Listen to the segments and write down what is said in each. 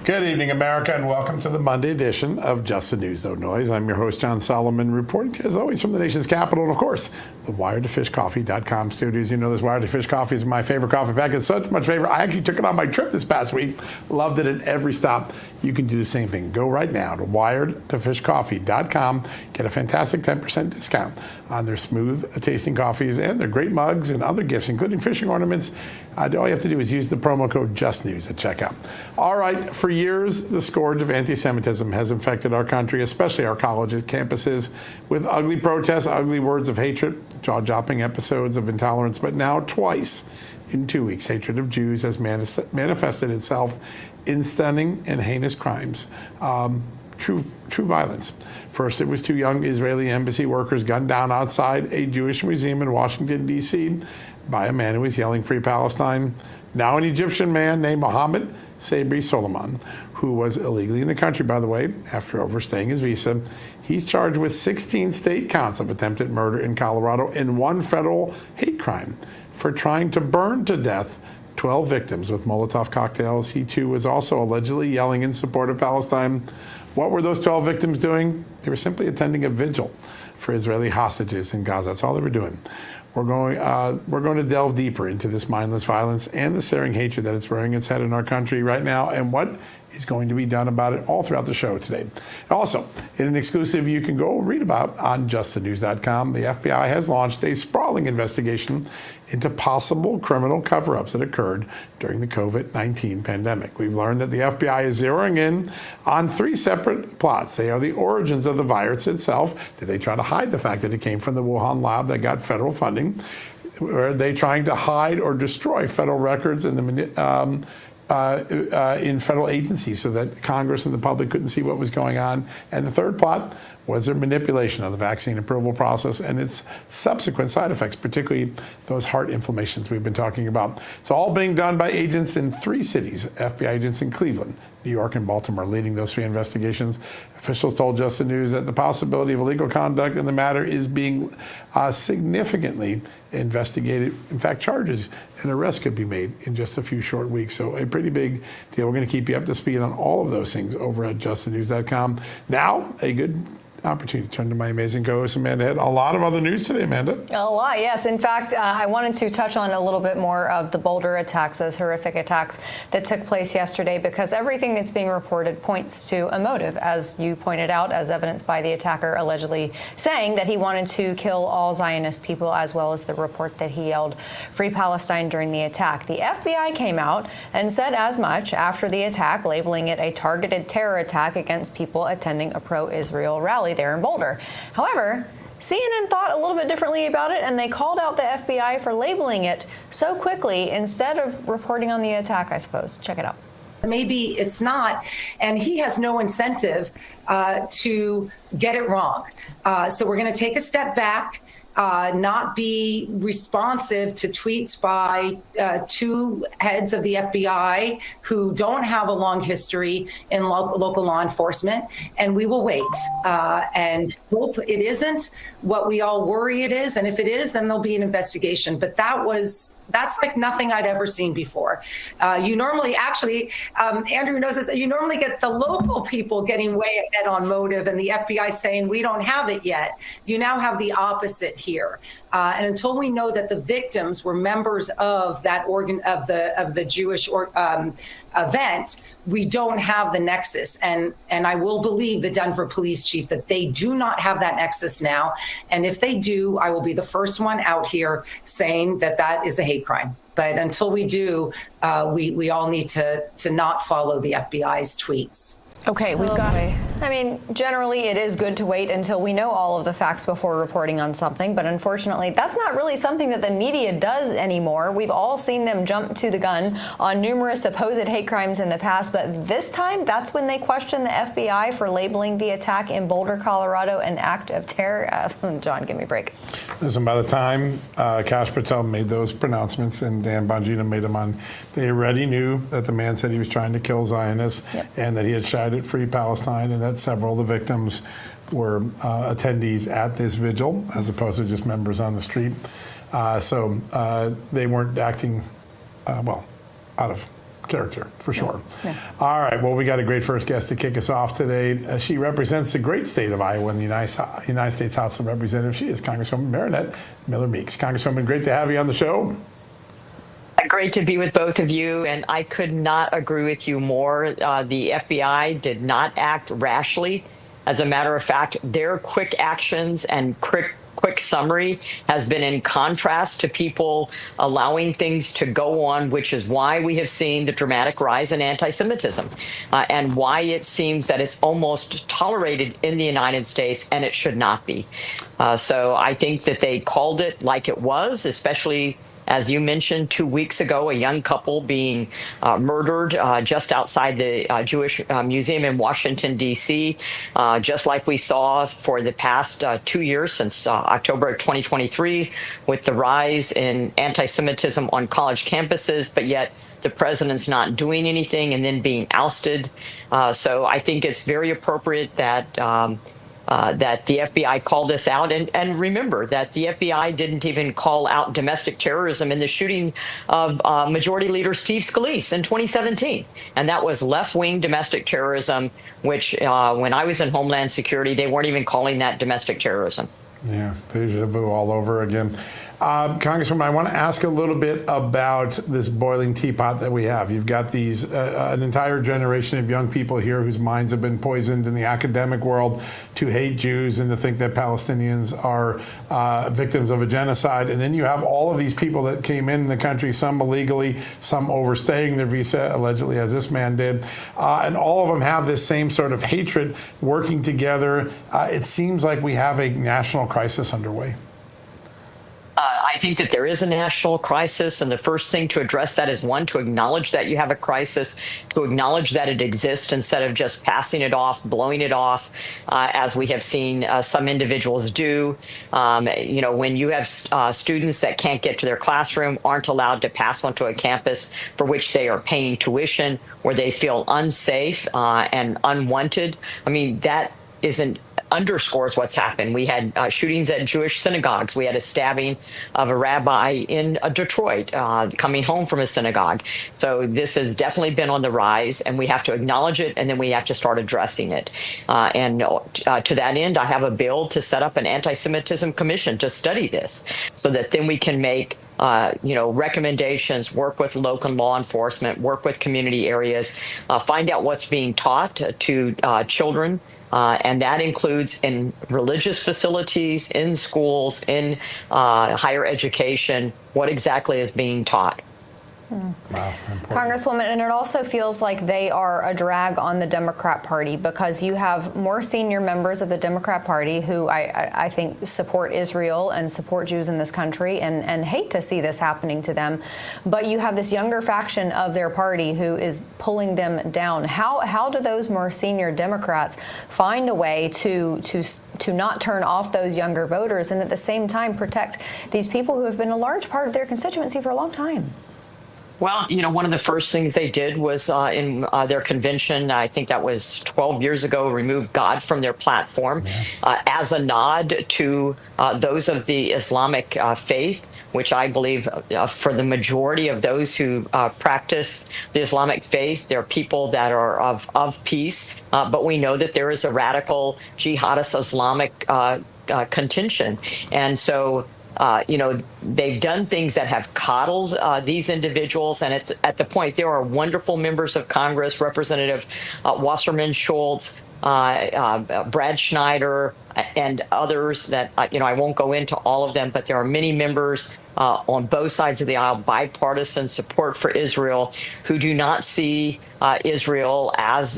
Good evening, America, and welcome to the Monday edition of Just the News, No Noise. I'm your host, John Solomon, reporting to you, as always, from the nation's capital, and of course, the WiredToFishCoffee.com studios. You know, this Wired to Fish coffee is my favorite coffee. In fact, it's so much favorite, I actually took it on my trip this past week. Loved it at every stop. You can do the same thing. Go right now to WiredToFishCoffee.com. Get a fantastic 10% discount on their smooth tasting coffees and their great mugs and other gifts, including fishing ornaments. All you have to do is use the promo code JUSTNEWS at checkout. All right, for years, the scourge of anti-Semitism has infected our country, especially our college campuses, with ugly protests, ugly words of hatred, jaw-dropping episodes of intolerance. But now, twice in 2 weeks, hatred of Jews has manifested itself in stunning and heinous crimes. True violence. First, it was two young Israeli embassy workers gunned down outside a Jewish museum in Washington, D.C. by a man who was yelling Free Palestine. Now an Egyptian man named Mohammed Sabri Soliman, who was illegally in the country, by the way, after overstaying his visa. He's charged with 16 state counts of attempted murder in Colorado and one federal hate crime for trying to burn to death 12 victims with Molotov cocktails. He, too, was also allegedly yelling in support of Palestine. What were those 12 victims doing? They were simply attending a vigil for Israeli hostages in Gaza. That's all they were doing. We're going to delve deeper into this mindless violence and the searing hatred that is rearing its head in our country right now, and what is going to be done about it all throughout the show today. Also, in an exclusive you can go read about on justthenews.com, the FBI has launched a sprawling investigation into possible criminal cover-ups that occurred during the COVID-19 pandemic. We've learned that the FBI is zeroing in on 3 separate plots. They are the origins of the virus itself. Did they try to hide the fact that it came from the Wuhan lab that got federal funding? Are they trying to hide or destroy federal records in federal agencies so that Congress and the public couldn't see what was going on? And the third plot was their manipulation of the vaccine approval process and its subsequent side effects, particularly those heart inflammations we've been talking about. It's all being done by agents in 3 cities, FBI agents in Cleveland, New York, and Baltimore, leading those 3 investigations. Officials told Just the News that the possibility of illegal conduct in the matter is being significantly investigated. In fact, charges and arrests could be made in just a few short weeks. So a pretty big deal. We're going to keep you up to speed on all of those things over at justthenews.com. Now, a good opportunity to turn to my amazing co-host, Amanda Head. A lot of other news today, Amanda. A lot, yes. In fact, I wanted to touch on a little bit more of the Boulder attacks, those horrific attacks that took place yesterday, because everything that's being reported points to a motive, as you pointed out, as evidenced by the attacker allegedly saying that he wanted to kill all Zionist people, as well as the report that he yelled Free Palestine during the attack. The FBI came out and said as much after the attack, labeling it a targeted terror attack against people attending a pro-Israel rally there in Boulder. However, CNN thought a little bit differently about it, and they called out the FBI for labeling it so quickly instead of reporting on the attack, I suppose. Check it out. Maybe it's not, and he has no incentive to get it wrong. So we're going to take a step back, not be responsive to tweets by 2 heads of the FBI who don't have a long history in local law enforcement, and we will wait and hope it isn't what we all worry it is, and if it is, then there'll be an investigation. But that's like nothing I'd ever seen before. You normally, actually, Andrew knows this, you normally get the local people getting way ahead on motive and the FBI saying we don't have it yet. You now have the opposite here. And until we know that the victims were members of that organ of the Jewish event, we don't have the nexus. And I will believe the Denver police chief that they do not have that nexus now. And if they do, I will be the first one out here saying that that is a hate crime. But until we do, we all need to not follow the FBI's tweets. Okay, we've got. I mean, generally, it is good to wait until we know all of the facts before reporting on something. But unfortunately, that's not really something that the media does anymore. We've all seen them jump to the gun on numerous supposed hate crimes in the past. But this time, that's when they question the FBI for labeling the attack in Boulder, Colorado, an act of terror. John, give me a break. Listen, by the time Kash Patel made those pronouncements and Dan Bongino made them on, they already knew that the man said he was trying to kill Zionists, and that he had shouted Free Palestine, and that several of the victims were attendees at this vigil as opposed to just members on the street. So they weren't acting, out of character, for sure. Yeah. All right, well, we got a great first guest to kick us off today. She represents the great state of Iowa in the United States House of Representatives. She is Congresswoman Baronet Miller-Meeks. Congresswoman, great to have you on the show. Great to be with both of you, and I could not agree with you more. The FBI did not act rashly. As a matter of fact, their quick actions and quick summary has been in contrast to people allowing things to go on, which is why we have seen the dramatic rise in anti-Semitism and why it seems that it's almost tolerated in the United States, and it should not be. So I think that they called it like it was, especially as you mentioned 2 weeks ago, a young couple being murdered just outside the Jewish Museum in Washington, D.C., just like we saw for the past 2 years since October of 2023, with the rise in anti-Semitism on college campuses, but yet the president's not doing anything and then being ousted. So I think it's very appropriate that that the FBI called this out. And remember that the FBI didn't even call out domestic terrorism in the shooting of Majority Leader Steve Scalise in 2017. And that was left-wing domestic terrorism, which when I was in Homeland Security, they weren't even calling that domestic terrorism. Yeah, deja vu all over again. Congresswoman, I want to ask a little bit about this boiling teapot that we have. You've got these an entire generation of young people here whose minds have been poisoned in the academic world to hate Jews and to think that Palestinians are victims of a genocide. And then you have all of these people that came in the country, some illegally, some overstaying their visa, allegedly, as this man did. And all of them have this same sort of hatred working together. It seems like we have a national crisis underway. I think that there is a national crisis, and the first thing to address that is, one, to acknowledge that you have a crisis, to acknowledge that it exists instead of just passing it off, blowing it off, as we have seen some individuals do. When you have students that can't get to their classroom, aren't allowed to pass onto a campus for which they are paying tuition, where they feel unsafe and unwanted, I mean, that underscores what's happened. We had shootings at Jewish synagogues. We had a stabbing of a rabbi in Detroit coming home from a synagogue. So this has definitely been on the rise, and we have to acknowledge it, and then we have to start addressing it. To that end, I have a bill to set up an anti-Semitism commission to study this, so that then we can make recommendations, work with local law enforcement, work with community areas, find out what's being taught to children. And that includes in religious facilities, in schools, in higher education, what exactly is being taught. Wow, Congresswoman, and it also feels like they are a drag on the Democrat Party, because you have more senior members of the Democrat Party who I think support Israel and support Jews in this country and hate to see this happening to them. But you have this younger faction of their party who is pulling them down. How do those more senior Democrats find a way to not turn off those younger voters and at the same time protect these people who have been a large part of their constituency for a long time? Well, one of the first things they did was in their convention, I think that was 12 years ago, remove God from their platform as a nod to those of the Islamic faith, which I believe for the majority of those who practice the Islamic faith, they're people that are of peace. But we know that there is a radical jihadist Islamic contention. And so they've done things that have coddled these individuals, and it's at the point there are wonderful members of Congress, Representative Wasserman Schultz, Brad Schneider, and others that I won't go into all of them, but there are many members on both sides of the aisle, bipartisan support for Israel, who do not see Israel as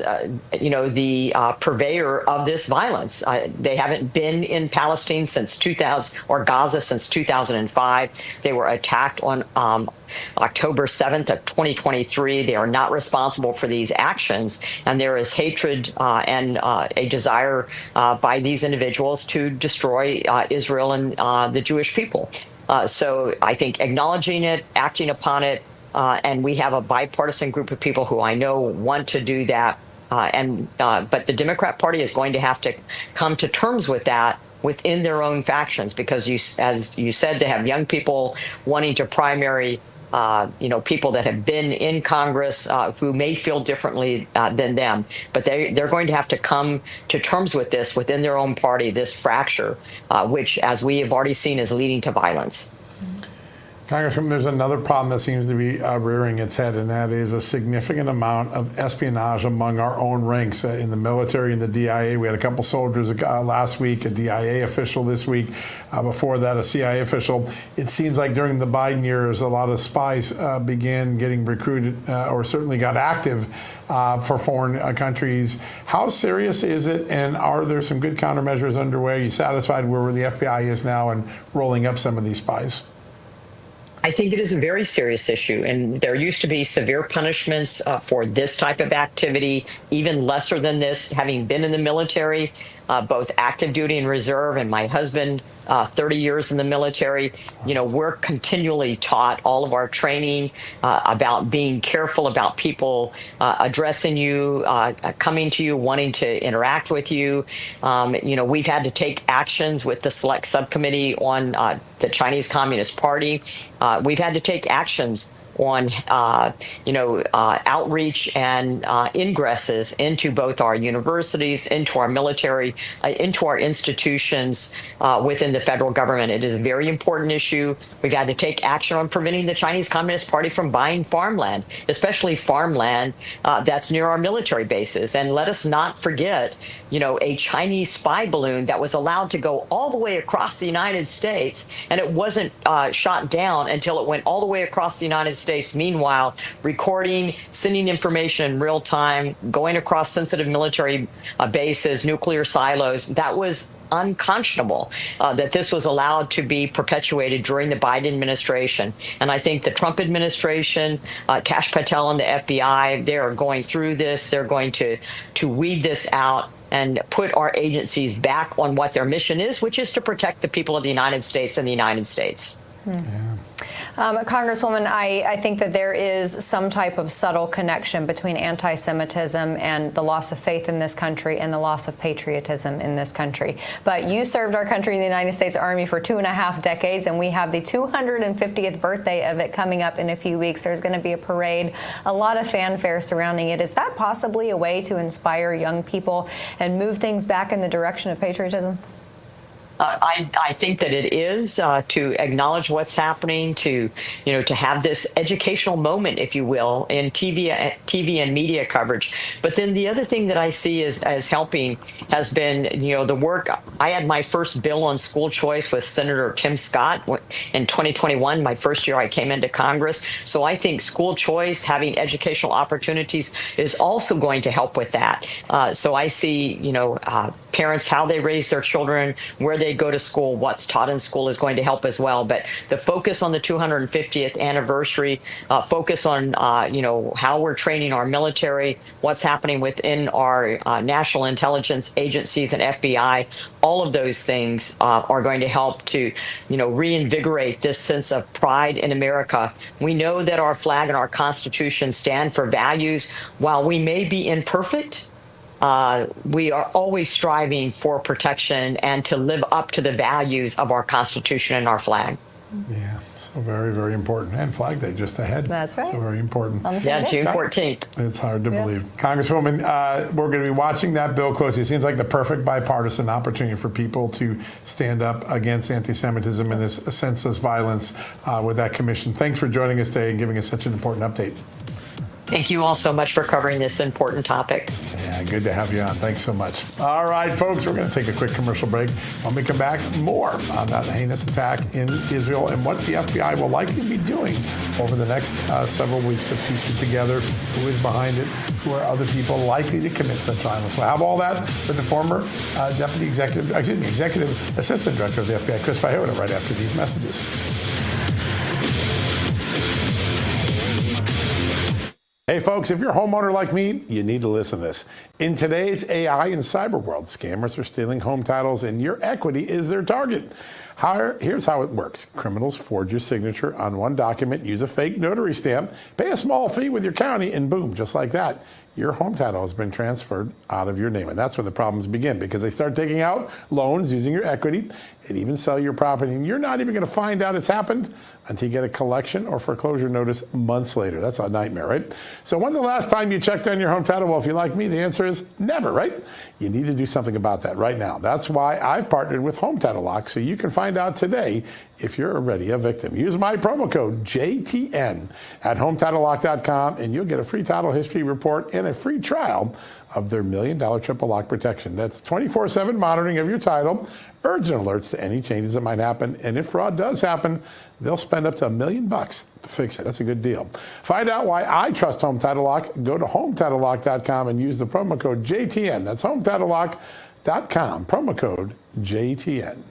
the purveyor of this violence. They haven't been in Palestine since 2000 or Gaza since 2005. They were attacked on October 7th of 2023. They are not responsible for these actions, and there is hatred and a desire by these individuals to destroy Israel and the Jewish people. So I think acknowledging it, acting upon it, and we have a bipartisan group of people who I know want to do that. But the Democrat Party is going to have to come to terms with that within their own factions, because as you said, they have young people wanting to primary people that have been in Congress who may feel differently than them, but they're going to have to come to terms with this within their own party, this fracture, which, as we have already seen, is leading to violence. Congresswoman, there's another problem that seems to be rearing its head, and that is a significant amount of espionage among our own ranks in the military and the DIA. We had a couple soldiers last week, a DIA official this week. Before that, a CIA official. It seems like during the Biden years, a lot of spies began getting recruited or certainly got active for foreign countries. How serious is it, and are there some good countermeasures underway? Are you satisfied where the FBI is now and rolling up some of these spies? I think it is a very serious issue, and there used to be severe punishments for this type of activity, even lesser than this. Having been in the military, both active duty and reserve, and my husband 30 years in the military, we're continually taught all of our training about being careful about people addressing you, coming to you, wanting to interact with you. We've had to take actions with the Select Subcommittee on the Chinese Communist Party. We've had to take actions on, outreach and ingresses into both our universities, into our military, into our institutions within the federal government. It is a very important issue. We've had to take action on preventing the Chinese Communist Party from buying farmland, especially farmland that's near our military bases. And let us not forget, a Chinese spy balloon that was allowed to go all the way across the United States, and it wasn't shot down until it went all the way across the United States. Meanwhile, recording, sending information in real time, going across sensitive military bases, nuclear silos. That was unconscionable that this was allowed to be perpetuated during the Biden administration. And I think the Trump administration, Kash Patel and the FBI, they are going through this. They're going to weed this out and put our agencies back on what their mission is, which is to protect the people of the United States and the United States. Yeah. Congresswoman, I think that there is some type of subtle connection between anti-Semitism and the loss of faith in this country and the loss of patriotism in this country. But you served our country in the United States Army for 2.5 decades, and we have the 250th birthday of it coming up in a few weeks. There's going to be a parade, a lot of fanfare surrounding it. Is that possibly a way to inspire young people and move things back in the direction of patriotism? I think that it is to acknowledge what's happening, to have this educational moment, if you will, in TV and media coverage. But then the other thing that I see as helping has been, the work. I had my first bill on school choice with Senator Tim Scott in 2021, my first year I came into Congress. So I think school choice, having educational opportunities, is also going to help with that. So I see, parents, how they raise their children, where they go to school, what's taught in school is going to help as well. But the focus on the 250th anniversary, focus on, how we're training our military, what's happening within our national intelligence agencies and FBI, all of those things are going to help to, reinvigorate this sense of pride in America. We know that our flag and our Constitution stand for values. While we may be imperfect, we are always striving for protection and to live up to the values of our Constitution and our flag. Yeah, so very, very important. And Flag Day just ahead. That's right. So very important. Yeah, June 14th. It's hard to believe. Congresswoman, we're going to be watching that bill closely. It seems like the perfect bipartisan opportunity for people to stand up against anti-Semitism and this senseless violence with that commission. Thanks for joining us today and giving us such an important update. Thank you all so much for covering this important topic. Yeah, good to have you on. Thanks so much. All right, folks, we're going to take a quick commercial break. When we come back, more on that heinous attack in Israel and what the FBI will likely be doing over the next several weeks to piece it together. Who is behind it? Who are other people likely to commit such violence? We'll have all that with the former Executive Assistant Director of the FBI, Chris Vajota, right after these messages. Hey folks, if you're a homeowner like me, you need to listen to this. In today's AI and cyber world, scammers are stealing home titles and your equity is their target. Here's how it works. Criminals forge your signature on one document, use a fake notary stamp, pay a small fee with your county, and boom, just like that, your home title has been transferred out of your name. And that's where the problems begin, because they start taking out loans using your equity and even sell your property. And you're not even going to find out it's happened until you get a collection or foreclosure notice months later. That's a nightmare, right? So when's the last time you checked on your home title? Well, if you're like me, the answer is never, right? You need to do something about that right now. That's why I've partnered with Home Title Lock, so you can find out today if you're already a victim. Use my promo code JTN at HometitleLock.com, and you'll get a free title history report and a free trial of their $1 million triple lock protection. That's 24/7 monitoring of your title, urgent alerts to any changes that might happen, and if fraud does happen, they'll spend up to $1 million to fix it. That's a good deal. Find out why I trust Home Title Lock. Go to HometitleLock.com and use the promo code JTN. That's HometitleLock.com, promo code JTN.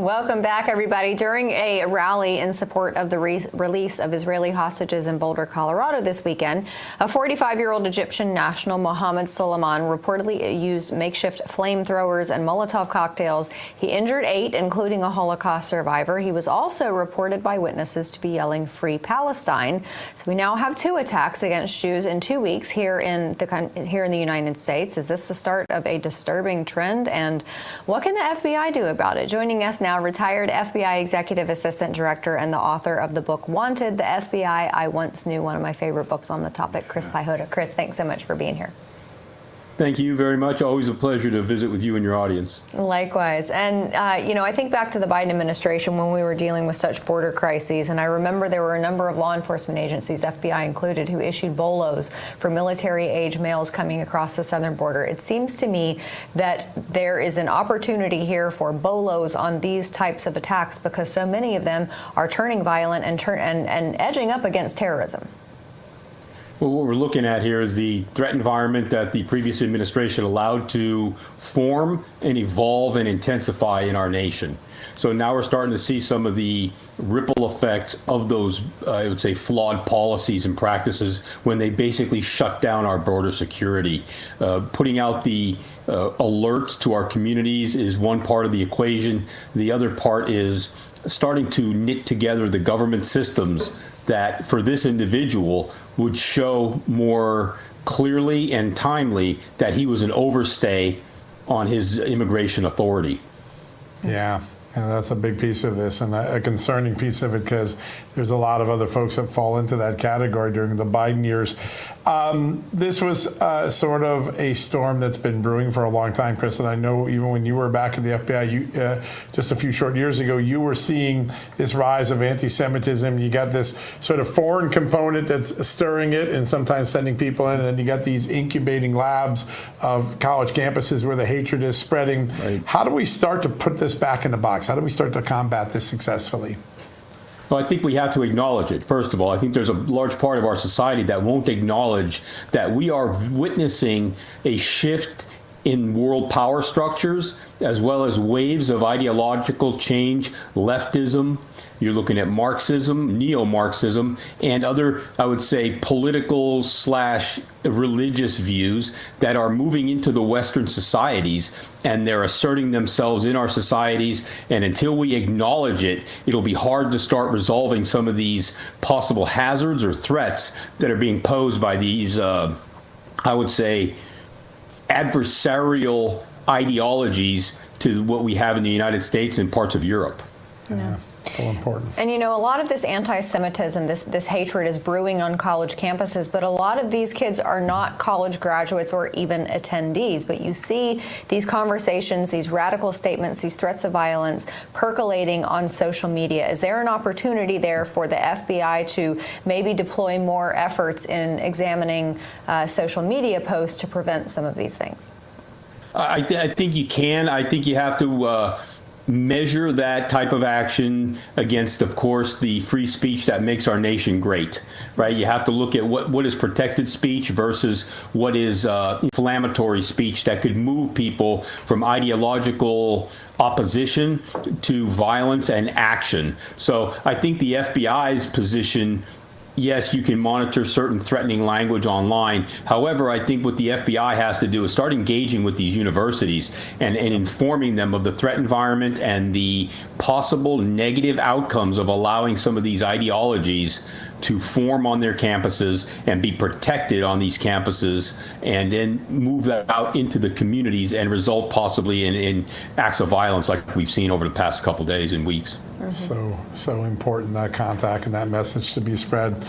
Welcome back, everybody. During a rally in support of the release of Israeli hostages in Boulder, Colorado this weekend, a 45-year-old Egyptian national, Mohammed Suleiman, reportedly used makeshift flamethrowers and Molotov cocktails. He injured 8, including a Holocaust survivor. He was also reported by witnesses to be yelling "Free Palestine." So we now have 2 attacks against Jews in 2 weeks here in the United States. Is this the start of a disturbing trend? And what can the FBI do about it? Joining us now, retired FBI Executive Assistant Director and the author of the book Wanted, the FBI I Once Knew, one of my favorite books on the topic, Chris Pihota. Chris, thanks so much for being here. Thank you very much. Always a pleasure to visit with you and your audience. Likewise. And, I think back to the Biden administration when we were dealing with such border crises. And I remember there were a number of law enforcement agencies, FBI included, who issued bolos for military-age males coming across the southern border. It seems to me that there is an opportunity here for bolos on these types of attacks because so many of them are turning violent and edging up against terrorism. Well, what we're looking at here is the threat environment that the previous administration allowed to form and evolve and intensify in our nation. So now we're starting to see some of the ripple effects of those, I would say, flawed policies and practices when they basically shut down our border security. Putting out the alerts to our communities is one part of the equation. The other part is starting to knit together the government systems that for this individual would show more clearly and timely that he was an overstay on his immigration authority. Yeah. Yeah, that's a big piece of this, and a concerning piece of it, because there's a lot of other folks that fall into that category during the Biden years. This was sort of a storm that's been brewing for a long time, Chris, and I know even when you were back at the FBI just a few short years ago, you were seeing this rise of anti-Semitism. You got this sort of foreign component that's stirring it and sometimes sending people in, and then you got these incubating labs of college campuses where the hatred is spreading. Right. How do we start to put this back in the box? How do we start to combat this successfully? Well, I think we have to acknowledge it. First of all, I think there's a large part of our society that won't acknowledge that we are witnessing a shift in world power structures, as well as waves of ideological change, leftism. You're looking at Marxism, neo-Marxism, and other, I would say, political / religious views that are moving into the Western societies, and they're asserting themselves in our societies. And until we acknowledge it, it'll be hard to start resolving some of these possible hazards or threats that are being posed by these, I would say, adversarial ideologies to what we have in the United States and parts of Europe. Yeah. So important. And a lot of this anti-Semitism, this hatred is brewing on college campuses, but a lot of these kids are not college graduates or even attendees. But you see these conversations, these radical statements, these threats of violence percolating on social media. Is there an opportunity there for the FBI to maybe deploy more efforts in examining social media posts to prevent some of these things? I think you can. I think you have to measure that type of action against, of course, the free speech that makes our nation great, right? You have to look at what is protected speech versus what is inflammatory speech that could move people from ideological opposition to violence and action. So I think the FBI's position, yes, you can monitor certain threatening language online. However, I think what the FBI has to do is start engaging with these universities and informing them of the threat environment and the possible negative outcomes of allowing some of these ideologies to form on their campuses and be protected on these campuses, and then move that out into the communities and result possibly in acts of violence like we've seen over the past couple days and weeks. So important, that contact and that message to be spread.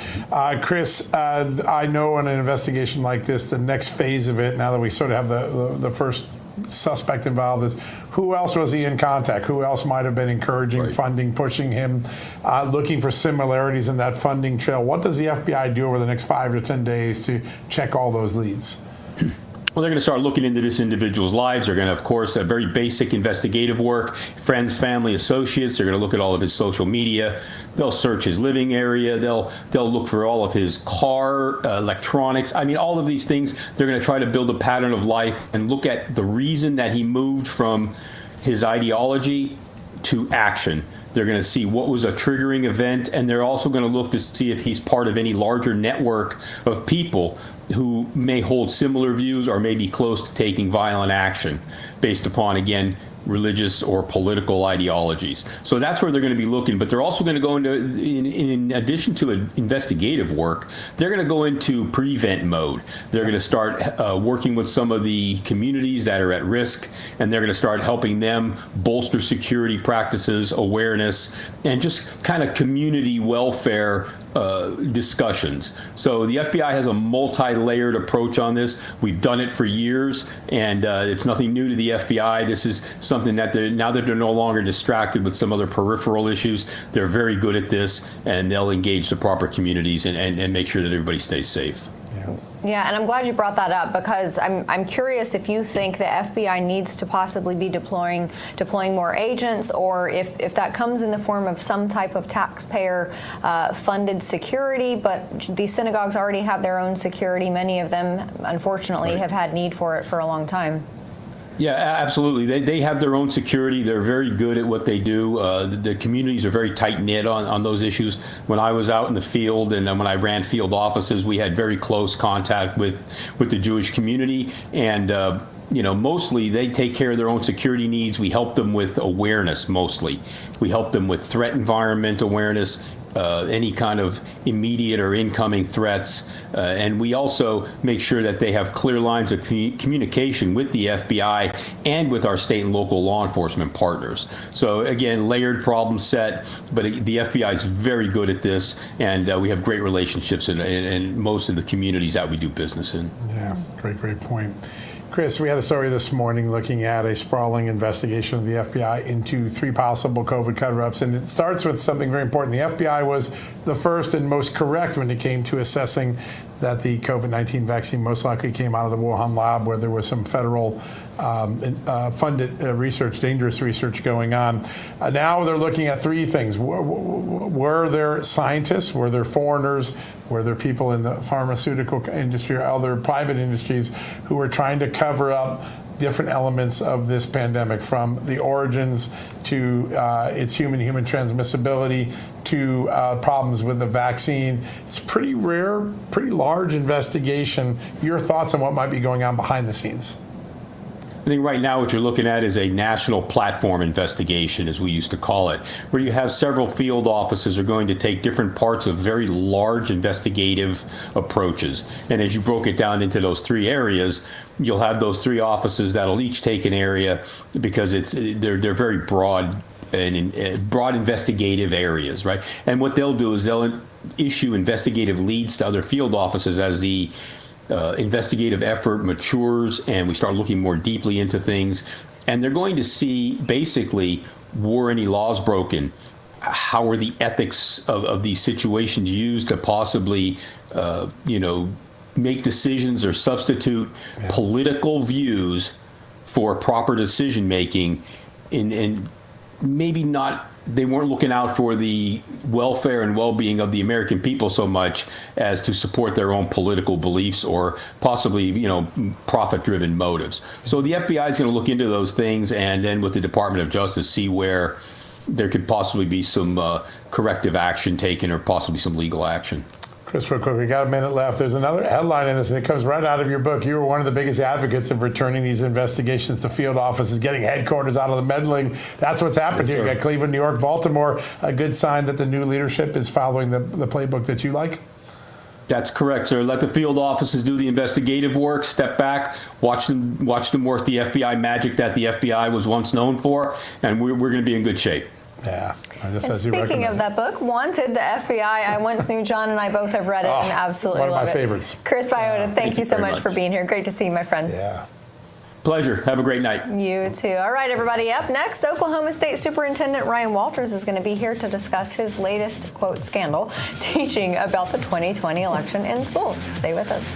Chris, I know in an investigation like this, the next phase of it, now that we sort of have the first suspect involved, is who else was he in contact? Who else might have been encouraging, right, funding, pushing him, looking for similarities in that funding trail? What does the FBI do over the next 5 to 10 days to check all those leads? Well, they're going to start looking into this individual's lives. They're going to, of course, have very basic investigative work, friends, family, associates. They're going to look at all of his social media. They'll search his living area. They'll look for all of his car, electronics. I mean, all of these things. They're going to try to build a pattern of life and look at the reason that he moved from his ideology to action. They're going to see what was a triggering event, and they're also going to look to see if he's part of any larger network of people who may hold similar views or may be close to taking violent action based upon, again, religious or political ideologies. So that's where they're going to be looking. But they're also going to go into, in addition to investigative work, they're going to go into prevent mode. They're going to start working with some of the communities that are at risk, and they're going to start helping them bolster security practices, awareness, and just kind of community welfare discussions. So the FBI has a multi-layered approach on this. We've done it for years, and it's nothing new to the FBI. This is something that now that they're no longer distracted with some other peripheral issues, they're very good at this, and they'll engage the proper communities and make sure that everybody stays safe. Yeah, and I'm glad you brought that up, because I'm curious if you think the FBI needs to possibly be deploying more agents, or if that comes in the form of some type of taxpayer funded security. But these synagogues already have their own security. Many of them, unfortunately, have had need for it for a long time. Yeah, absolutely. They have their own security. They're very good at what they do. The communities are very tight-knit on those issues. When I was out in the field and when I ran field offices, we had very close contact with the Jewish community. And mostly they take care of their own security needs. We help them with awareness, mostly. We help them with threat environment awareness, any kind of immediate or incoming threats. And we also make sure that they have clear lines of communication with the FBI and with our state and local law enforcement partners. So again, layered problem set, but the FBI is very good at this, and we have great relationships in most of the communities that we do business in. Yeah, great point. Chris, we had a story this morning looking at a sprawling investigation of the FBI into 3 possible COVID cover-ups, and it starts with something very important. The FBI was the first and most correct when it came to assessing that the COVID-19 vaccine most likely came out of the Wuhan lab, where there was some federal funded research, dangerous research going on. Now they're looking at 3 things. Were there scientists? Were there foreigners? Were there people in the pharmaceutical industry or other private industries who were trying to cover up different elements of this pandemic, from the origins to its human-human transmissibility to problems with the vaccine? It's pretty rare, pretty large investigation. Your thoughts on what might be going on behind the scenes? I think right now what you're looking at is a national platform investigation, as we used to call it, where you have several field offices are going to take different parts of very large investigative approaches. And as you broke it down into those 3 areas, you'll have those 3 offices that'll each take an area, because they're very broad and broad investigative areas, right? And what they'll do is they'll issue investigative leads to other field offices as the investigative effort matures and we start looking more deeply into things. And they're going to see, basically, were any laws broken? How were the ethics of these situations used to possibly, make decisions or substitute political views for proper decision making, and maybe not. They weren't looking out for the welfare and well-being of the American people so much as to support their own political beliefs or possibly, profit-driven motives. So the FBI is going to look into those things, and then with the Department of Justice, see where there could possibly be some corrective action taken or possibly some legal action. Chris, real quick, we got a minute left. There's another headline in this, and it comes right out of your book. You were one of the biggest advocates of returning these investigations to field offices, getting headquarters out of the meddling. That's what's happened here. You got Cleveland, New York, Baltimore. A good sign that the new leadership is following the playbook that you like? That's correct, sir. Let the field offices do the investigative work. Step back, watch them work the FBI magic that the FBI was once known for, and we're going to be in good shape. Yeah. And speaking of that book, Wanted, the FBI, I once knew John and I both have read it and absolutely love it. One of my favorites. Chris Biota, thank you so much for being here. Great to see you, my friend. Yeah. Pleasure. Have a great night. You too. All right, everybody. Up next, Oklahoma State Superintendent Ryan Walters is going to be here to discuss his latest, quote, scandal, teaching about the 2020 election in schools. Stay with us.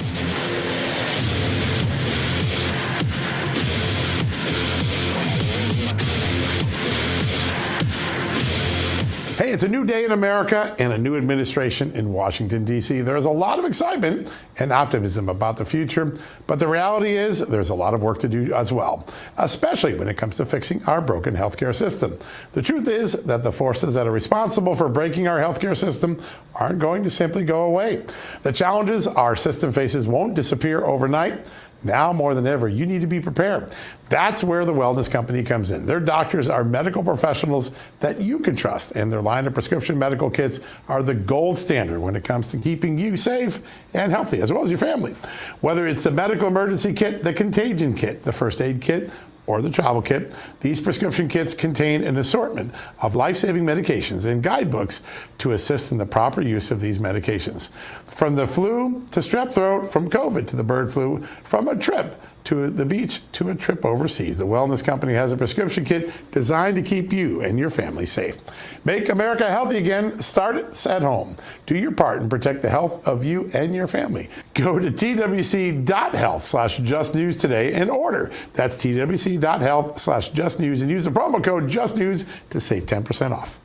Hey, it's a new day in America and a new administration in Washington, D.C. There's a lot of excitement and optimism about the future, but the reality is there's a lot of work to do as well, especially when it comes to fixing our broken healthcare system. The truth is that the forces that are responsible for breaking our healthcare system aren't going to simply go away. The challenges our system faces won't disappear overnight. Now more than ever, you need to be prepared. That's where the Wellness Company comes in. Their doctors are medical professionals that you can trust, and their line of prescription medical kits are the gold standard when it comes to keeping you safe and healthy, as well as your family. Whether it's the medical emergency kit, the contagion kit, the first aid kit, or the travel kit, these prescription kits contain an assortment of life-saving medications and guidebooks to assist in the proper use of these medications. From the flu to strep throat, from COVID to the bird flu, from a trip to the beach to a trip overseas, the Wellness Company has a prescription kit designed to keep you and your family safe. Make America healthy again. Start it at home. Do your part and protect the health of you and your family. Go to twc.health/justnews today and order. That's twc.health/justnews and use the promo code JUSTNEWS to save 10% off.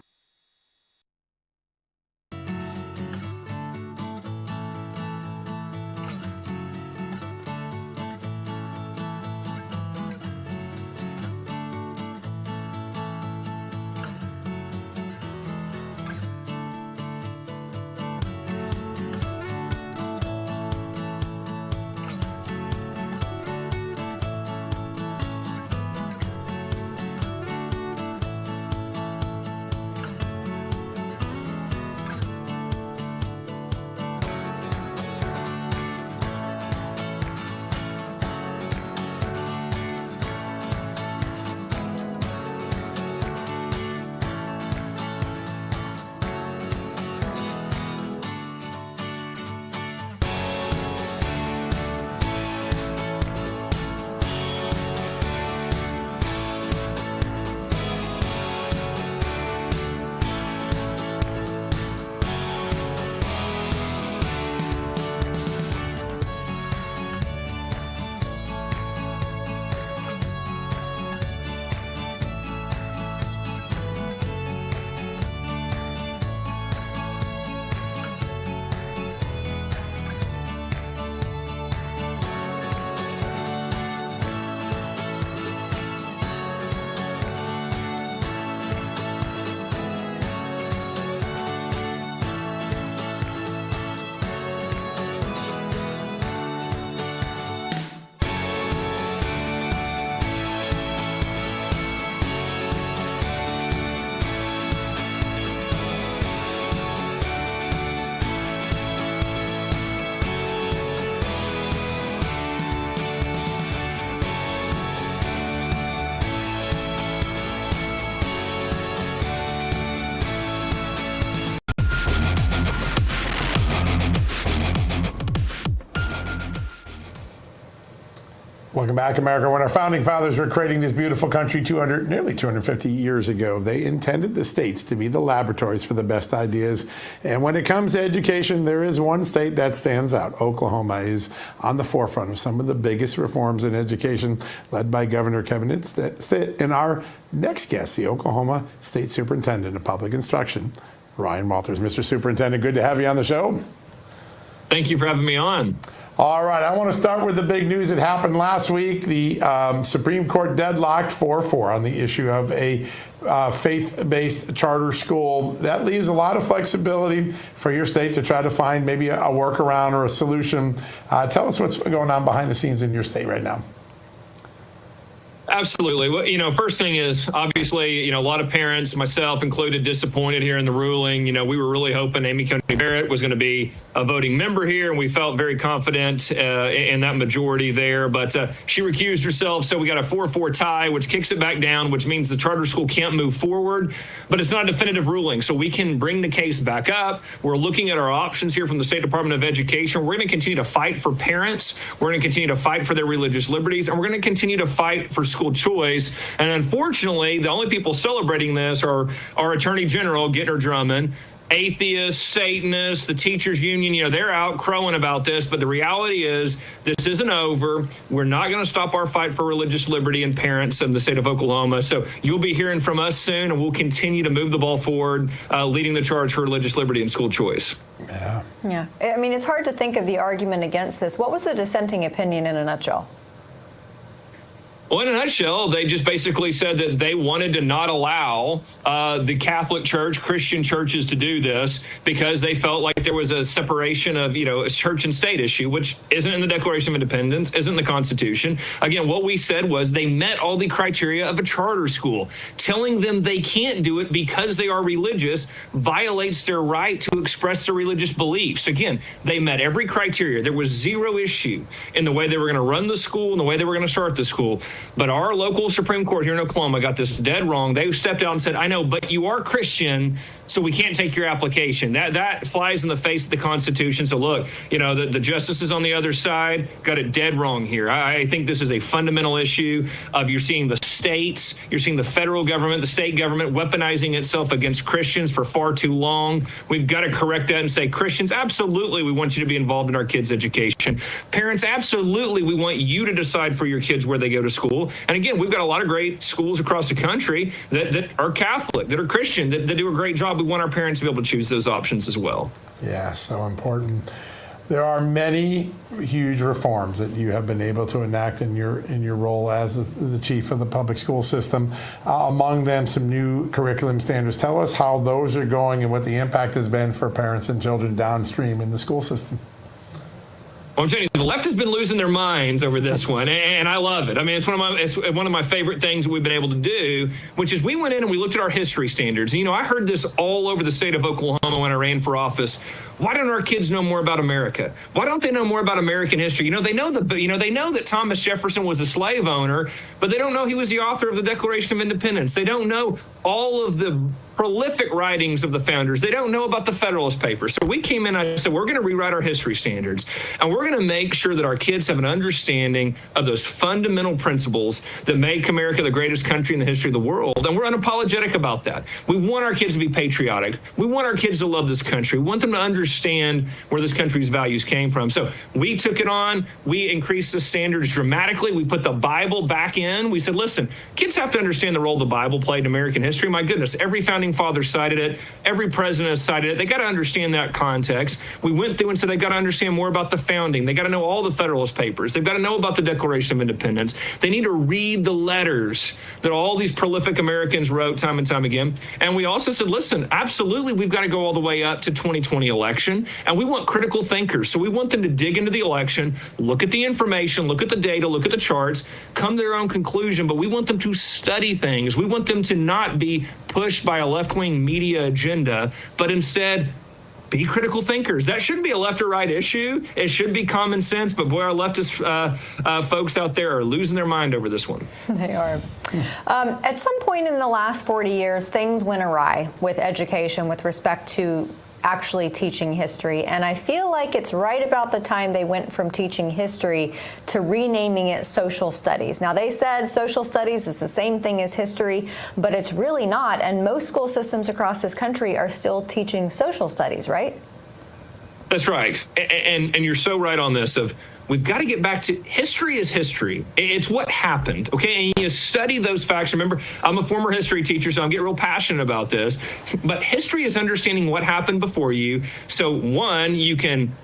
Welcome back, America. When our founding fathers were creating this beautiful country nearly 250 years ago, they intended the states to be the laboratories for the best ideas. And when it comes to education, there is one state that stands out. Oklahoma is on the forefront of some of the biggest reforms in education, led by Governor Kevin Stitt. And our next guest, the Oklahoma State Superintendent of Public Instruction, Ryan Walters. Mr. Superintendent, good to have you on the show. Thank you for having me on. All right, I want to start with the big news that happened last week. The Supreme Court deadlocked 4-4 on the issue of a faith-based charter school. That leaves a lot of flexibility for your state to try to find maybe a workaround or a solution. Tell us what's going on behind the scenes in your state right now. Absolutely. Well, first thing is, obviously, a lot of parents, myself included, disappointed here in the ruling. We were really hoping Amy Coney Barrett was going to be a voting member here, and we felt very confident in that majority there. But she recused herself, so we got a 4-4 tie, which kicks it back down, which means the charter school can't move forward. But it's not a definitive ruling, so we can bring the case back up. We're looking at our options here from the State Department of Education. We're going to continue to fight for parents. We're going to continue to fight for their religious liberties, and we're going to continue to fight for school choice. And unfortunately, the only people celebrating this are our Attorney General, Gittner Drummond, atheists, Satanists, the teachers union. They're out crowing about this, but the reality is this isn't over. We're not going to stop our fight for religious liberty and parents in the state of Oklahoma. So you'll be hearing from us soon, and we'll continue to move the ball forward, leading the charge for religious liberty and school choice. Yeah. I mean, it's hard to think of the argument against this. What was the dissenting opinion in a nutshell? Well, in a nutshell, they just basically said that they wanted to not allow the Catholic Church, Christian churches to do this because they felt like there was a separation of, a church and state issue, which isn't in the Declaration of Independence, isn't in the Constitution. Again, what we said was they met all the criteria of a charter school. Telling them they can't do it because they are religious violates their right to express their religious beliefs. Again, they met every criteria. There was zero issue in the way they were going to run the school and the way they were going to start the school. But our local Supreme Court here in Oklahoma got this dead wrong. They stepped out and said, I know, but you are Christian, so we can't take your application. That flies in the face of the Constitution. So look, the justices on the other side got it dead wrong here. I think this is a fundamental issue of you're seeing the states, you're seeing the federal government, the state government weaponizing itself against Christians for far too long. We've got to correct that and say, Christians, absolutely, we want you to be involved in our kids' education. Parents, absolutely, we want you to decide for your kids where they go to school. And again, we've got a lot of great schools across the country that are Catholic, that are Christian, that do a great job. We want our parents to be able to choose those options as well. Yeah, so important. There are many huge reforms that you have been able to enact in your role as the chief of the public school system. Among them, some new curriculum standards. Tell us how those are going and what the impact has been for parents and children downstream in the school system. Well, I'm telling you, the left has been losing their minds over this one, and I love it. I mean, it's one of my favorite things that we've been able to do, which is we went in and we looked at our history standards. I heard this all over the state of Oklahoma when I ran for office. Why don't our kids know more about America? Why don't they know more about American history? They know that Thomas Jefferson was a slave owner, but they don't know he was the author of the Declaration of Independence. They don't know all of the prolific writings of the founders. They don't know about the Federalist Papers. So we came in and I said, we're going to rewrite our history standards, and we're going to make sure that our kids have an understanding of those fundamental principles that make America the greatest country in the history of the world. And we're unapologetic about that. We want our kids to be patriotic. We want our kids to love this country. We want them to understand where this country's values came from. So we took it on. We increased the standards dramatically. We put the Bible back in. We said, listen, kids have to understand the role the Bible played in American history. My goodness, every founding father cited it. Every president has cited it. They got to understand that context. We went through and said they've got to understand more about the founding. They got to know all the Federalist Papers. They've got to know about the Declaration of Independence. They need to read the letters that all these prolific Americans wrote time and time again. And we also said, listen, absolutely, we've got to go all the way up to 2020 election. And we want critical thinkers. So we want them to dig into the election, look at the information, look at the data, look at the charts, come to their own conclusion. But we want them to study things. We want them to not be pushed by a left-wing media agenda, but instead be critical thinkers. That shouldn't be a left or right issue. It should be common sense, but boy, our leftist folks out there are losing their mind over this one. They are. At some point in the last 40 years, things went awry with education with respect to actually teaching history. And I feel like it's right about the time they went from teaching history to renaming it social studies. Now, they said social studies is the same thing as history, but it's really not. And most school systems across this country are still teaching social studies, right? That's right. And you're so right on this of we've got to get back to history is history. It's what happened, okay? And you study those facts. Remember, I'm a former history teacher, so I'm getting real passionate about this. But history is understanding what happened before you. So, one, you can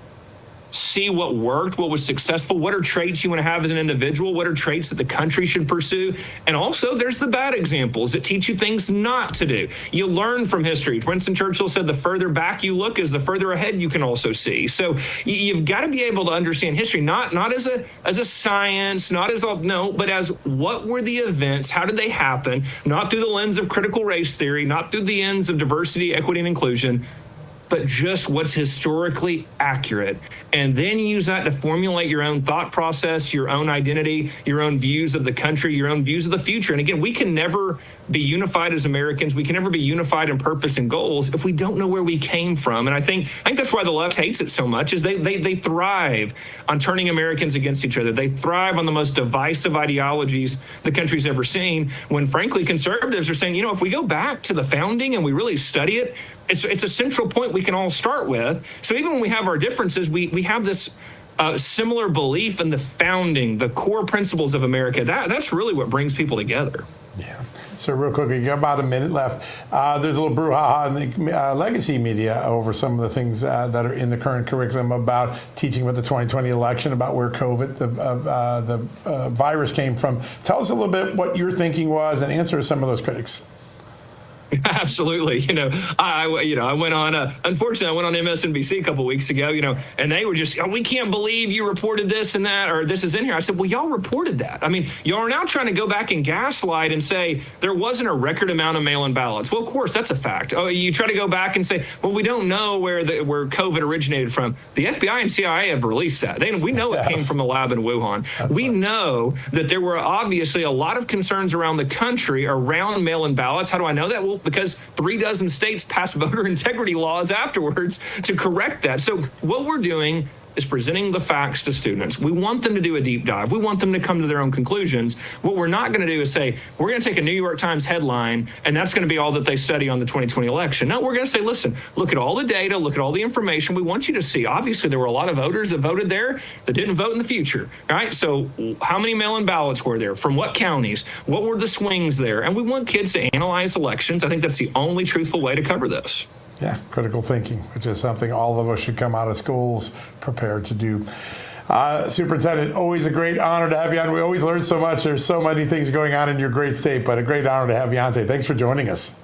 see what worked, what was successful, what are traits you want to have as an individual, what are traits that the country should pursue. And also there's the bad examples that teach you things not to do. You learn from history. Winston Churchill said the further back you look is the further ahead you can also see. So you've got to be able to understand history, not as a science, not as but as what were the events, how did they happen, not through the lens of critical race theory, not through the lens of diversity, equity, and inclusion, but just what's historically accurate. And then use that to formulate your own thought process, your own identity, your own views of the country, your own views of the future. And again, we can never be unified as Americans. We can never be unified in purpose and goals if we don't know where we came from. And I think that's why the left hates it so much, is they thrive on turning Americans against each other. They thrive on the most divisive ideologies the country's ever seen, when frankly conservatives are saying, if we go back to the founding and we really study it, it's a central point we can all start with. So even when we have our differences, we have this similar belief in the founding, the core principles of America. That's really what brings people together. Yeah. So real quickly, you got about a minute left. There's a little brouhaha in the legacy media over some of the things that are in the current curriculum about teaching about the 2020 election, about where COVID, the virus came from. Tell us a little bit what your thinking was and answer some of those critics. Absolutely. I went on, unfortunately, I went on MSNBC a couple of weeks ago, and they were just, we can't believe you reported this and that, or this is in here. I said, well, y'all reported that. I mean, y'all are now trying to go back and gaslight and say there wasn't a record amount of mail-in ballots. Well, of course, that's a fact. Oh, you try to go back and say, well, we don't know where COVID originated from. The FBI and CIA have released that. We know it came from a lab in Wuhan. We know that there were obviously a lot of concerns around the country around mail-in ballots. How do I know that? Well, because 36 states passed voter integrity laws afterwards to correct that. So what we're doing is presenting the facts to students. We want them to do a deep dive. We want them to come to their own conclusions. What we're not going to do is say, we're going to take a New York Times headline, and that's going to be all that they study on the 2020 election. No, we're going to say, listen, look at all the data, look at all the information. We want you to see, obviously, there were a lot of voters that voted there that didn't vote in the future. All right, so how many mail-in ballots were there? From what counties? What were the swings there? And we want kids to analyze elections. I think that's the only truthful way to cover this. Yeah, critical thinking, which is something all of us should come out of schools prepared to do. Superintendent, always a great honor to have you on. We always learn so much. There's so many things going on in your great state, but a great honor to have you on today. Thanks for joining us.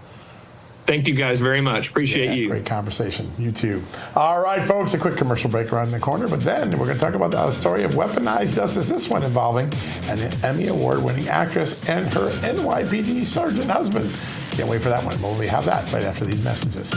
Thank you guys very much. Appreciate you. Great conversation. You too. All right, folks, a quick commercial break around the corner, but then we're going to talk about the story of weaponized justice, this one involving an Emmy Award-winning actress and her NYPD sergeant husband. Can't wait for that one. We'll have that right after these messages.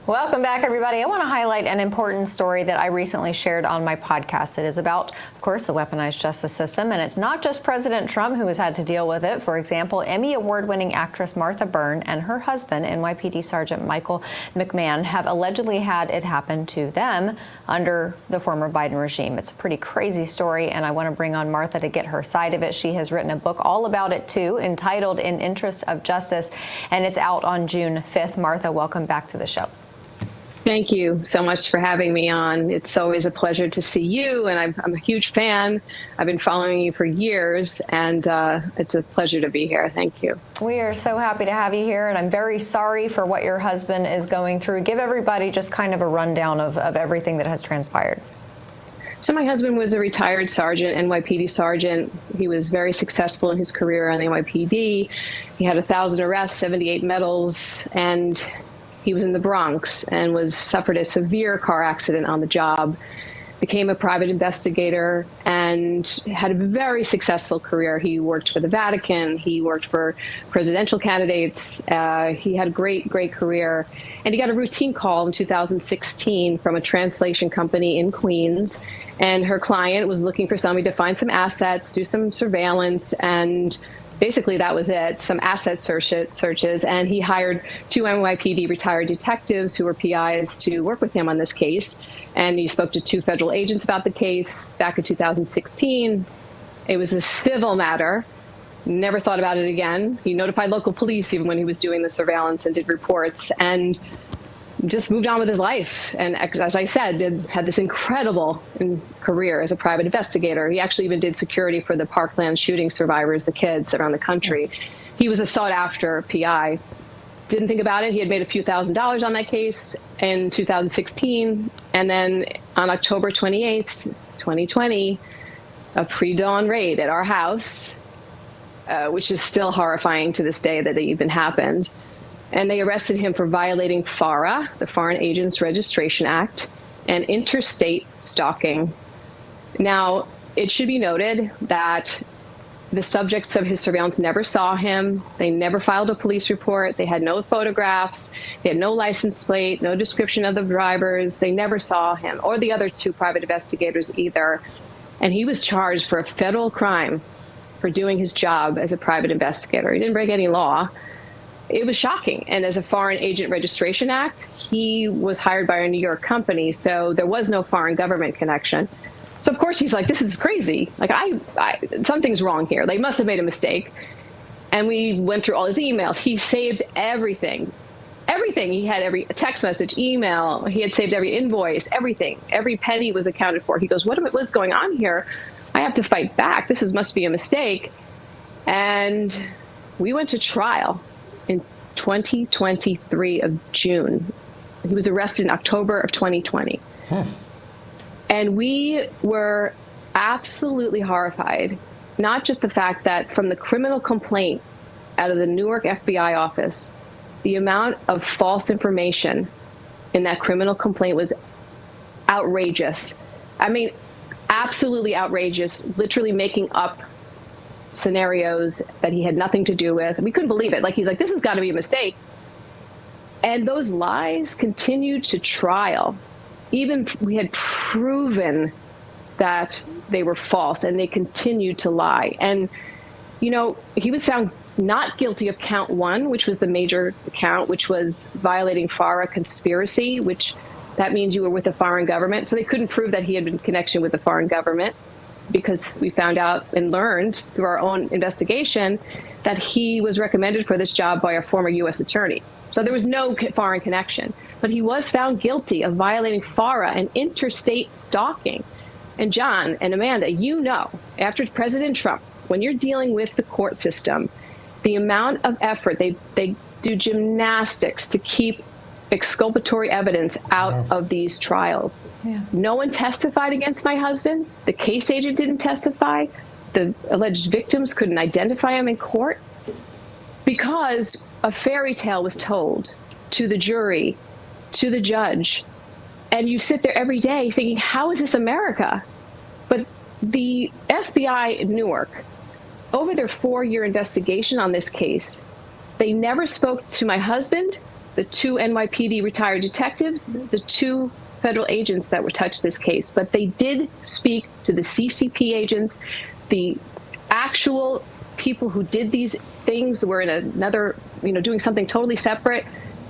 Welcome back, everybody. I want to highlight an important story that I recently shared on my podcast. It is about, of course, the weaponized justice system, and it's not just President Trump who has had to deal with it. For example, Emmy award-winning actress Martha Byrne and her husband, NYPD Sergeant Michael McMahon, have allegedly had it happen to them under the former Biden regime. It's a pretty crazy story, and I want to bring on Martha to get her side of it. She has written a book all about it, too, entitled In Interest of Justice, and it's out on June 5th. Martha, welcome back to the show. Thank you so much for having me on. It's always a pleasure to see you, and I'm a huge fan. I've been following you for years, and it's a pleasure to be here. Thank you. We are so happy to have you here, and I'm very sorry for what your husband is going through. Give everybody just kind of a rundown of everything that has transpired. So my husband was a retired sergeant, NYPD sergeant. He was very successful in his career on the NYPD. He had 1,000 arrests, 78 medals, and he was in the Bronx and suffered a severe car accident on the job, became a private investigator, and had a very successful career. He worked for the Vatican. He worked for presidential candidates. He had a great career. And he got a routine call in 2016 from a translation company in Queens. And her client was looking for somebody to find some assets, do some surveillance, and basically, that was it, some asset searches, and he hired 2 NYPD retired detectives who were PIs to work with him on this case. And he spoke to 2 federal agents about the case back in 2016. It was a civil matter. Never thought about it again. He notified local police even when he was doing the surveillance and did reports, and just moved on with his life. And as I said, had this incredible career as a private investigator. He actually even did security for the Parkland shooting survivors, the kids around the country. He was a sought-after PI. Didn't think about it. He had made a few $1,000s on that case in 2016. And then on October 28th, 2020, a pre-dawn raid at our house, which is still horrifying to this day that it even happened. And they arrested him for violating FARA, the Foreign Agents Registration Act, and interstate stalking. Now, it should be noted that the subjects of his surveillance never saw him. They never filed a police report. They had no photographs. They had no license plate, no description of the drivers. They never saw him or the other 2 private investigators either. And he was charged for a federal crime for doing his job as a private investigator. He didn't break any law. It was shocking. And as a Foreign Agent Registration Act, he was hired by a New York company, so there was no foreign government connection. So of course he's like, this is crazy. Like, something's wrong here. They must have made a mistake. And we went through all his emails. He saved everything. Everything. He had every text message, email. He had saved every invoice, everything. Every penny was accounted for. He goes, what's going on here? I have to fight back. This must be a mistake. And we went to trial in 2023 of June. He was arrested in October of 2020. And we were absolutely horrified, not just the fact that from the criminal complaint out of the Newark FBI office, the amount of false information in that criminal complaint was outrageous. I mean, absolutely outrageous, literally making up scenarios that he had nothing to do with. We couldn't believe it. Like, he's like, this has got to be a mistake. And those lies continued to trial. Even we had proven that they were false, and they continued to lie. And, you know, he was found not guilty of count 1, which was the major count, which was violating FARA conspiracy, which that means you were with a foreign government. So they couldn't prove that he had been in connection with the foreign government, because we found out and learned through our own investigation that he was recommended for this job by a former U.S. attorney. So there was no foreign connection. But he was found guilty of violating FARA and interstate stalking. And John and Amanda, you know, after President Trump, when you're dealing with the court system, the amount of effort, they do gymnastics to keep exculpatory evidence out of these trials. Yeah. No one testified against my husband. The case agent didn't testify. The alleged victims couldn't identify him in court because a fairy tale was told to the jury, to the judge. And you sit there every day thinking, how is this America? But the FBI in Newark, over their 4-year investigation on this case, they never spoke to my husband the 2 NYPD retired detectives, the 2 federal agents that were touched this case, but they did speak to the CCP agents, the actual people who did these things were in another, doing something totally separate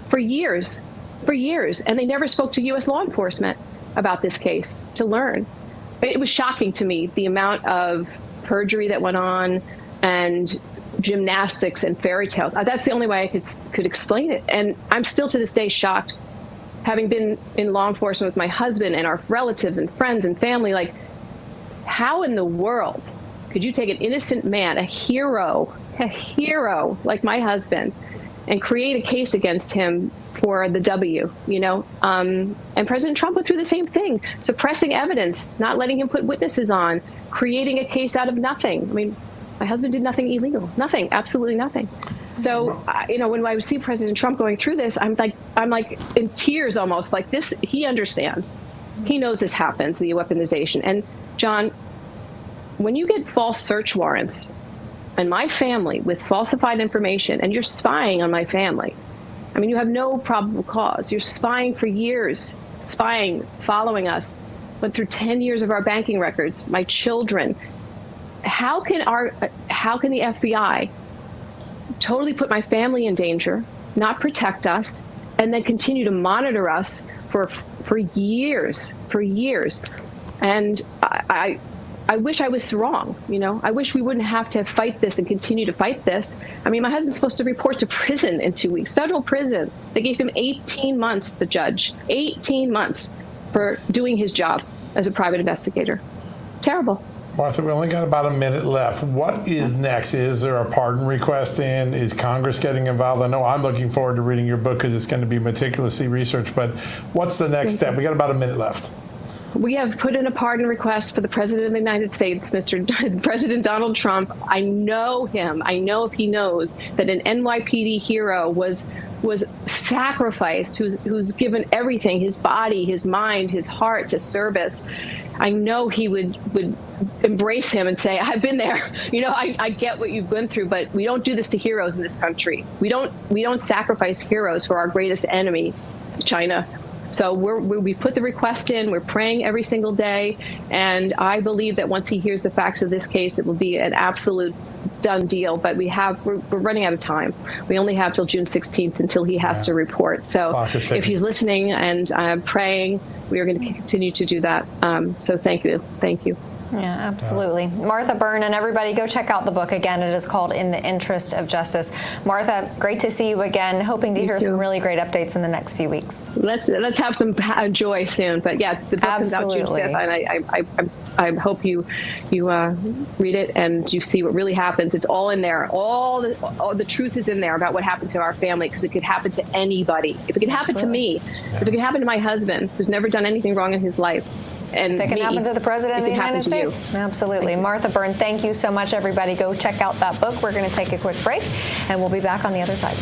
for years, and they never spoke to U.S. law enforcement about this case to learn. It was shocking to me, the amount of perjury that went on and gymnastics and fairy tales. That's the only way I could explain it. And I'm still to this day shocked, having been in law enforcement with my husband and our relatives and friends and family. Like, how in the world could you take an innocent man, a hero like my husband, and create a case against him for the W, And President Trump went through the same thing, suppressing evidence, not letting him put witnesses on, creating a case out of nothing. I mean, my husband did nothing illegal, nothing, absolutely nothing. So, when I see President Trump going through this, I'm like in tears almost, like this, he understands. He knows this happens, the weaponization. And John, when you get false search warrants and my family with falsified information, and you're spying on my family, I mean, you have no probable cause. You're spying for years, following us, went through 10 years of our banking records, my children. How can the FBI totally put my family in danger, not protect us, and then continue to monitor us for years? And I wish I was wrong. I wish we wouldn't have to fight this and continue to fight this. I mean, my husband's supposed to report to prison in 2 weeks, federal prison. They gave him 18 months, the judge, 18 months for doing his job as a private investigator. Terrible. Martha, we only got about a minute left. What is next? Is there a pardon request in? Is Congress getting involved? I know I'm looking forward to reading your book because it's going to be meticulously researched, but what's the next step? We got about a minute left. We have put in a pardon request for the President of the United States, President Donald Trump. I know him. I know if he knows that an NYPD hero was sacrificed, who's given everything, his body, his mind, his heart to service. I know he would embrace him and say, I've been there. I get what you've been through, but we don't do this to heroes in this country. We don't sacrifice heroes for our greatest enemy, China. So we put the request in. We're praying every single day, and I believe that once he hears the facts of this case, it will be an absolute done deal. But we're running out of time. We only have till June 16th until he has to report. So if he's listening and praying, we are going to continue to do that. So thank you. Yeah, absolutely. Martha Byrne, and everybody, go check out the book again. It is called In the Interest of Justice. Martha, great to see you again. Hoping to hear some really great updates in the next few weeks. Let's have some joy soon. But yeah, the book comes out June 5th, and I hope you read it and you see what really happens. It's all in there. All the truth is in there about what happened to our family, because it could happen to anybody. If it could happen to me, if it could happen to my husband, who's never done anything wrong in his life, and it can happen to the President of the United States. Absolutely. Martha Byrne, thank you so much, everybody. Go check out that book. We're going to take a quick break, and we'll be back on the other side.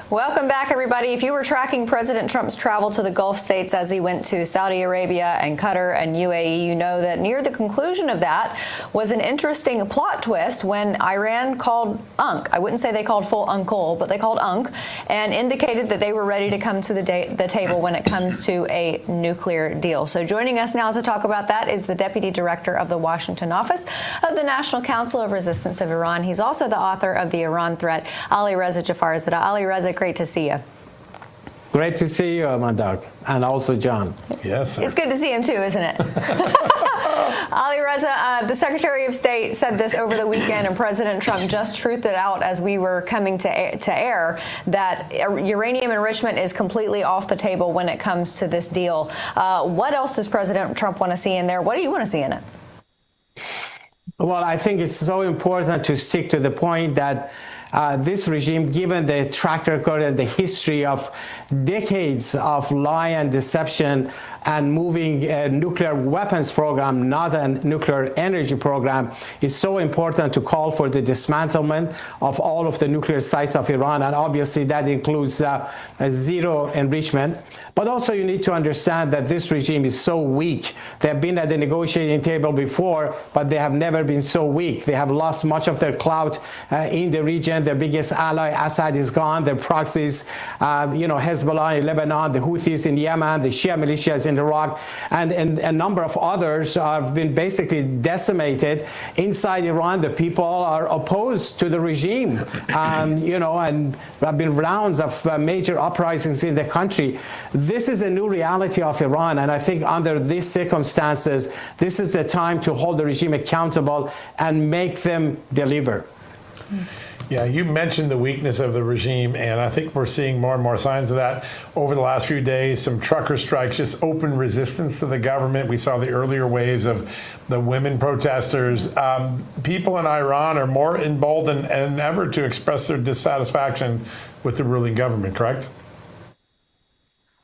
Welcome back, everybody. If you were tracking President Trump's travel to the Gulf states as he went to Saudi Arabia and Qatar and UAE, you know that near the conclusion of that was an interesting plot twist when Iran called UNC. I wouldn't say they called full uncle, but they called UNC and indicated that they were ready to come to the table when it comes to a nuclear deal. So joining us now to talk about that is the Deputy Director of the Washington office of the National Council of Resistance of Iran. He's also the author of The Iran Threat, Ali Reza Jafarzadeh. Ali Reza, great to see you. Great to see you, Amanda, and also John. Yes, sir. It's good to see him too, isn't it? Ali Reza, the Secretary of State said this over the weekend, and President Trump just truthed it out as we were coming to air, that uranium enrichment is completely off the table when it comes to this deal. What else does President Trump want to see in there? What do you want to see in it? Well, I think it's so important to stick to the point that this regime, given the track record and the history of decades of lie and deception and moving a nuclear weapons program, not a nuclear energy program, is so important to call for the dismantlement of all of the nuclear sites of Iran. And obviously that includes zero enrichment. But also you need to understand that this regime is so weak. They have been at the negotiating table before, but they have never been so weak. They have lost much of their clout in the region. Their biggest ally, Assad, is gone. Their proxies, Hezbollah in Lebanon, the Houthis in Yemen, the Shia militias in Iraq, and a number of others have been basically decimated. Inside Iran, the people are opposed to the regime, and there have been rounds of major uprisings in the country. This is a new reality of Iran, and I think under these circumstances, this is the time to hold the regime accountable and make them deliver. Yeah, you mentioned the weakness of the regime, and I think we're seeing more and more signs of that over the last few days. Some trucker strikes, just open resistance to the government. We saw the earlier waves of the women protesters. People in Iran are more emboldened than ever to express their dissatisfaction with the ruling government, correct?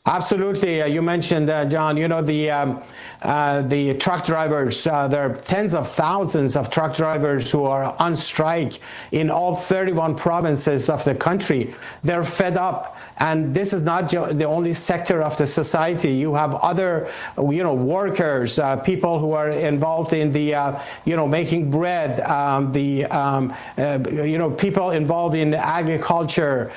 Absolutely. You mentioned, John, the truck drivers. There are tens of thousands of truck drivers who are on strike in all 31 provinces of the country. They're fed up. And this is not the only sector of the society. You have other, workers, people who are involved in the, making bread, people involved in agriculture,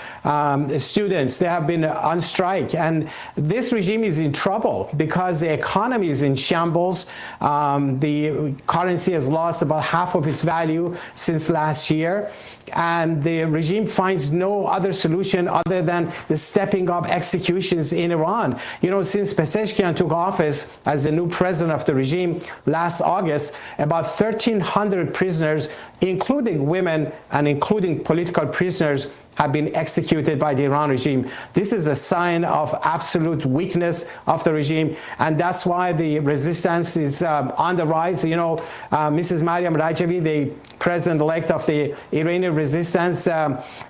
students. They have been on strike. And this regime is in trouble because the economy is in shambles. The currency has lost about half of its value since last year. And the regime finds no other solution other than the stepping up executions in Iran. Since Pezeshkian took office as the new president of the regime last August, about 1,300 prisoners, including women and including political prisoners, have been executed by the Iran regime. This is a sign of absolute weakness of the regime, and that's why the resistance is on the rise. Mrs. Mariam Rajavi, the president-elect of the Iranian resistance,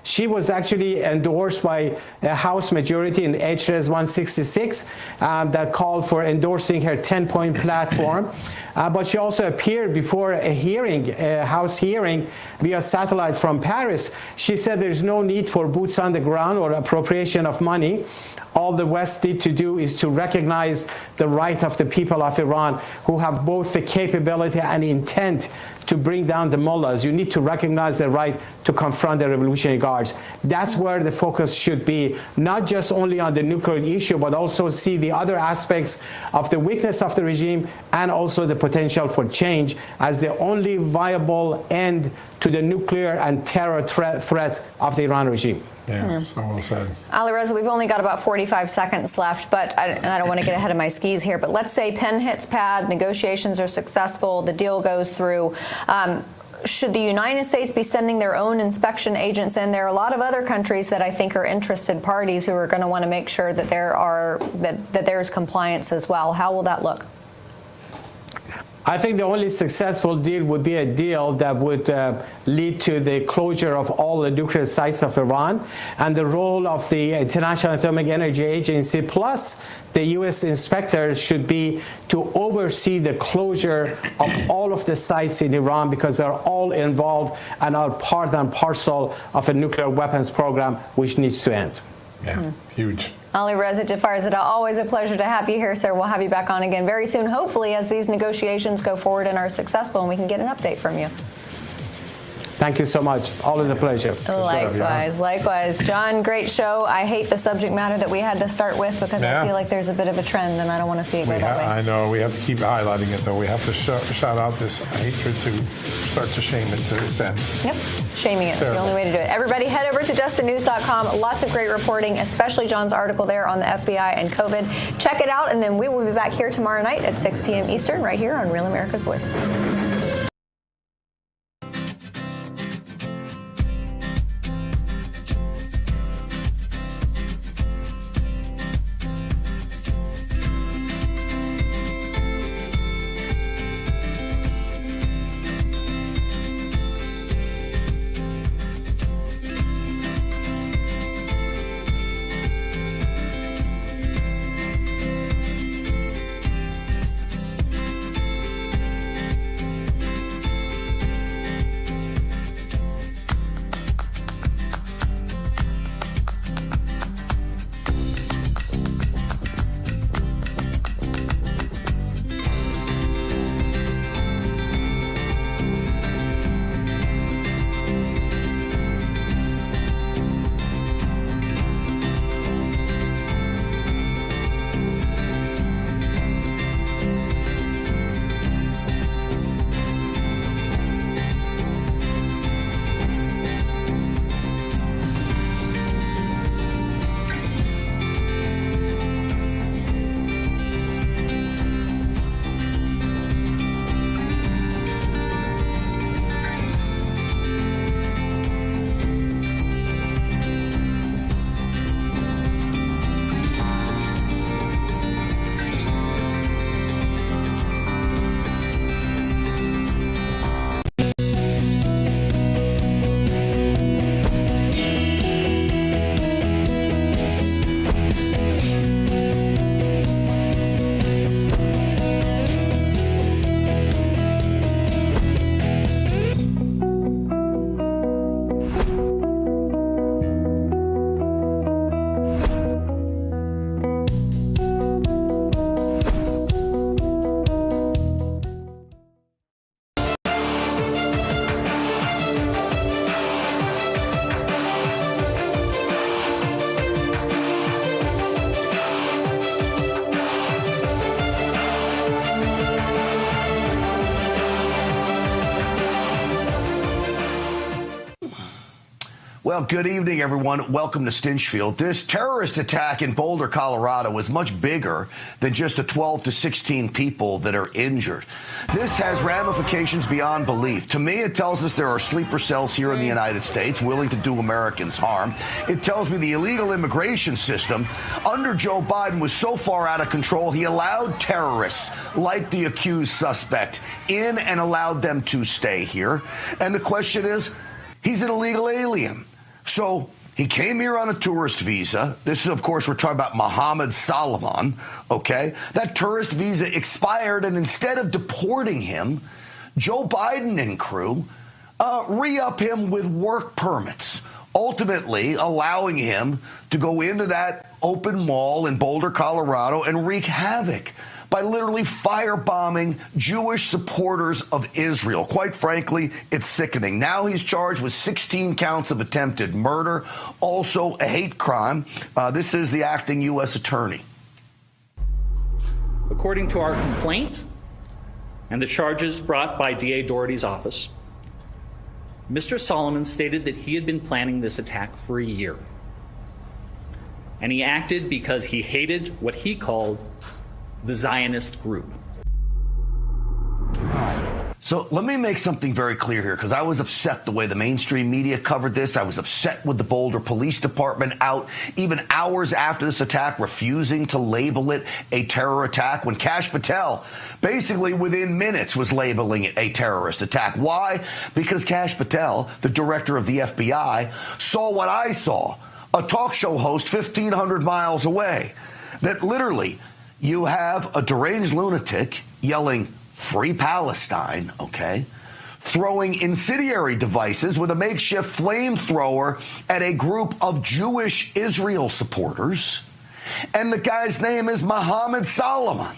she was actually endorsed by a House majority in HRES 166 that called for endorsing her 10-point platform. But she also appeared before a House hearing via satellite from Paris. She said there's no need for boots on the ground or appropriation of money. All the West need to do is to recognize the right of the people of Iran, who have both the capability and intent to bring down the mullahs. You need to recognize the right to confront the Revolutionary Guards. That's where the focus should be, not just only on the nuclear issue, but also see the other aspects of the weakness of the regime and also the potential for change as the only viable end to the nuclear and terror threat of the Iran regime. Yeah, so well said. Ali Reza, we've only got about 45 seconds left, and I don't want to get ahead of my skis here, but let's say pen hits pad, negotiations are successful, the deal goes through. Should the United States be sending their own inspection agents in? There are a lot of other countries that I think are interested parties who are going to want to make sure that there's compliance as well. How will that look? I think the only successful deal would be a deal that would lead to the closure of all the nuclear sites of Iran, and the role of the International Atomic Energy Agency plus the U.S. inspectors should be to oversee the closure of all of the sites in Iran, because they're all involved and are part and parcel of a nuclear weapons program which needs to end. Yeah, huge. Ali Reza Jafarzadeh, always a pleasure to have you here, sir. We'll have you back on again very soon, hopefully, as these negotiations go forward and are successful, and we can get an update from you. Thank you so much. Always a pleasure. Likewise, likewise. John, great show. I hate the subject matter that we had to start with, because I feel like there's a bit of a trend, and I don't want to see it go that way. I know. We have to keep highlighting it, though. We have to shout out this hatred to start to shame it to its end. Yep. Shaming it. It's the only way to do it. Everybody, head over to justthenews.com. Lots of great reporting, especially John's article there on the FBI and COVID. Check it out, and then we will be back here tomorrow night at 6 p.m. Eastern, right here on Real America's Voice. Well, good evening, everyone. Welcome to Stinchfield. This terrorist attack in Boulder, Colorado was much bigger than just the 12 to 16 people that are injured. This has ramifications beyond belief. To me, it tells us there are sleeper cells here in the United States willing to do Americans harm. It tells me the illegal immigration system under Joe Biden was so far out of control, he allowed terrorists like the accused suspect in and allowed them to stay here. And the question is, he's an illegal alien. So he came here on a tourist visa. This is, of course, we're talking about Mohammed Salman, okay? That tourist visa expired, and instead of deporting him, Joe Biden and crew re-up him with work permits, ultimately allowing him to go into that open mall in Boulder, Colorado, and wreak havoc by literally firebombing Jewish supporters of Israel. Quite frankly, it's sickening. Now he's charged with 16 counts of attempted murder, also a hate crime. This is the acting U.S. attorney. According to our complaint and the charges brought by DA Doherty's office, Mr. Solomon stated that he had been planning this attack for a year. And he acted because he hated what he called the Zionist group. So let me make something very clear here, because I was upset the way the mainstream media covered this. I was upset with the Boulder Police Department out even hours after this attack, refusing to label it a terror attack, when Kash Patel basically within minutes was labeling it a terrorist attack. Why? Because Kash Patel, the director of the FBI, saw what I saw, a talk show host 1,500 miles away, that literally you have a deranged lunatic yelling, "Free Palestine," okay, throwing incendiary devices with a makeshift flamethrower at a group of Jewish Israel supporters, and the guy's name is Mohammed Solomon.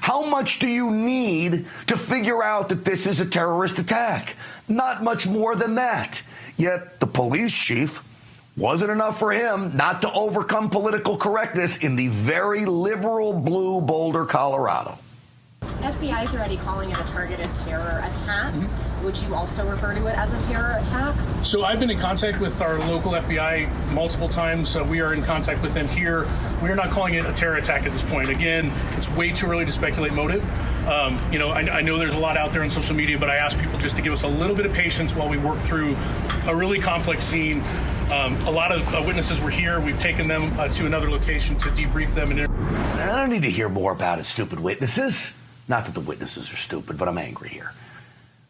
How much do you need to figure out that this is a terrorist attack? Not much more than that. Yet the police chief, wasn't enough for him not to overcome political correctness in the very liberal blue Boulder, Colorado. FBI is already calling it a targeted terror attack. Would you also refer to it as a terror attack? So I've been in contact with our local FBI multiple times. We are in contact with them here. We are not calling it a terror attack at this point. Again, it's way too early to speculate motive. I know there's a lot out there on social media, but I ask people just to give us a little bit of patience while we work through a really complex scene. A lot of witnesses were here. We've taken them to another location to debrief them. I don't need to hear more about it, stupid witnesses. Not that the witnesses are stupid, but I'm angry here.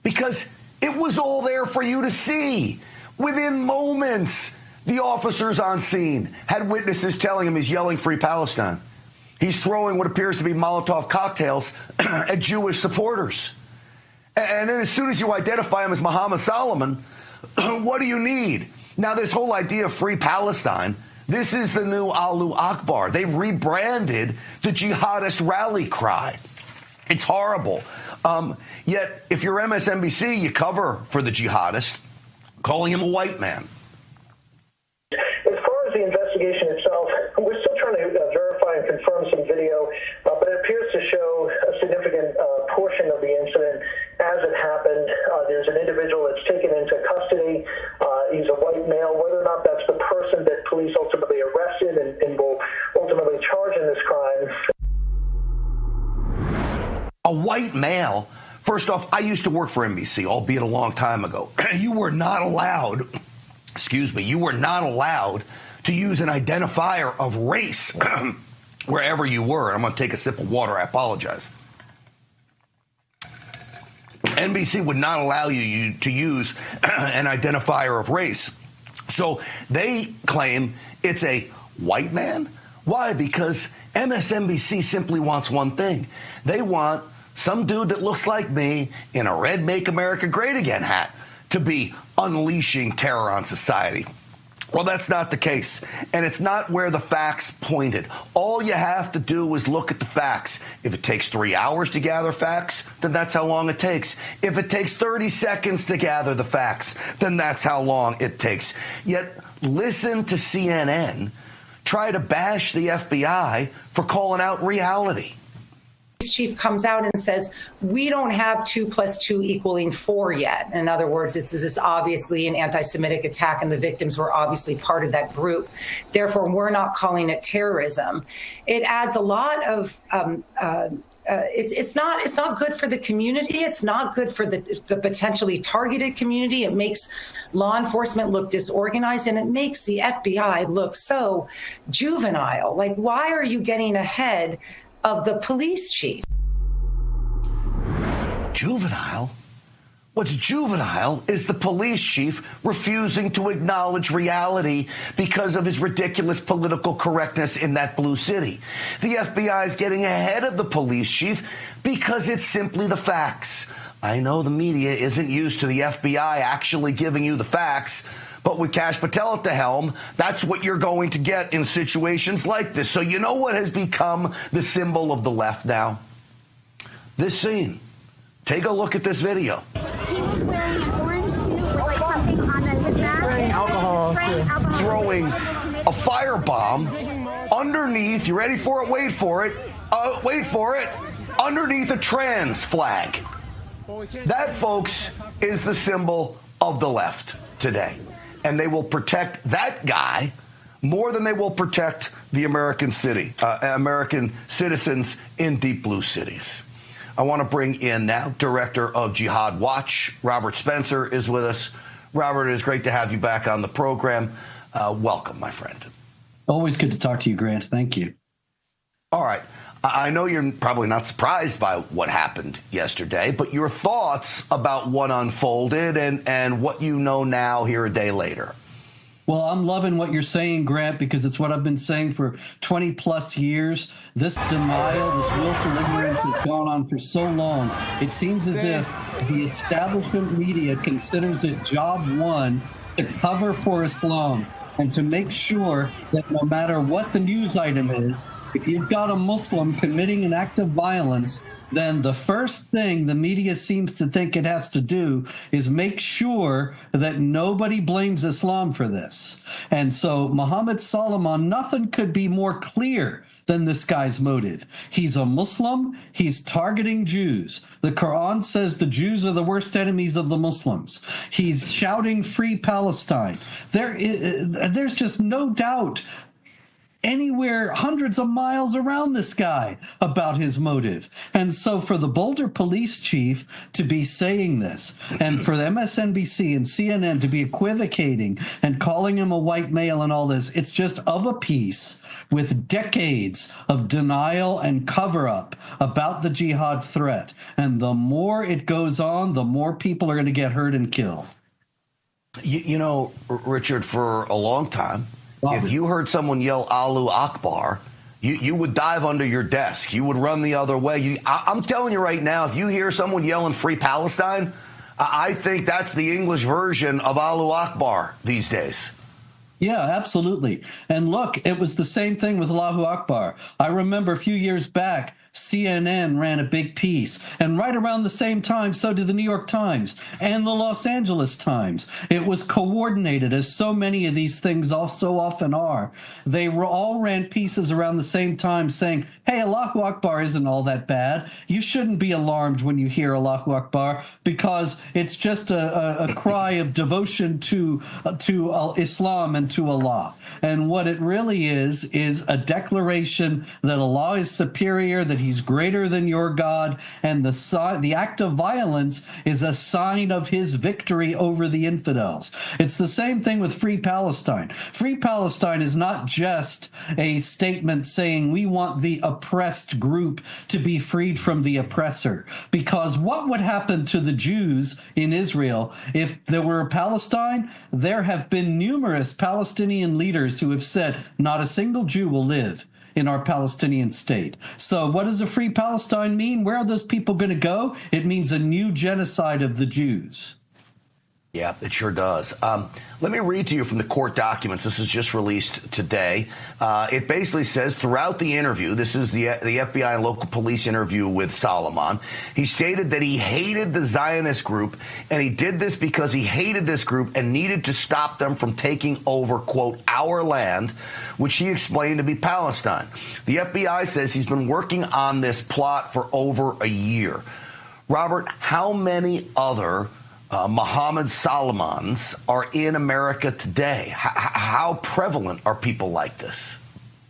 Because it was all there for you to see. Within moments, the officers on scene had witnesses telling him he's yelling "Free Palestine." He's throwing what appears to be Molotov cocktails at Jewish supporters. And then as soon as you identify him as Mohammed Solomon, what do you need? Now, this whole idea of Free Palestine, this is the new Allahu Akbar. They've rebranded the jihadist rally cry. It's horrible. Yet, if you're MSNBC, you cover for the jihadist, calling him a white man. As far as the investigation itself, we're still trying to verify and confirm some video, but it appears to show a significant portion of the incident as it happened. There's an individual that's taken into custody. He's a white male. Whether or not that's the person that police ultimately arrested and will ultimately charge in this crime. A white male? First off, I used to work for NBC, albeit a long time ago. You were not allowed, you were not allowed to use an identifier of race wherever you were. I'm going to take a sip of water. I apologize. NBC would not allow you to use an identifier of race. So they claim it's a white man. Why? Because MSNBC simply wants one thing. They want some dude that looks like me in a red Make America Great Again hat to be unleashing terror on society. Well, that's not the case, and it's not where the facts pointed. All you have to do is look at the facts. If it takes 3 hours to gather facts, then that's how long it takes. If it takes 30 seconds to gather the facts, then that's how long it takes. Yet, listen to CNN try to bash the FBI for calling out reality. Chief comes out and says, we don't have 2 + 2 = 4 yet. In other words, this is obviously an anti-Semitic attack, and the victims were obviously part of that group. Therefore, we're not calling it terrorism. It adds a lot of it's not good for the community. It's not good for the potentially targeted community. It makes law enforcement look disorganized, and it makes the FBI look so juvenile. Like, why are you getting ahead of the police chief? Juvenile? What's juvenile is the police chief refusing to acknowledge reality because of his ridiculous political correctness in that blue city. The FBI is getting ahead of the police chief because it's simply the facts. I know the media isn't used to the FBI actually giving you the facts, but with Kash Patel at the helm, that's what you're going to get in situations like this. So you know what has become the symbol of the left now? This scene. Take a look at this video. He was wearing an orange suit with like something on his back. Spraying alcohol. Throwing a firebomb underneath, you ready for it? Wait for it. Underneath a trans flag. That, folks, is the symbol of the left today. And they will protect that guy more than they will protect the American citizens in deep blue cities. I want to bring in now Director of Jihad Watch, Robert Spencer, is with us. Robert, it is great to have you back on the program. Welcome, my friend. Always good to talk to you, Grant. Thank you. All right. I know you're probably not surprised by what happened yesterday, but your thoughts about what unfolded and what you know now here a day later. Well, I'm loving what you're saying, Grant, because it's what I've been saying for 20 plus years. This denial, this willful ignorance has gone on for so long. It seems as if the establishment media considers it job one to cover for Islam and to make sure that no matter what the news item is, if you've got a Muslim committing an act of violence, then the first thing the media seems to think it has to do is make sure that nobody blames Islam for this. And so Mohammed Solomon, nothing could be more clear than this guy's motive. He's a Muslim. He's targeting Jews. The Quran says the Jews are the worst enemies of the Muslims. He's shouting free Palestine. There's just no doubt anywhere hundreds of miles around this guy about his motive. And so for the Boulder police chief to be saying this, and for the MSNBC and CNN to be equivocating and calling him a white male and all this, it's just of a piece with decades of denial and cover-up about the jihad threat. And the more it goes on, the more people are going to get hurt and killed. You know, Richard, for a long time, if you heard someone yell Allahu Akbar, you would dive under your desk. You would run the other way. I'm telling you right now, if you hear someone yelling Free Palestine, I think that's the English version of Allahu Akbar these days. Yeah, absolutely. And look, it was the same thing with Allahu Akbar. I remember a few years back, CNN ran a big piece, and right around the same time, so did the New York Times and the Los Angeles Times. It was coordinated, as so many of these things so often are. They all ran pieces around the same time saying, hey, Allahu Akbar isn't all that bad. You shouldn't be alarmed when you hear Allahu Akbar, because it's just a cry of devotion to Islam and to Allah. And what it really is a declaration that Allah is superior, that He's greater than your God, and the act of violence is a sign of His victory over the infidels. It's the same thing with Free Palestine. Free Palestine is not just a statement saying we want the oppressed group to be freed from the oppressor, because what would happen to the Jews in Israel if there were a Palestine? There have been numerous Palestinian leaders who have said not a single Jew will live in our Palestinian state. So what does a free Palestine mean? Where are those people going to go? It means a new genocide of the Jews. Yeah, it sure does. Let me read to you from the court documents. This is just released today. It basically says throughout the interview, this is the FBI and local police interview with Solomon, he stated that he hated the Zionist group, and he did this because he hated this group and needed to stop them from taking over, quote, our land, which he explained to be Palestine. The FBI says he's been working on this plot for over a year. Robert, how many other Mohammed Solomons are in America today? How prevalent are people like this?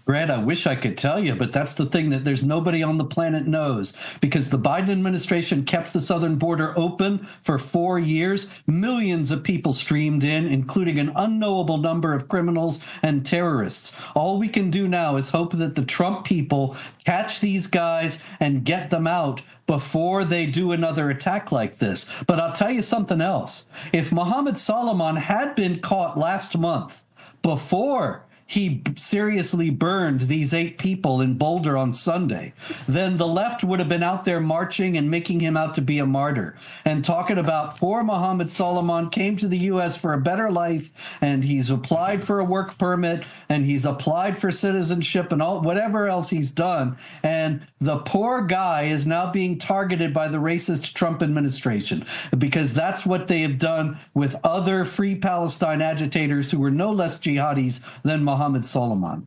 Grant, I wish I could tell you, but that's the thing that there's nobody on the planet knows, because the Biden administration kept the southern border open for 4 years. Millions of people streamed in, including an unknowable number of criminals and terrorists. All we can do now is hope that the Trump people catch these guys and get them out before they do another attack like this. But I'll tell you something else. If Mohammed Solomon had been caught last month before he seriously burned these 8 people in Boulder on Sunday, then the left would have been out there marching and making him out to be a martyr and talking about poor Mohammed Solomon came to the U.S. for a better life, and he's applied for a work permit, and he's applied for citizenship and all whatever else he's done. And the poor guy is now being targeted by the racist Trump administration, because that's what they have done with other Free Palestine agitators who were no less jihadis than Mohammed Solomon.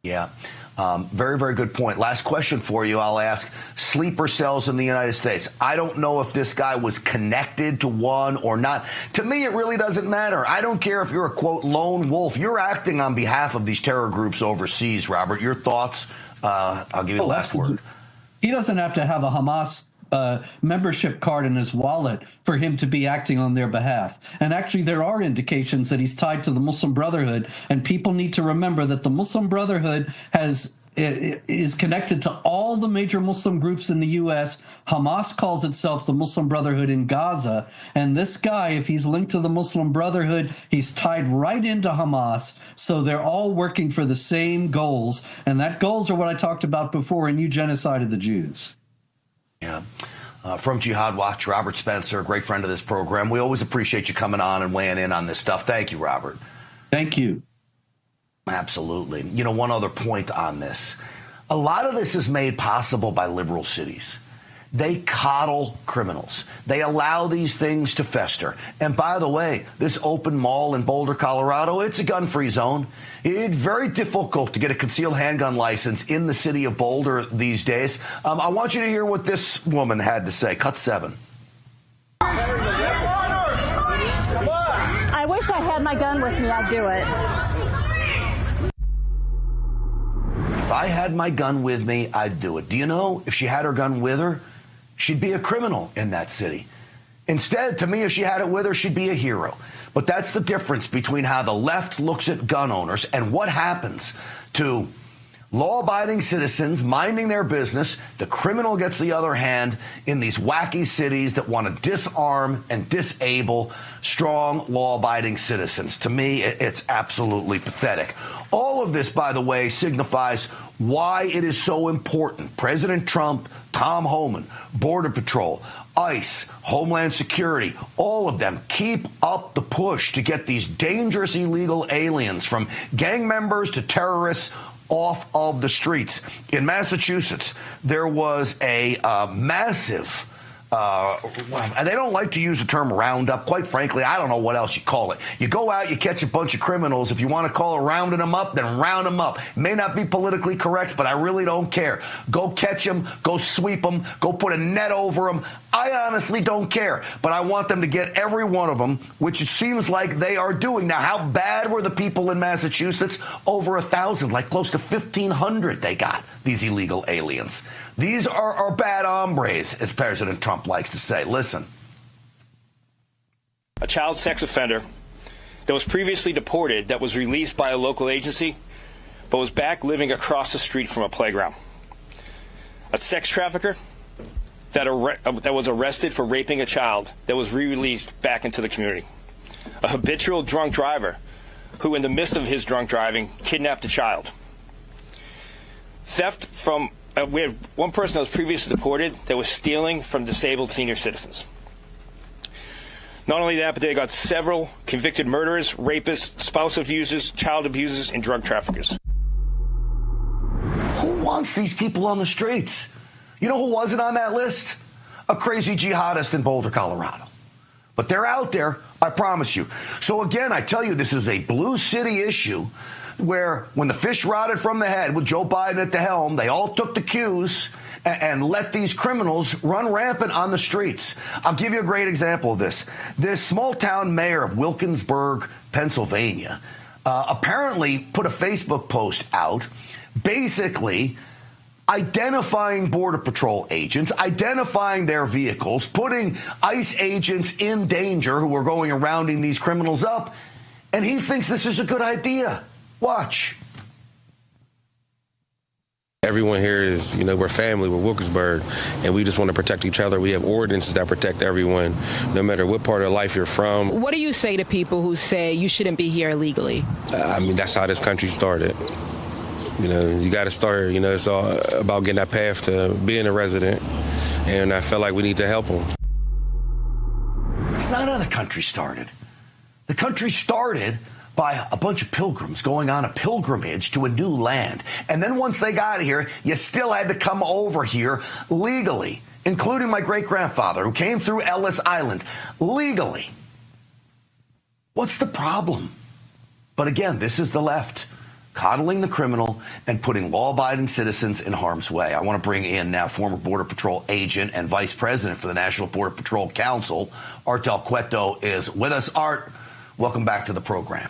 Yeah. Very, very good point. Last question for you. I'll ask. Sleeper cells in the United States. I don't know if this guy was connected to one or not. To me, it really doesn't matter. I don't care if you're a, quote, lone wolf. You're acting on behalf of these terror groups overseas, Robert. Your thoughts? I'll give you the last word. He doesn't have to have a Hamas membership card in his wallet for him to be acting on their behalf. And actually, there are indications that he's tied to the Muslim Brotherhood. And people need to remember that the Muslim Brotherhood is connected to all the major Muslim groups in the U.S. Hamas calls itself the Muslim Brotherhood in Gaza. And this guy, if he's linked to the Muslim Brotherhood, he's tied right into Hamas. So they're all working for the same goals. And that goals are what I talked about before, a new genocide of the Jews. Yeah. From Jihad Watch, Robert Spencer, a great friend of this program. We always appreciate you coming on and weighing in on this stuff. Thank you, Robert. Thank you. Absolutely. You know, one other point on this. A lot of this is made possible by liberal cities. They coddle criminals. They allow these things to fester. And by the way, this open mall in Boulder, Colorado, it's a gun-free zone. It's very difficult to get a concealed handgun license in the city of Boulder these days. I want you to hear what this woman had to say. Cut 7. I wish I had my gun with me. I'd do it. If I had my gun with me, I'd do it. Do you know, if she had her gun with her, she'd be a criminal in that city. Instead, to me, if she had it with her, she'd be a hero. But that's the difference between how the left looks at gun owners and what happens to law-abiding citizens minding their business. The criminal gets the other hand in these wacky cities that want to disarm and disable strong, law-abiding citizens. To me, it's absolutely pathetic. All of this, by the way, signifies why it is so important. President Trump, Tom Homan, Border Patrol, ICE, Homeland Security, all of them keep up the push to get these dangerous illegal aliens, from gang members to terrorists, off of the streets. In Massachusetts, there was a massive, and they don't like to use the term roundup. Quite frankly, I don't know what else you call it. You go out, you catch a bunch of criminals. If you want to call it rounding them up, then round them up. It may not be politically correct, but I really don't care. Go catch them, go sweep them, go put a net over them. I honestly don't care, but I want them to get every one of them, which it seems like they are doing. Now, how bad were the people in Massachusetts? Over 1,000, like close to 1,500 they got, these illegal aliens. These are bad hombres, as President Trump likes to say. Listen. A child sex offender that was previously deported, that was released by a local agency, but was back living across the street from a playground. A sex trafficker that was arrested for raping a child, that was re-released back into the community. A habitual drunk driver who, in the midst of his drunk driving, kidnapped a child. Theft from, we had one person that was previously deported that was stealing from disabled senior citizens. Not only that, but they got several convicted murderers, rapists, spouse abusers, child abusers, and drug traffickers. Who wants these people on the streets? You know who wasn't on that list? A crazy jihadist in Boulder, Colorado. But they're out there, I promise you. So again, I tell you, this is a blue city issue where when the fish rotted from the head with Joe Biden at the helm, they all took the cues and let these criminals run rampant on the streets. I'll give you a great example of this. This small town mayor of Wilkinsburg, Pennsylvania, apparently put a Facebook post out basically identifying Border Patrol agents, identifying their vehicles, putting ICE agents in danger who are going and rounding these criminals up, and he thinks this is a good idea. Watch. Everyone here is, we're family, we're Wilkinsburg, and we just want to protect each other. We have ordinances that protect everyone, no matter what part of life you're from. What do you say to people who say you shouldn't be here illegally? That's how this country started. You got to start, it's all about getting that path to being a resident, and I feel like we need to help them. It's not how the country started. The country started by a bunch of pilgrims going on a pilgrimage to a new land. And then once they got here, you still had to come over here legally, including my great-grandfather who came through Ellis Island legally. What's the problem? But again, this is the left, coddling the criminal and putting law-abiding citizens in harm's way. I want to bring in now former Border Patrol agent and vice president for the National Border Patrol Council, Art Del Cueto, is with us. Art, welcome back to the program.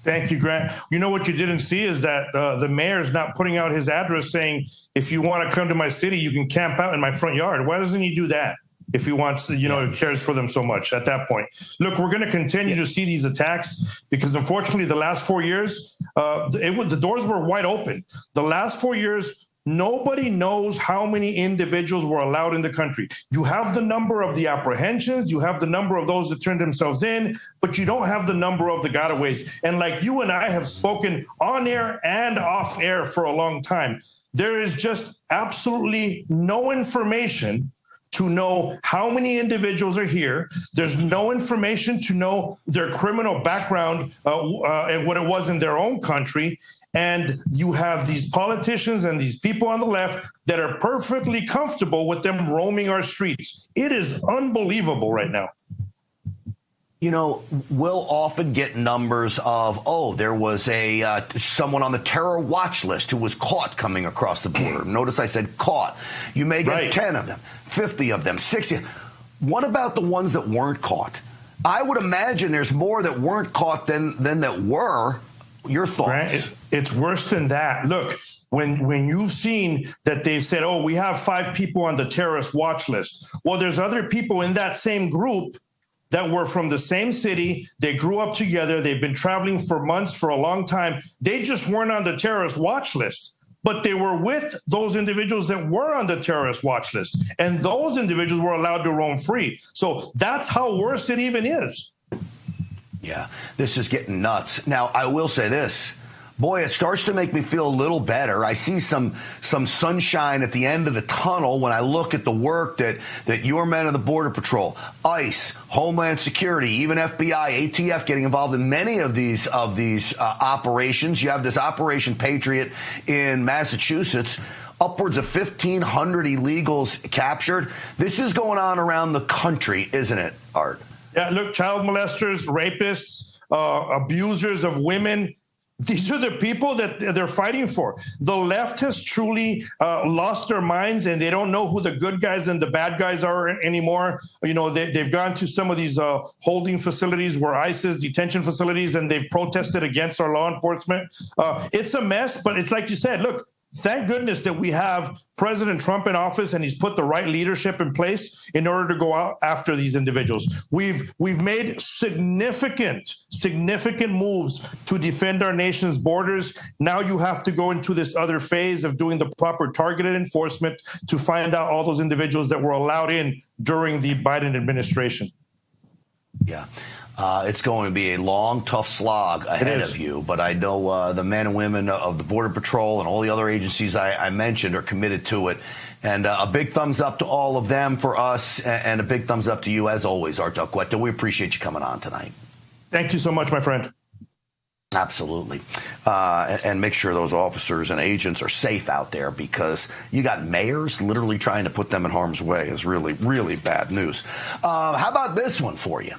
Thank you, Grant. You know what you didn't see is that the mayor's not putting out his address saying, if you want to come to my city, you can camp out in my front yard. Why doesn't he do that if he wants, he cares for them so much at that point? Look, we're going to continue to see these attacks because, unfortunately, the last 4 years, the doors were wide open. The last 4 years, nobody knows how many individuals were allowed in the country. You have the number of the apprehensions, you have the number of those that turned themselves in, but you don't have the number of the gotaways. And like you and I have spoken on air and off air for a long time, there is just absolutely no information to know how many individuals are here. There's no information to know their criminal background and what it was in their own country. And you have these politicians and these people on the left that are perfectly comfortable with them roaming our streets. It is unbelievable right now. You know, we'll often get numbers of, there was someone on the terror watch list who was caught coming across the border. Notice I said caught. You may get 10 of them, 50 of them, 60. What about the ones that weren't caught? I would imagine there's more that weren't caught than that were. Your thoughts? Right? It's worse than that. Look, when you've seen that they've said, we have 5 people on the terrorist watch list. Well, there's other people in that same group that were from the same city. They grew up together. They've been traveling for months, for a long time. They just weren't on the terrorist watch list, but they were with those individuals that were on the terrorist watch list. And those individuals were allowed to roam free. So that's how worse it even is. Yeah, this is getting nuts. Now, I will say this. Boy, it starts to make me feel a little better. I see some sunshine at the end of the tunnel when I look at the work that your men of the Border Patrol, ICE, Homeland Security, even FBI, ATF getting involved in many of these operations. You have this Operation Patriot in Massachusetts. Upwards of 1,500 illegals captured. This is going on around the country, isn't it, Art? Yeah, look, child molesters, rapists, abusers of women. These are the people that they're fighting for. The left has truly lost their minds, and they don't know who the good guys and the bad guys are anymore. You know, they've gone to some of these holding facilities where ICE is, detention facilities, and they've protested against our law enforcement. It's a mess, but it's like you said, look, thank goodness that we have President Trump in office and he's put the right leadership in place in order to go out after these individuals. We've made significant moves to defend our nation's borders. Now you have to go into this other phase of doing the proper targeted enforcement to find out all those individuals that were allowed in during the Biden administration. Yeah. It's going to be a long, tough slog ahead of you, but I know the men and women of the Border Patrol and all the other agencies I mentioned are committed to it. And a big thumbs up to all of them for us, and a big thumbs up to you, as always, Art Delqueta. We appreciate you coming on tonight. Thank you so much, my friend. Absolutely. And make sure those officers and agents are safe out there, because you got mayors literally trying to put them in harm's way is really, really bad news. How about this one for you?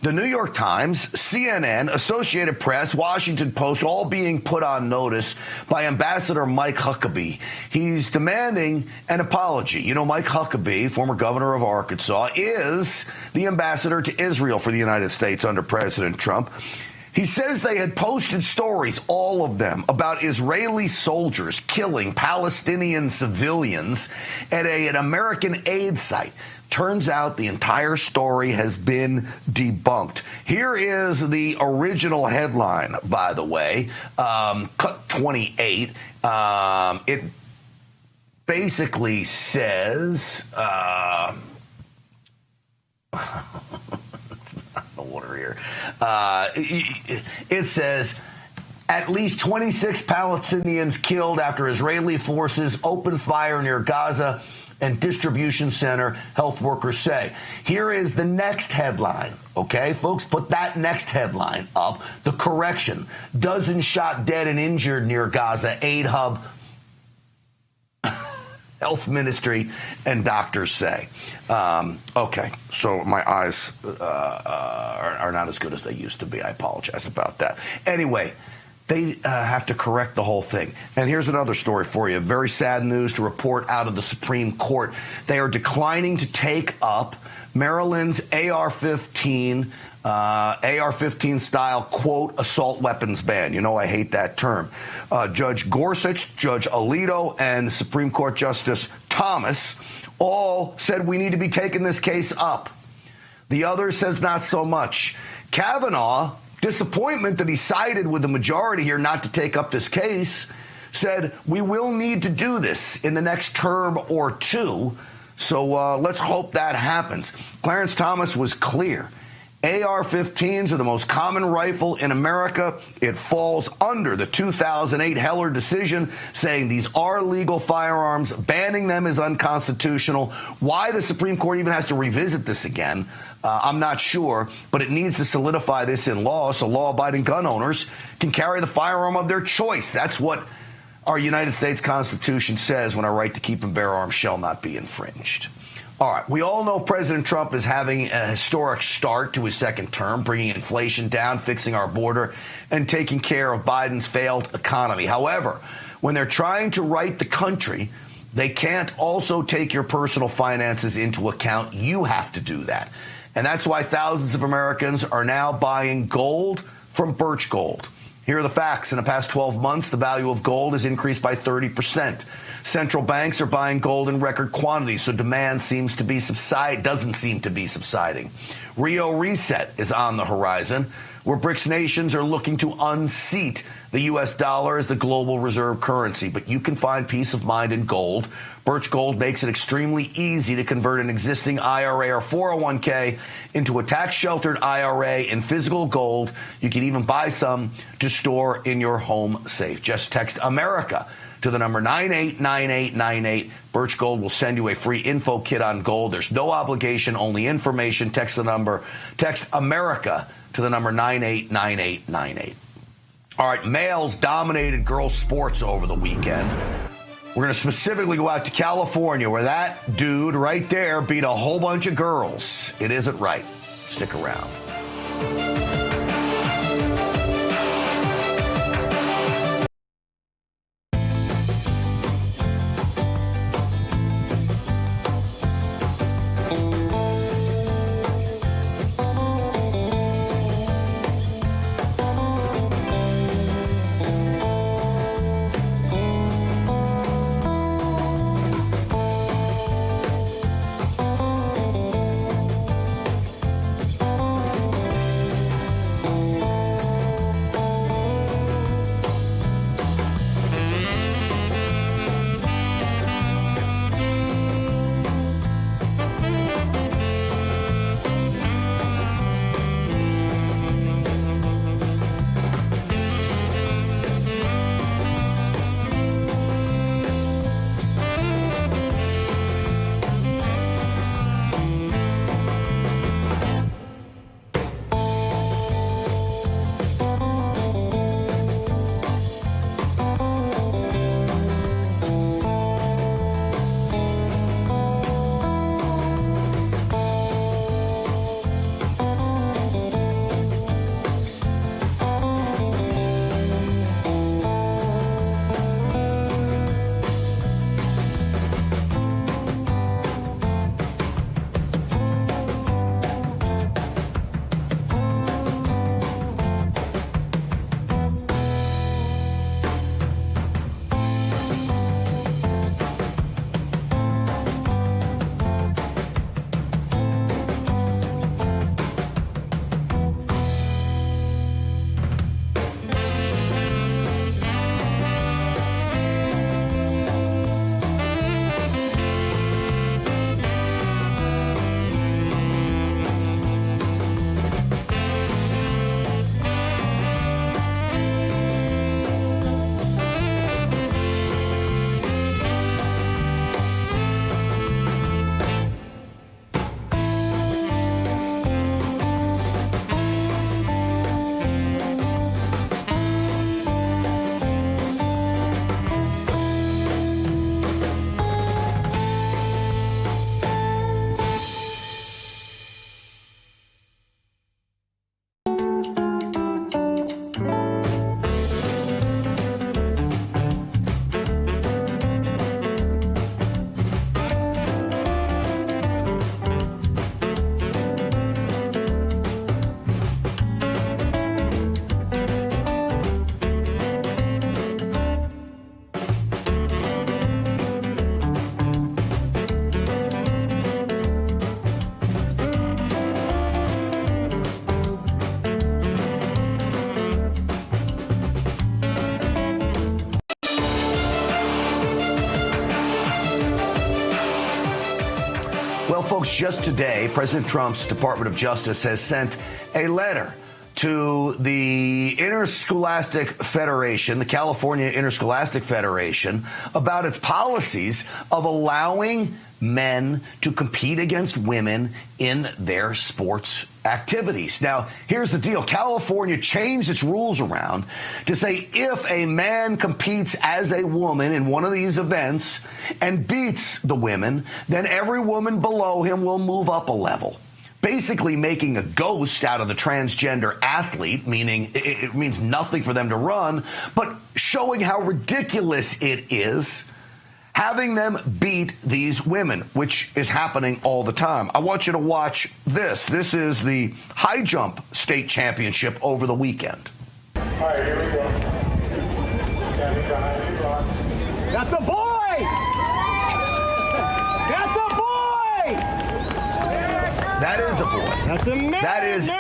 The New York Times, CNN, Associated Press, Washington Post, all being put on notice by Ambassador Mike Huckabee. He's demanding an apology. You know, Mike Huckabee, former governor of Arkansas, is the ambassador to Israel for the United States under President Trump. He says they had posted stories, all of them, about Israeli soldiers killing Palestinian civilians at an American aid site. Turns out the entire story has been debunked. Here is the original headline, by the way, cut 28. It basically says... order here. It says at least 26 Palestinians killed after Israeli forces opened fire near Gaza and distribution center, health workers say. Here is the next headline. Okay, folks, put that next headline up. The correction. Dozen shot dead and injured near Gaza aid hub. Health ministry and doctors say. Okay, so my eyes are not as good as they used to be. I apologize about that. Anyway, they have to correct the whole thing. And here's another story for you. Very sad news to report out of the Supreme Court. They are declining to take up Maryland's AR-15 style, quote, assault weapons ban. You know, I hate that term. Judge Gorsuch, Judge Alito, and Supreme Court Justice Thomas all said we need to be taking this case up. The other says not so much. Kavanaugh, disappointment that he sided with the majority here not to take up this case, said we will need to do this in the next term or two. So let's hope that happens. Clarence Thomas was clear. AR-15s are the most common rifle in America. It falls under the 2008 Heller decision saying these are legal firearms. Banning them is unconstitutional. Why the Supreme Court even has to revisit this again, I'm not sure, but it needs to solidify this in law so law-abiding gun owners can carry the firearm of their choice. That's what our United States Constitution says when our right to keep and bear arms shall not be infringed. All right, we all know President Trump is having a historic start to his second term, bringing inflation down, fixing our border, and taking care of Biden's failed economy. However, when they're trying to right the country, they can't also take your personal finances into account. You have to do that. And that's why thousands of Americans are now buying gold from Birch Gold. Here are the facts. In the past 12 months, the value of gold has increased by 30%. Central banks are buying gold in record quantities, so demand doesn't seem to be subsiding. Rio Reset is on the horizon, where BRICS nations are looking to unseat the U.S. dollar as the global reserve currency. But you can find peace of mind in gold. Birch Gold makes it extremely easy to convert an existing IRA or 401k into a tax-sheltered IRA in physical gold. You can even buy some to store in your home safe. Just text America to the number 989898. Birch Gold will send you a free info kit on gold. There's no obligation, only information. Text America to the number 989898. All right, males dominated girls' sports over the weekend. We're going to specifically go out to California, where that dude right there beat a whole bunch of girls. It isn't right. Stick around. Folks, just today, President Trump's Department of Justice has sent a letter to the Interscholastic Federation, the California Interscholastic Federation, about its policies of allowing men to compete against women in their sports activities. Now, here's the deal. California changed its rules around to say if a man competes as a woman in one of these events and beats the women, then every woman below him will move up a level. Basically making a ghost out of the transgender athlete, meaning it means nothing for them to run, but showing how ridiculous it is having them beat these women, which is happening all the time. I want you to watch this. This is the high jump state championship over the weekend. All right, here we go. That's a boy! That's a boy! That is a boy. That's a man. That is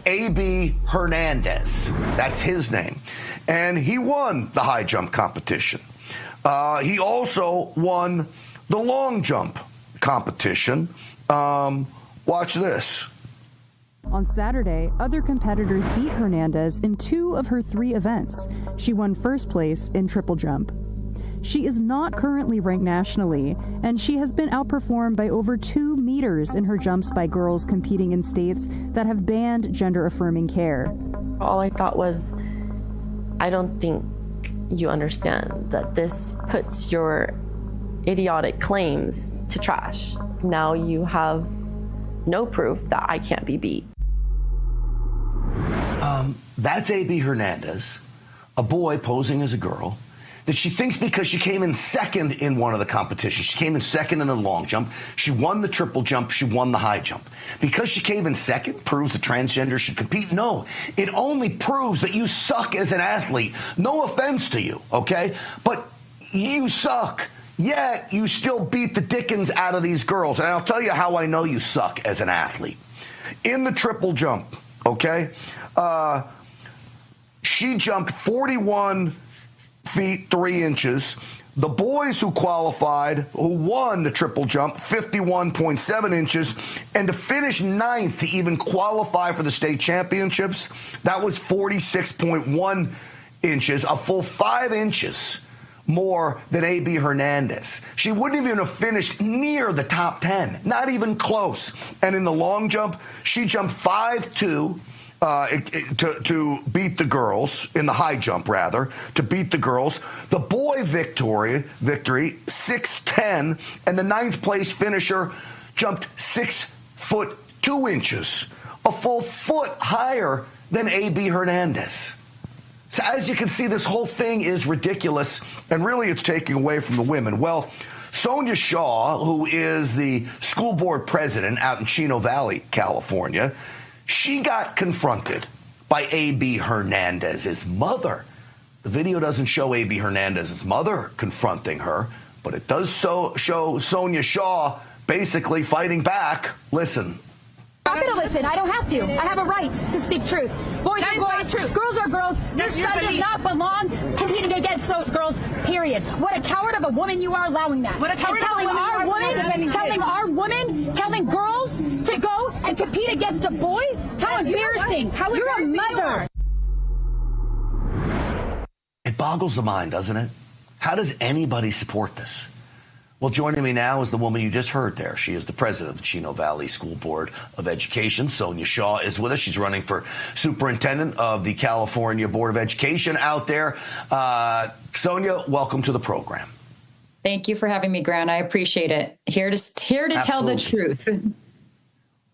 A.B. Hernandez. That's his name. And he won the high jump competition. He also won the long jump competition. Watch this. On Saturday, other competitors beat Hernandez in 2 of her 3 events. She won first place in triple jump. She is not currently ranked nationally, and she has been outperformed by over 2 meters in her jumps by girls competing in states that have banned gender-affirming care. All I thought was, I don't think you understand that this puts your idiotic claims to trash. Now you have no proof that I can't be beat. That's A.B. Hernandez, a boy posing as a girl, that she thinks because she came in second in one of the competitions, she came in second in the long jump, she won the triple jump, she won the high jump. Because she came in second proves that transgender should compete? No, it only proves that you suck as an athlete. No offense to you, okay? But you suck. Yet you still beat the dickens out of these girls. And I'll tell you how I know you suck as an athlete. In the triple jump, okay, she jumped 41 feet 3 inches. The boys who qualified, who won the triple jump, 51.7 inches. And to finish 9th to even qualify for the state championships, that was 46.1 inches, a full 5 inches more than A.B. Hernandez. She wouldn't even have finished near the top 10, not even close. And in the long jump, she jumped 5'2", to beat the girls, in the high jump rather, to beat the girls. The boy victory 6'10", and the 9th place finisher jumped 6'2", a full foot higher than A.B. Hernandez. So as you can see, this whole thing is ridiculous, and really it's taking away from the women. Well, Sonia Shaw, who is the school board president out in Chino Valley, California, she got confronted by A.B. Hernandez's mother. The video doesn't show A.B. Hernandez's mother confronting her, but it does show Sonia Shaw basically fighting back. Listen. I'm going to listen. I don't have to. I have a right to speak truth. Boys are boys. Girls are girls. Your son does not belong competing against those girls, period. What a coward of a woman you are allowing that. What a coward of a woman telling girls to go and compete against a boy? How embarrassing. You're a mother. It boggles the mind, doesn't it? How does anybody support this? Well, joining me now is the woman you just heard there. She is the president of the Chino Valley School Board of Education. Sonia Shaw is with us. She's running for superintendent of the California Board of Education out there. Sonia, welcome to the program. Thank you for having me, Grant. I appreciate it. Here to tell the truth.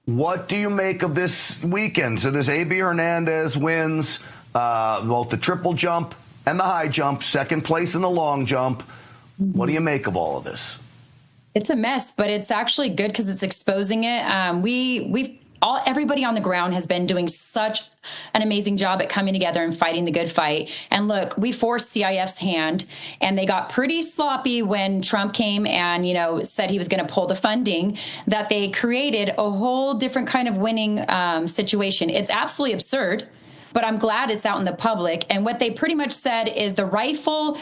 What do you make of this weekend? So this A.B. Hernandez wins both the triple jump and the high jump, second place in the long jump. What do you make of all of this? It's a mess, but it's actually good because it's exposing it. Everybody on the ground has been doing such an amazing job at coming together and fighting the good fight. And look, we forced CIF's hand, and they got pretty sloppy when Trump came and, said he was going to pull the funding, that they created a whole different kind of winning situation. It's absolutely absurd. But I'm glad it's out in the public. And what they pretty much said is the rightful,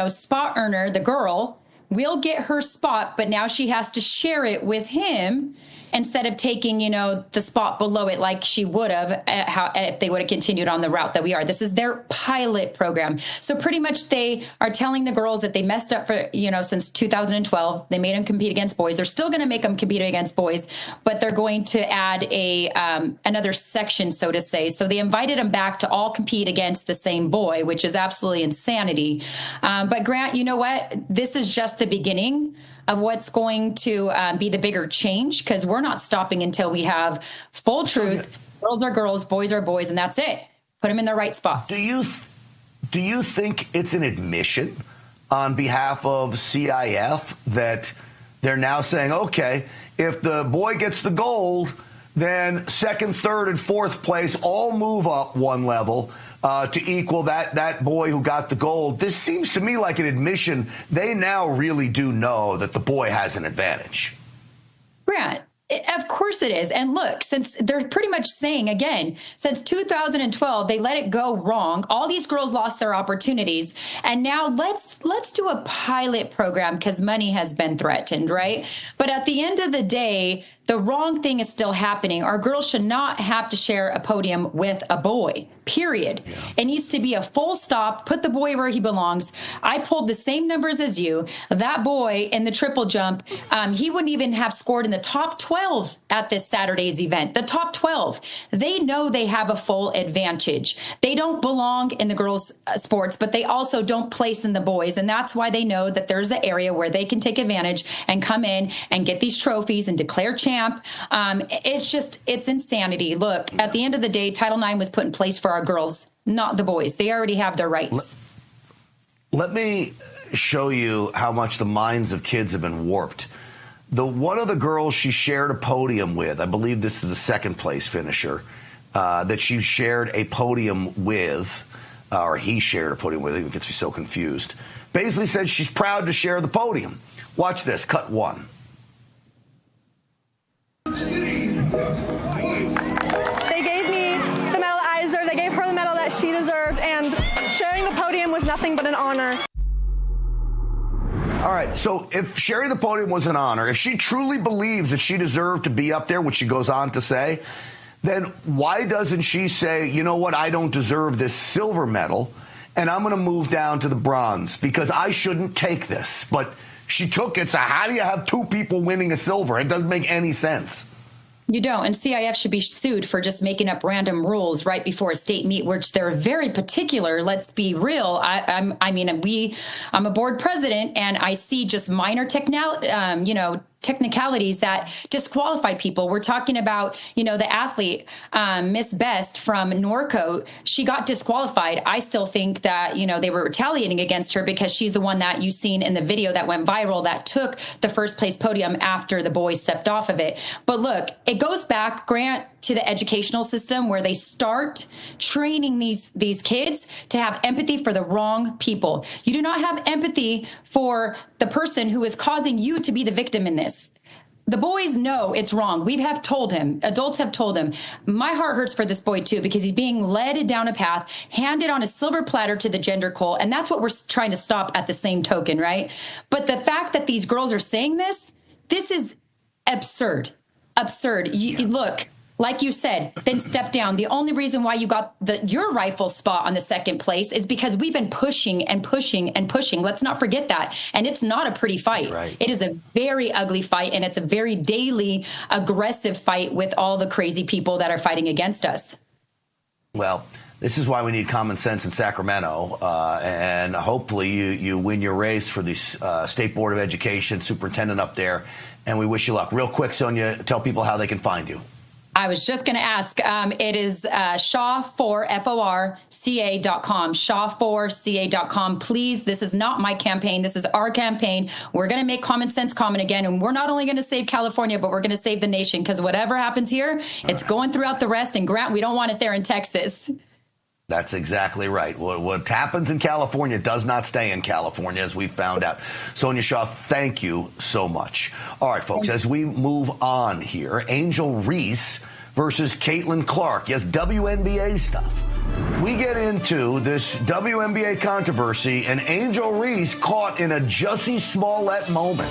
spot earner, the girl, will get her spot, but now she has to share it with him instead of taking, the spot below it like she would have if they would have continued on the route that we are. This is their pilot program. So pretty much they are telling the girls that they messed up for, since 2012. They made them compete against boys. They're still going to make them compete against boys, but they're going to add another section, so to say. So they invited them back to all compete against the same boy, which is absolutely insanity. But Grant, you know what? This is just the beginning of what's going to be the bigger change, because we're not stopping until we have full truth. Girls are girls, boys are boys, and that's it. Put them in their right spots. Do you think it's an admission on behalf of CIF that they're now saying, okay, if the boy gets the gold, then second, third, and fourth place all move up one level to equal that boy who got the gold? This seems to me like an admission. They now really do know that the boy has an advantage. Grant, of course it is. And look, since they're pretty much saying, again, since 2012, they let it go wrong. All these girls lost their opportunities. And now let's do a pilot program because money has been threatened, right? But at the end of the day, the wrong thing is still happening. Our girls should not have to share a podium with a boy, period. Yeah. It needs to be a full stop. Put the boy where he belongs. I pulled the same numbers as you. That boy in the triple jump, he wouldn't even have scored in the top 12 at this Saturday's event. The top 12. They know they have a full advantage. They don't belong in the girls' sports, but they also don't place in the boys. And that's why they know that there's an area where they can take advantage and come in and get these trophies and declare champ. It's insanity. Look, at the end of the day, Title IX was put in place for our girls, not the boys. They already have their rights. Let me show you how much the minds of kids have been warped. One of the girls she shared a podium with, I believe this is a second place finisher, that she shared a podium with, or he shared a podium with, it gets me so confused, basically said she's proud to share the podium. Watch this, cut one. They gave me the medal that I deserved. They gave her the medal that she deserved, and sharing the podium was nothing but an honor. All right, so if sharing the podium was an honor, if she truly believes that she deserved to be up there, which she goes on to say, then why doesn't she say, you know what, I don't deserve this silver medal, and I'm going to move down to the bronze because I shouldn't take this? But she took it, so how do you have two people winning a silver? It doesn't make any sense. You don't. And CIF should be sued for just making up random rules right before a state meet, which they're very particular. Let's be real. I'm a board president, and I see just minor technicalities that disqualify people. We're talking about, the athlete, Miss Best from Norcote. She got disqualified. I still think that, they were retaliating against her because she's the one that you've seen in the video that went viral that took the first place podium after the boys stepped off of it. But look, it goes back, Grant, to the educational system where they start training these kids to have empathy for the wrong people. You do not have empathy for the person who is causing you to be the victim in this. The boys know it's wrong. We have told him. Adults have told him. My heart hurts for this boy, too, because he's being led down a path, handed on a silver platter to the gender cult. And that's what we're trying to stop at the same token, right? But the fact that these girls are saying this is absurd. Absurd. Look. Like you said, then step down. The only reason why you got your rifle spot on the second place is because we've been pushing and pushing and pushing. Let's not forget that. And it's not a pretty fight. Right. It is a very ugly fight, and it's a very daily aggressive fight with all the crazy people that are fighting against us. Well, this is why we need common sense in Sacramento, and hopefully you win your race for the State Board of Education superintendent up there, and we wish you luck. Real quick, Sonia, tell people how they can find you. I was just going to ask. It is Shaw4ca.com. Shaw4ca.com. Please, this is not my campaign. This is our campaign. We're going to make common sense common again. And we're not only going to save California, but we're going to save the nation, because whatever happens here, it's going throughout the rest. And Grant, we don't want it there in Texas. That's exactly right. What happens in California does not stay in California, as we found out. Sonia Shaw, thank you so much. All right, folks, as we move on here, Angel Reese versus Caitlin Clark. Yes, WNBA stuff. We get into this WNBA controversy, and Angel Reese caught in a Jussie Smollett moment.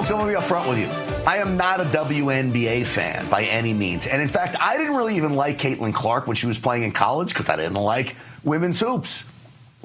folks, I'm going to be upfront with you. I am not a WNBA fan by any means. And in fact, I didn't really even like Caitlin Clark when she was playing in college because I didn't like women's hoops.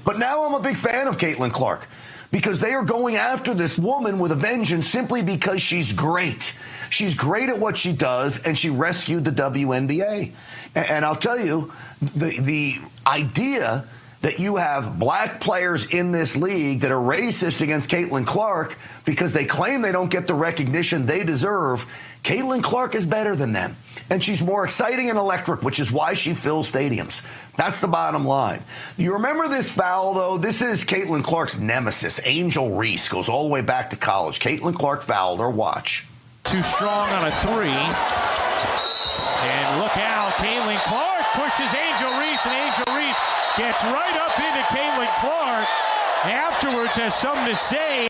But now I'm a big fan of Caitlin Clark because they are going after this woman with a vengeance simply because she's great. She's great at what she does, and she rescued the WNBA. And I'll tell you, the idea that you have black players in this league that are racist against Caitlin Clark because they claim they don't get the recognition they deserve, Caitlin Clark is better than them. And she's more exciting and electric, which is why she fills stadiums. That's the bottom line. You remember this foul, though? This is Caitlin Clark's nemesis, Angel Reese. Goes all the way back to college. Caitlin Clark fouled her. Watch. Too strong on a three. And look out. Caitlin Clark pushes Angel Reese, and Angel Reese gets right up into Caitlin Clark. Afterwards has something to say.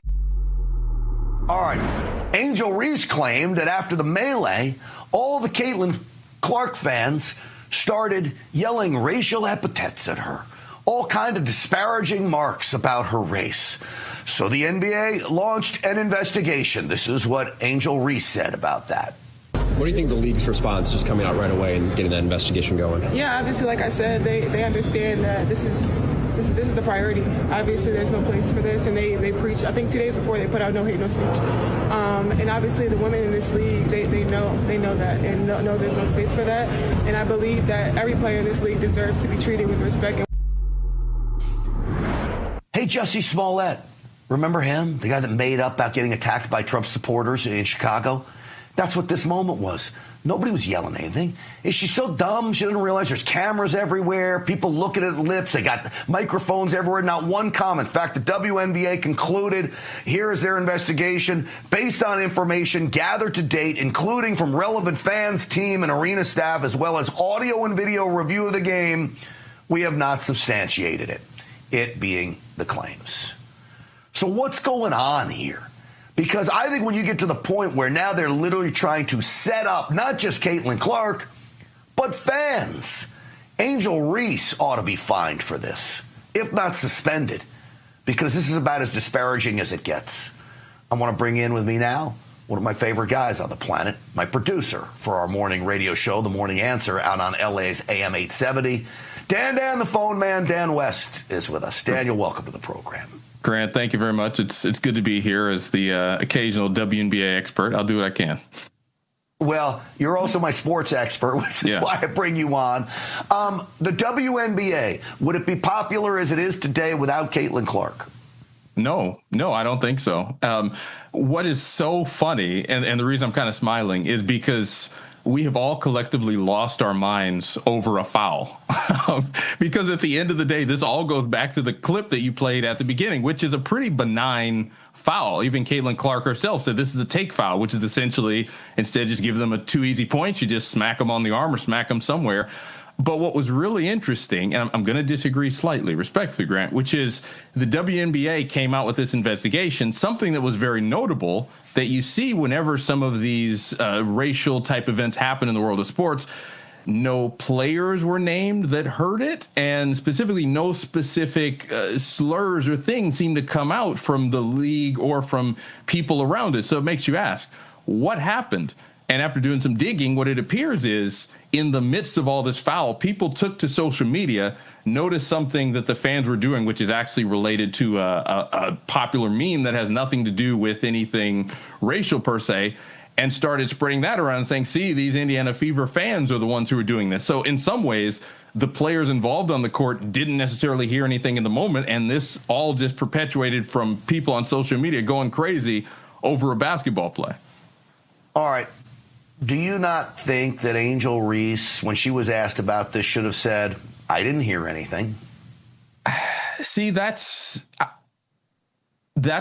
All right. Angel Reese claimed that after the melee, all the Caitlin Clark fans started yelling racial epithets at her, all kind of disparaging marks about her race. So the NBA launched an investigation. This is what Angel Reese said about that. What do you think the league's response just coming out right away and getting that investigation going? Yeah, obviously, like I said, they understand that this is the priority. Obviously, there's no place for this, and they preach. I think 2 days before they put out no hate, no speech. And obviously, the women in this league, they know that, and know there's no space for that. And I believe that every player in this league deserves to be treated with respect. Hey, Jussie Smollett, remember him? The guy that made up about getting attacked by Trump supporters in Chicago? That's what this moment was. Nobody was yelling anything. Is she so dumb she doesn't realize there's cameras everywhere, people looking at lips, they got microphones everywhere, not one comment. In fact, the WNBA concluded, here is their investigation based on information gathered to date, including from relevant fans, team, and arena staff, as well as audio and video review of the game. We have not substantiated it being the claims. So what's going on here? Because I think when you get to the point where now they're literally trying to set up not just Caitlin Clark, but fans, Angel Reese ought to be fined for this, if not suspended, because this is about as disparaging as it gets. I want to bring in with me now one of my favorite guys on the planet, my producer for our morning radio show, The Morning Answer, out on LA's AM 870. Dan the phone man, Dan West is with us. Daniel, welcome to the program. Grant, thank you very much. It's good to be here as the occasional WNBA expert. I'll do what I can. Well, you're also my sports expert, which is why I bring you on. The WNBA, would it be popular as it is today without Caitlin Clark? No, I don't think so. What is so funny, and the reason I'm kind of smiling, is because we have all collectively lost our minds over a foul. Because at the end of the day, this all goes back to the clip that you played at the beginning, which is a pretty benign foul. Even Caitlin Clark herself said this is a take foul, which is essentially, instead of just give them a 2 easy points, you just smack them on the arm or smack them somewhere. But what was really interesting, and I'm going to disagree slightly, respectfully, Grant, which is the WNBA came out with this investigation, something that was very notable that you see whenever some of these racial type events happen in the world of sports. No players were named that heard it, and specifically no specific slurs or things seem to come out from the league or from people around it. So it makes you ask, what happened? And after doing some digging, what it appears is in the midst of all this foul, people took to social media, noticed something that the fans were doing, which is actually related to a popular meme that has nothing to do with anything racial per se, and started spreading that around and saying, see, these Indiana Fever fans are the ones who are doing this. So in some ways, the players involved on the court didn't necessarily hear anything in the moment, and this all just perpetuated from people on social media going crazy over a basketball play. All right. Do you not think that Angel Reese, when she was asked about this, should have said, I didn't hear anything? See, that's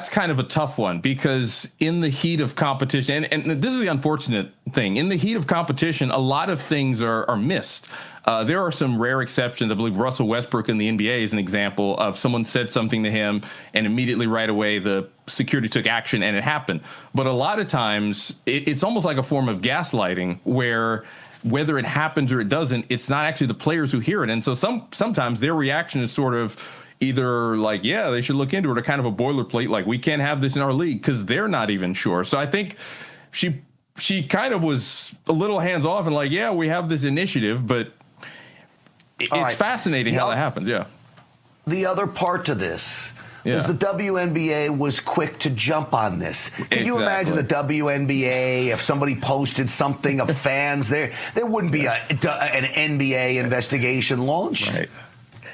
kind of a tough one, because in the heat of competition, and this is the unfortunate thing, in the heat of competition, a lot of things are missed. There are some rare exceptions. I believe Russell Westbrook in the NBA is an example of someone said something to him and immediately right away the security took action and it happened. But a lot of times it's almost like a form of gaslighting where whether it happens or it doesn't, it's not actually the players who hear it. And so sometimes their reaction is sort of either like, yeah, they should look into it, or kind of a boilerplate, like we can't have this in our league because they're not even sure. So I think she kind of was a little hands off and like, yeah, we have this initiative, but it's fascinating how that happens. Yeah. The other part to this is the WNBA was quick to jump on this. Can you imagine the WNBA, if somebody posted something of fans there wouldn't be an NBA investigation launched. Right.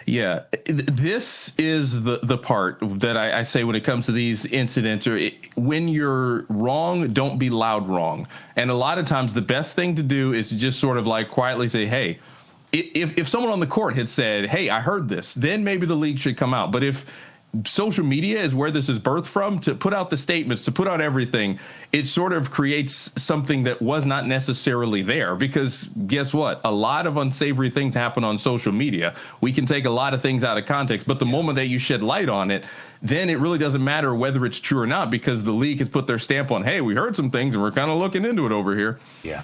Yeah, this is the part that I say when it comes to these incidents, or when you're wrong, don't be loud wrong. And a lot of times the best thing to do is to just sort of like quietly say, hey, if someone on the court had said, hey, I heard this, then maybe the league should come out. But if social media is where this is birthed from, to put out the statements, to put out everything, it sort of creates something that was not necessarily there. Because guess what? A lot of unsavory things happen on social media. We can take a lot of things out of context, but the moment that you shed light on it, then it really doesn't matter whether it's true or not, because the league has put their stamp on, hey, we heard some things and we're kind of looking into it over here. Yeah.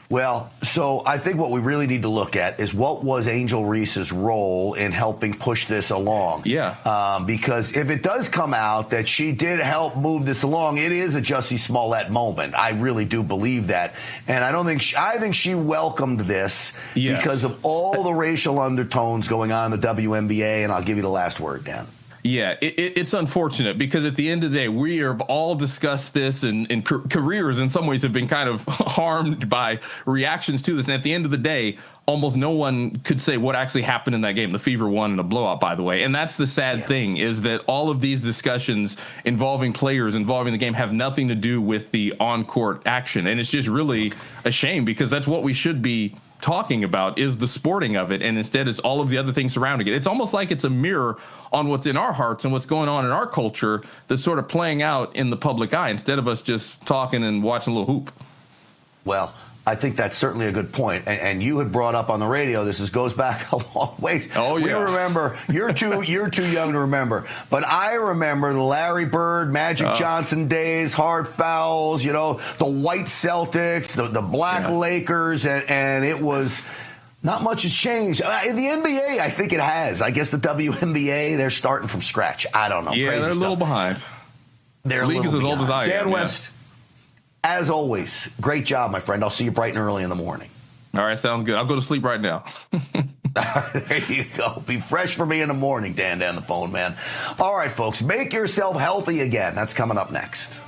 Well, so I think what we really need to look at is what was Angel Reese's role in helping push this along. Yeah. Because if it does come out that she did help move this along, it is a Jussie Smollett moment. I really do believe that. And I think she welcomed this because of all the racial undertones going on in the WNBA. And I'll give you the last word, Dan. Yeah, it's unfortunate because at the end of the day, we have all discussed this, and careers in some ways have been kind of harmed by reactions to this. And at the end of the day, almost no one could say what actually happened in that game. The Fever won in a blowout, by the way. And that's the sad thing, is that all of these discussions involving players, involving the game, have nothing to do with the on-court action. And it's just really a shame, because that's what we should be talking about, is the sporting of it, and instead it's all of the other things surrounding it. It's almost like it's a mirror on what's in our hearts and what's going on in our culture that's sort of playing out in the public eye, instead of us just talking and watching a little hoop. Well, I think that's certainly a good point. And you had brought up on the radio, goes back a long ways. Oh, yeah. We remember, you're too young to remember, but I remember the Larry Bird, Magic Johnson days, hard fouls, the white Celtics, the black Lakers, and it was, not much has changed. In the NBA, I think it has. I guess the WNBA, they're starting from scratch. I don't know. Yeah, Crazy they're a little behind. They're League is as old as I am. Dan West. As always, great job, my friend. I'll see you bright and early in the morning. All right, sounds good. I'll go to sleep right now. There you go. Be fresh for me in the morning, Dan, down the phone, man. All right, folks, make yourself healthy again. That's coming up next.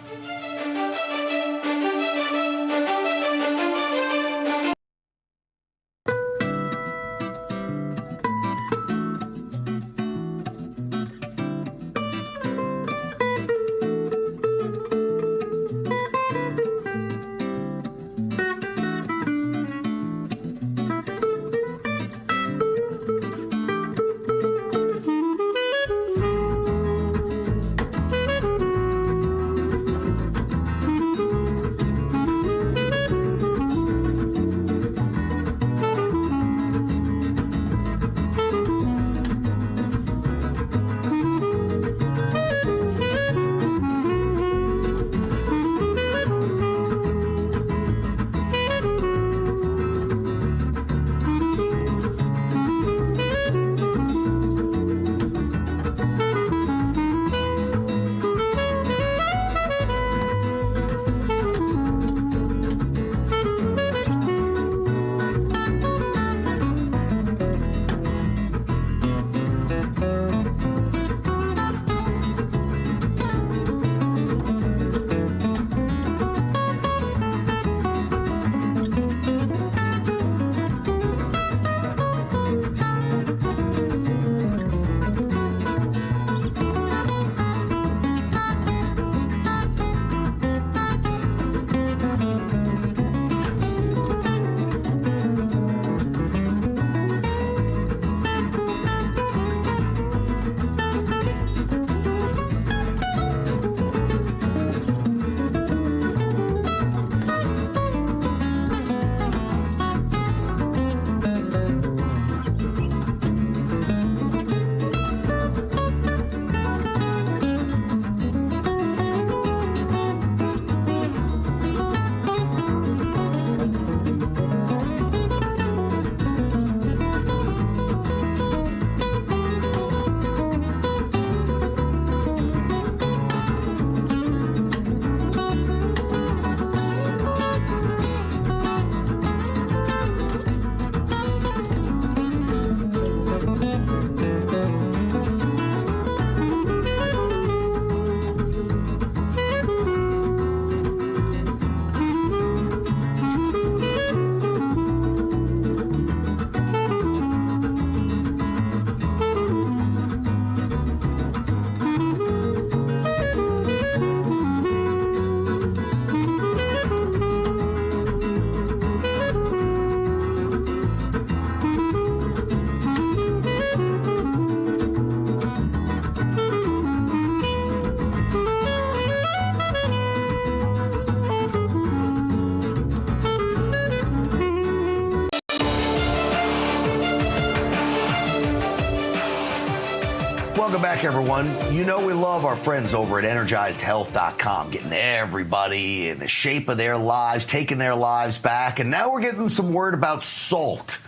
Welcome back, everyone. You know we love our friends over at EnergizedHealth.com, getting everybody in the shape of their lives, taking their lives back. And now we're getting some word about salt.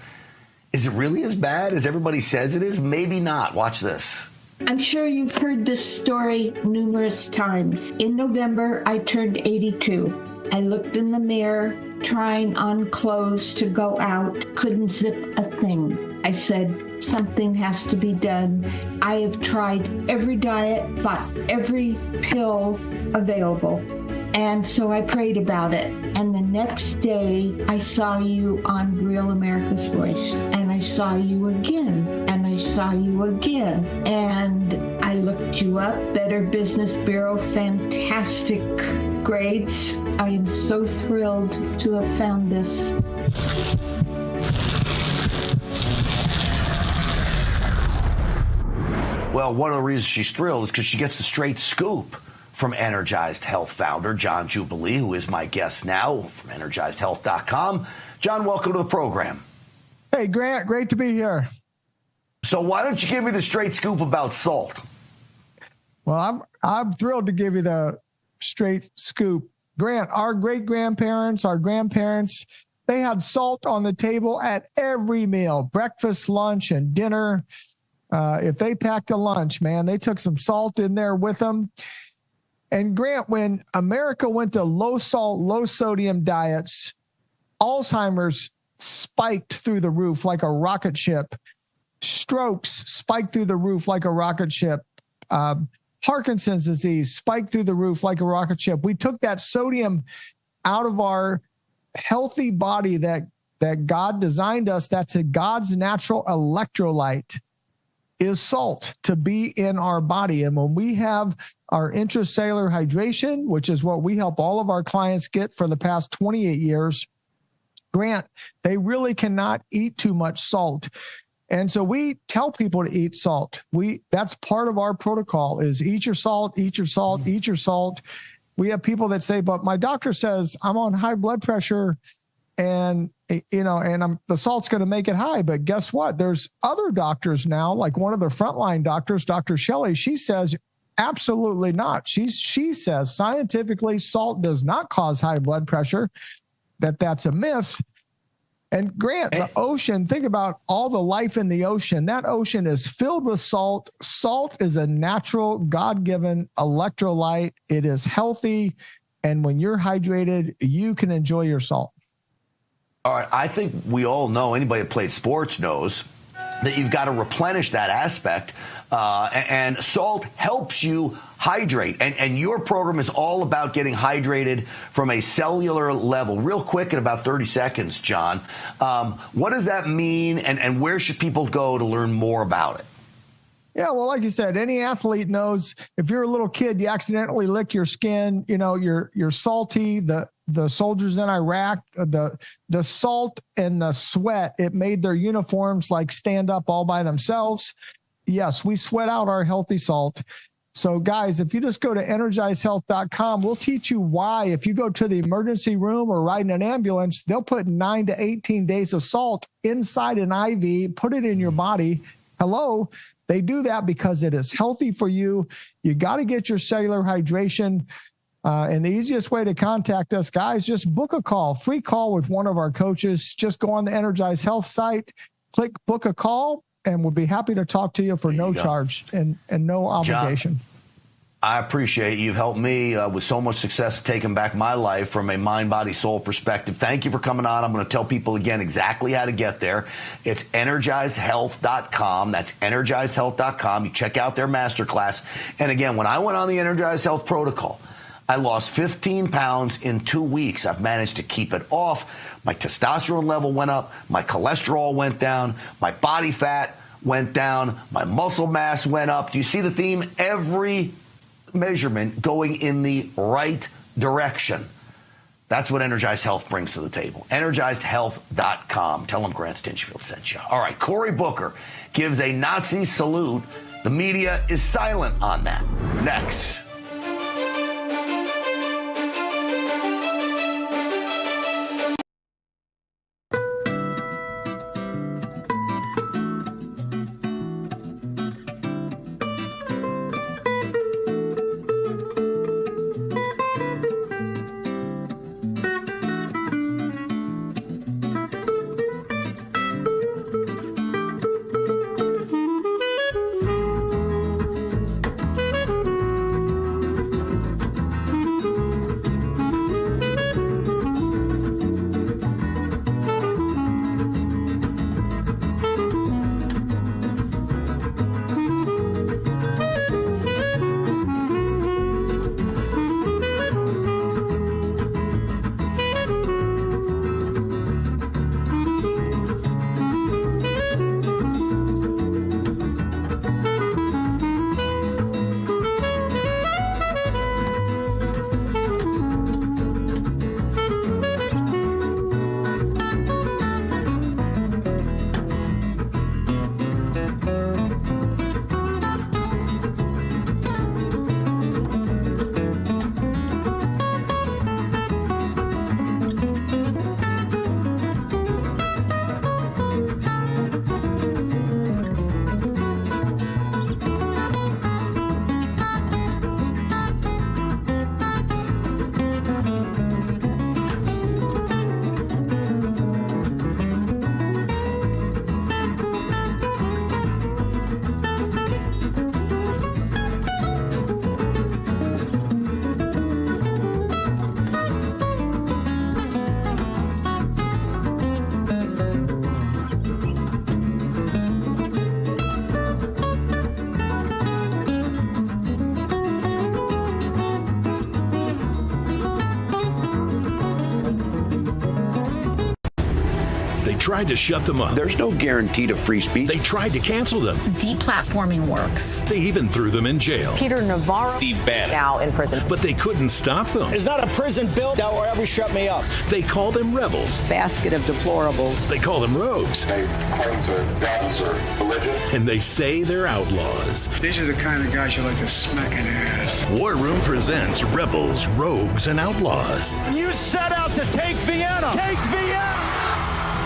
Is it really as bad as everybody says it is? Maybe not. Watch this. I'm sure you've heard this story numerous times. In November, I turned 82. I looked in the mirror, trying on clothes to go out, couldn't zip a thing. I said, something has to be done. I have tried every diet, bought every pill available. And so I prayed about it. And the next day, I saw you on Real America's Voice. And I saw you again. And I saw you again. And I looked you up. Better Business Bureau, fantastic grades. I am so thrilled to have found this. Well, one of the reasons she's thrilled is because she gets the straight scoop from Energized Health founder John Jubilee, who is my guest now from EnergizedHealth.com. John, welcome to the program. Hey, Grant, great to be here. So why don't you give me the straight scoop about salt? Well, I'm thrilled to give you the straight scoop. Grant, our great-grandparents, our grandparents, they had salt on the table at every meal, breakfast, lunch, and dinner. If they packed a lunch, man, they took some salt in there with them. And Grant, when America went to low salt, low sodium diets, Alzheimer's spiked through the roof like a rocket ship. Strokes spiked through the roof like a rocket ship. Parkinson's disease spiked through the roof like a rocket ship. We took that sodium out of our healthy body that God designed us. That's God's natural electrolyte. Is salt to be in our body. And when we have our intracellular hydration, which is what we help all of our clients get for the past 28 years, Grant, they really cannot eat too much salt. And so we tell people to eat salt. That's part of our protocol is eat your salt, eat your salt, eat your salt. We have people that say, but my doctor says I'm on high blood pressure and the salt's going to make it high. But guess what? There's other doctors now, like one of the frontline doctors, Dr. Shelley, she says, absolutely not. She says scientifically salt does not cause high blood pressure, that's a myth. And Grant, the ocean, think about all the life in the ocean. That ocean is filled with salt. Salt is a natural, God-given electrolyte. It is healthy. And when you're hydrated, you can enjoy your salt. All right, I think we all know, anybody that played sports knows that you've got to replenish that aspect, and salt helps you hydrate. And your program is all about getting hydrated from a cellular level. Real quick, in about 30 seconds, John, what does that mean, and where should people go to learn more about it? Yeah, well, like you said, any athlete knows if you're a little kid, you accidentally lick your skin, you're salty. The soldiers in Iraq, the salt and the sweat, it made their uniforms like stand up all by themselves. Yes, we sweat out our healthy salt. So guys, if you just go to EnergizedHealth.com, we'll teach you why. If you go to the emergency room or ride in an ambulance, they'll put 9 to 18 days of salt inside an IV, put it in your body. Hello. They do that because it is healthy for you. You got to get your cellular hydration. And the easiest way to contact us, guys, just book a call, free call with one of our coaches. Just go on the Energized Health site, click book a call, and we'll be happy to talk to you for no charge and no obligation. John, I appreciate it. You've helped me with so much success taking back my life from a mind, body, soul perspective. Thank you for coming on. I'm going to tell people again exactly how to get there. It's EnergizedHealth.com. That's EnergizedHealth.com. You check out their masterclass. And again, when I went on the Energized Health protocol, I lost 15 pounds in 2 weeks. I've managed to keep it off. My testosterone level went up. My cholesterol went down. My body fat went down. My muscle mass went up. Do you see the theme? Every measurement going in the right direction. That's what Energized Health brings to the table. EnergizedHealth.com. Tell them Grant Stinchfield sent you. All right, Cory Booker gives a Nazi salute. The media is silent on that. Next. tried to shut them up. There's no guarantee to free speech. They tried to cancel them. Deplatforming works. They even threw them in jail. Peter Navarro, Steve Bannon, now in prison. But they couldn't stop them. It's not a prison bill that will ever shut me up. They call them rebels. Basket of deplorables. They call them rogues. They claim to values or religion. And they say they're outlaws. These are the kind of guys you like to smack in the ass. War Room presents Rebels, Rogues, and Outlaws. You set out to take Vienna. Take Vienna!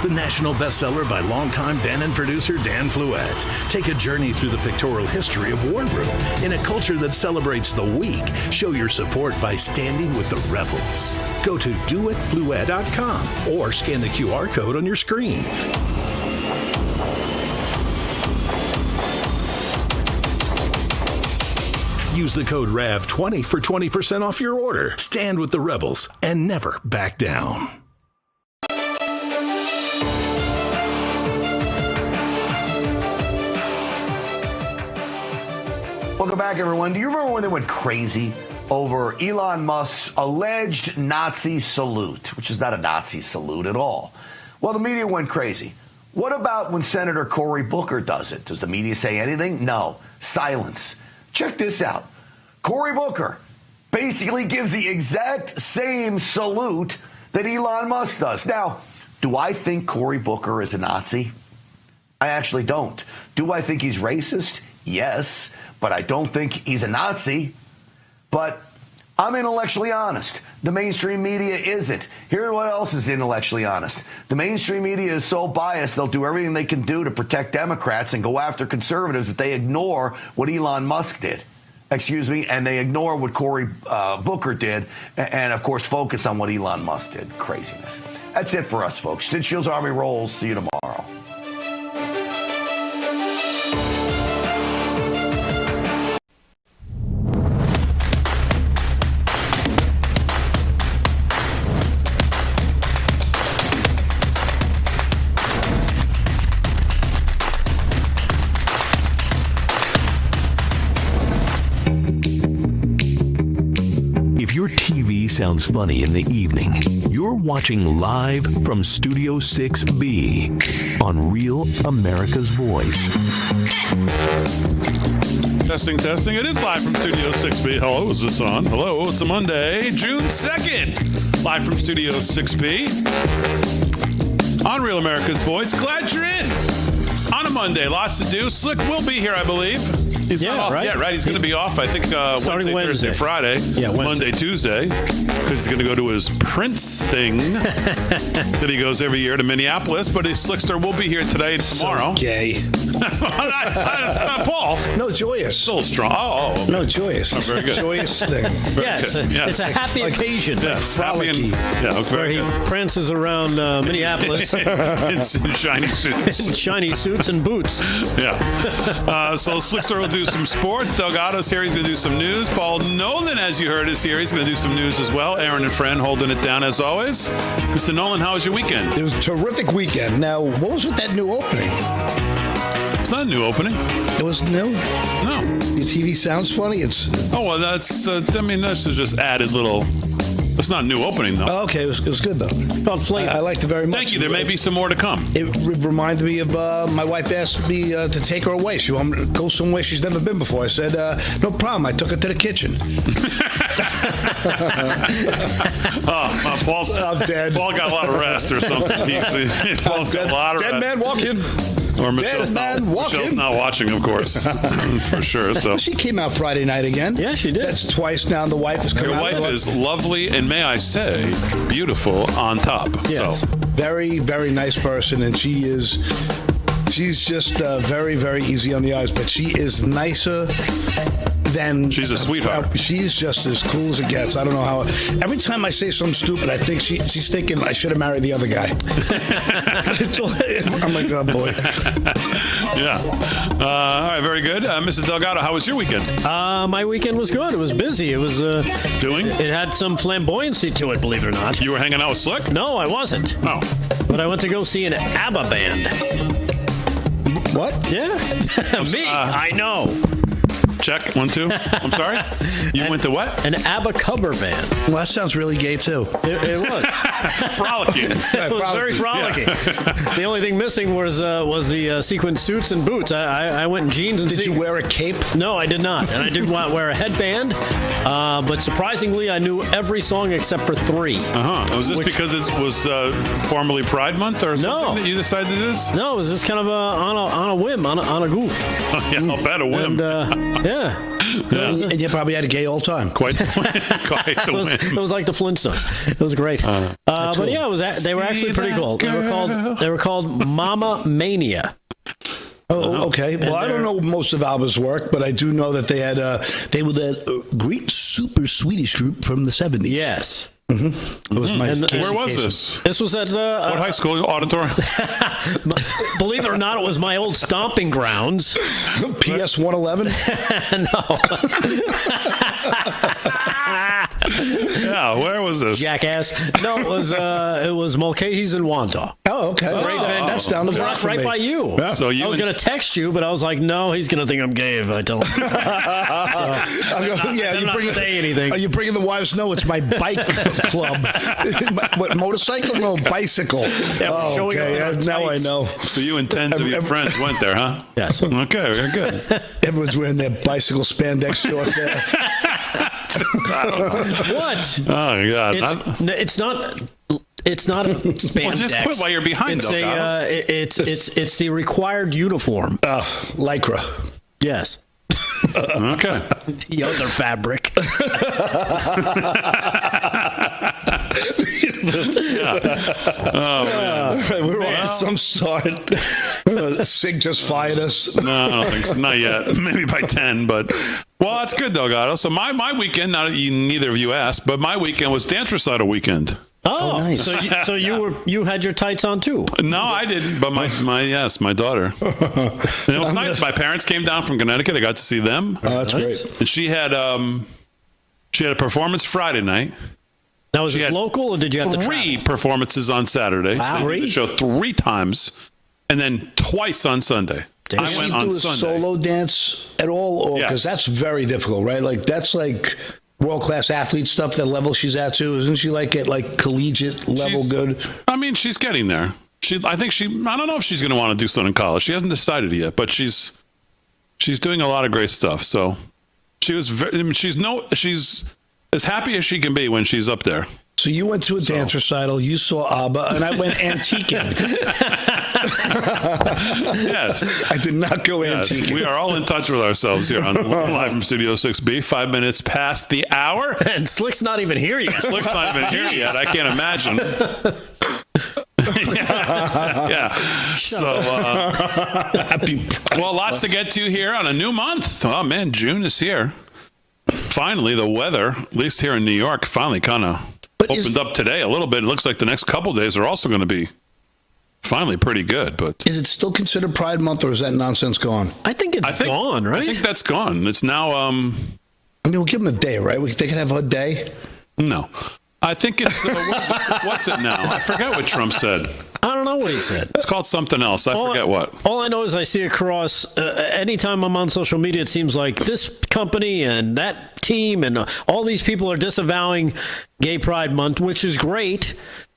The national bestseller by longtime Bannon producer Dan Fluette. Take a journey through the pictorial history of War Room in a culture that celebrates the weak. Show your support by standing with the rebels. Go to doitfluette.com or scan the QR code on your screen. Use the code RAV20 for 20% off your order. Stand with the rebels and never back down. Welcome back, everyone. Do you remember when they went crazy over Elon Musk's alleged Nazi salute, which is not a Nazi salute at all? Well, the media went crazy. What about when Senator Cory Booker does it? Does the media say anything? No. Silence. Check this out. Cory Booker basically gives the exact same salute that Elon Musk does. Now, do I think Cory Booker is a Nazi? I actually don't. Do I think he's racist? Yes. But I don't think he's a Nazi. But I'm intellectually honest. The mainstream media isn't. Here's what else is intellectually honest. The mainstream media is so biased, they'll do everything they can do to protect Democrats and go after conservatives that they ignore what Elon Musk did. And they ignore what Cory Booker did, and, of course, focus on what Elon Musk did. Craziness. That's it for us, folks. Stinchfield's Army rolls. See you tomorrow. Your TV sounds funny in the evening. You're watching live from Studio 6B on Real America's Voice. Testing. It is live from Studio 6B. Hello, is this on? Hello, it's a Monday, June 2nd. Live from Studio 6B on Real America's Voice. Glad you're in. On a Monday, lots to do. Slick will be here, I believe. He's not off yet, right? He's going to be off, I think, Wednesday, Thursday, Friday, Monday, Tuesday, because he's going to go to his Prince thing that he goes every year to Minneapolis. But his Slickster will be here today and tomorrow. Okay. Paul. No, joyous. Still strong. Oh. No, joyous. Oh, very good. Joyous thing. Yes, it's a happy occasion. Yes, happy and where he prances around Minneapolis in shiny suits. In shiny suits and boots. Yeah. So Slickster will do some sports. Delgado's here. He's going to do some news. Paul Nolan, as you heard, is here. He's going to do some news as well. Aaron and Fran holding it down as always. Mr. Nolan, how was your weekend? It was a terrific weekend. Now, what was with that new opening? It's not a new opening. It was new? No. Your TV sounds funny? Oh, well, that's just added little... It's not a new opening, though. Oh, okay, it was good, though. I liked it very much. Thank you. There may be some more to come. It reminded me of my wife asked me to take her away. She wanted to go somewhere she's never been before. I said, no problem. I took her to the kitchen. I'm dead. Paul got a lot of rest or something. Paul's got a lot of rest. Dead man walking. Or Michelle's not watching, of course, for sure. So she came out Friday night again. Yeah, she did. That's twice now. The wife has come out. Your wife is lovely and, may I say, beautiful on top. Yes. So. Very, very nice person, and she's just very, very easy on the eyes, but she is nicer than... She's a sweetheart. She's just as cool as it gets. I don't know how... Every time I say something stupid, I think she's thinking I should have married the other guy. I'm like, oh, boy. Yeah. All right, very good. Mrs. Delgado, how was your weekend? My weekend was good. It was busy. It was... Doing? It had some flamboyancy to it, believe it or not. You were hanging out with Slick? No, I wasn't. Oh. But I went to go see an ABBA band. What? Yeah. Me. I know. Check. 1, 2. I'm sorry? You went to what? An ABBA cover band. Well, that sounds really gay, too. It was. Frolicking. It was very frolicking. Yeah. The only thing missing was the sequin suits and boots. I went in jeans and Did you wear a cape? No, I did not. And I did not wear a headband. But surprisingly, I knew every song except for 3. Was this because it was formerly Pride Month or something that you decided to do this? No, it was just kind of on a whim, on a goof. Yeah, I'll bet a whim. And, And you probably had a gay old time. Quite the whim. It was like the Flintstones. It was great. But cool. yeah, they were actually pretty cool. They were called Mama Mania. Oh, okay. Well, I don't know most of ABBA's work, but I do know that they were the great super Swedish group from the 70s. Yes. Mm-hmm. It was my where was this? This was at what high school auditorium? Believe it or not, it was my old stomping grounds. PS 111. No. Yeah, where was this? Jackass. No, it was Mulcahy's in Wantagh. Oh, okay. That's down the block from right me. by you. Yeah. So I was going to text you, but I was like, no, he's going to think I'm gay if I tell him. I'm not saying anything. Are you bringing the wives? No, it's my bike club. What, motorcycle? No, bicycle. Yeah, okay. Now I know. So you and 10 of your friends went there, huh? Yes. Okay, very good. Everyone's wearing their bicycle spandex shorts there. What? Oh, God. It's not a spandex. Well, just quit while you're behind, it's the required uniform. Lycra. Yes. Okay. The other fabric. Oh, man. We're off to some start. Sig just fired us. No, I don't think so. Not yet. Maybe by 10, but... Well, that's good, though, Gatto. So my weekend, neither of you asked, but my weekend was dance recital weekend. Oh, nice. So you had your tights on, too? No, I didn't, but my daughter. And it was nice. My parents came down from Connecticut. I got to see them. Oh, that's great. And she had a performance Friday night. Now, was it local, or did you have to travel? 3 performances on Saturday. Wow. So we did the show 3 times, and then twice on Sunday. Did she do a solo dance at all? Because that's very difficult, right? Like, that's like world-class athlete stuff, that level she's at, too. Isn't she like at like collegiate level good? I mean, she's getting there. I don't know if she's going to want to do something in college. She hasn't decided yet, but she's doing a lot of great stuff. So she's as happy as she can be when she's up there. So you went to a dance recital, you saw ABBA, and I went antiquing. Yes. I did not go antiquing. We are all in touch with ourselves here on Live from Studio 6B. 5 minutes past the hour. And Slick's not even here yet. Slick's not even here yet. I can't imagine. Yeah. So, well, lots to get to here on a new month. Oh, man, June is here. Finally, the weather, at least here in New York, finally kind of opened up today a little bit. It looks like the next couple of days are also going to be finally pretty good. But is it still considered Pride Month, or is that nonsense gone? I think it's gone, right? I think that's gone. It's now. I mean, we'll give them a day, right? They can have a day. No, I think it's what's it now? I forget what Trump said. I don't know what he said. It's called something else. I forget what. All I know is I see across, anytime I'm on social media, it seems like this company and that team and all these people are disavowing Gay Pride Month, which is great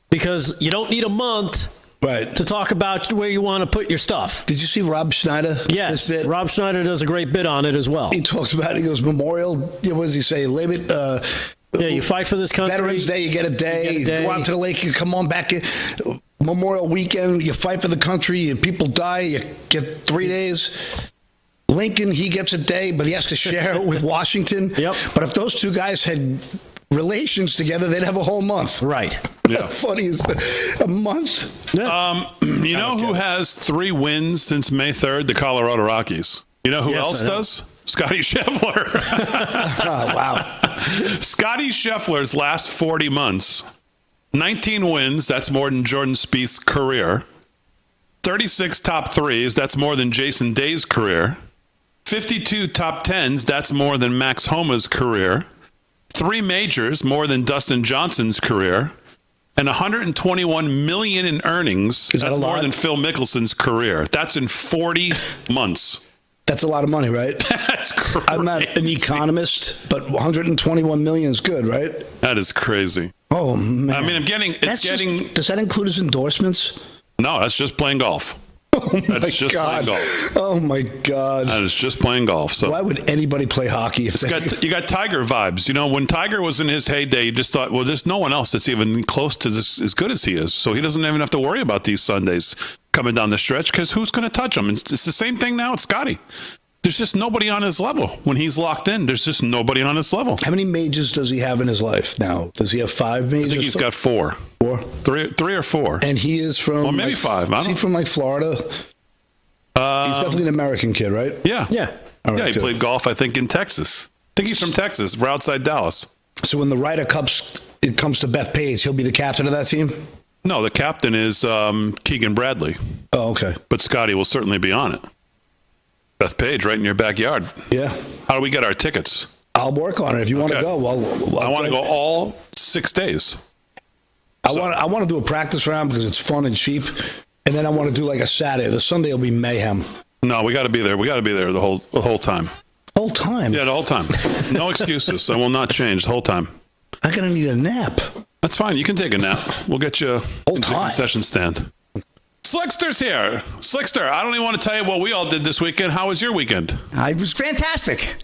because you don't need a month to talk about where you want to put your stuff. Did you see Rob Schneider? Yes, Rob Schneider does a great bit on it as well. He talks about it. He goes, Memorial, what does he say? You fight for this country. Veterans Day, you get a day. You go out to the lake, you come on back in. Memorial Weekend, you fight for the country, people die, you get 3 days. Lincoln, he gets a day, but he has to share it with Washington. Yep. But if those two guys had relations together, they'd have a whole month. Right. Yeah. How funny is that? A month? Yeah. You know who has 3 wins since May 3rd? The Colorado Rockies. You know who else does? Scotty Scheffler. Oh, wow. Scotty Scheffler's last 40 months. 19 wins, that's more than Jordan Spieth's career. 36 top 3s, that's more than Jason Day's career. 52 top 10s, that's more than Max Homa's career. 3 majors, more than Dustin Johnson's career. And 121 million in earnings, that's more than Phil Mickelson's career. That's in 40 months. That's a lot of money, right? That's crazy. I'm not an economist, but 121 million is good, right? That is crazy. Oh, man. I mean, Does that include his endorsements? No, that's just playing golf. Oh, that's just God. playing golf. Oh, my God. That is just playing golf. So why would anybody play hockey? You got Tiger vibes. You know, when Tiger was in his heyday, you just thought, well, there's no one else that's even close to this as good as he is. So he doesn't even have to worry about these Sundays coming down the stretch because who's going to touch him? It's the same thing now. It's Scotty. There's just nobody on his level. When he's locked in, there's just nobody on his level. How many majors does he have in his life now? Does he have 5 majors? I think he's got 4. 4? 3 or 4. And he is from... Or maybe 5. Is he from, like, Florida? He's definitely an American kid, right? Yeah. All right, he good. played golf, I think, in Texas. I think he's from Texas. We're outside Dallas. So when the Ryder Cups, it comes to Bethpage, he'll be the captain of that team? No, the captain is Keegan Bradley. Oh, okay. But Scotty will certainly be on it. Bethpage, right in your backyard. Yeah. How do we get our tickets? I'll work on it. If you want to go, I want to go all 6 days. I want to do a practice round because it's fun and cheap, and then I want to do like a Saturday. The Sunday will be mayhem. No, we got to be there. We got to be there the whole time. Whole time? Yeah, the whole time. No excuses. I will not change the whole time. I'm gonna need a nap. That's fine. You can take a nap. We'll get you whole a concession stand. Slickster's here. Slickster, I don't even want to tell you what we all did this weekend. How was your weekend? It was fantastic.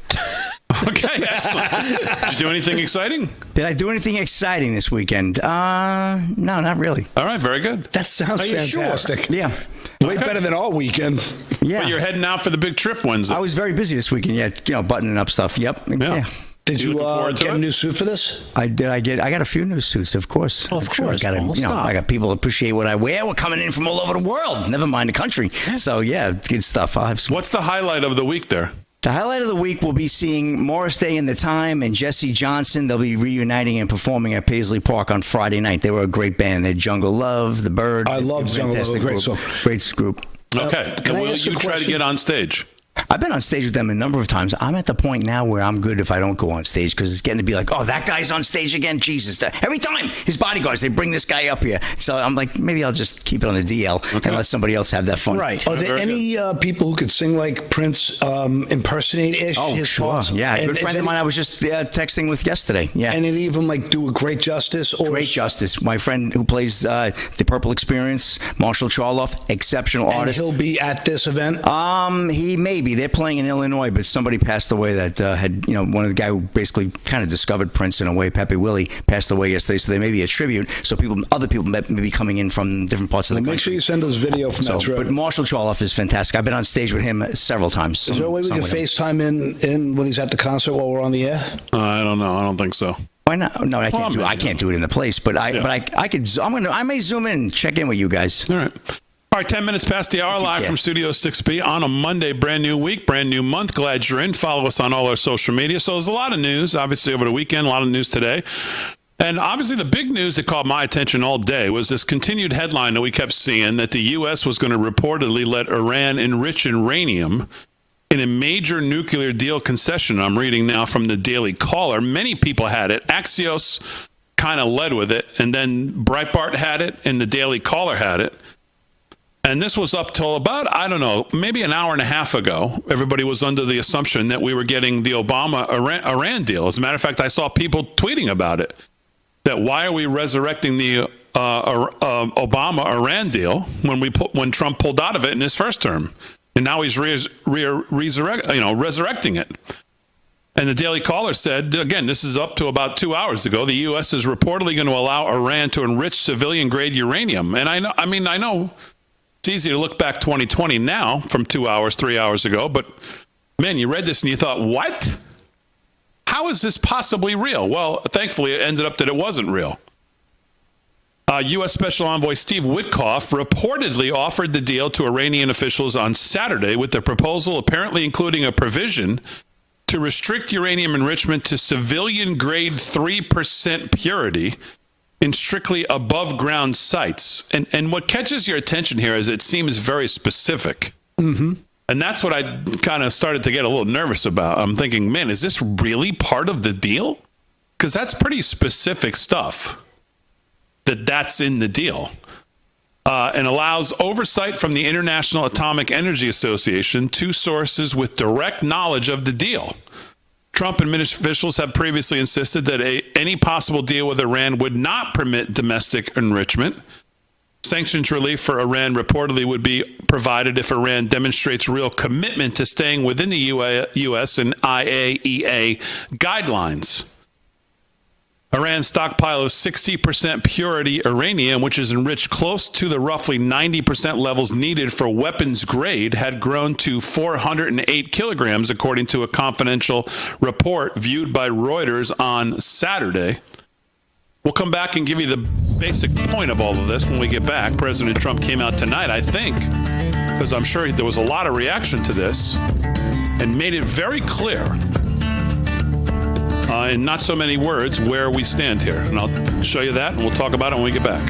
Okay, excellent. Did you do anything exciting? Did I do anything exciting this weekend? No, not really. All right, very good. That sounds fantastic. Sure? Yeah. Way better than all weekend. Yeah. But you're heading out for the big trip Wednesday. I was very busy this weekend. Yeah, buttoning up stuff. Yep. Yeah. Did you get a new suit for this? I did. I got a few new suits, of course. Of course. I got people that appreciate what I wear. We're coming in from all over the world. Never mind the country. So yeah, good stuff. I'll have some. What's the highlight of the week there? The highlight of the week will be seeing Morris Day and the Time and Jesse Johnson. They'll be reuniting and performing at Paisley Park on Friday night. They were a great band. They're Jungle Love, The Bird. I love Jungle Love. Great group. Okay. Will you try to get on stage? I've been on stage with them a number of times. I'm at the point now where I'm good if I don't go on stage because it's getting to be like, oh, that guy's on stage again. Jesus. Every time his bodyguards, they bring this guy up here. So I'm like, maybe I'll just keep it on the DL and let somebody else have that fun. Right. Are there any people who could sing like Prince, impersonate-ish? Oh, his sure. parts? Yeah. A good friend of mine I was just texting with yesterday. Yeah. And any of them like do a great justice? Or great justice. My friend who plays The Purple Experience, Marshall Charloff, exceptional artist. And he'll be at this event? He may be. They're playing in Illinois, but somebody passed away that had, one of the guy who basically kind of discovered Prince in a way, Pepe Willie, passed away yesterday. So there may be a tribute. So other people may be coming in from different parts of the country. Make sure you send us video from that trip. But Marshall Charloff is fantastic. I've been on stage with him several times. Is there a way we can FaceTime in when he's at the concert while we're on the air? I don't know. I don't think so. Why not? No, I can't do it. I can't do it in the place, but I could. I may zoom in and check in with you guys. All right. All right, 10 minutes past the hour, live from Studio 6B on a Monday, brand new week, brand new month. Glad you're in. Follow us on all our social media. So there's a lot of news, obviously, over the weekend, a lot of news today. And obviously the big news that caught my attention all day was this continued headline that we kept seeing that the U.S. was going to reportedly let Iran enrich uranium in a major nuclear deal concession. I'm reading now from the Daily Caller. Many people had it. Axios kind of led with it, and then Breitbart had it, and the Daily Caller had it. And this was up till about, I don't know, maybe an hour and a half ago. Everybody was under the assumption that we were getting the Obama-Iran deal. As a matter of fact, I saw people tweeting about it. That why are we resurrecting the Obama-Iran deal when Trump pulled out of it in his first term? And now he's resurrecting it. And the Daily Caller said, again, this is up to about 2 hours ago, the U.S. is reportedly going to allow Iran to enrich civilian-grade uranium. And I know it's easy to look back 2020 now from 2 hours, 3 hours ago, but man, you read this and you thought, what? How is this possibly real? Well, thankfully, it ended up that it wasn't real. U.S. Special Envoy Steve Witkoff reportedly offered the deal to Iranian officials on Saturday with the proposal apparently including a provision to restrict uranium enrichment to civilian-grade 3% purity in strictly above-ground sites. And what catches your attention here is it seems very specific. Mm-hmm. And that's what I kind of started to get a little nervous about. I'm thinking, man, is this really part of the deal? Because that's pretty specific stuff that's in the deal. and allows oversight from the International Atomic Energy Association, two sources with direct knowledge of the deal. Trump and British officials have previously insisted that any possible deal with Iran would not permit domestic enrichment. Sanctions relief for Iran reportedly would be provided if Iran demonstrates real commitment to staying within the U.S. and IAEA guidelines. Iran's stockpile of 60% purity uranium, which is enriched close to the roughly 90% levels needed for weapons grade, had grown to 408 kilograms, according to a confidential report viewed by Reuters on Saturday. We'll come back and give you the basic point of all of this when we get back. President Trump came out tonight, I think, because I'm sure there was a lot of reaction to this, and made it very clear, in not so many words, where we stand here. And I'll show you that, and we'll talk about it when we get back.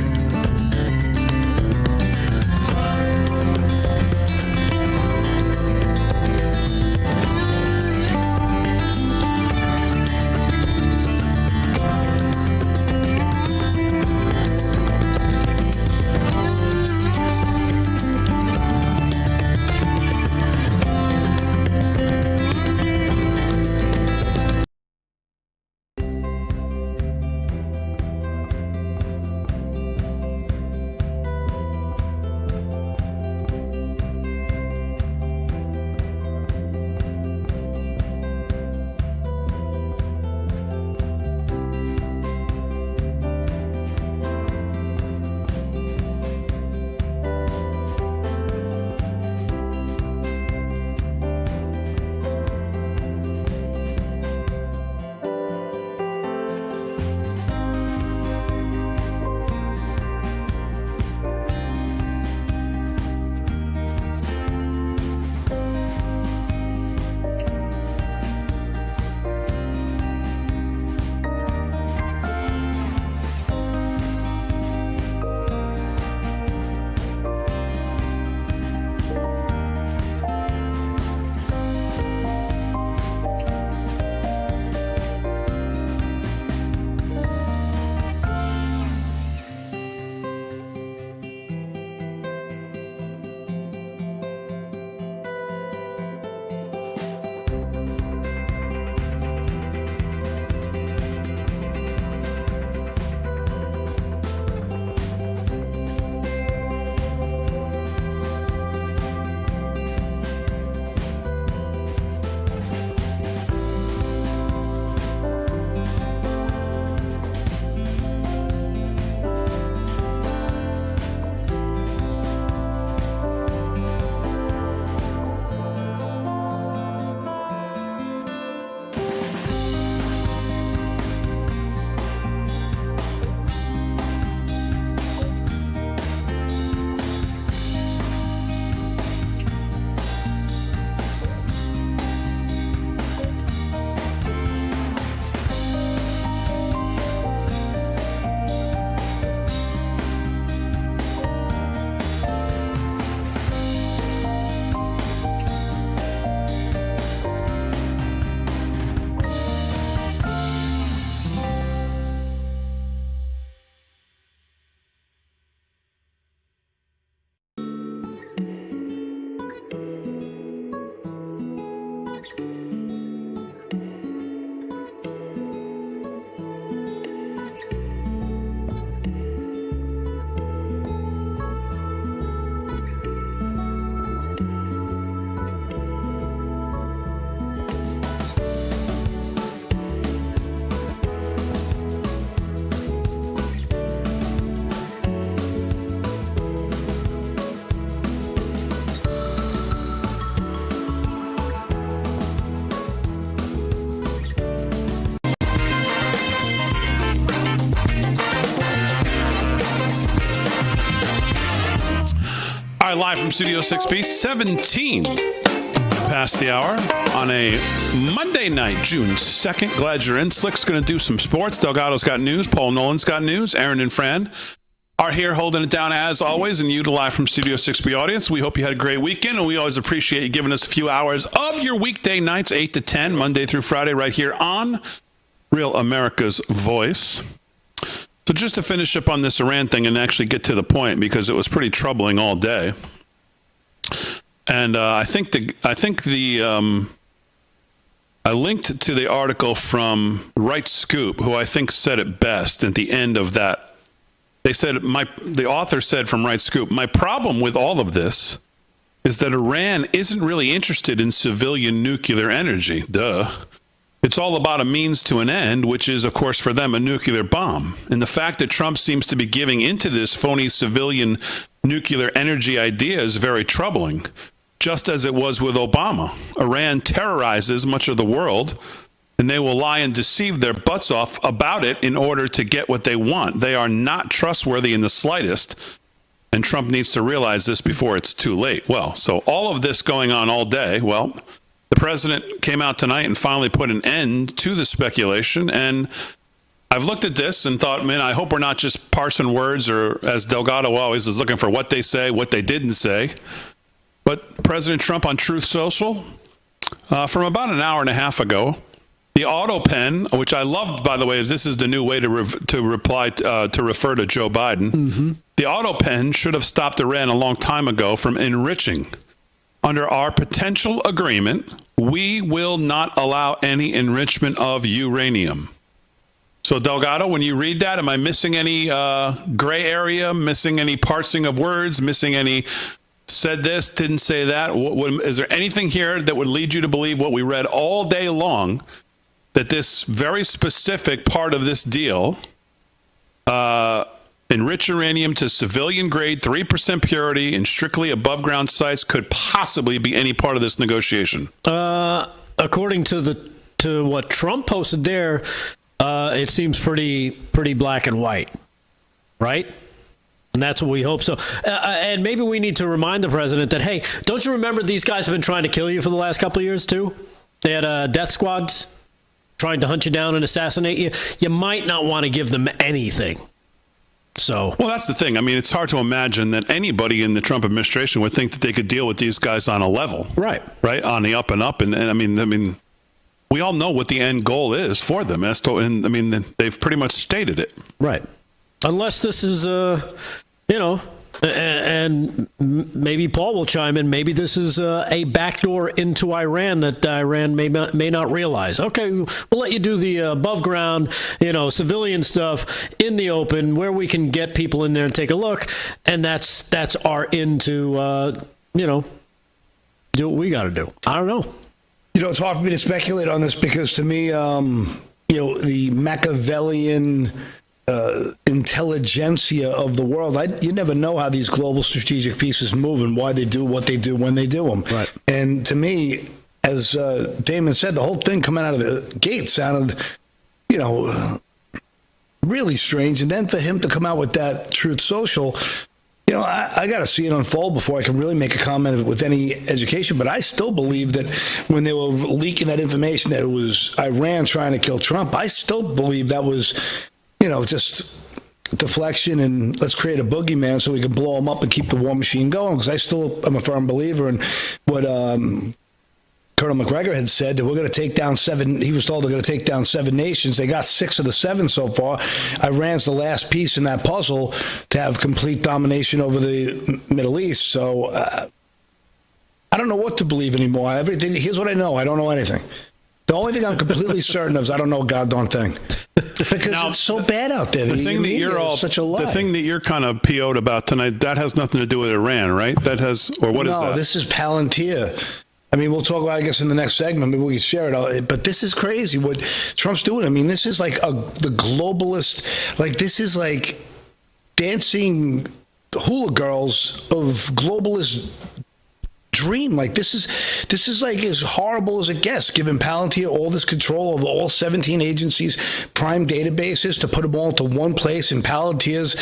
Live from Studio 6B, 17 past the hour on a Monday night, June 2nd. Glad you're in. Slick's going to do some sports. Delgado's got news. Paul Nolan's got news. Aaron and Fran are here holding it down as always, and you, the Live from Studio 6B audience. We hope you had a great weekend, and we always appreciate you giving us a few hours of your weekday nights, 8 to 10, Monday through Friday, right here on Real America's Voice. So just to finish up on this Iran thing and actually get to the point, because it was pretty troubling all day. And I linked to the article from Right Scoop, who I think said it best at the end of that. They said, the author said from Right Scoop, my problem with all of this is that Iran isn't really interested in civilian nuclear energy. Duh. It's all about a means to an end, which is, of course, for them, a nuclear bomb. And the fact that Trump seems to be giving into this phony civilian nuclear energy idea is very troubling, just as it was with Obama. Iran terrorizes much of the world, and they will lie and deceive their butts off about it in order to get what they want. They are not trustworthy in the slightest, and Trump needs to realize this before it's too late. Well, so all of this going on all day, well, the president came out tonight and finally put an end to the speculation. And I've looked at this and thought, man, I hope we're not just parsing words, or as Delgado always is, looking for what they say, what they didn't say. But President Trump on Truth Social, from about an hour and a half ago, the auto pen, which I loved, by the way, is this is the new way to refer to Joe Biden. Mm-hmm. The auto pen should have stopped Iran a long time ago from enriching. Under our potential agreement, we will not allow any enrichment of uranium. So, Delgado, when you read that, am I missing any gray area, missing any parsing of words, missing any said this, didn't say that? Is there anything here that would lead you to believe what we read all day long, that this very specific part of this deal, enrich uranium to civilian grade, 3% purity in strictly above ground sites, could possibly be any part of this negotiation? According to what Trump posted there, it seems pretty black and white, right? And that's what we hope so. And maybe we need to remind the president that, hey, don't you remember these guys have been trying to kill you for the last couple of years too? They had death squads trying to hunt you down and assassinate you. You might not want to give them anything. So, well, that's the thing. I mean, it's hard to imagine that anybody in the Trump administration would think that they could deal with these guys on a level, right, on the up and up. And I mean, we all know what the end goal is for them. And I mean, they've pretty much stated it, right? Unless this is, and maybe Paul will chime in. Maybe this is a backdoor into Iran that Iran may not realize. Okay, we'll let you do the above ground, civilian stuff in the open where we can get people in there and take a look. And that's our into, do what we got to do. I don't know. It's hard for me to speculate on this because to me, the Machiavellian intelligentsia of the world, you never know how these global strategic pieces move and why they do what they do when they do them. Right. And to me, as Damon said, the whole thing coming out of the gate sounded, really strange. And then for him to come out with that Truth Social, I got to see it unfold before I can really make a comment with any education. But I still believe that when they were leaking that information that it was Iran trying to kill Trump, I still believe that was just deflection and let's create a boogeyman so we can blow him up and keep the war machine going. Because I still am a firm believer in what Colonel McGregor had said, that we're going to take down 7. He was told they're going to take down 7 nations. They got 6 of the 7 so far. Iran's the last piece in that puzzle to have complete domination over the Middle East. So I don't know what to believe anymore. Here's what I know. I don't know anything. The only thing I'm completely certain of is I don't know a goddamn thing. Because now, it's so bad out there. The thing that you're such a lie. The thing that you're kind of PO'd about tonight, that has nothing to do with Iran, right? Is that? No, this is Palantir. I mean, we'll talk about it, I guess, in the next segment. Maybe we can share it all. But this is crazy what Trump's doing. I mean, this is like the globalist, this is like dancing hula girls of globalist dream. This is like as horrible as it gets, giving Palantir all this control over all 17 agencies, prime databases, to put them all into one place in Palantir's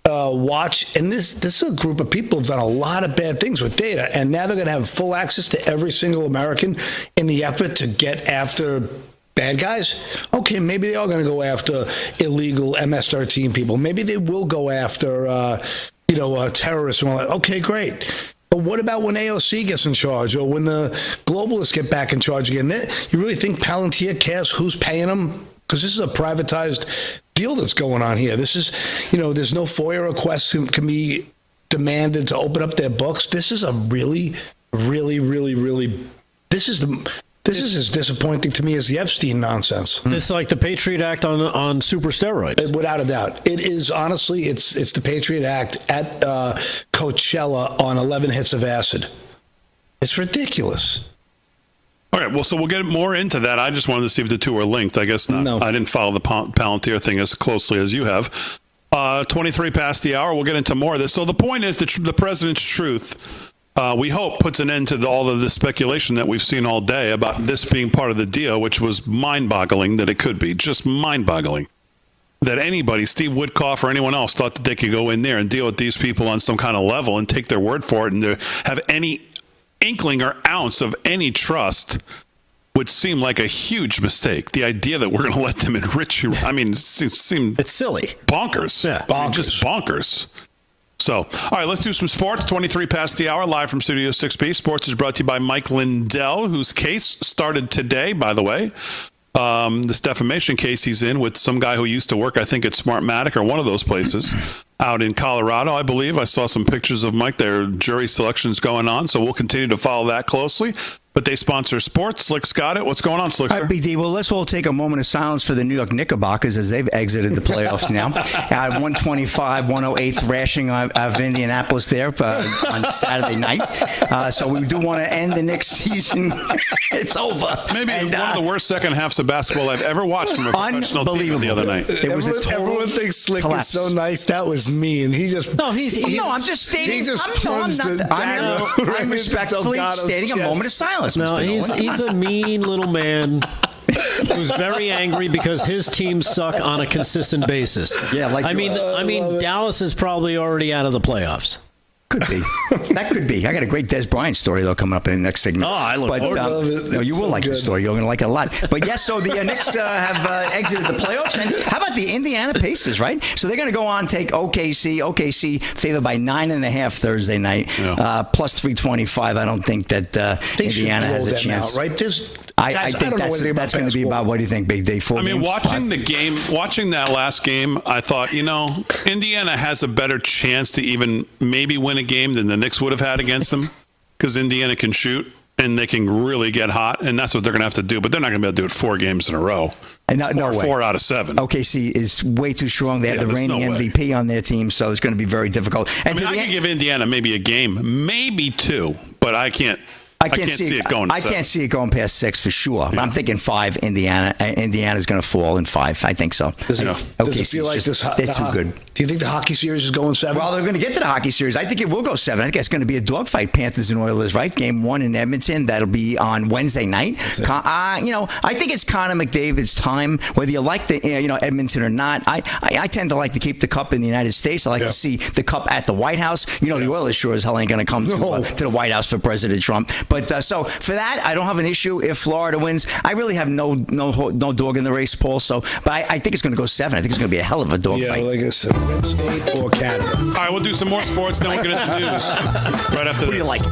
watch. And this is a group of people who've done a lot of bad things with data, and now they're going to have full access to every single American in the effort to get after bad guys. Okay, maybe they are going to go after illegal MS-13 people. Maybe they will go after terrorists and all that. Okay, great. But what about when AOC gets in charge, or when the globalists get back in charge again? You really think Palantir cares who's paying them? Because this is a privatized deal that's going on here. This is, there's no FOIA requests can be demanded to open up their books. This is a really, really, really, really, this is as disappointing to me as the Epstein nonsense. It's like the Patriot Act on super steroids. Without a doubt. It is, honestly, it's the Patriot Act at Coachella on 11 hits of acid. It's ridiculous. All right, well, so we'll get more into that. I just wanted to see if the two are linked. I guess not. No. I didn't follow the Palantir thing as closely as you have. 23 past the hour. We'll get into more of this. So the point is that the president's truth, we hope, puts an end to all of the speculation that we've seen all day about this being part of the deal, which was mind-boggling that it could be. Just mind-boggling. That anybody, Steve Woodcock or anyone else, thought that they could go in there and deal with these people on some kind of level and take their word for it and to have any inkling or ounce of any trust would seem like a huge mistake. The idea that we're going to let them enrich you, I mean, it's silly. Bonkers. Yeah. Bonkers. I mean, just bonkers. So, all right, let's do some sports. 23 past the hour, live from Studio 6B. Sports is brought to you by Mike Lindell, whose case started today, by the way. This defamation case he's in with some guy who used to work, I think, at Smartmatic or one of those places out in Colorado, I believe. I saw some pictures of Mike. There are jury selections going on, so we'll continue to follow that closely. But they sponsor sports. Slick's got it. What's going on, Slick? All right, BD. Well, let's all take a moment of silence for the New York Knickerbockers as they've exited the playoffs now. 125-108 thrashing of Indianapolis there on Saturday night. So we do want to end the Knicks season. It's over. Maybe one of the worst second halves of basketball I've ever watched from a professional team the other night. Everyone thinks Slick is so nice. That was mean. He just no. I'm just stating. He just I'm respectfully stating a moment of silence. No, he's a mean little man who's very angry because his teams suck on a consistent basis. Yeah, I mean, Dallas is probably already out of the playoffs. Could be. That could be. I got a great Des Bryant story, though, coming up in the next segment. Oh, I look forward to it. No, you will like the story. You're going to like it a lot. But yes, so the Knicks have exited the playoffs. And how about the Indiana Pacers, right? So they're going to go on and take OKC. OKC favored by 9.5 Thursday night, plus 325. I don't think that Indiana has a chance. Out, right? I think that's going to be about, what do you think, Big Day? Watching that last game, I thought, Indiana has a better chance to even maybe win a game than the Knicks would have had against them, because Indiana can shoot and they can really get hot, and that's what they're going to have to do. But they're not going to be able to do it 4 games in a row. No way. 4 out of 7. OKC is way too strong. They have the reigning MVP on their team, so it's going to be very difficult. And I can give Indiana maybe a game, maybe 2, but I can't see it going. I can't see it going past 6 for sure. Yeah. I'm thinking 5. Indiana's going to fall in 5. I think so. Does it feel like they're too good? Do you think the hockey series is going 7? Well, they're going to get to the hockey series. I think it will go 7. I think it's going to be a dogfight. Panthers and Oilers, right? Game 1 in Edmonton. That'll be on Wednesday night. I think it's Connor McDavid's time. Whether you like the Edmonton or not, I tend to like to keep the cup in the United States. I like to see the cup at the White House. The Oilers sure as hell ain't going to come to the White House for President Trump. But so for that, I don't have an issue if Florida wins. I really have no dog in the race, Paul. So, but I think it's going to go 7. I think it's going to be a hell of a dogfight. Yeah, like I said, Red State or Canada. All right, we'll do some more sports. Then we'll get into news right after this. What do you like?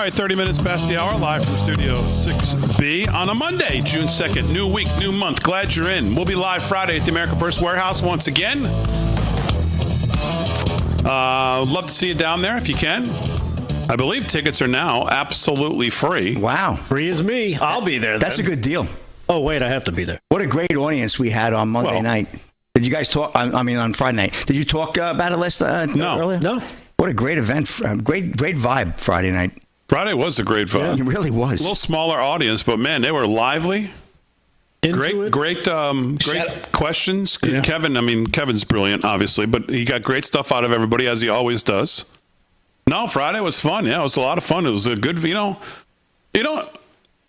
right, 30 minutes past the hour, live from Studio 6B on a Monday, June 2nd. New week, new month. Glad you're in. We'll be live Friday at the America First Warehouse once again. Love to see you down there if you can. I believe tickets are now absolutely free. Wow. Free as me. I'll be there then. That's a good deal. Oh, wait, I have to be there. What a great audience we had on Monday night. Did you guys talk? On Friday night. Did you talk about it earlier? No. What a great event. Great vibe Friday night. Friday was a great vibe. Yeah, it really was. A little smaller audience, but man, they were lively. Great questions. Yeah. Kevin's brilliant, obviously, but he got great stuff out of everybody, as he always does. No, Friday was fun. Yeah, it was a lot of fun. It was a good,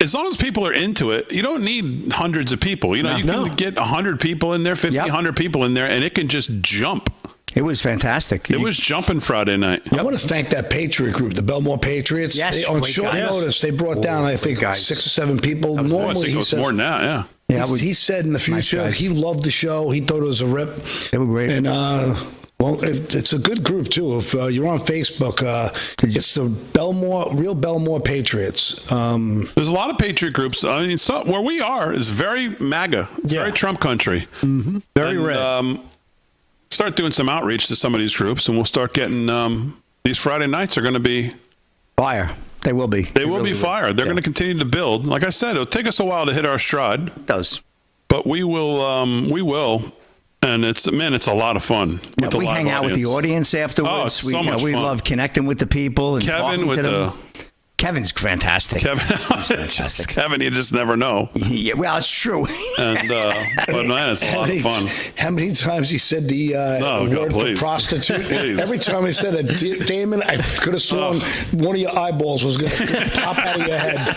as long as people are into it, you don't need hundreds of people. You can get 100 people in there, 50, 100 people in there, and it can just jump. It was fantastic. It was jumping Friday night. I want to thank that Patriot group, the Belmore Patriots. Yes, on short notice, they brought down, I think, 6 or 7 people. Normally, it was more than that, yeah. He said in the future, he loved the show. He thought it was a rip. They were great. And, it's a good group, too. If you're on Facebook, it's the Real Belmore Patriots. There's a lot of Patriot groups. I mean, where we are is very MAGA. It's very Trump country. Mm-hmm. Very red. Start doing some outreach to some of these groups, and we'll start getting these Friday nights are going to be fire. They will be. They will be fire. They're going to continue to build. Like I said, it'll take us a while to hit our stride. It does. But we will. We will. And it's a lot of fun. Yeah, we hang out with the audience afterwards. Oh, it's so much fun. We love connecting with the people and Kevin with the. Kevin's fantastic. He's fantastic. Kevin, you just never know. Yeah, well, it's true. And but man, it's a lot of fun. How many times he said the word for prostitute? Every time he said it, Damon, I could have sworn one of your eyeballs was going to pop out of your head.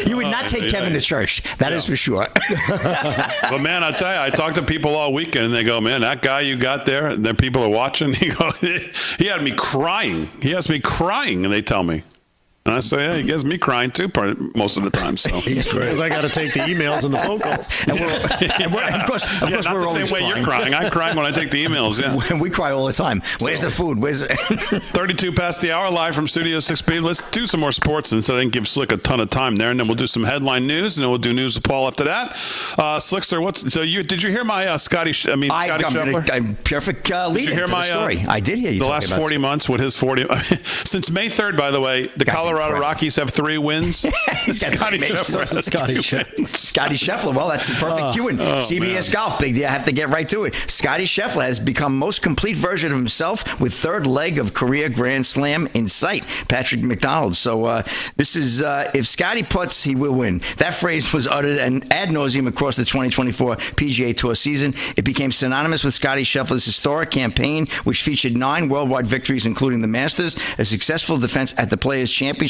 You would not take Kevin to church. That is for sure. But man, I tell you, I talk to people all weekend, and they go, "Man, that guy you got there," and then people are watching. He had me crying. He has me crying, and they tell me. And I say, yeah, he gets me crying too most of the time. So he's great. Because I got to take the emails and the phone calls. Of course, we're always the same way you're crying. I'm crying when I take the emails. Yeah, we cry all the time. Where's the food? 32 past the hour, live from Studio 6B. Let's do some more sports since I didn't give Slick a ton of time there, and then we'll do some headline news, and then we'll do news with Paul after that. Slickster, did you hear my Scotty Scheffler? Perfect lead. Did you hear my story? I did hear you. The last 40 months with his 40. Since May 3rd, by the way, the Colorado Rockies have 3 wins. Scotty Scheffler. Well, that's the perfect cue in. CBS Golf. Big deal. I have to get right to it. Scotty Scheffler has become most complete version of himself with third leg of career Grand Slam in sight. Patrick McDonald. So this is if Scotty putts, he will win. That phrase was uttered ad nauseum across the 2024 PGA Tour season. It became synonymous with Scotty Scheffler's historic campaign, which featured 9 worldwide victories, including the Masters, a successful defense at the Players' Championship,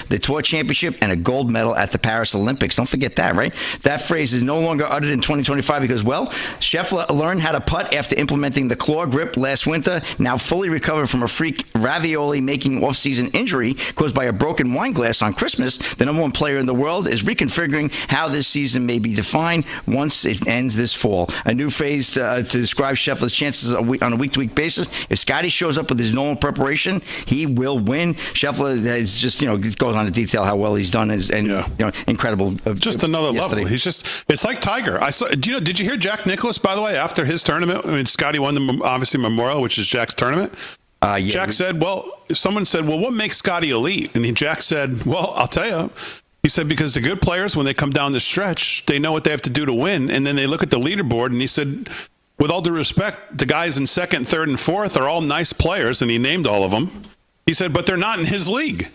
the Tour Championship, and a gold medal at the Paris Olympics. Don't forget that, right? That phrase is no longer uttered in 2025 because, well, Scheffler learned how to putt after implementing the claw grip last winter, now fully recovered from a freak ravioli-making off-season injury caused by a broken wine glass on Christmas. The number 1 player in the world is reconfiguring how this season may be defined once it ends this fall. A new phrase to describe Scheffler's chances on a week-to-week basis. If Scotty shows up with his normal preparation, he will win. Scheffler has just, goes on to detail how well he's done and incredible. Just another level. It's like Tiger. Did you hear Jack Nicklaus, by the way, after his tournament? I mean, Scotty won the obviously Memorial, which is Jack's tournament. Jack said, someone said, what makes Scotty elite? And Jack said, well, I'll tell you. He said, because the good players, when they come down the stretch, they know what they have to do to win. And then they look at the leaderboard, and he said, with all due respect, the guys in second, third, and fourth are all nice players, and he named all of them. He said, but they're not in his league.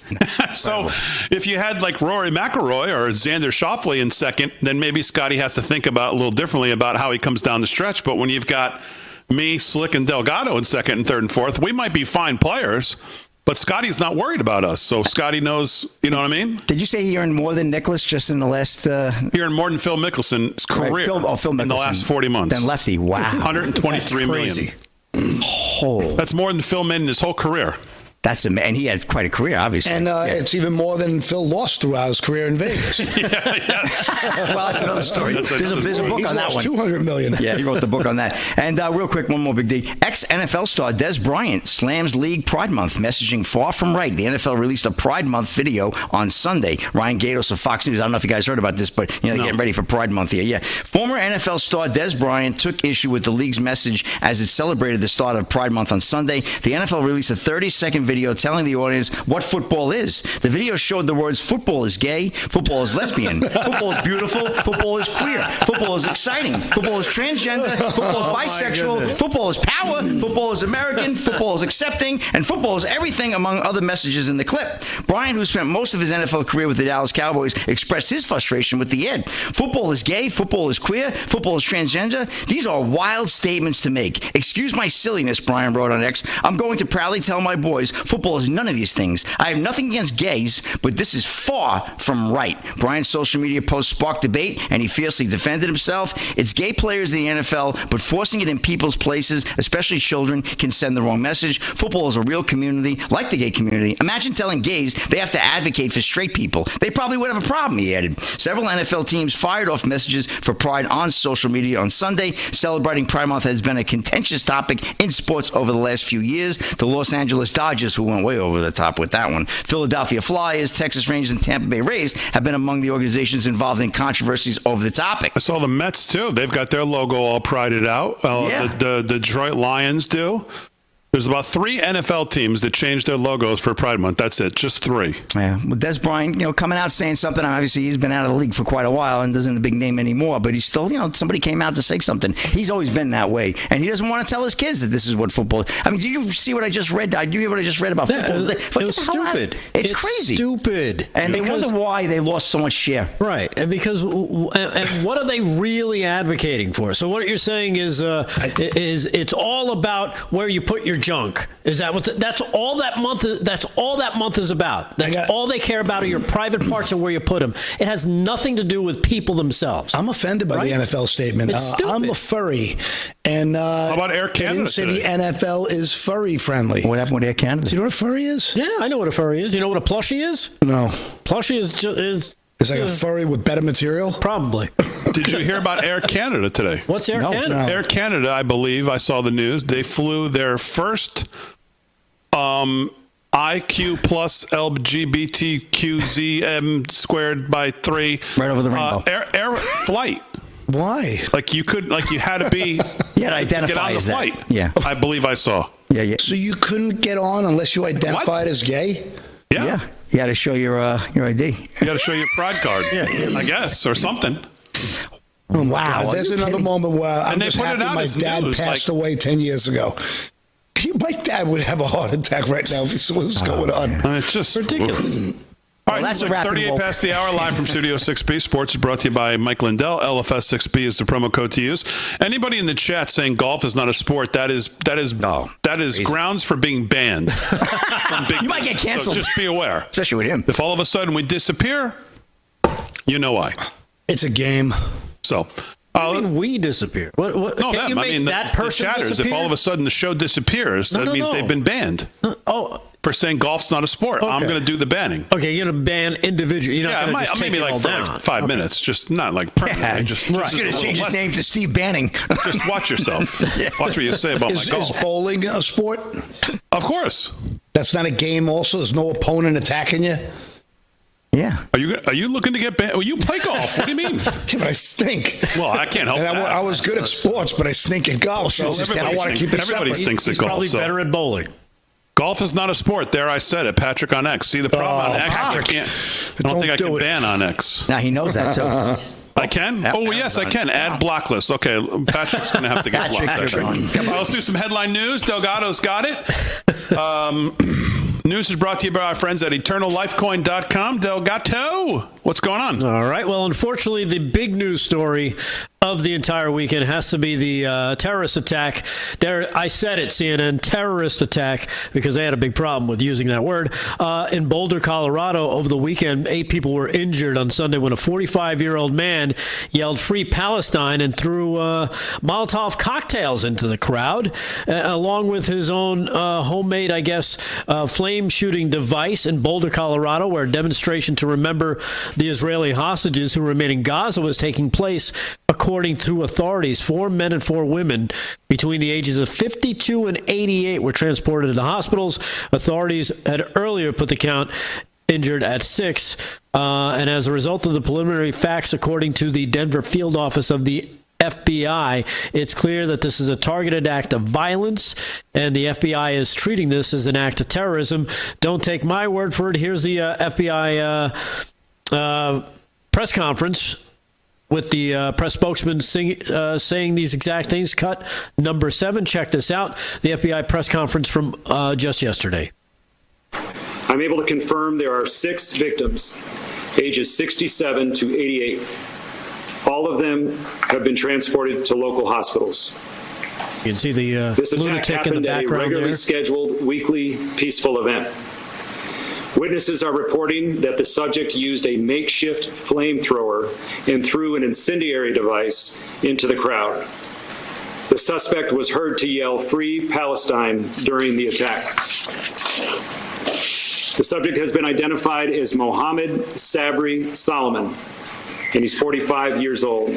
So if you had like Rory McIlroy or Xander Schauffele in second, then maybe Scotty has to think about a little differently about how he comes down the stretch. But when you've got me, Slick, and Delgado in second and third and fourth, we might be fine players, but Scotty's not worried about us. So Scotty knows, you know what I mean? Did you say he earned more than Nicklaus just in the last... He earned more than Phil Mickelson's career Phil Mickelson, in the last 40 months. Then lefty, wow. $123 million. Oh. That's more than Phil made in his whole career. And he had quite a career, obviously. And it's even more than Phil lost throughout his career in Vegas. Well, that's another story. There's a book on that one. $200 million. Yeah, he wrote the book on that. And real quick, one more big D. Ex-NFL star Des Bryant slams league Pride Month, messaging far from right. The NFL released a Pride Month video on Sunday. Ryan Gatos of Fox News. I don't know if you guys heard about this, but they're getting ready for Pride Month here. Yeah. Former NFL star Des Bryant took issue with the league's message as it celebrated the start of Pride Month on Sunday. The NFL released a 30-second video telling the audience what football is. The video showed the words football is gay, football is lesbian, football is beautiful, football is queer, football is exciting, football is transgender, football is bisexual, football is power, football is American, football is accepting, and football is everything, among other messages in the clip. Bryant, who spent most of his NFL career with the Dallas Cowboys, expressed his frustration with the ad. Football is gay, football is queer, football is transgender. These are wild statements to make. Excuse my silliness, Bryant wrote on X. I'm going to proudly tell my boys, football is none of these things. I have nothing against gays, but this is far from right. Bryant's social media post sparked debate, and he fiercely defended himself. It's gay players in the NFL, but forcing it in people's places, especially children, can send the wrong message. Football is a real community, like the gay community. Imagine telling gays they have to advocate for straight people. They probably would have a problem, he added. Several NFL teams fired off messages for Pride on social media on Sunday. Celebrating Pride Month has been a contentious topic in sports over the last few years. The Los Angeles Dodgers, who went way over the top with that one, Philadelphia Flyers, Texas Rangers, and Tampa Bay Rays have been among the organizations involved in controversies over the topic. I saw the Mets, too. They've got their logo all prided out. The Detroit Lions do. There's about 3 NFL teams that changed their logos for Pride Month. That's it, just 3. Yeah, well, Des Bryant, coming out saying something. Obviously, he's been out of the league for quite a while and doesn't have a big name anymore. But he's still, somebody came out to say something. He's always been that way, and he doesn't want to tell his kids that this is what football is. I mean, did you see what I just read? Did you hear what I just read about football? It was stupid. It's crazy. Stupid. And they wonder why they lost so much share. Right, and because and what are they really advocating for? So what you're saying is it's all about where you put your junk. That's all that month is about. That's all they care about are your private parts and where you put them. It has nothing to do with people themselves. I'm offended by the NFL statement. It's stupid. I'm a furry. And how about Air Canada? They didn't say the NFL is furry friendly. What happened with Air Canada? Do you know what a furry is? Yeah, I know what a furry is. You know what a plushie is? No. Plushie is it's like a furry with better material? Probably. Did you hear about Air Canada today? What's Air Canada? No. Air Canada, I believe, I saw the news. They flew their first IQ plus LGBTQZM squared by 3 right over the rainbow air flight. Why? You had to be. You had to identify get on the as flight. That. Yeah, I believe I saw. Yeah. So you couldn't get on unless you identified as gay? Yeah. You had to show your ID. You got to show your pride card. I guess, or something. Oh my God. There's another moment where I'm they just put it happy out my as dad news, passed away 10 years ago. My dad would have a heart attack right now if he saw what's going on. It's just ridiculous. All right, that's it's 38 past the hour, live from Studio 6B. Sports is brought to you by Mike Lindell. LFS 6B is the promo code to use. Anybody in the chat saying golf is not a sport, that is grounds for being banned. You might get canceled. So just be aware. Especially with him. If all of a sudden we disappear, you know why. It's a game. So... I mean, we disappear. What, no, can't you make that person the chatters, disappear? if all of a sudden the show disappears, that means they've been banned. For saying golf's not a sport. Okay. I'm going to do the banning. Okay, you're going to ban individual. You're not going to just take it all down. Like 5 minutes, just not like permanently. Yeah, just going to change his name to Steve Banning. Just watch yourself. Watch what you say about my golf. Is bowling a sport? Of course. That's not a game also? There's no opponent attacking you? Yeah. Are you looking to get banned? Well, you play golf. What do you mean? Yeah, but I stink. Well, I can't help that. I was good at sports, but I stink at golf. So I want to keep it Everybody separate. stinks at golf. Probably better at bowling. Golf is not a sport. There, I said it. Patrick on X. See, the problem on X, I don't think I can ban on X. Now, he knows that, too. I can? Oh, yes, I can. Add blacklist. Okay, Patrick's going to have to get blocked. Let's do some headline news. Delgado's got it. News is brought to you by our friends at EternalLifeCoin.com. Delgado, what's going on? All right. Well, unfortunately, the big news story of the entire weekend has to be the terrorist attack. There, I said it, CNN, terrorist attack, because they had a big problem with using that word. In Boulder, Colorado, over the weekend, 8 people were injured on Sunday when a 45-year-old man yelled "Free Palestine" and threw Molotov cocktails into the crowd, along with his own homemade, I guess, flame shooting device in Boulder, Colorado, where a demonstration to remember the Israeli hostages who remain in Gaza was taking place. According to authorities, 4 men and 4 women between the ages of 52 and 88 were transported to the hospitals. Authorities had earlier put the count injured at 6. And as a result of the preliminary facts, according to the Denver field office of the FBI, it's clear that this is a targeted act of violence, and the FBI is treating this as an act of terrorism. Don't take my word for it. Here's the FBI press conference with the press spokesman saying these exact things. Cut number 7. Check this out. The FBI press conference from just yesterday. I'm able to confirm there are 6 victims, ages 67 to 88. All of them have been transported to local hospitals. You can see the this attack lunatic in the happened at a background regularly there. scheduled weekly peaceful event. Witnesses are reporting that the subject used a makeshift flamethrower and threw an incendiary device into the crowd. The suspect was heard to yell "Free Palestine" during the attack. The subject has been identified as Mohammed Sabri Solomon, and he's 45 years old.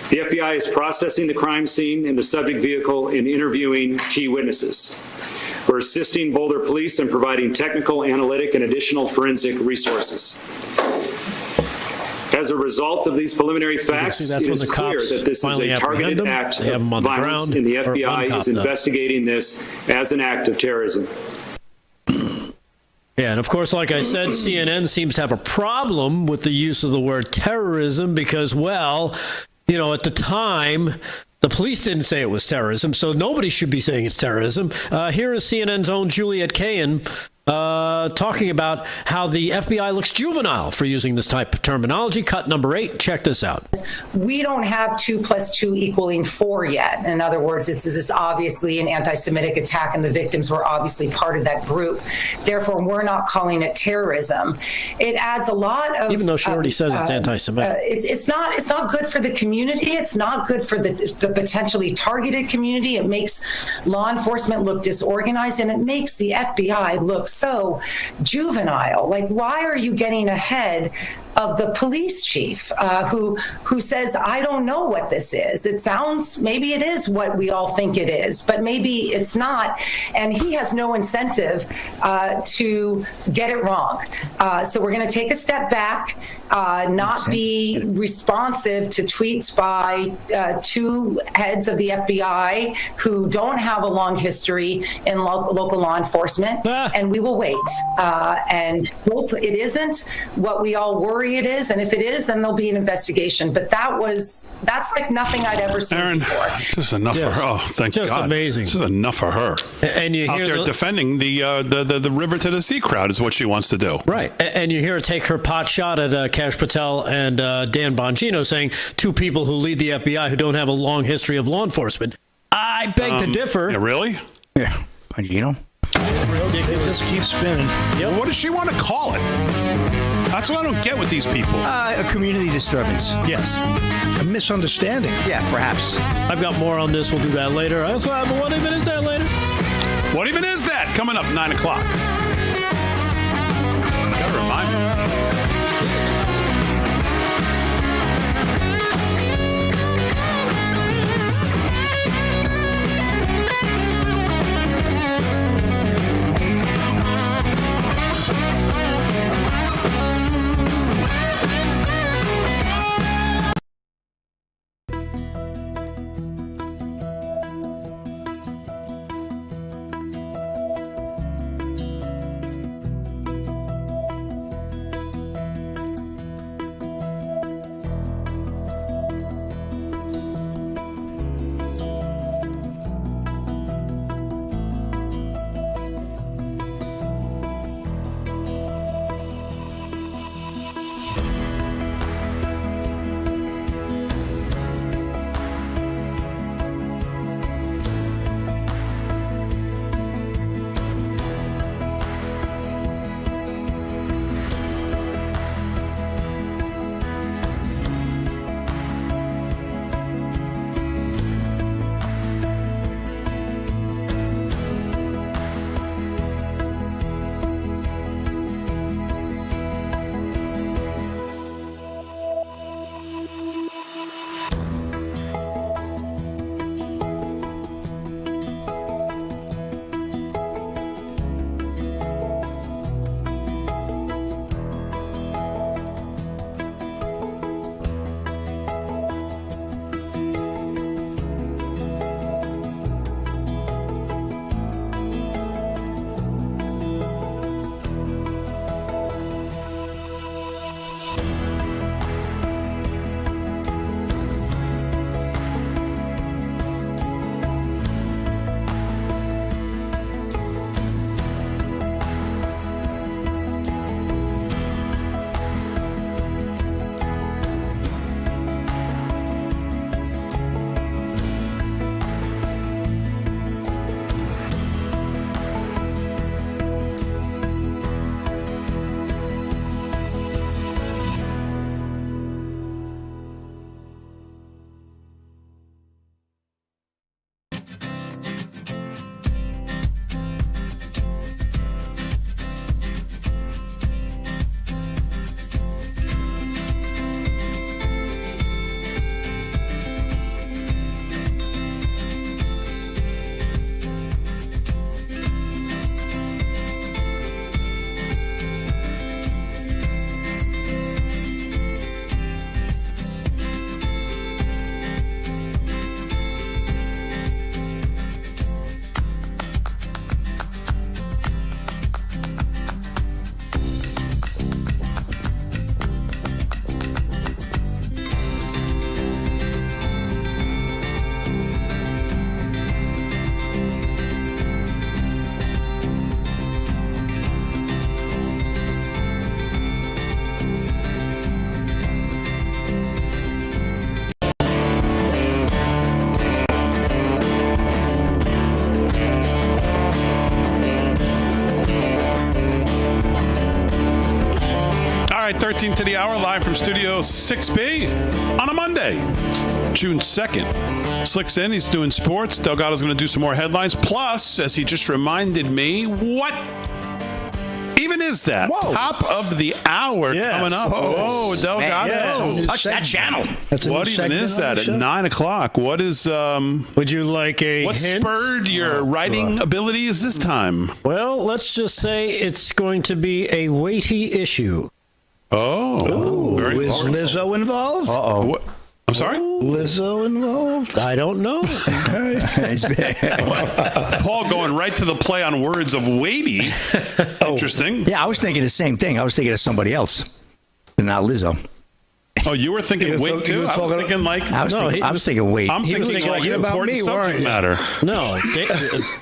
The FBI is processing the crime scene in the subject vehicle and interviewing key witnesses. We're assisting Boulder Police in providing technical, analytic, and additional forensic resources. As a result of these preliminary facts, it is clear that this is a targeted act of violence, and the FBI is investigating this as an act of terrorism. Yeah, and of course, like I said, CNN seems to have a problem with the use of the word terrorism because, well, you know, at the time, the police didn't say it was terrorism, so nobody should be saying it's terrorism. Here is CNN's own Juliet Kahan talking about how the FBI looks juvenile for using this type of terminology. Cut number 8. Check this out. We don't have 2 + 2 = 4 yet. In other words, this is obviously an anti-Semitic attack, and the victims were obviously part of that group. Therefore, we're not calling it terrorism. It adds a lot of, even though she already says it's anti-Semitic. It's not good for the community. It's not good for the potentially targeted community. It makes law enforcement look disorganized, and it makes the FBI look so juvenile. Like, why are you getting ahead of the police chief who says, I don't know what this is? It sounds, maybe it is what we all think it is, but maybe it's not. And he has no incentive to get it wrong. So we're going to take a step back, not be responsive to tweets by 2 heads of the FBI who don't have a long history in local law enforcement. And we will wait and hope it isn't what we all worry it is, and if it is, then there'll be an investigation. But that's like nothing I'd ever seen Aaron, before. This is enough for her. Oh, thank Just God. amazing. This is enough for her. And you out hear there defending the river to the sea crowd is what she wants to do. Right. And you hear her take her pot shot at Kash Patel and Dan Bongino, saying 2 people who lead the FBI who don't have a long history of law enforcement. I beg to differ. Yeah, really? Yeah. Bongino? It just keeps spinning. Well, what does she want to call it? That's what I don't get with these people. A community disturbance. Yes. A misunderstanding. Yeah, perhaps. I've got more on this. We'll do that later. I also have What Even Is That later. What even is that? Coming up 9 o'clock. Gotta remind me. the hour, live from Studio 6B on a Monday, June 2nd. Slick's in. He's doing sports. Delgado's going to do some more headlines. Plus, as he just reminded me, what even is that? Whoa. Top of the hour coming up. Whoa, Delgado. Yes. Touch that channel. What even is that at 9 o'clock? What is, would you like a what hint? Spurred your writing abilities this time? Well, let's just say it's going to be a weighty issue. Oh. Is Lizzo involved? Uh-oh. I'm sorry? Lizzo involved? I don't know. Paul going right to the play on words of weighty. Interesting. Yeah, I was thinking the same thing. I was thinking of somebody else, and not Lizzo. Oh, you were thinking weight too? I was thinking like... I was thinking weight. I'm thinking like important subject matter. No.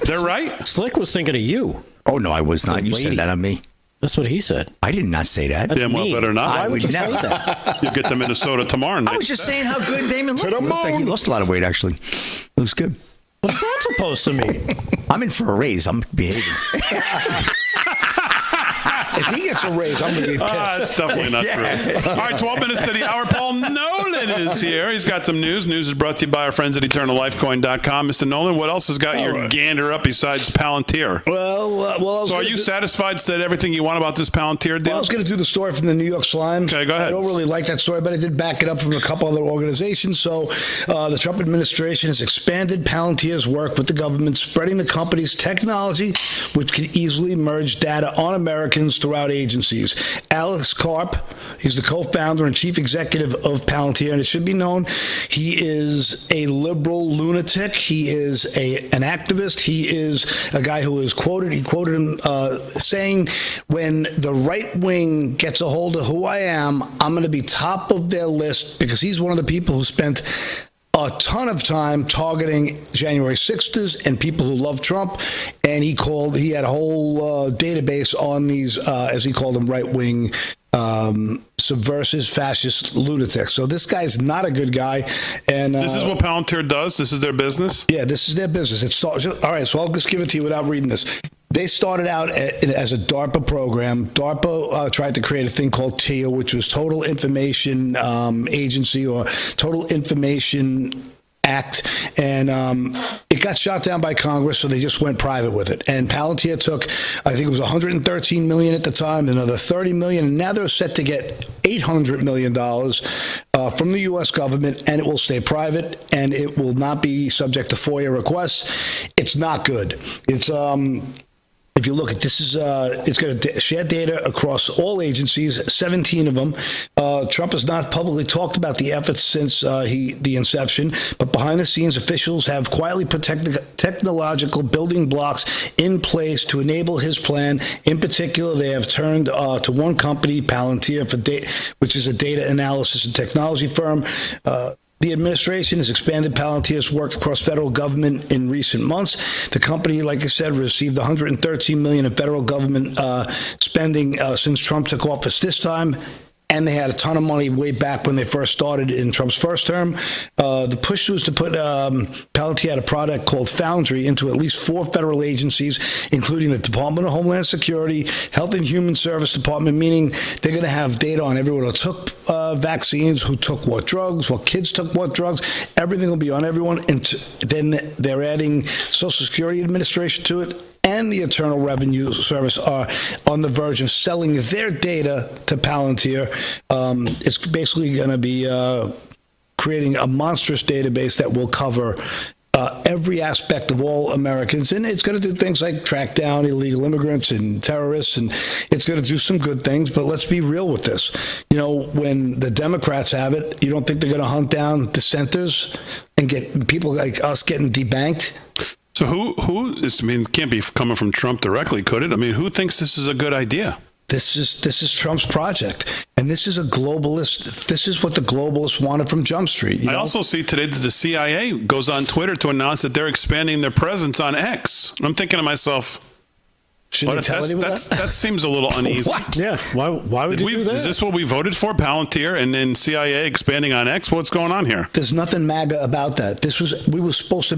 They're right? Slick was thinking of you. Oh, no, I was not. You said that on me. That's what he said. I did not say that. Damn well better not. Why would you say that? You'll get to Minnesota tomorrow night. I was just saying how good Damon looked. Looks like he lost a lot of weight, actually. Looks good. What's that supposed to mean? I'm in for a raise. I'm behaving. If he gets a raise, I'm going to be pissed. That's definitely not true. All right, 12 minutes to the hour. Paul Nolan is here. He's got some news. News is brought to you by our friends at EternalLifeCoin.com. Mr. Nolan, what else has got your gander up besides Palantir? Well. So are you satisfied, said everything you want about this Palantir deal? Well, I was going to do the story from the New York Slime. Okay, go ahead. I don't really like that story, but I did back it up from a couple other organizations. So the Trump administration has expanded Palantir's work with the government, spreading the company's technology, which can easily merge data on Americans throughout agencies. Alex Karp, he's the co-founder and chief executive of Palantir, and it should be known he is a liberal lunatic. He is an activist. He is a guy who is quoted. He quoted him saying, when the right wing gets a hold of who I am, I'm going to be top of their list, because he's one of the people who spent a ton of time targeting January 6ers and people who love Trump, and he had a whole database on these, as he called them, right-wing subversive fascist lunatics. So this guy's not a good guy. And this is what Palantir does? This is their business? Yeah, this is their business. All right, so I'll just give it to you without reading this. They started out as a DARPA program. DARPA tried to create a thing called TIA, which was Total Information Agency, or Total Information Act, and it got shot down by Congress, so they just went private with it. And Palantir took, I think it was $113 million at the time, another $30 million, and now they're set to get $800 million from the U.S. government, and it will stay private, and it will not be subject to FOIA requests. It's not good. It's if you look at this, it's going to share data across all agencies, 17 of them. Trump has not publicly talked about the efforts since the inception, but behind the scenes, officials have quietly put technological building blocks in place to enable his plan. In particular, they have turned to one company, Palantir, which is a data analysis and technology firm. The administration has expanded Palantir's work across federal government in recent months. The company, like I said, received $113 million in federal government spending since Trump took office this time. And they had a ton of money way back when they first started in Trump's first term. The push was to put Palantir had a product called Foundry into at least 4 federal agencies, including the Department of Homeland Security, Health and Human Service Department, meaning they're going to have data on everyone who took vaccines, who took what drugs, what kids took what drugs. Everything will be on everyone. And then they're adding Social Security Administration to it, and the Internal Revenue Service are on the verge of selling their data to Palantir. It's basically going to be creating a monstrous database that will cover every aspect of all Americans. And it's going to do things like track down illegal immigrants and terrorists, and it's going to do some good things. But let's be real with this. You know, when the Democrats have it, you don't think they're going to hunt down dissenters and get people like us getting debanked? So who is, I mean, it can't be coming from Trump directly, could it? I mean, who thinks this is a good idea? This is Trump's project, and this is a globalist. This is what the globalists wanted from Jump Street. I also see today that the CIA goes on Twitter to announce that they're expanding their presence on X. And I'm thinking to myself, that seems a little uneasy. What? Yeah. Why would you do that? Is this what we voted for? Palantir and then CIA expanding on X? What's going on here? There's nothing MAGA about that. It was supposed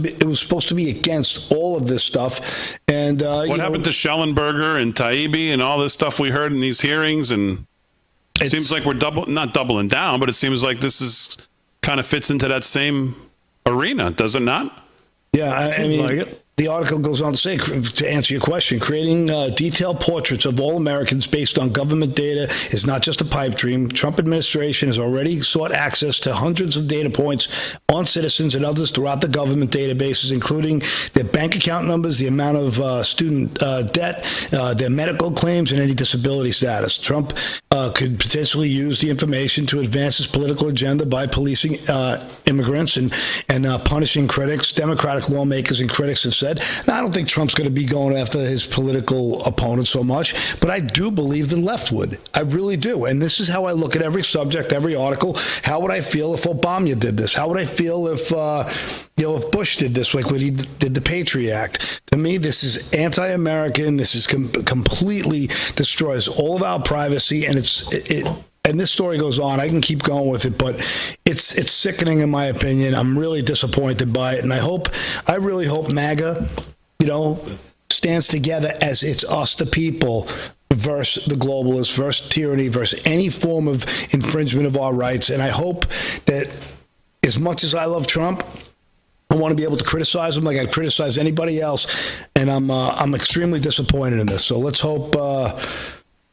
to be against all of this stuff. And what happened to Schellenberger and Taibbi and all this stuff we heard in these hearings? And It seems like we're not doubling down, but it seems like this is kind of fits into that same arena, does it not? Yeah, I mean, the article goes on to say, to answer your question, creating detailed portraits of all Americans based on government data is not just a pipe dream. Trump administration has already sought access to hundreds of data points on citizens and others throughout the government databases, including their bank account numbers, the amount of student debt, their medical claims, and any disability status. Trump could potentially use the information to advance his political agenda by policing immigrants and punishing critics. Democratic lawmakers and critics have said. Now, I don't think Trump's going to be going after his political opponents so much, but I do believe the left would. I really do. And this is how I look at every subject, every article. How would I feel if Obama did this? How would I feel if if Bush did this, like when he did the Patriot Act? To me, this is anti-American. This is completely destroys all of our privacy, and and this story goes on. I can keep going with it, but it's sickening in my opinion. I'm really disappointed by it, and I really hope MAGA, stands together as it's us, the people, versus the globalists, versus tyranny, versus any form of infringement of our rights. And I hope that, as much as I love Trump, I want to be able to criticize him like I criticize anybody else, and I'm extremely disappointed in this. So let's hope.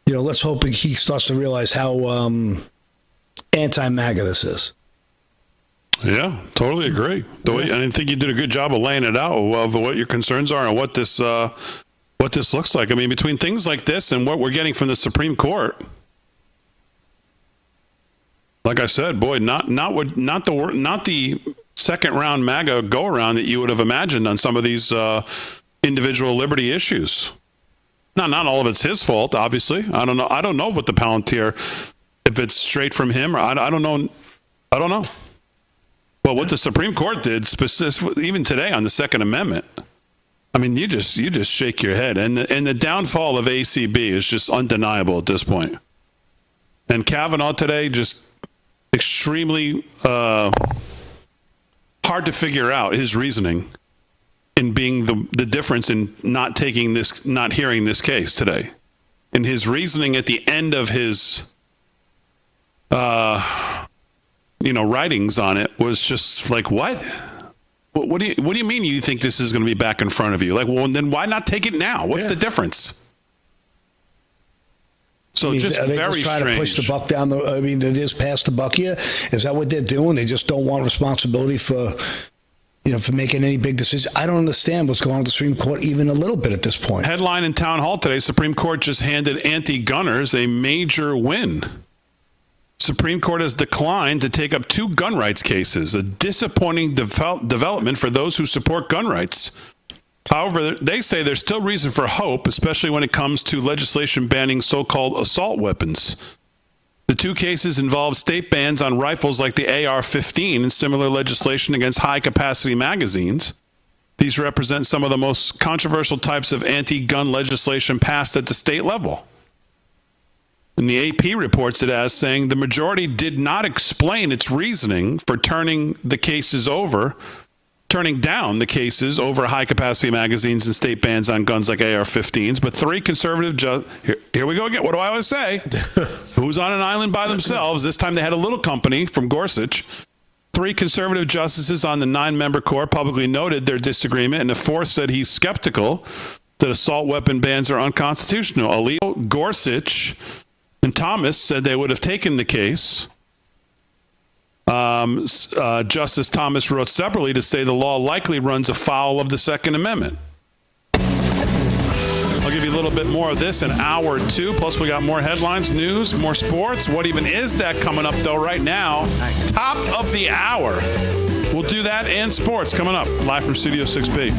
Let's hope he starts to realize how anti-MAGA this is. Yeah, totally agree. I think you did a good job of laying it out of what your concerns are and what this looks like. I mean, between things like this and what we're getting from the Supreme Court, like I said, boy, not the second round MAGA go around that you would have imagined on some of these individual liberty issues. Not all of it's his fault, obviously. I don't know what the Palantir, if it's straight from him, or I don't know. Well, what the Supreme Court did, specifically, even today on the Second Amendment, I mean, you just shake your head. And the downfall of ACB is just undeniable at this point. And Kavanaugh today, just extremely hard to figure out his reasoning in being the difference in not hearing this case today. And his reasoning at the end of his writings on it was just like, what do you mean you think this is going to be back in front of you? Like, well, then why not take it now? What's the difference? So are they just very trying strange. to push the buck down they just passed the buck here? Is that what they're doing? They just don't want responsibility for making any big decisions. I don't understand what's going on at the Supreme Court even a little bit at this point. Headline in Town Hall today, Supreme Court just handed anti-gunners a major win. Supreme Court has declined to take up 2 gun rights cases, a disappointing development for those who support gun rights. However, they say there's still reason for hope, especially when it comes to legislation banning so-called assault weapons. The 2 cases involve state bans on rifles like the AR-15 and similar legislation against high-capacity magazines. These represent some of the most controversial types of anti-gun legislation passed at the state level. And the AP reports it as saying the majority did not explain its reasoning for turning down the cases over high-capacity magazines and state bans on guns like AR-15s. But 3 conservative here we go again. What do I always say? Who's on an island by themselves? This time they had a little company from Gorsuch. 3 conservative justices on the 9-member court publicly noted their disagreement, and the 4th said he's skeptical that assault weapon bans are unconstitutional. Alito, Gorsuch, and Thomas said they would have taken the case. Justice Thomas wrote separately to say the law likely runs afoul of the Second Amendment. I'll give you a little bit more of this in hour 2. Plus, we got more headlines, news, more sports. What even is that coming up, though, right now? Top of the hour. We'll do that and sports coming up live from Studio 6B.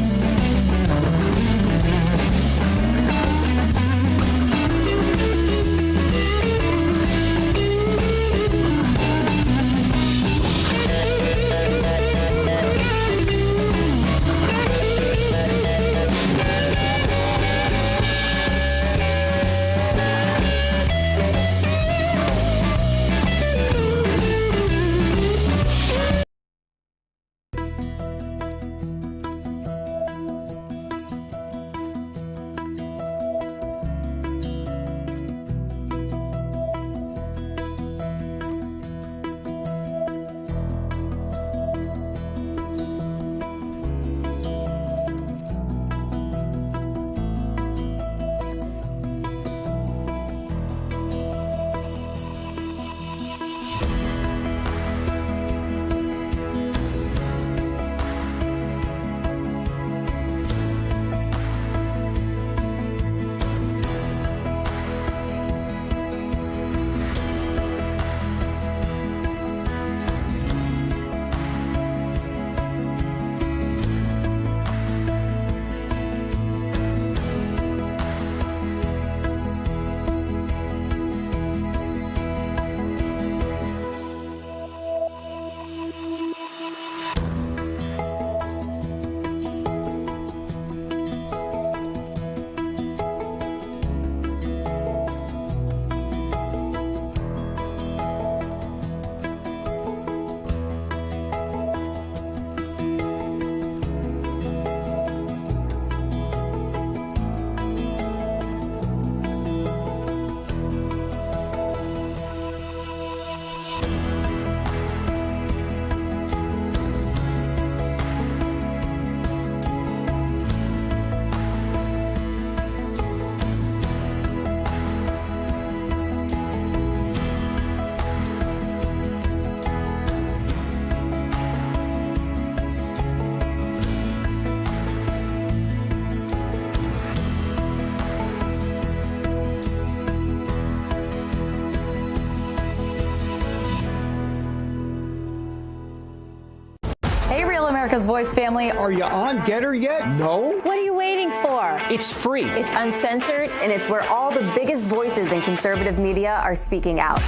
Real America's Voice family. Are you on Getter yet? No? What are you waiting for? It's free. It's uncensored, and it's where all the biggest voices in conservative media are speaking out.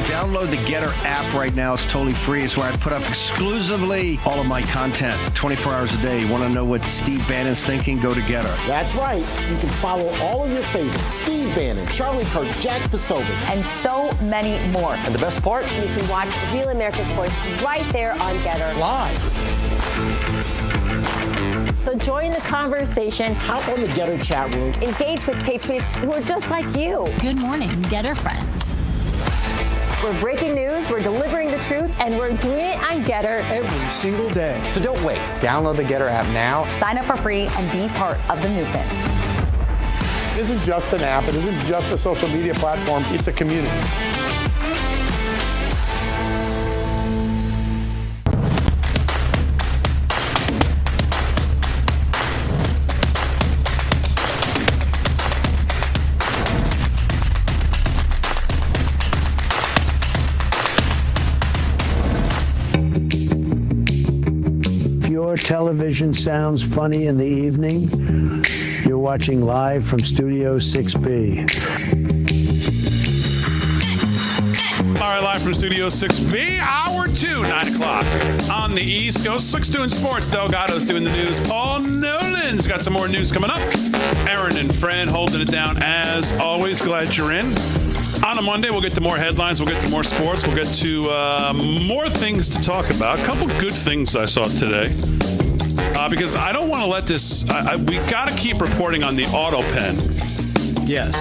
Download the Getter app right now. It's totally free. It's where I put up exclusively all of my content 24 hours a day. You want to know what Steve Bannon's thinking? Go to Getter. That's right. You can follow all of your favorites. Steve Bannon, Charlie Kirk, Jack Posobiec. And so many more. And the best part? You can watch Real America's Voice right there on Getter. Live. So join the conversation. Hop on the Getter chat room. Engage with patriots who are just like you. Good morning, Getter friends. We're breaking news, we're delivering the truth, and we're doing it on Getter every single day. So don't wait. Download the Getter app now. Sign up for free and be part of the movement. It isn't just an app. It isn't just a social media platform. It's a community. Television sounds funny in the evening. You're watching live from Studio 6B. All right, live from Studio 6B, hour 2, 9 o'clock on the East Coast. Slick's doing sports. Delgado's doing the news. Paul Nolan's got some more news coming up. Aaron and Fran holding it down as always. Glad you're in. On a Monday, we'll get to more headlines. We'll get to more sports. We'll get to more things to talk about. A couple good things I saw today. Because I don't want to let this... we got to keep reporting on the auto pen. Yes.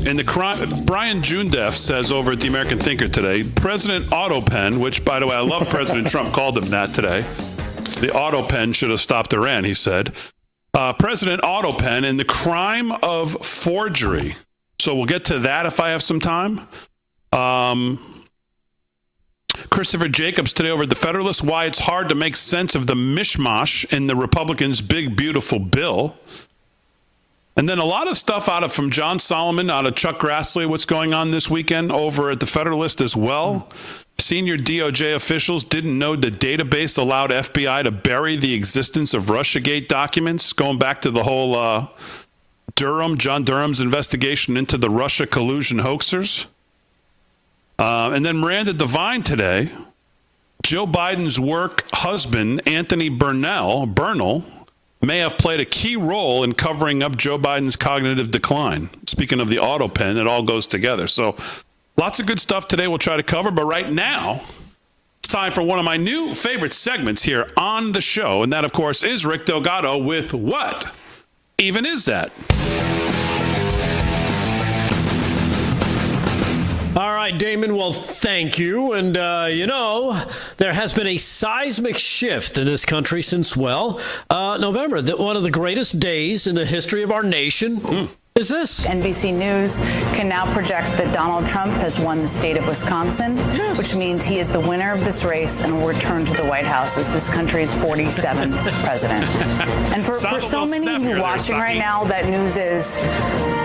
In the crime, Brian Jundeff says over at the American Thinker today, President Auto Pen, which, by the way, I love President Trump called him that today. The auto pen should have stopped Iran, he said. President Auto Pen in the crime of forgery. So we'll get to that if I have some time. Christopher Jacobs today over at the Federalist, why it's hard to make sense of the mishmash in the Republicans' big, beautiful bill. And then a lot of stuff from John Solomon, out of Chuck Grassley, what's going on this weekend over at the Federalist as well. Senior DOJ officials didn't know the database allowed FBI to bury the existence of Russiagate documents, going back to the whole John Durham's investigation into the Russia collusion hoaxers. And then Miranda Devine today, Joe Biden's work husband, Anthony Bernal, may have played a key role in covering up Joe Biden's cognitive decline. Speaking of the auto pen, it all goes together. So lots of good stuff today we'll try to cover. But right now, it's time for one of my new favorite segments here on the show. And that, of course, is Rick Delgado with What Even Is That? All right, Damon, well, thank you. And, there has been a seismic shift in this country since, November. One of the greatest days in the history of our nation is this. NBC News can now project that Donald Trump has won the state of Wisconsin, which means he is the winner of this race and will return to the White House as this country's 47th president. And for so many of you watching right now, that news is,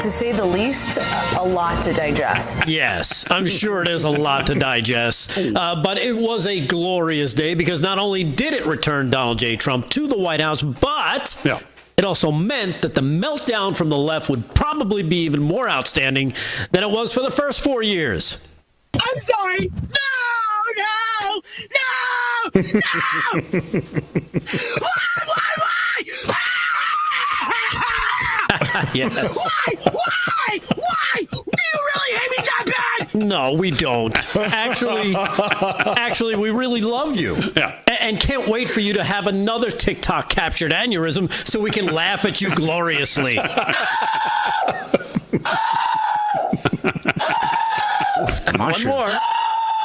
to say the least, a lot to digest. Yes, I'm sure it is a lot to digest. But it was a glorious day because not only did it return Donald J. Trump to the White House, but... Yeah. It also meant that the meltdown from the left would probably be even more outstanding than it was for the first 4 years. I'm sorry. No! Why? Yes. Why? Do you really hate me that bad? No, we don't. Actually, we really love you. Yeah. And can't wait for you to have another TikTok captured aneurysm so we can laugh at you gloriously. One more.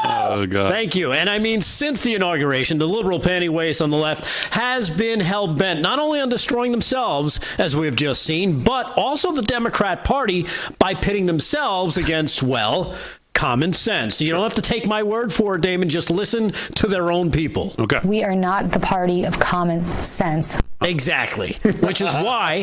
Oh, God. Thank you. And I mean, since the inauguration, the liberal panty waist on the left has been hell-bent not only on destroying themselves, as we have just seen, but also the Democrat Party by pitting themselves against, common sense. You don't have to take my word for it, Damon. Just listen to their own people. Okay. We are not the party of common sense. Exactly. Which is why,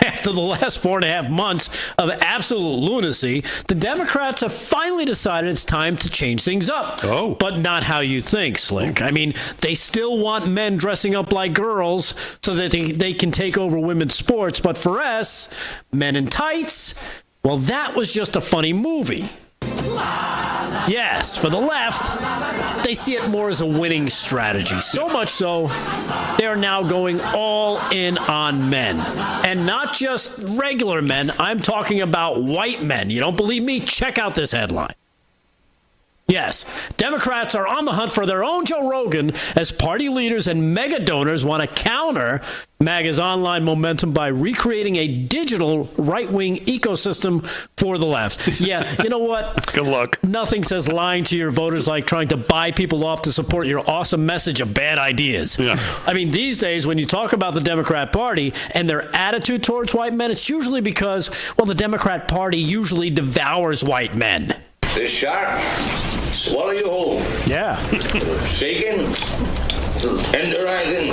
after the last 4.5 months of absolute lunacy, the Democrats have finally decided it's time to change things up. Oh. But not how you think, Slick. I mean, they still want men dressing up like girls so that they can take over women's sports. But for us, men in tights, well, that was just a funny movie. Yes, for the left, they see it more as a winning strategy. So much so, they are now going all in on men. And not just regular men, I'm talking about white men. You don't believe me? Check out this headline. Yes, Democrats are on the hunt for their own Joe Rogan as party leaders and mega donors want to counter MAGA's online momentum by recreating a digital right-wing ecosystem for the left. Yeah, you know what? Good luck. Nothing says lying to your voters like trying to buy people off to support your awesome message of bad ideas. Yeah. I mean, these days, when you talk about the Democrat Party and their attitude towards white men, it's usually because, well, the Democrat Party usually devours white men. This shark, swallow you whole. Yeah. Shaking, tenderizing,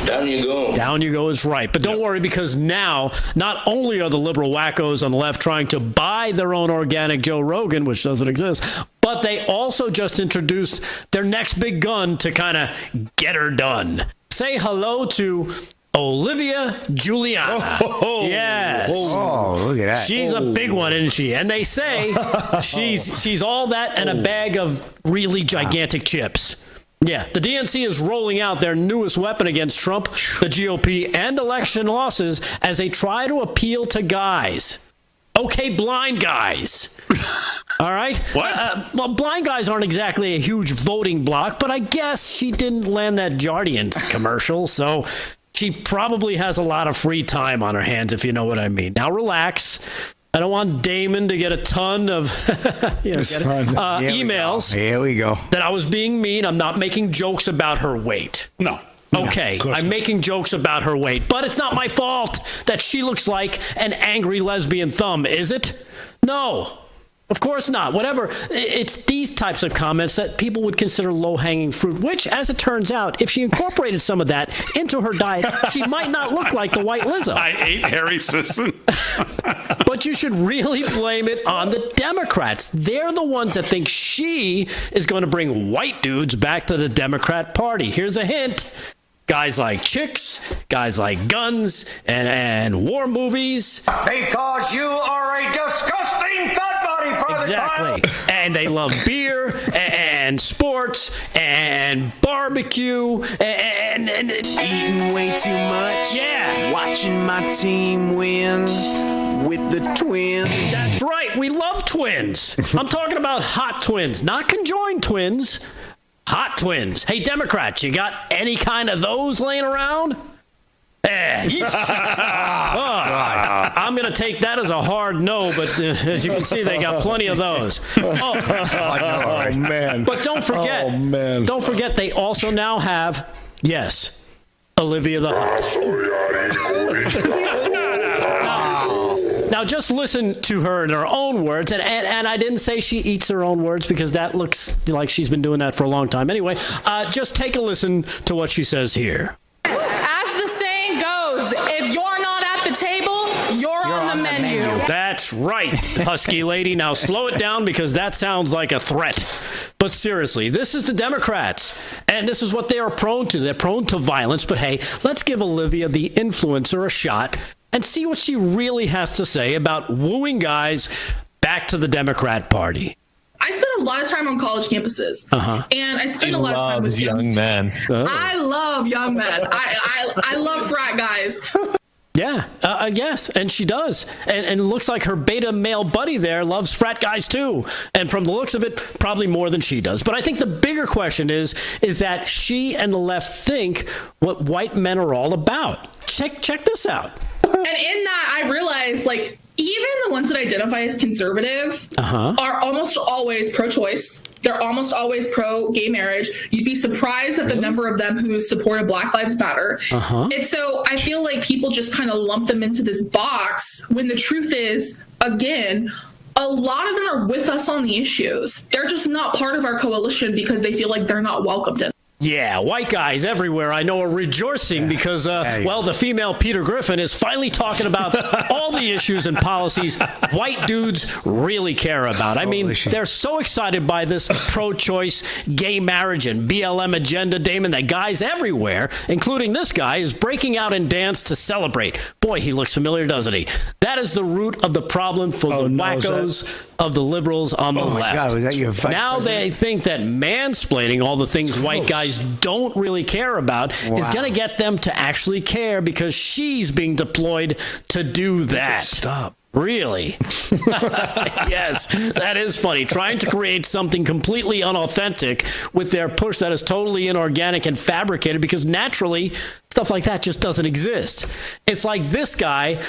down you go. Down you go is right. But don't worry, because now, not only are the liberal wackos on the left trying to buy their own organic Joe Rogan, which doesn't exist, but they also just introduced their next big gun to kind of get her done. Say hello to Olivia Juliana. Yes. Oh, look at that. She's a big one, isn't she? And they say she's all that and a bag of really gigantic chips. Yeah, the DNC is rolling out their newest weapon against Trump, the GOP, and election losses as they try to appeal to guys. Okay, blind guys. All right? What? Well, blind guys aren't exactly a huge voting bloc, but I guess she didn't land that Jardiance commercial, so she probably has a lot of free time on her hands, if you know what I mean. Now, relax. I don't want Damon to get a ton of emails. Here we go. That I was being mean. I'm not making jokes about her weight. No. Okay, I'm making jokes about her weight, but it's not my fault that she looks like an angry lesbian thumb, is it? No. Of course not. Whatever. It's these types of comments that people would consider low-hanging fruit, which, as it turns out, if she incorporated some of that into her diet, she might not look like the white Lizzo. I ate Harry Sisson. But you should really blame it on the Democrats. They're the ones that think she is going to bring white dudes back to the Democrat Party. Here's a hint. Guys like chicks, guys like guns, and war movies. Because you are a disgusting fat body, Private Exactly. And they love beer and sports and barbecue and eating way too much. Yeah. Watching my team win with the twins. That's right. We love twins. I'm talking about hot twins, not conjoined twins. Hot twins. Hey, Democrats, you got any kind of those laying around? I'm going to take that as a hard no, but as you can see, they got plenty of those. Oh, man. But don't forget, they also now have, yes, Olivia the Hot. Now, just listen to her in her own words, and I didn't say she eats her own words because that looks like she's been doing that for a long time. Anyway, just take a listen to what she says here. As the saying goes, if you're not at the table, you're on the menu. That's right, husky lady. Now slow it down because that sounds like a threat. But seriously, this is the Democrats, and this is what they are prone to. They're prone to violence, but hey, let's give Olivia the influencer a shot and see what she really has to say about wooing guys back to the Democrat Party. I spend a lot of time on college campuses, and I spend a lot of time with young men. I love young men. I love frat guys. Yeah, yes, and she does. And it looks like her beta male buddy there loves frat guys too. And from the looks of it, probably more than she does. But I think the bigger question is that she and the left think what white men are all about. Check this out. And in that, I realized, like, even the ones that identify as conservative are almost always pro-choice. They're almost always pro-gay marriage. You'd be surprised at the number of them who supported Black Lives Matter. And so I feel like people just kind of lump them into this box when the truth is, again, a lot of them are with us on the issues. They're just not part of our coalition because they feel like they're not welcomed in. Yeah, white guys everywhere I know are rejoicing because, the female Peter Griffin is finally talking about all the issues and policies white dudes really care about. I mean, they're so excited by this pro-choice gay marriage and BLM agenda, Damon, that guys everywhere, including this guy, is breaking out in dance to celebrate. Boy, he looks familiar, doesn't he? That is the root of the problem for the wackos of the liberals on the left. God, was that your now they think that mansplaining all the things white guys don't really care about is going to get them to actually care because she's being deployed to do that. Stop. Really? Yes, that is funny. Trying to create something completely unauthentic with their push that is totally inorganic and fabricated because naturally stuff like that just doesn't exist. It's like this guy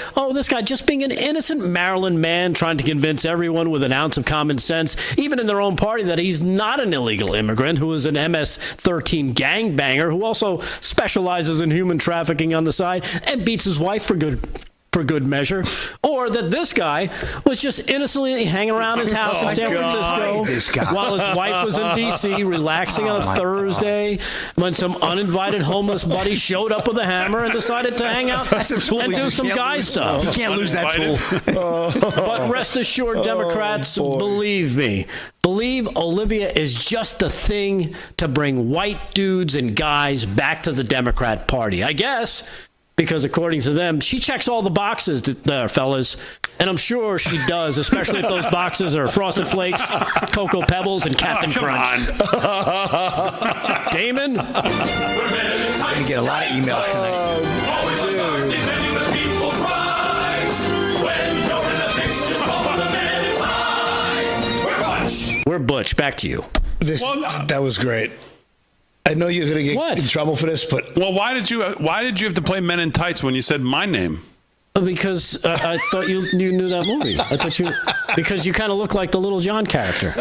just being an innocent Maryland man trying to convince everyone with an ounce of common sense, even in their own party, that he's not an illegal immigrant who is an MS-13 gangbanger who also specializes in human trafficking on the side and beats his wife for good measure, or that this guy was just innocently hanging around his house in San Francisco while his wife was in D.C. relaxing on a Thursday when some uninvited homeless buddy showed up with a hammer and decided to hang out and do some guy stuff. You can't lose that tool. But rest assured, Democrats, believe me, believe Olivia is just a thing to bring white dudes and guys back to the Democrat Party. I guess because according to them, she checks all the boxes there, fellas. And I'm sure she does, especially if those boxes are Frosted Flakes, Cocoa Pebbles, and Captain Crunch. Damon? We're going to get a lot of emails tonight. We're Butch. Back to you. That was great. I know you're going to get in trouble for this, but why did you have to play Men in Tights when you said my name? Because I thought you knew that movie. Because you kind of look like the Little John character.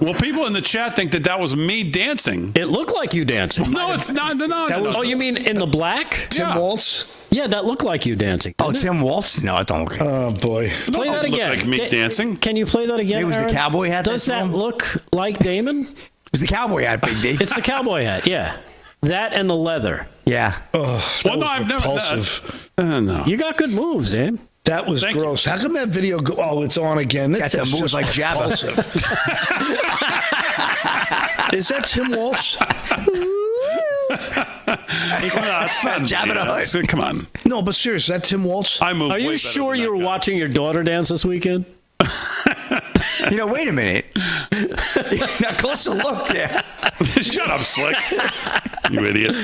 Well, people in the chat think that was me dancing. It looked like you dancing. No, it's not. No. You mean in the black? Tim Waltz? Yeah, that looked like you dancing. Tim Waltz? No, it don't look like. Oh boy! Play that again. Look like me dancing. Can you play that again? It was Aaron? the cowboy hat. Does that look like Damon? It's the cowboy hat, Big D. It's the cowboy hat, yeah. That and the leather. Yeah. I've never. No. You got good moves, Dan. That was gross. How come that video it's on again? Got that moves like Jabba. Is that Tim Walsh? It's not Jabba the Hutt. Come on. No, but seriously, is that Tim Walsh? Are you sure you were watching your daughter dance this weekend? Wait a minute. Now, closer look. Yeah. Shut up, Slick. You idiot.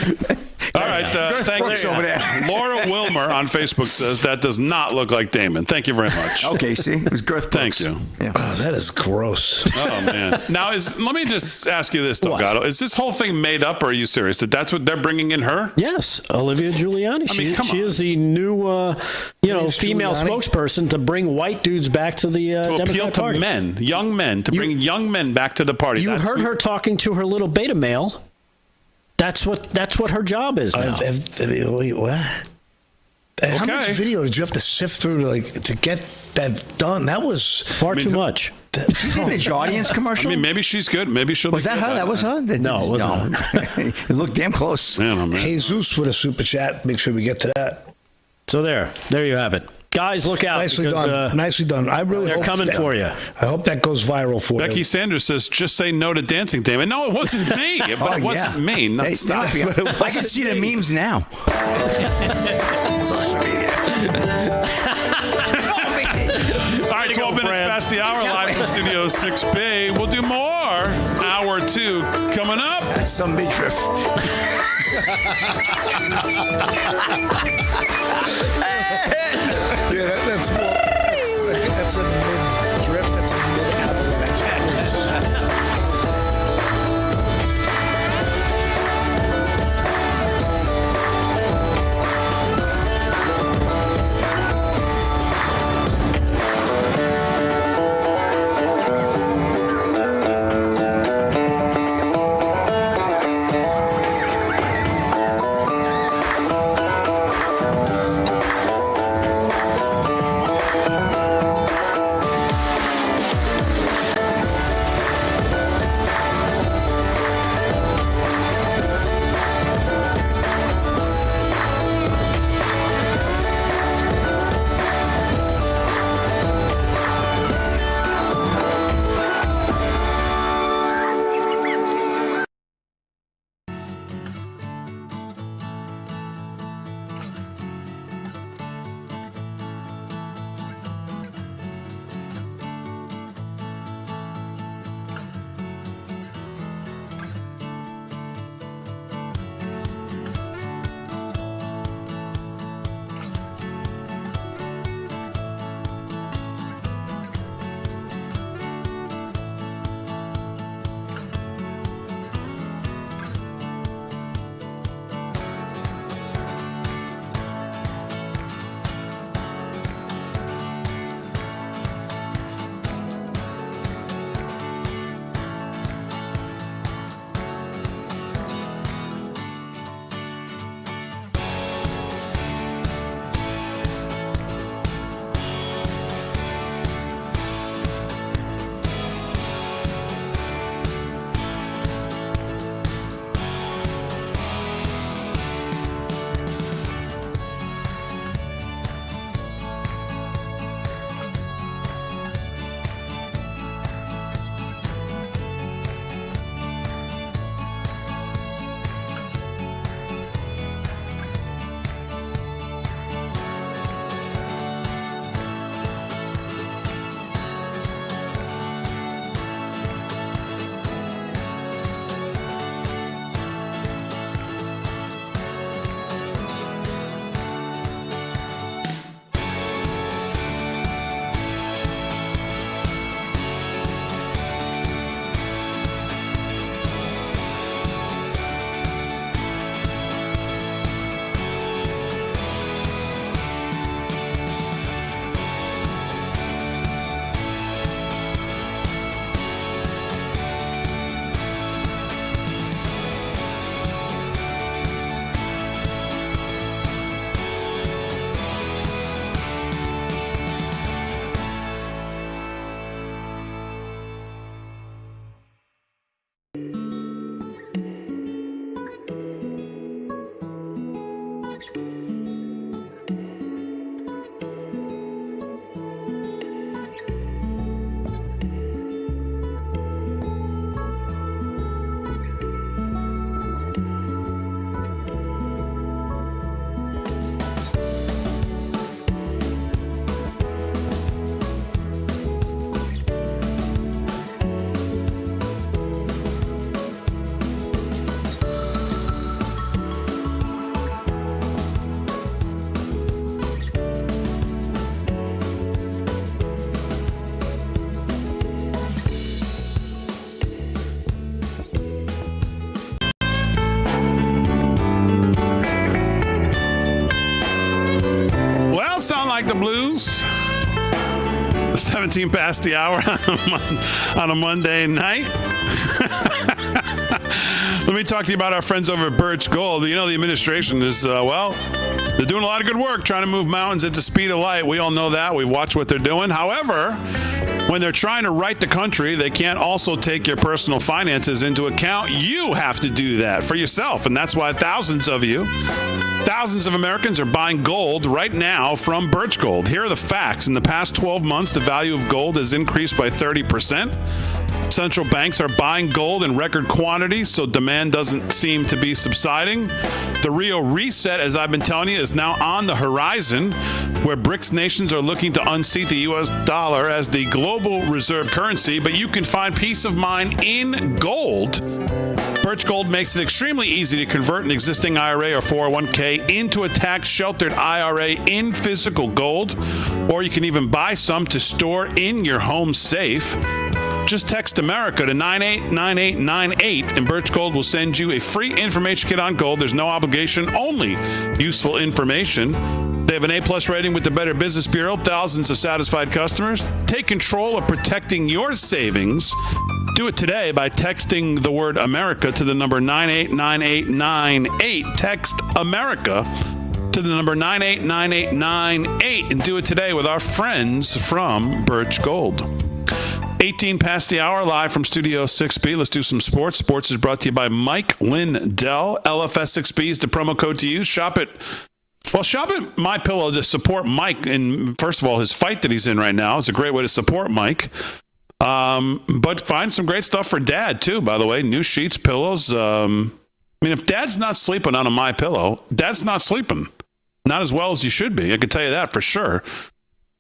All right. Thank you. Over there. Laura Wilmer on Facebook says that does not look like Damon. Thank you very much. Okay, see? It was Girth Brooks. Thank you. Yeah. Oh, that is gross. Oh, man. Now, let me just ask you this, Delgado. Is this whole thing made up, or are you serious? That's what they're bringing in her? Yes, Olivia Giuliani. She is the new, female spokesperson to bring white dudes back to the Democrat Party. Young men, to bring young men back to the party. You heard her talking to her little beta male. That's what her job is now. Wait, what? How much video did you have to sift through to get that done? That was far too much. Image audience commercial? I mean, maybe she's good. Maybe she'll Was be that good. her? That was her? No, it wasn't her. It looked damn close. Jesus with a super chat. Make sure we get to that. So there you have it. Guys, look out. Nicely done. Nicely done. I really they're hope coming for you. I hope that goes viral for you. Becky Sanders says, just say no to dancing, Damon. No, it wasn't me. It wasn't me. No, hey, stop. I can see the memes now. Social media. All right, 12 minutes past the hour, live from Studio 6B. We'll do more. Hour 2 coming up. That's some midriff. Yeah, that's more. That's a mid-drip. That's a mid-avalanche. 17 past the hour on a Monday night. Let me talk to you about our friends over at Birch Gold. You know, the administration is, they're doing a lot of good work trying to move mountains at the speed of light. We all know that. We've watched what they're doing. However, when they're trying to right the country, they can't also take your personal finances into account. You have to do that for yourself. And that's why thousands of Americans are buying gold right now from Birch Gold. Here are the facts. In the past 12 months, the value of gold has increased by 30%. Central banks are buying gold in record quantities, so demand doesn't seem to be subsiding. The Rio reset, as I've been telling you, is now on the horizon, where BRICS nations are looking to unseat the U.S. dollar as the global reserve currency, but you can find peace of mind in gold. Birch Gold makes it extremely easy to convert an existing IRA or 401k into a tax-sheltered IRA in physical gold, or you can even buy some to store in your home safe. Just text America to 989898 and Birch Gold will send you a free information kit on gold. There's no obligation, only useful information. They have an A+ rating with the Better Business Bureau, thousands of satisfied customers. Take control of protecting your savings. Do it today by texting the word America to the number 989898. Text America to the number 989898 and do it today with our friends from Birch Gold. 18 past the hour, live from Studio 6B. Let's do some sports. Sports is brought to you by Mike Lindell. LFS6B is the promo code to use. Shop at MyPillow to support Mike. And first of all, his fight that he's in right now is a great way to support Mike. But find some great stuff for Dad, too, by the way. New sheets, pillows. If Dad's not sleeping on a MyPillow, Dad's not sleeping. Not as well as you should be. I can tell you that for sure.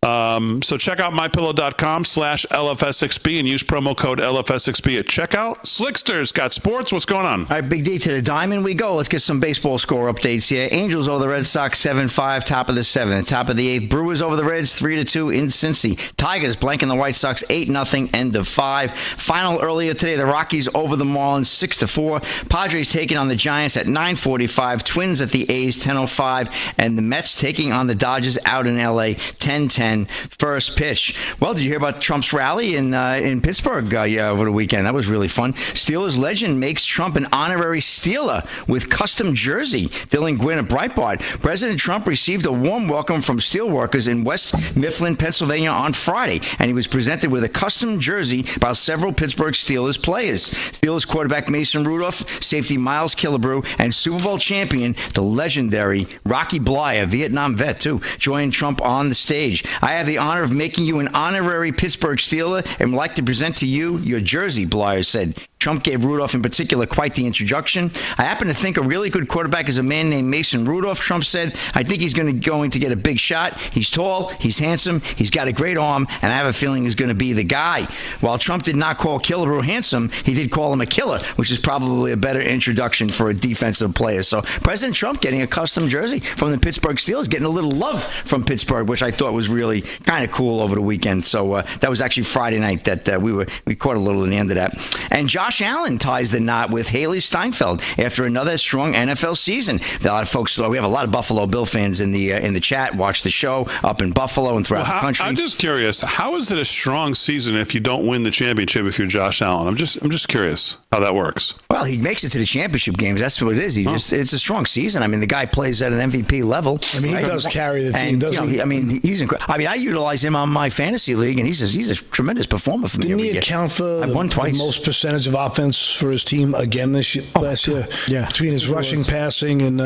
So check out mypillow.com/LFS6B and use promo code LFS6B at checkout. Slickster's got sports. What's going on? All right, Big D, to the diamond we go. Let's get some baseball score updates here. Angels over the Red Sox 7-5, top of the 7th. Top of the 8th. Brewers over the Reds 3-2 in Cincy. Tigers blanking the White Sox 8-0, end of 5. Final earlier today, the Rockies over the Marlins 6-4. Padres taking on the Giants at 9:45. Twins at the A's 10:05. And the Mets taking on the Dodgers out in L.A. 10:10. First pitch. Well, did you hear about Trump's rally in Pittsburgh over the weekend? That was really fun. Steelers legend makes Trump an honorary Steeler with custom jersey. Dylan Gwynn at Breitbart. President Trump received a warm welcome from steelworkers in West Mifflin, Pennsylvania on Friday, and he was presented with a custom jersey by several Pittsburgh Steelers players. Steelers quarterback Mason Rudolph, safety Miles Killebrew, and Super Bowl champion, the legendary Rocky Bly, a Vietnam vet too, joined Trump on the stage. I have the honor of making you an honorary Pittsburgh Steeler and would like to present to you your jersey, Blyer said. Trump gave Rudolph in particular quite the introduction. I happen to think a really good quarterback is a man named Mason Rudolph, Trump said. I think he's going to get a big shot. He's tall, he's handsome, he's got a great arm, and I have a feeling he's going to be the guy. While Trump did not call Killebrew handsome, he did call him a killer, which is probably a better introduction for a defensive player. So President Trump getting a custom jersey from the Pittsburgh Steelers, getting a little love from Pittsburgh, which I thought was really kind of cool over the weekend. So that was actually Friday night that we caught a little in the end of that. And Josh Allen ties the knot with Haley Steinfeld after another strong NFL season. A lot of folks, we have a lot of Buffalo Bill fans in the chat, watch the show up in Buffalo and throughout the country. I'm just curious, how is it a strong season if you don't win the championship if you're Josh Allen? I'm just curious how that works. Well, he makes it to the championship games. That's what it is. It's a strong season. I mean, the guy plays at an MVP level. I mean, he does carry the team, doesn't he? I mean, he's incredible. I mean, I utilize him on my fantasy league, and he's a tremendous performer for me. Didn't he account for the most percentage of offense for his team again last year? Yeah. Between his rushing, passing, and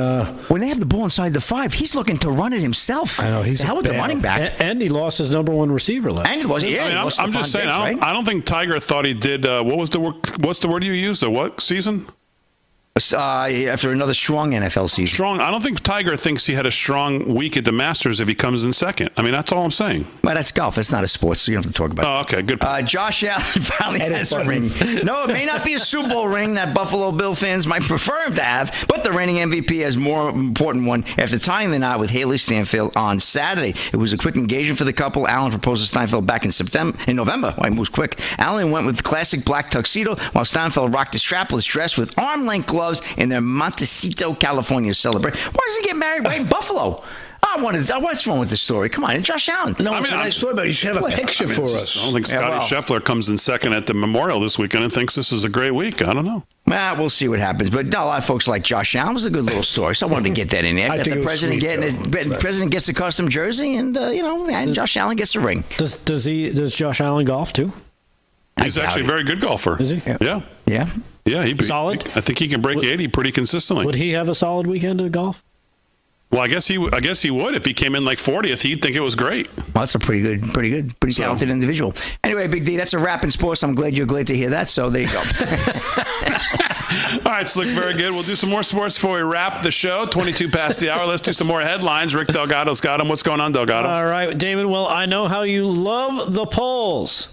when they have the ball inside the 5, he's looking to run it himself. I know he's the hell with the running back, and he lost his number 1 receiver last. And it was I'm just saying. I don't think Tiger thought he did. What's the word you used? The what season? After another strong NFL season. Strong. I don't think Tiger thinks he had a strong week at the Masters if he comes in second. I mean, that's all I'm saying. Well, that's golf. It's not a sport, so you don't have to talk about it. Oh, okay. Good. Josh Allen finally has a ring. No, it may not be a Super Bowl ring that Buffalo Bill fans might prefer him to have, but the reigning MVP has more important one after tying the knot with Haley Steinfeld on Saturday. It was a quick engagement for the couple. Allen proposed to Steinfeld back in November. Well, he moves quick. Allen went with the classic black tuxedo, while Steinfeld rocked a strapless dress with arm-length gloves in their Montecito, California celebration. Why does he get married right in Buffalo? What's wrong with the story? Come on, Josh Allen. No, it's a nice story, but you should have a picture for us. I don't think Scotty Scheffler comes in second at the Memorial this weekend and thinks this is a great week. I don't know. We'll see what happens. But no, a lot of folks like Josh Allen. It was a good little story, so I wanted to get that in there. The president gets a custom jersey, and and Josh Allen gets a ring. Does Josh Allen golf too? He's actually a very good golfer. Is he? Yeah. Yeah, solid. I think he can break 80 pretty consistently. Would he have a solid weekend of golf? Well, I guess he would. If he came in like 40th, he'd think it was great. Well, that's a pretty talented individual. Anyway, Big D, that's a wrap in sports. I'm glad you're glad to hear that. So there you go. All right, Slick, very good. We'll do some more sports before we wrap the show. 22 past the hour. Let's do some more headlines. Rick Delgado's got them. What's going on, Delgado? All right, Damon. Well, I know how you love the polls.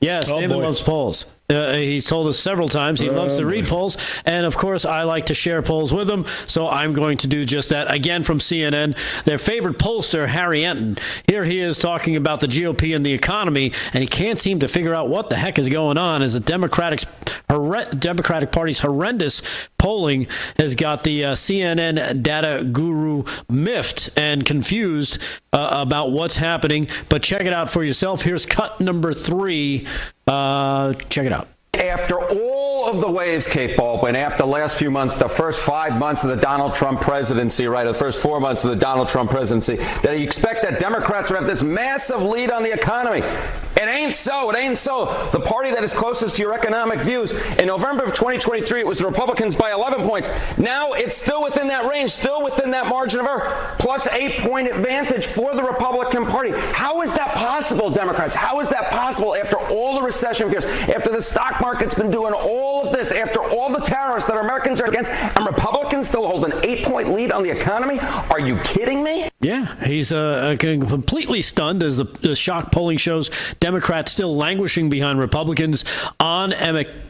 Yes, Damon loves polls. He's told us several times he loves to read polls, and of course I like to share polls with him, so I'm going to do just that. Again from CNN, their favorite pollster, Harry Enton. Here he is talking about the GOP and the economy, and he can't seem to figure out what the heck is going on as the Democratic Party's horrendous polling has got the CNN data guru miffed and confused about what's happening. But check it out for yourself. Here's cut number 3. Check it out. After all of the waves, Kate Baldwin, after the last few months, the first 5 months of the Donald Trump presidency, right, the first 4 months of the Donald Trump presidency, that you expect that Democrats would have this massive lead on the economy. It ain't so. It ain't so. The party that is closest to your economic views, in November of 2023, it was the Republicans by 11 points. Now it's still within that range, still within that margin of error, plus 8-point advantage for the Republican Party. How is that possible, Democrats? How is that possible after all the recession fears, after the stock market's been doing all of this, after all the tariffs that Americans are against, and Republicans still hold an 8-point lead on the economy? Are you kidding me? Yeah, he's completely stunned as the shock polling shows Democrats still languishing behind Republicans on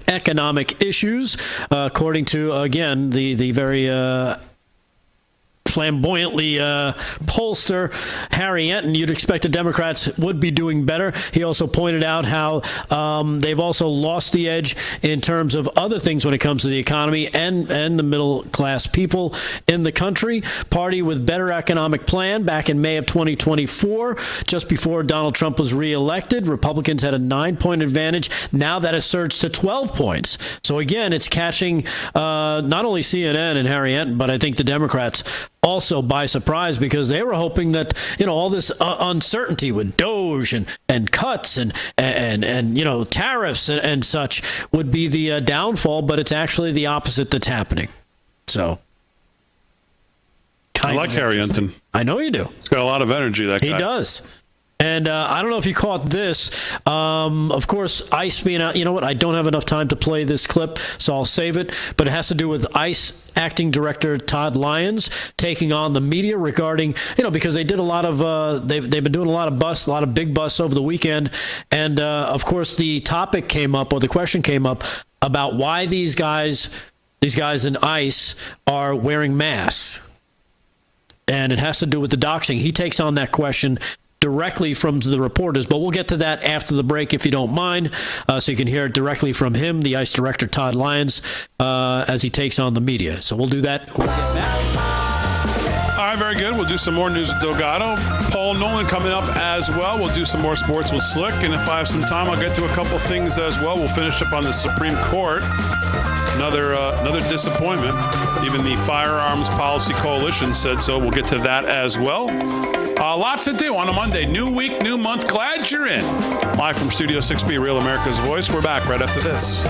economic issues, according to, again, the very flamboyantly pollster Harry Enton. You'd expect the Democrats would be doing better. He also pointed out how they've also lost the edge in terms of other things when it comes to the economy and the middle class people in the country. Party with better economic plan back in May of 2024, just before Donald Trump was reelected. Republicans had a 9-point advantage. Now that has surged to 12 points. So again, it's catching not only CNN and Harry Enton, but I think the Democrats also by surprise, because they were hoping that all this uncertainty with Doge and cuts and tariffs and such would be the downfall, but it's actually the opposite that's happening. So I like Harry Enton. I know you do. He's got a lot of energy, that guy. He does. And I don't know if you caught this. Of course, ICE being out. You know what? I don't have enough time to play this clip, so I'll save it. But it has to do with ICE Acting Director Todd Lyons taking on the media regarding, because they did a lot of, they've been doing a lot of big busts over the weekend. And, of course, the topic came up, or the question came up, about why these guys in ICE are wearing masks. And it has to do with the doxing. He takes on that question directly from the reporters, but we'll get to that after the break if you don't mind, so you can hear it directly from him, the ICE Director Todd Lyons, as he takes on the media. So we'll do that when we get back. All right, very good. We'll do some more news with Delgado. Paul Nolan coming up as well. We'll do some more sports with Slick, and if I have some time, I'll get to a couple things as well. We'll finish up on the Supreme Court. Another disappointment. Even the Firearms Policy Coalition said so. We'll get to that as well. Lots to do on a Monday. New week, new month. Glad you're in. Live from Studio 6B, Real America's Voice. We're back right after this.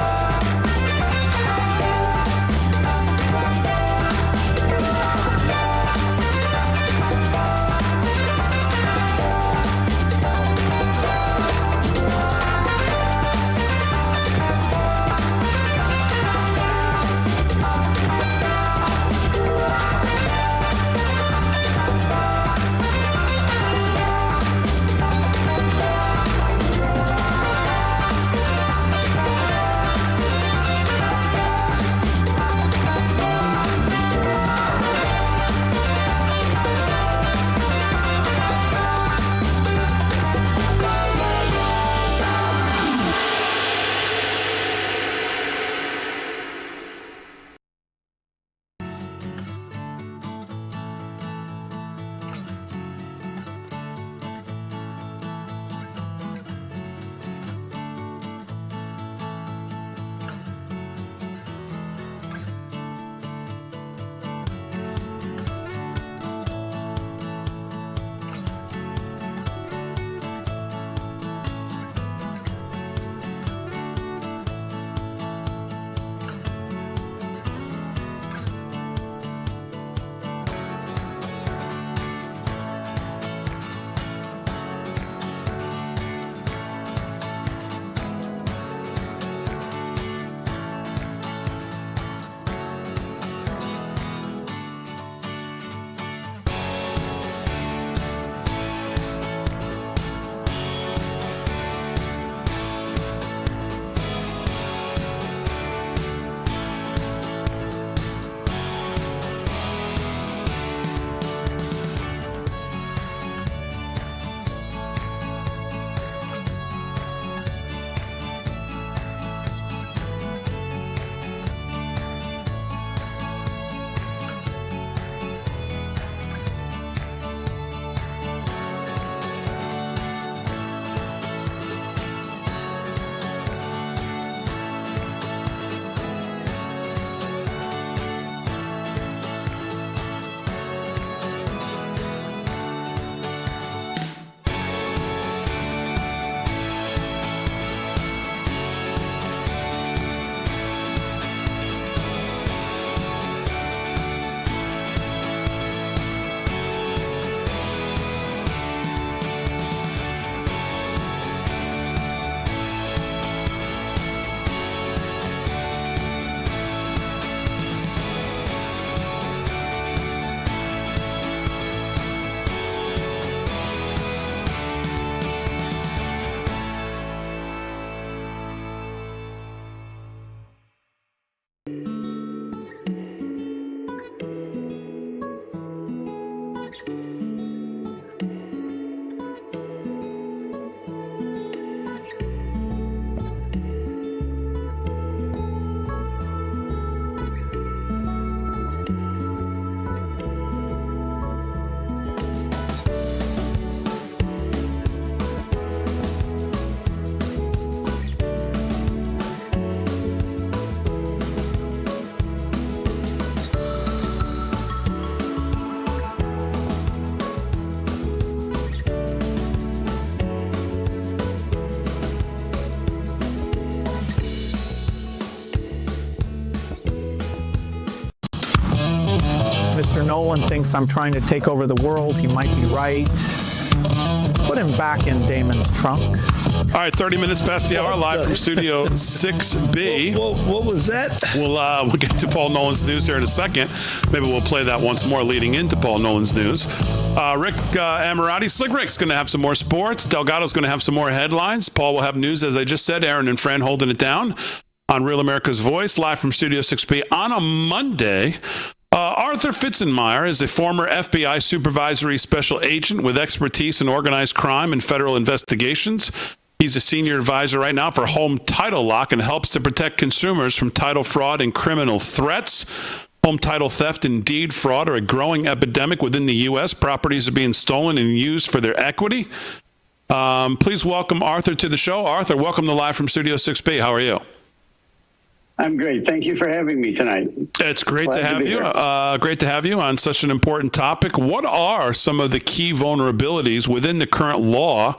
Mr. Nolan thinks I'm trying to take over the world. He might be right. Put him back in Damon's trunk. All right, 30 minutes past the hour, live from Studio 6B. What was that? We'll get to Paul Nolan's news here in a second. Maybe we'll play that once more leading into Paul Nolan's news. Rick Amorati, Slick Rick's going to have some more sports. Delgado's going to have some more headlines. Paul will have news, as I just said. Aaron and Fran holding it down on Real America's Voice, live from Studio 6B on a Monday. Arthur Fitzenmeyer is a former FBI supervisory special agent with expertise in organized crime and federal investigations. He's a senior advisor right now for Home Title Lock and helps to protect consumers from title fraud and criminal threats. Home title theft and deed fraud are a growing epidemic within the U.S. Properties are being stolen and used for their equity. Please welcome Arthur to the show. Arthur, welcome to Live from Studio 6B. How are you? I'm great. Thank you for having me tonight. It's great to have you. Great to have you on such an important topic. What are some of the key vulnerabilities within the current law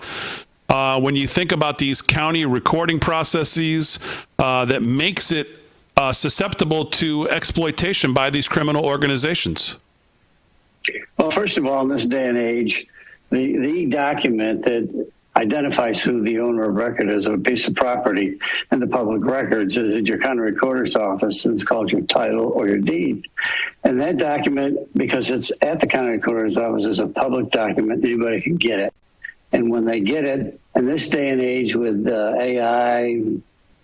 when you think about these county recording processes that makes it susceptible to exploitation by these criminal organizations? Well, first of all, in this day and age, the document that identifies who the owner of record is of a piece of property in the public records is at your county recorder's office. It's called your title or your deed. And that document, because it's at the county recorder's office, is a public document. Anybody can get it. And when they get it, in this day and age with AI,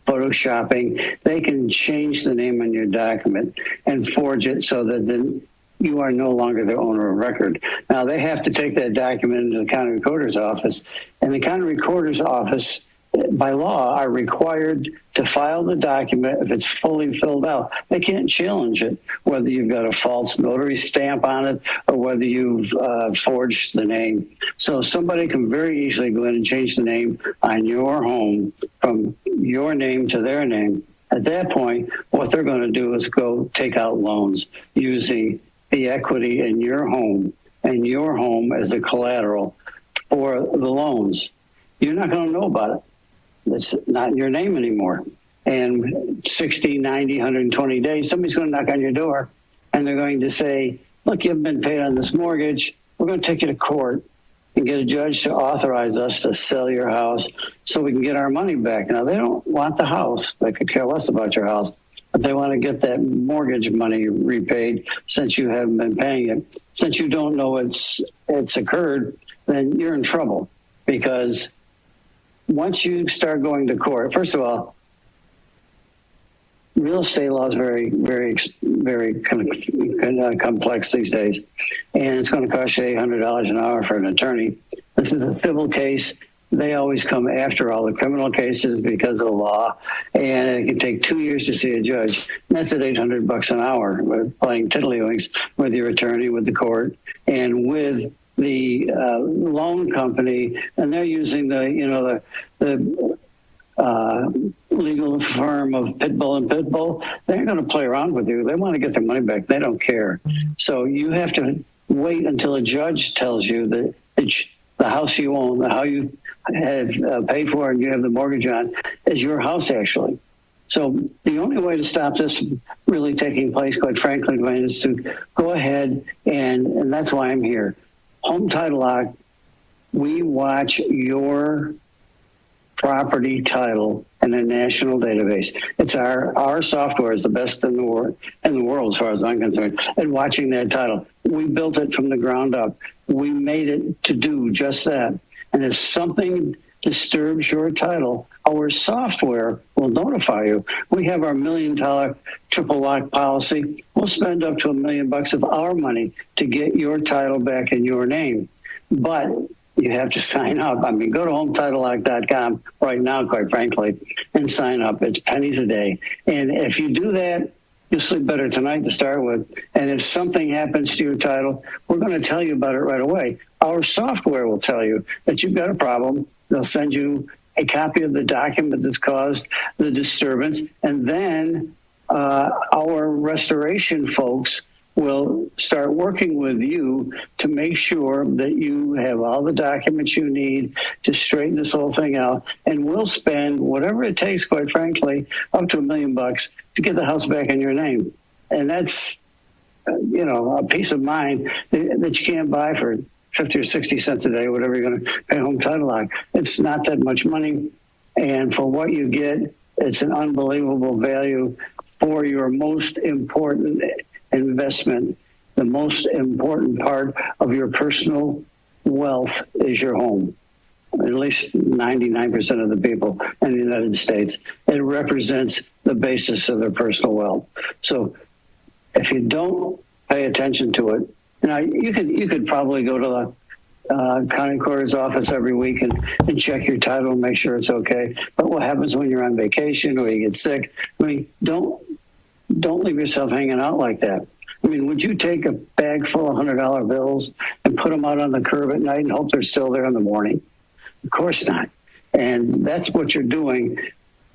photoshopping, they can change the name on your document and forge it so that then you are no longer the owner of record. Now, they have to take that document into the county recorder's office, and the county recorder's office, by law, are required to file the document if it's fully filled out. They can't challenge it, whether you've got a false notary stamp on it or whether you've forged the name. So somebody can very easily go in and change the name on your home from your name to their name. At that point, what they're going to do is go take out loans using the equity in your home and your home as a collateral for the loans. You're not going to know about it. It's not in your name anymore. And 60, 90, 120 days, somebody's going to knock on your door and they're going to say, look, you haven't been paid on this mortgage. We're going to take you to court and get a judge to authorize us to sell your house so we can get our money back. Now, they don't want the house. They could care less about your house. But they want to get that mortgage money repaid since you haven't been paying it. Since you don't know it's occurred, then you're in trouble. Because once you start going to court, first of all, real estate law is very, very, very complex these days. And it's going to cost you $800 an hour for an attorney. This is a civil case. They always come after all the criminal cases because of the law, and it can take 2 years to see a judge. And that's at $800 an hour. We're playing tiddlywinks with your attorney, with the court, and with the loan company, and they're using the legal firm of Pitbull and Pitbull. They're going to play around with you. They want to get their money back. They don't care. So you have to wait until a judge tells you that the house you own, how you have paid for and you have the mortgage on, is your house, actually. So the only way to stop this really taking place, quite frankly, Dwayne, is to go ahead, and that's why I'm here. Home Title Lock, we watch your property title in a national database. It's our software is the best in the world as far as I'm concerned, at watching that title. We built it from the ground up. We made it to do just that. And if something disturbs your title, our software will notify you. We have our $1 million triple lock policy. We'll spend up to $1 million of our money to get your title back in your name. But you have to sign up. I mean, go to HomeTitleLock.com right now, quite frankly, and sign up. It's pennies a day. And if you do that, you'll sleep better tonight to start with. And if something happens to your title, we're going to tell you about it right away. Our software will tell you that you've got a problem. They'll send you a copy of the document that's caused the disturbance. And then our restoration folks will start working with you to make sure that you have all the documents you need to straighten this whole thing out. And we'll spend whatever it takes, quite frankly, up to $1 million to get the house back in your name. And that's, a peace of mind that you can't buy for 50 or 60 cents a day, whatever you're going to pay Home Title Lock. It's not that much money. And for what you get, it's an unbelievable value for your most important investment. The most important part of your personal wealth is your home. At least 99% of the people in the United States. It represents the basis of their personal wealth. So if you don't pay attention to it, you could probably go to the county recorder's office every week and check your title and make sure it's okay. But what happens when you're on vacation or you get sick? I mean, don't leave yourself hanging out like that. I mean, would you take a bag full of $100 bills and put them out on the curb at night and hope they're still there in the morning? Of course not. And that's what you're doing,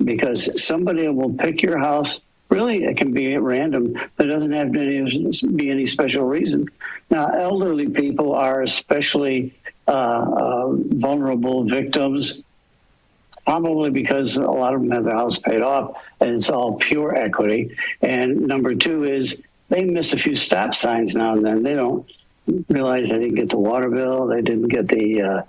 because somebody will pick your house. Really, it can be at random. There doesn't have to be any special reason. Now, elderly people are especially vulnerable victims, probably because a lot of them have their house paid off and it's all pure equity. And number two is they miss a few stop signs now and then. They don't realize they didn't get the water bill, they didn't get the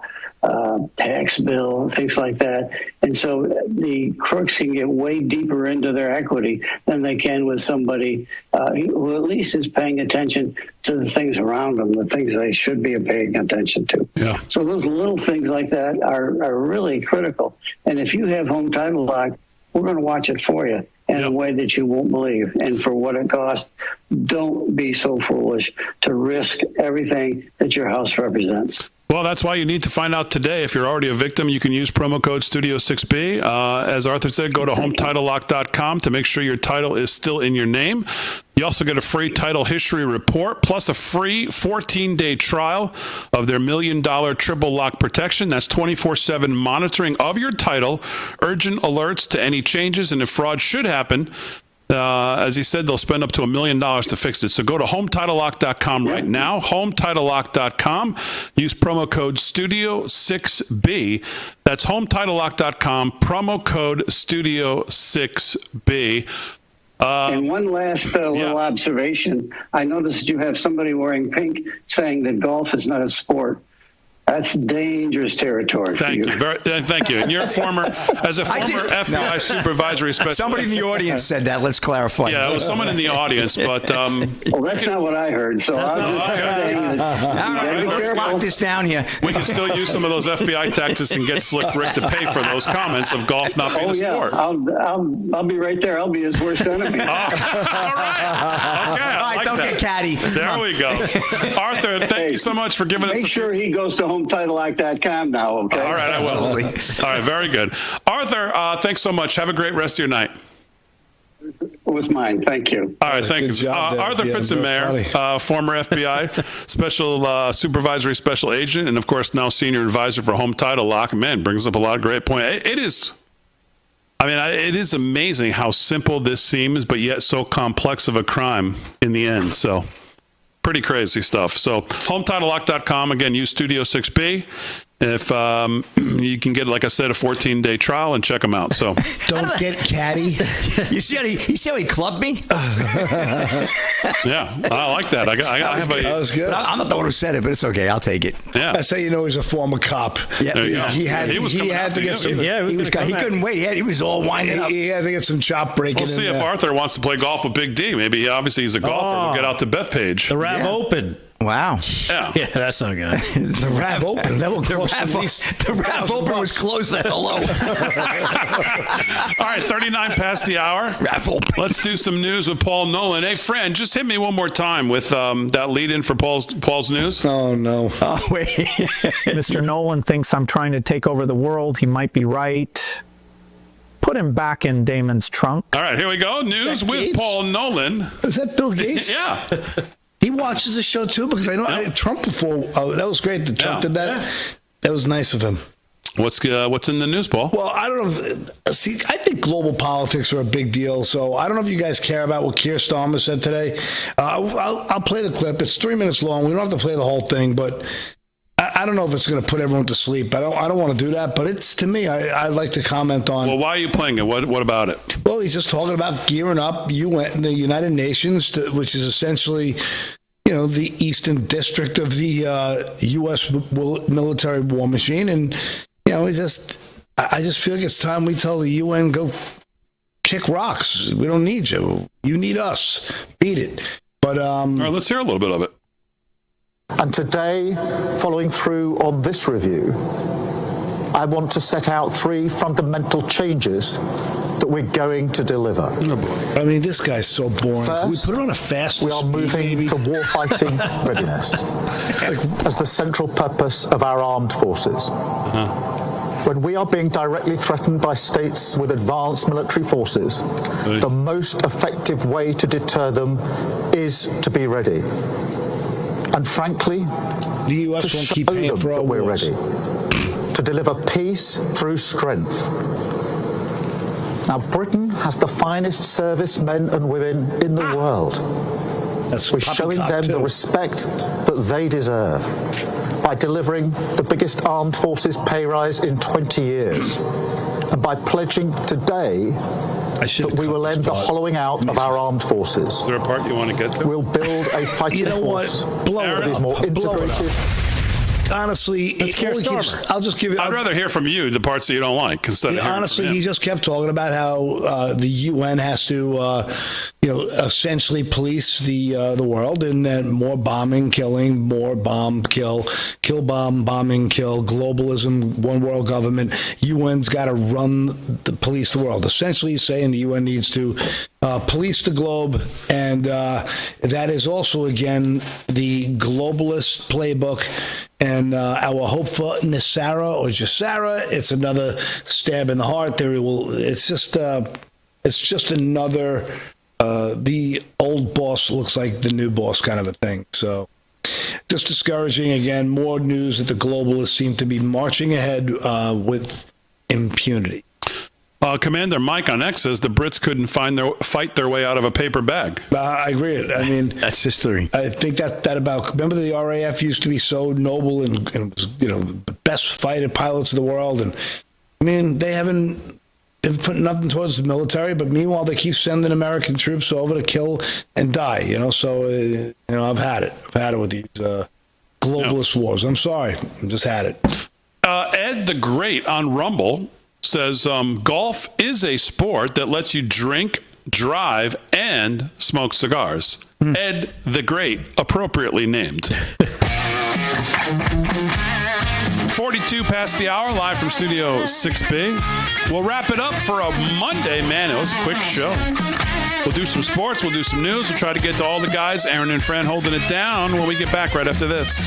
tax bill, things like that. And so the crooks can get way deeper into their equity than they can with somebody who at least is paying attention to the things around them, the things they should be paying attention to. Yeah. So those little things like that are really critical. And if you have Home Title Lock, we're going to watch it for you in a way that you won't believe. And for what it costs, don't be so foolish to risk everything that your house represents. Well, that's why you need to find out today. If you're already a victim, you can use promo code Studio6B. As Arthur said, go to HomeTitleLock.com to make sure your title is still in your name. You also get a free title history report, plus a free 14-day trial of their $1 million triple lock protection. That's 24/7 monitoring of your title, urgent alerts to any changes, and if fraud should happen, as he said, they'll spend up to $1 million to fix it. So go to HomeTitleLock.com right now, HomeTitleLock.com. Use promo code Studio6B. That's HomeTitleLock.com, promo code Studio6B. And one last little observation. I noticed you have somebody wearing pink saying that golf is not a sport. That's dangerous territory. Thank you. Thank you. And you're as a former FBI supervisory specialist. Somebody in the audience said that. Let's clarify. Yeah, it was someone in the audience, but well, that's not what I heard. So I'm just saying that. Let's lock this down here. We can still use some of those FBI tactics and get Slick Rick to pay for those comments of golf not being a sport. I'll be right there. I'll be his worst enemy. All right, don't get catty. There we go. Arthur, thank you so much for giving us. Make sure he goes to HomeTitleLock.com now, okay? All right, I will. All right, very good. Arthur, thanks so much. Have a great rest of your night. It was mine. Thank you. All right, thank you. Arthur Fitzenmayer, former FBI special supervisory special agent, and of course now senior advisor for Home Title Lock. Man, brings up a lot of great points. It is amazing how simple this seems, but yet so complex of a crime in the end. So pretty crazy stuff. So HomeTitleLock.com, again, use Studio6B. If you can get, like I said, a 14-day trial and check them out. So don't get catty. You see how he clubbed me? Yeah, I like that. That was good. I'm not the one who said it, but it's okay. I'll take it. Yeah, that's how you know he's a former cop. Yeah, he had to get some. Yeah, he couldn't wait. He was all winding up. He had to get some chop breaking. We'll see if Arthur wants to play golf with Big D. Maybe he's a golfer. We'll get out to Bethpage. The Rav Open. Wow. Yeah. Yeah, that's not good. The RAV open. That will cost The RAV open was closed at hello. All right, 39 past the hour. RAV open. Let's do some news with Paul Nolan. Hey, friend, just hit me one more time with that lead-in for Paul's news. Oh, no. Oh, wait. Mr. Nolan thinks I'm trying to take over the world. He might be right. Put him back in Damon's trunk. All right, here we go. News with Gates? Paul Nolan. Is that Bill Gates? Yeah. He watches the show, too, because I know Trump before. Oh, that was great that Trump did that. Yeah. That was nice of him. What's in the news, Paul? Well, I don't know. See, I think global politics are a big deal. So I don't know if you guys care about what Keir Starmer said today. I'll play the clip. It's 3 minutes long. We don't have to play the whole thing, but I don't know if it's going to put everyone to sleep. I don't want to do that, but it's, to me, I'd like to comment on. Well, why are you playing it? What about it? Well, he's just talking about gearing up the United Nations, which is essentially, the Eastern District of the U.S. military war machine. And, I just feel like it's time we tell the UN, go kick rocks. We don't need you. You need us. Beat it. But all right, let's hear a little bit of it. And today, following through on this review, I want to set out 3 fundamental changes that we're going to deliver. I mean, this guy's so boring. First, we put it on a fast we are moving to warfighting readiness as the central purpose of our armed forces. When we are being directly threatened by states with advanced military forces, the most effective way to deter them is to be ready. And frankly, the US to won't show keep paying them for our that we're wars. ready to deliver peace through strength. Now, Britain has the finest servicemen and women in the world. We're showing them the respect that they deserve by delivering the biggest armed forces pay rise in 20 years, and by pledging today that we will end the hollowing out of our armed forces. Is there a part you want to get to? We'll build a fighting force that is more integrated. Honestly, I'll just give it. I'd rather hear from you the parts that you don't like instead of hearing honestly, from him. he just kept talking about how the UN has to, essentially police the world, and then more bombing, killing, more bomb, kill, bomb, bombing, kill, globalism, one world government. UN's got to police the world. Essentially, he's saying the UN needs to police the globe, and that is also again the globalist playbook. And our hope for Nisara or Jassara, it's another stab in the heart. It's just another. The old boss looks like the new boss kind of a thing. So, just discouraging again. More news that the globalists seem to be marching ahead with impunity. Commander Mike on X says the Brits couldn't fight their way out of a paper bag. I agree. I mean, that's history. I think that about. Remember, the RAF used to be so noble and was, the best fighter pilots of the world, and I mean, they've put nothing towards the military, but meanwhile they keep sending American troops over to kill and die. So I've had it. I've had it with these globalist wars. I'm sorry, I just had it. Ed the Great on Rumble says golf is a sport that lets you drink, drive, and smoke cigars. Ed the Great, appropriately named. 42 past the hour, live from Studio 6B. We'll wrap it up for a Monday. Man, it was a quick show. We'll do some sports. We'll do some news. We'll try to get to all the guys. Aaron and Fran holding it down when we get back right after this.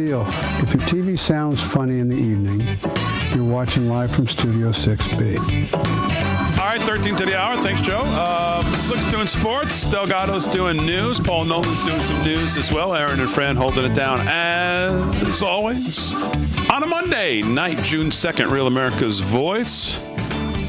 deal. If your TV sounds funny in the evening, you're watching live from Studio 6B. All right, 13 to the hour. Thanks, Joe. Slick's doing sports. Delgado's doing news. Paul Nolan's doing some news as well. Aaron and Fran holding it down as always. On a Monday night, June 2nd, Real America's Voice.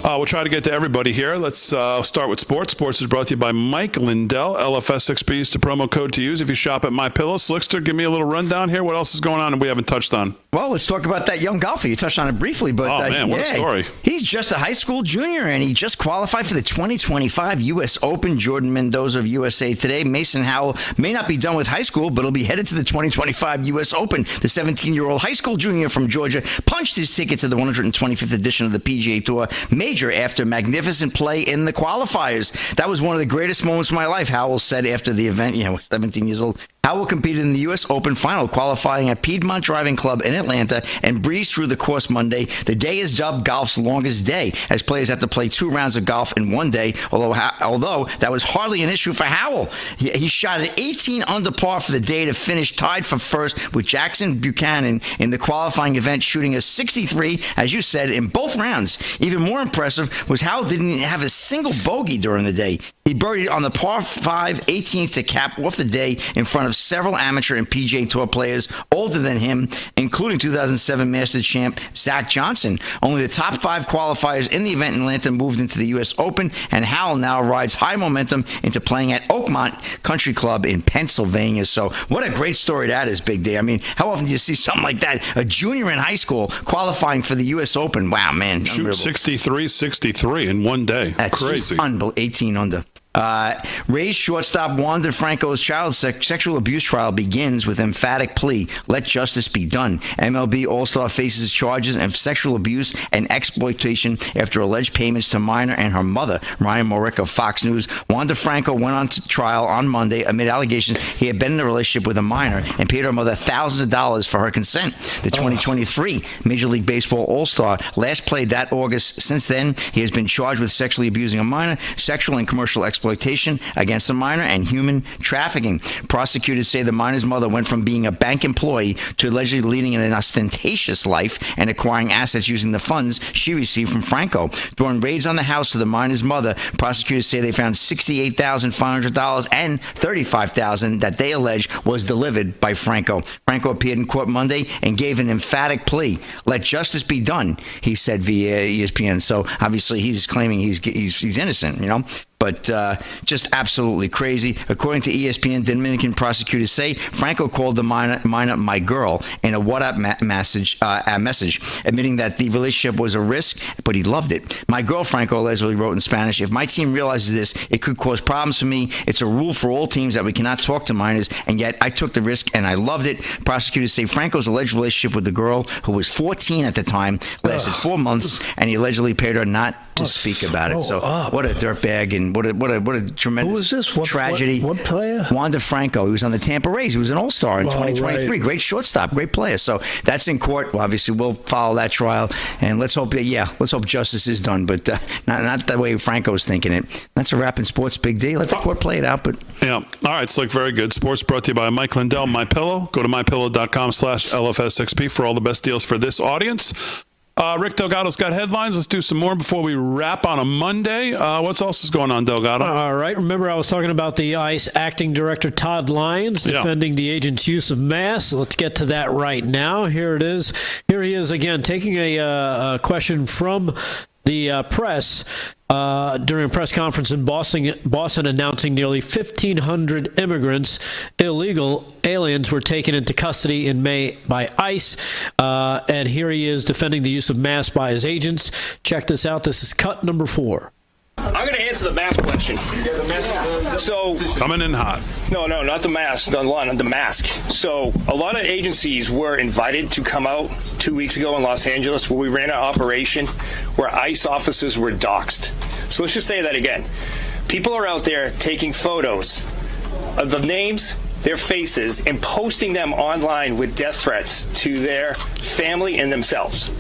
We'll try to get to everybody here. Let's start with sports. Sports is brought to you by Mike Lindell. LFS6B is the promo code to use if you shop at MyPillow. Slickster, give me a little rundown here. What else is going on and we haven't touched on? Well, let's talk about that young golfer. You touched on it briefly, but what a story. He's just a high school junior, and he just qualified for the 2025 U.S. Open. Jordan Mendoza of USA Today. Mason Howell may not be done with high school, but he'll be headed to the 2025 U.S. Open. The 17-year-old high school junior from Georgia punched his ticket to the 125th edition of the PGA Tour Major after magnificent play in the qualifiers. That was one of the greatest moments of my life, Howell said after the event. 17 years old. Howell competed in the U.S. Open final, qualifying at Piedmont Driving Club in Atlanta and breezed through the course Monday. The day is dubbed golf's longest day, as players have to play 2 rounds of golf in one day, although that was hardly an issue for Howell. He shot at 18 under par for the day to finish tied for first with Jackson Buchanan in the qualifying event, shooting a 63, as you said, in both rounds. Even more impressive was Howell didn't have a single bogey during the day. He birdied on the par 5 18th to cap off the day in front of several amateur and PGA Tour players older than him, including 2007 Masters champ Zach Johnson. Only the top 5 qualifiers in the event in Atlanta moved into the U.S. Open, and Howell now rides high momentum into playing at Oakmont Country Club in Pennsylvania. So what a great story that is, Big D. I mean, how often do you see something like that? A junior in high school qualifying for the U.S. Open. Wow, man. Shoot 63 in one day. That's crazy. Unbelievable. 18 under. Rays shortstop Wander Franco's child sexual abuse trial begins with emphatic plea. Let justice be done. MLB All-Star faces charges of sexual abuse and exploitation after alleged payments to minor and her mother. Ryan Morick of Fox News. Wander Franco went on to trial on Monday amid allegations he had been in a relationship with a minor and paid her mother thousands of dollars for her consent. The 2023 Major League Baseball All-Star last played that August. Since then, he has been charged with sexually abusing a minor, sexual and commercial exploitation against a minor, and human trafficking. Prosecutors say the minor's mother went from being a bank employee to allegedly leading an ostentatious life and acquiring assets using the funds she received from Franco. During raids on the house of the minor's mother, prosecutors say they found $68,500 and $35,000 that they allege was delivered by Franco. Franco appeared in court Monday and gave an emphatic plea. Let justice be done, he said via ESPN. So obviously he's claiming he's innocent, But just absolutely crazy. According to ESPN, Dominican prosecutors say Franco called the minor my girl in a WhatsApp message, admitting that the relationship was a risk, but he loved it. My girl, Franco allegedly wrote in Spanish, if my team realizes this, it could cause problems for me. It's a rule for all teams that we cannot talk to minors, and yet I took the risk and I loved it. Prosecutors say Franco's alleged relationship with the girl, who was 14 at the time, lasted 4 months, and he allegedly paid her not to speak about it. So what a dirtbag and what a tremendous Who is this? What tragedy. What player? Wander Franco. He was on the Tampa Rays. He was an all-star in 2023. Right. Great shortstop, great player. So that's in court. Well, obviously, we'll follow that trial, and let's hope justice is done, but not the way Franco's thinking it. That's a wrap in sports, Big D. Let the court play it out. But yeah, all right, Slick, very good. Sports brought to you by Mike Lindell, MyPillow. Go to mypillow.com/LFS6B for all the best deals for this audience. Rick Delgado's got headlines. Let's do some more before we wrap on a Monday. What else is going on, Delgado? All right. Remember, I was talking about the ICE acting director, Todd Lyons, defending the agent's use of masks. Let's get to that right now. Here it is. Here he is again, taking a question from the press during a press conference in Boston announcing nearly 1,500 immigrants, illegal aliens, were taken into custody in May by ICE. And here he is defending the use of masks by his agents. Check this out. This is cut number 4. I'm going to answer the mask question. So coming in hot. No, not the mask. The mask. So a lot of agencies were invited to come out 2 weeks ago in Los Angeles, where we ran an operation where ICE officers were doxxed. So let's just say that again. People are out there taking photos of the names, their faces, and posting them online with death threats to their family and themselves.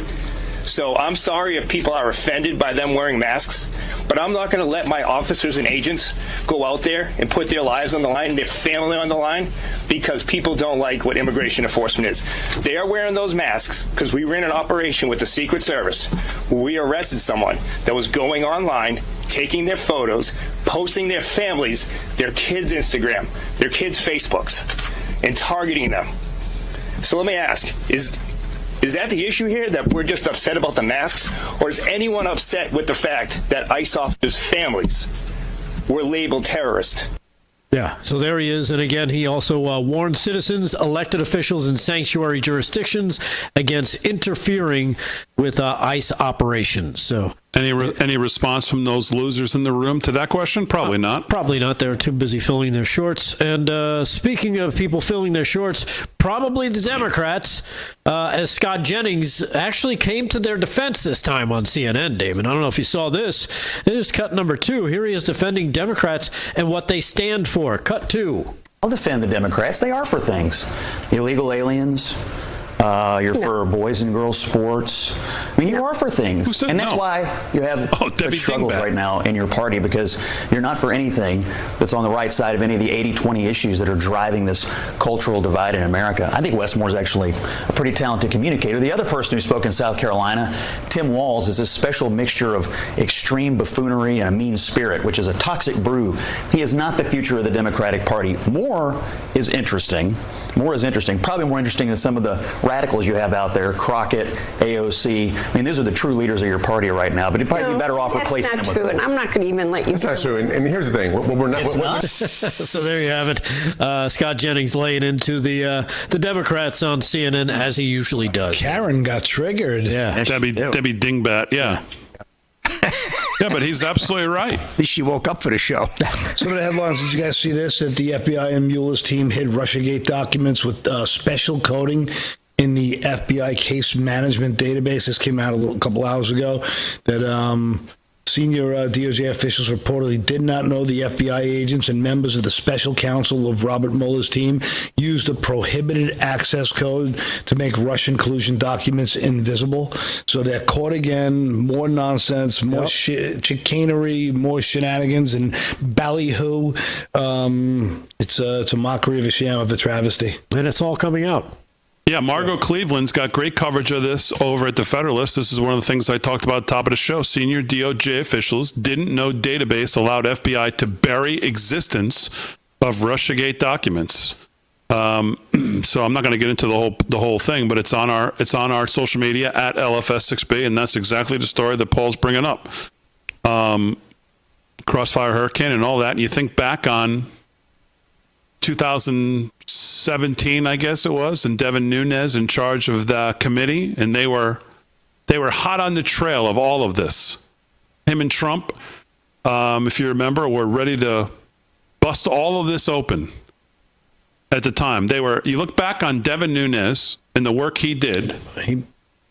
So I'm sorry if people are offended by them wearing masks, but I'm not going to let my officers and agents go out there and put their lives on the line, their family on the line, because people don't like what immigration enforcement is. They are wearing those masks because we ran an operation with the Secret Service where we arrested someone that was going online, taking their photos, posting their families, their kids' Instagram, their kids' Facebooks, and targeting them. So let me ask, is that the issue here, that we're just upset about the masks? Or is anyone upset with the fact that ICE officers' families were labeled terrorists? Yeah, so there he is. And again, he also warned citizens, elected officials, and sanctuary jurisdictions against interfering with ICE operations. So, any response from those losers in the room to that question? Probably not. Probably not. They're too busy filling their shorts. And speaking of people filling their shorts, probably the Democrats, as Scott Jennings actually came to their defense this time on CNN, David. I don't know if you saw this. It is cut number 2. Here he is defending Democrats and what they stand for. Cut 2. I'll defend the Democrats. They are for things. Illegal aliens. You're for boys and girls sports. I mean, you are for things. And that's why you have such struggles right now in your party, because you're not for anything that's on the right side of any of the 80-20 issues that are driving this cultural divide in America. I think Westmore's actually a pretty talented communicator. The other person who spoke in South Carolina, Tim Walz, is this special mixture of extreme buffoonery and a mean spirit, which is a toxic brew. He is not the future of the Democratic Party. More is interesting, probably more interesting than some of the radicals you have out there, Crockett, AOC. I mean, those are the true leaders of your party right now, but it'd probably be better off replacing them with... That's not true, and I'm not going to even let you... That's not true, and here's the thing. We're not... So there you have it. Scott Jennings laying into the Democrats on CNN, as he usually does. Karen got triggered. Yeah. Debbie Dingbat, yeah. Yeah, but he's absolutely right. At least she woke up for the show. Some of the headlines, did you guys see this? That the FBI and Mueller's team hid Russiagate documents with special coding in the FBI case management database. This came out a couple hours ago. That senior DOJ officials reportedly did not know the FBI agents and members of the special counsel of Robert Mueller's team used a prohibited access code to make Russian collusion documents invisible. So they're caught again. More nonsense, more chicanery, more shenanigans, and ballyhoo. It's a mockery of a sham, of a travesty. And it's all coming out. Yeah, Margot Cleveland's got great coverage of this over at The Federalist. This is one of the things I talked about at the top of the show. Senior DOJ officials didn't know database allowed FBI to bury existence of Russiagate documents. So I'm not going to get into the whole thing, but it's on our social media at LFS6B, and that's exactly the story that Paul's bringing up. Crossfire Hurricane and all that. And you think back on 2017, I guess it was, and Devin Nunes in charge of the committee, and they were hot on the trail of all of this. Him and Trump, if you remember, were ready to bust all of this open at the time. You look back on Devin Nunes and the work he did,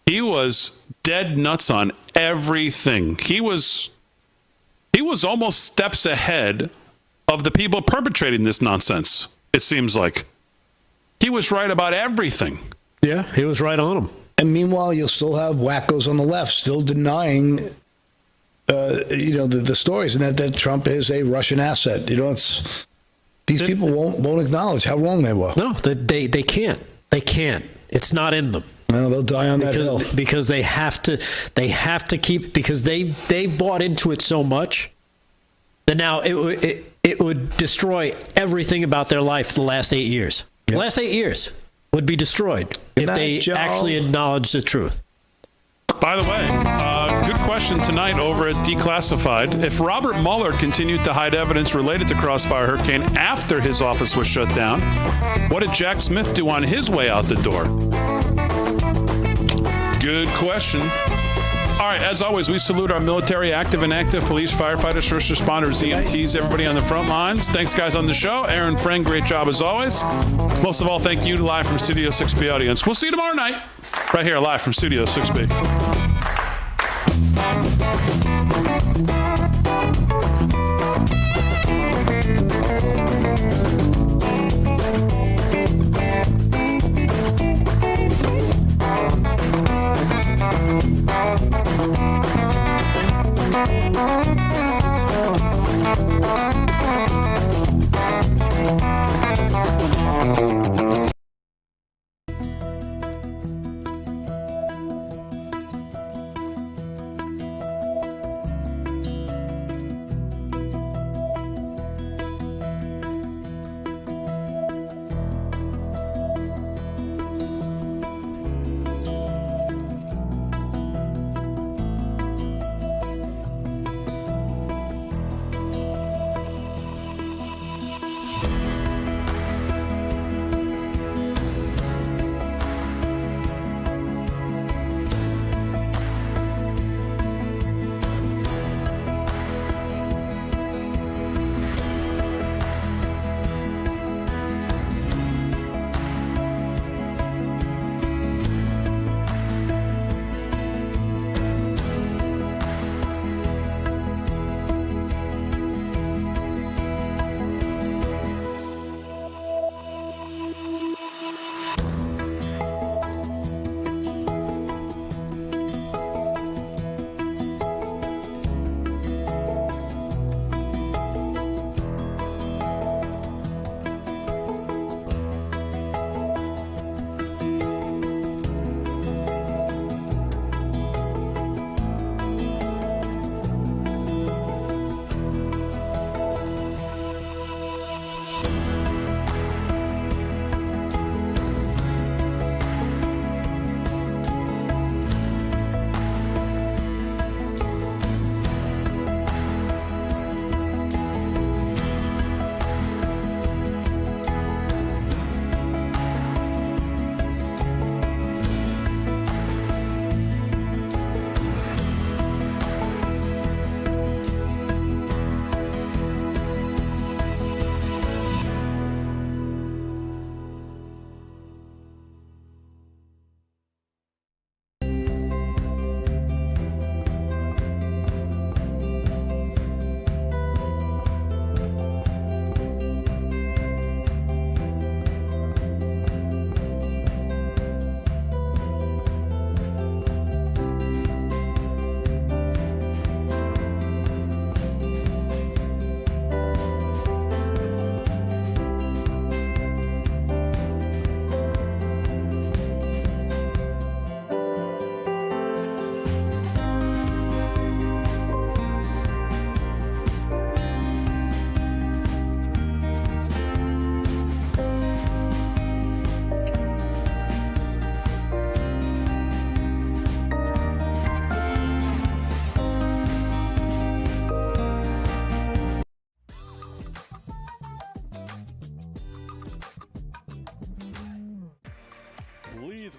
he was dead nuts on everything. He was almost steps ahead of the people perpetrating this nonsense, it seems like. He was right about everything. Yeah, he was right on them. And meanwhile, you'll still have wackos on the left still denying, the stories, and that Trump is a Russian asset. These people won't acknowledge how wrong they were. No, they can't. They can't. It's not in them. No, they'll die on that hill. Because they have to keep, because they bought into it so much that now it would destroy everything about their life the last 8 years. Yep. The last 8 years would be destroyed if they actually acknowledged the truth. By the way, good question tonight over at Declassified. If Robert Mueller continued to hide evidence related to Crossfire Hurricane after his office was shut down, what did Jack Smith do on his way out the door? Good question. All right, as always, we salute our military, active and active, police, firefighters, first responders, EMTs, everybody on the front lines. Thanks, guys, on the show. Aaron Friend, great job as always. Most of all, thank you live from Studio 6B audience. We'll see you tomorrow night, right here live from Studio 6B.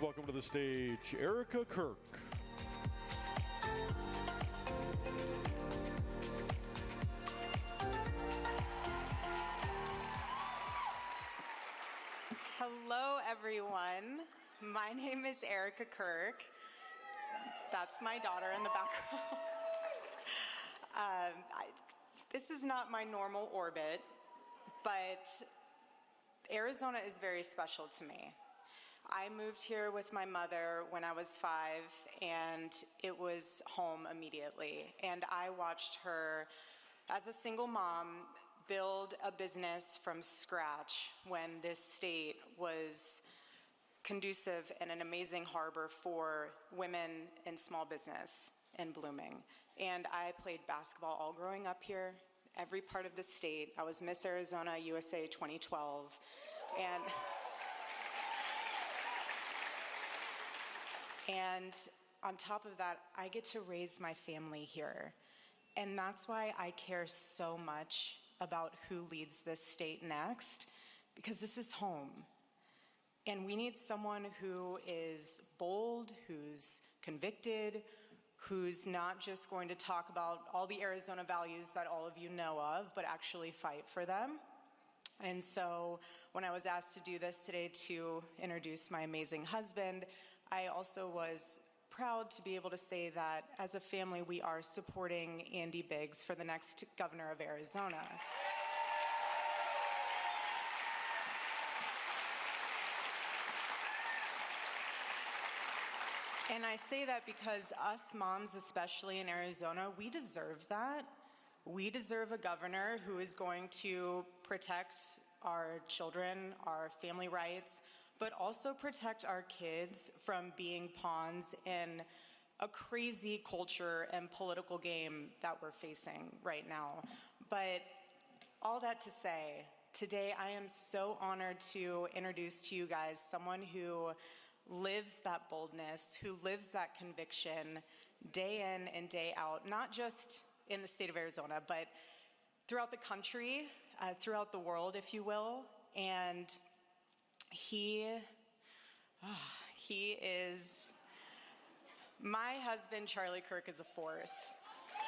welcome to the stage Erica Kirk. Hello, everyone. My name is Erica Kirk. That's my daughter in the background. This is not my normal orbit, but Arizona is very special to me. I moved here with my mother when I was 5, and it was home immediately. And I watched her, as a single mom, build a business from scratch when this state was conducive and an amazing harbor for women in small business and blooming. And I played basketball all growing up here, every part of the state. I was Miss Arizona USA 2012. And on top of that, I get to raise my family here. And that's why I care so much about who leads this state next, because this is home. And we need someone who is bold, who's convicted, who's not just going to talk about all the Arizona values that all of you know of, but actually fight for them. And so when I was asked to do this today to introduce my amazing husband, I also was proud to be able to say that as a family, we are supporting Andy Biggs for the next governor of Arizona. And I say that because us moms, especially in Arizona, we deserve that. We deserve a governor who is going to protect our children, our family rights, but also protect our kids from being pawns in a crazy culture and political game that we're facing right now. But all that to say, today I am so honored to introduce to you guys someone who lives that boldness, who lives that conviction day in and day out, not just in the state of Arizona, but throughout the country, throughout the world, if you will. And he is, my husband, Charlie Kirk, is a force.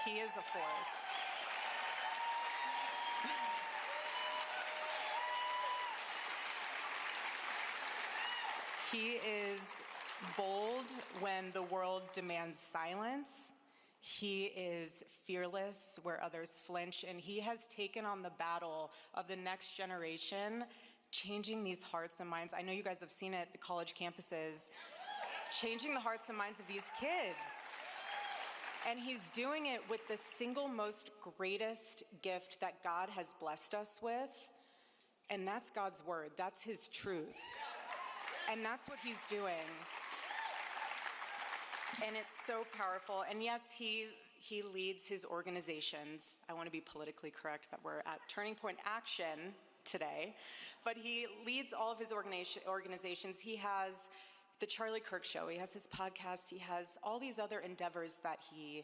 He is a force. He is bold when the world demands silence. He is fearless where others flinch, and he has taken on the battle of the next generation, changing these hearts and minds. I know you guys have seen it at the college campuses, changing the hearts and minds of these kids. And he's doing it with the single most greatest gift that God has blessed us with, and that's God's word. That's his truth. And that's what he's doing. And it's so powerful. And yes, he leads his organizations. I want to be politically correct that we're at Turning Point Action today. But he leads all of his organizations. He has the Charlie Kirk Show. He has his podcast. He has all these other endeavors that he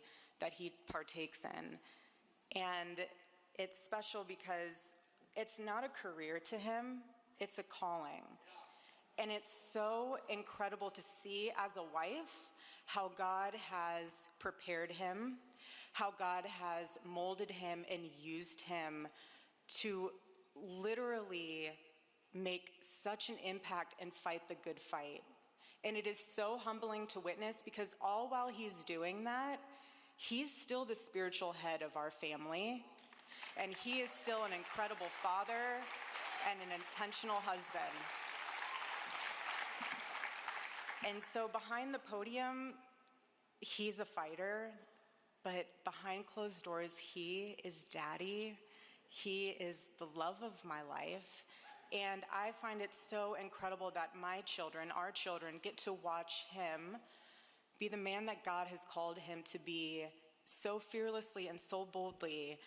partakes in. And it's special because it's not a career to him. It's a calling. And it's so incredible to see as a wife how God has prepared him, how God has molded him and used him to literally make such an impact and fight the good fight. And it is so humbling to witness because all while he's doing that, he's still the spiritual head of our family. And he is still an incredible father and an intentional husband. And so behind the podium, he's a fighter, but behind closed doors, he is daddy. He is the love of my life. And I find it so incredible that my children, our children, get to watch him be the man that God has called him to be so fearlessly and so boldly,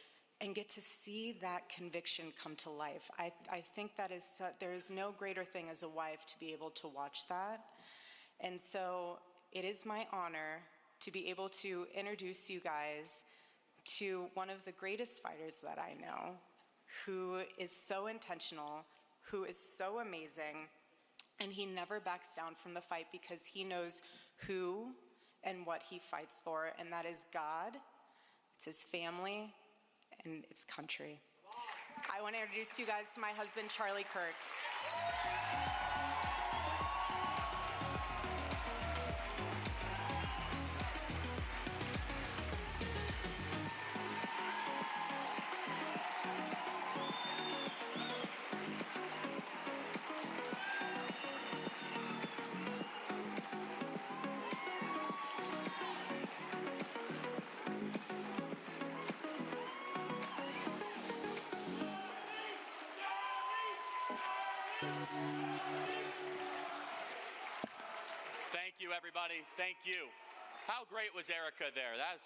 and get to see that conviction come to life. I think that there is no greater thing as a wife to be able to watch that. And so it is my honor to be able to introduce you guys to one of the greatest fighters that I know, who is so intentional, who is so amazing, And he never backs down from the fight because he knows who and what he fights for, and that is God, it's his family, and it's country. I want to introduce you guys to my husband, Charlie Kirk. Thank you, everybody. Thank you. How great was Erica there? That's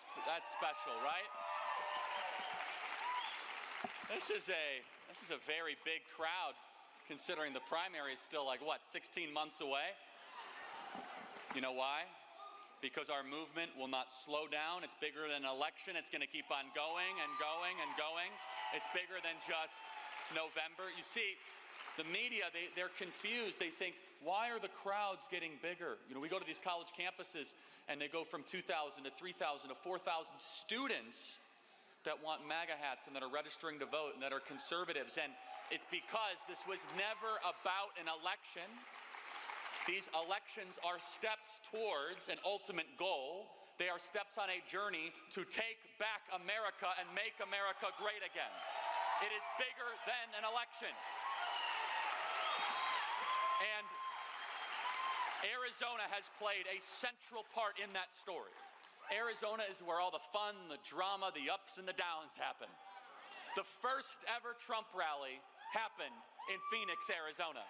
special, right? This is a very big crowd, considering the primary is still like, what, 16 months away? You know why? Because our movement will not slow down. It's bigger than an election. It's going to keep on going and going and going. It's bigger than just November. You see, the media, they're confused. They think, why are the crowds getting bigger? You know, we go to these college campuses and they go from 2,000 to 3,000 to 4,000 students that want MAGA hats and that are registering to vote and that are conservatives. And it's because this was never about an election. These elections are steps towards an ultimate goal. They are steps on a journey to take back America and make America great again. It is bigger than an election. And Arizona has played a central part in that story. Arizona is where all the fun, the drama, the ups and the downs happen. The first ever Trump rally happened in Phoenix, Arizona.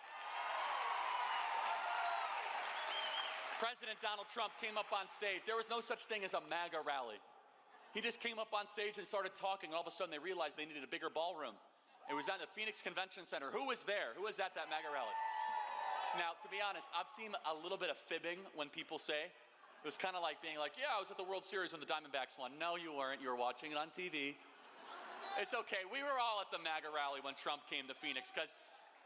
President Donald Trump came up on stage. There was no such thing as a MAGA rally. He just came up on stage and started talking. All of a sudden, they realized they needed a bigger ballroom. It was at the Phoenix Convention Center. Who was there? Who was at that MAGA rally? Now, to be honest, I've seen a little bit of fibbing when people say. It was kind of like being like, yeah, I was at the World Series when the Diamondbacks won. No, you weren't. You were watching it on TV. It's okay. We were all at the MAGA rally when Trump came to Phoenix because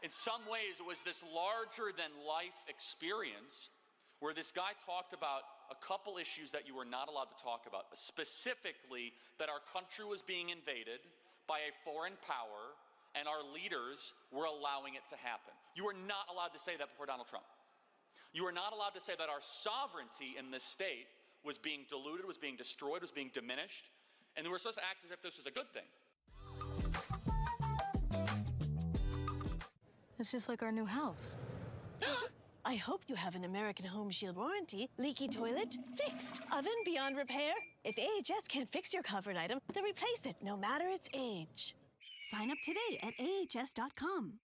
in some ways it was this larger-than-life experience where this guy talked about a couple issues that you were not allowed to talk about, specifically that our country was being invaded by a foreign power and our leaders were allowing it to happen. You were not allowed to say that before Donald Trump. You were not allowed to say that our sovereignty in this state was being diluted, was being destroyed, was being diminished, and we were supposed to act as if this was a good thing. It's just like our new house. I hope you have an American Home Shield warranty. Leaky toilet? Fixed. Oven beyond repair? If AHS can't fix your covered item, then replace it, no matter its age. Sign up today at ahs.com.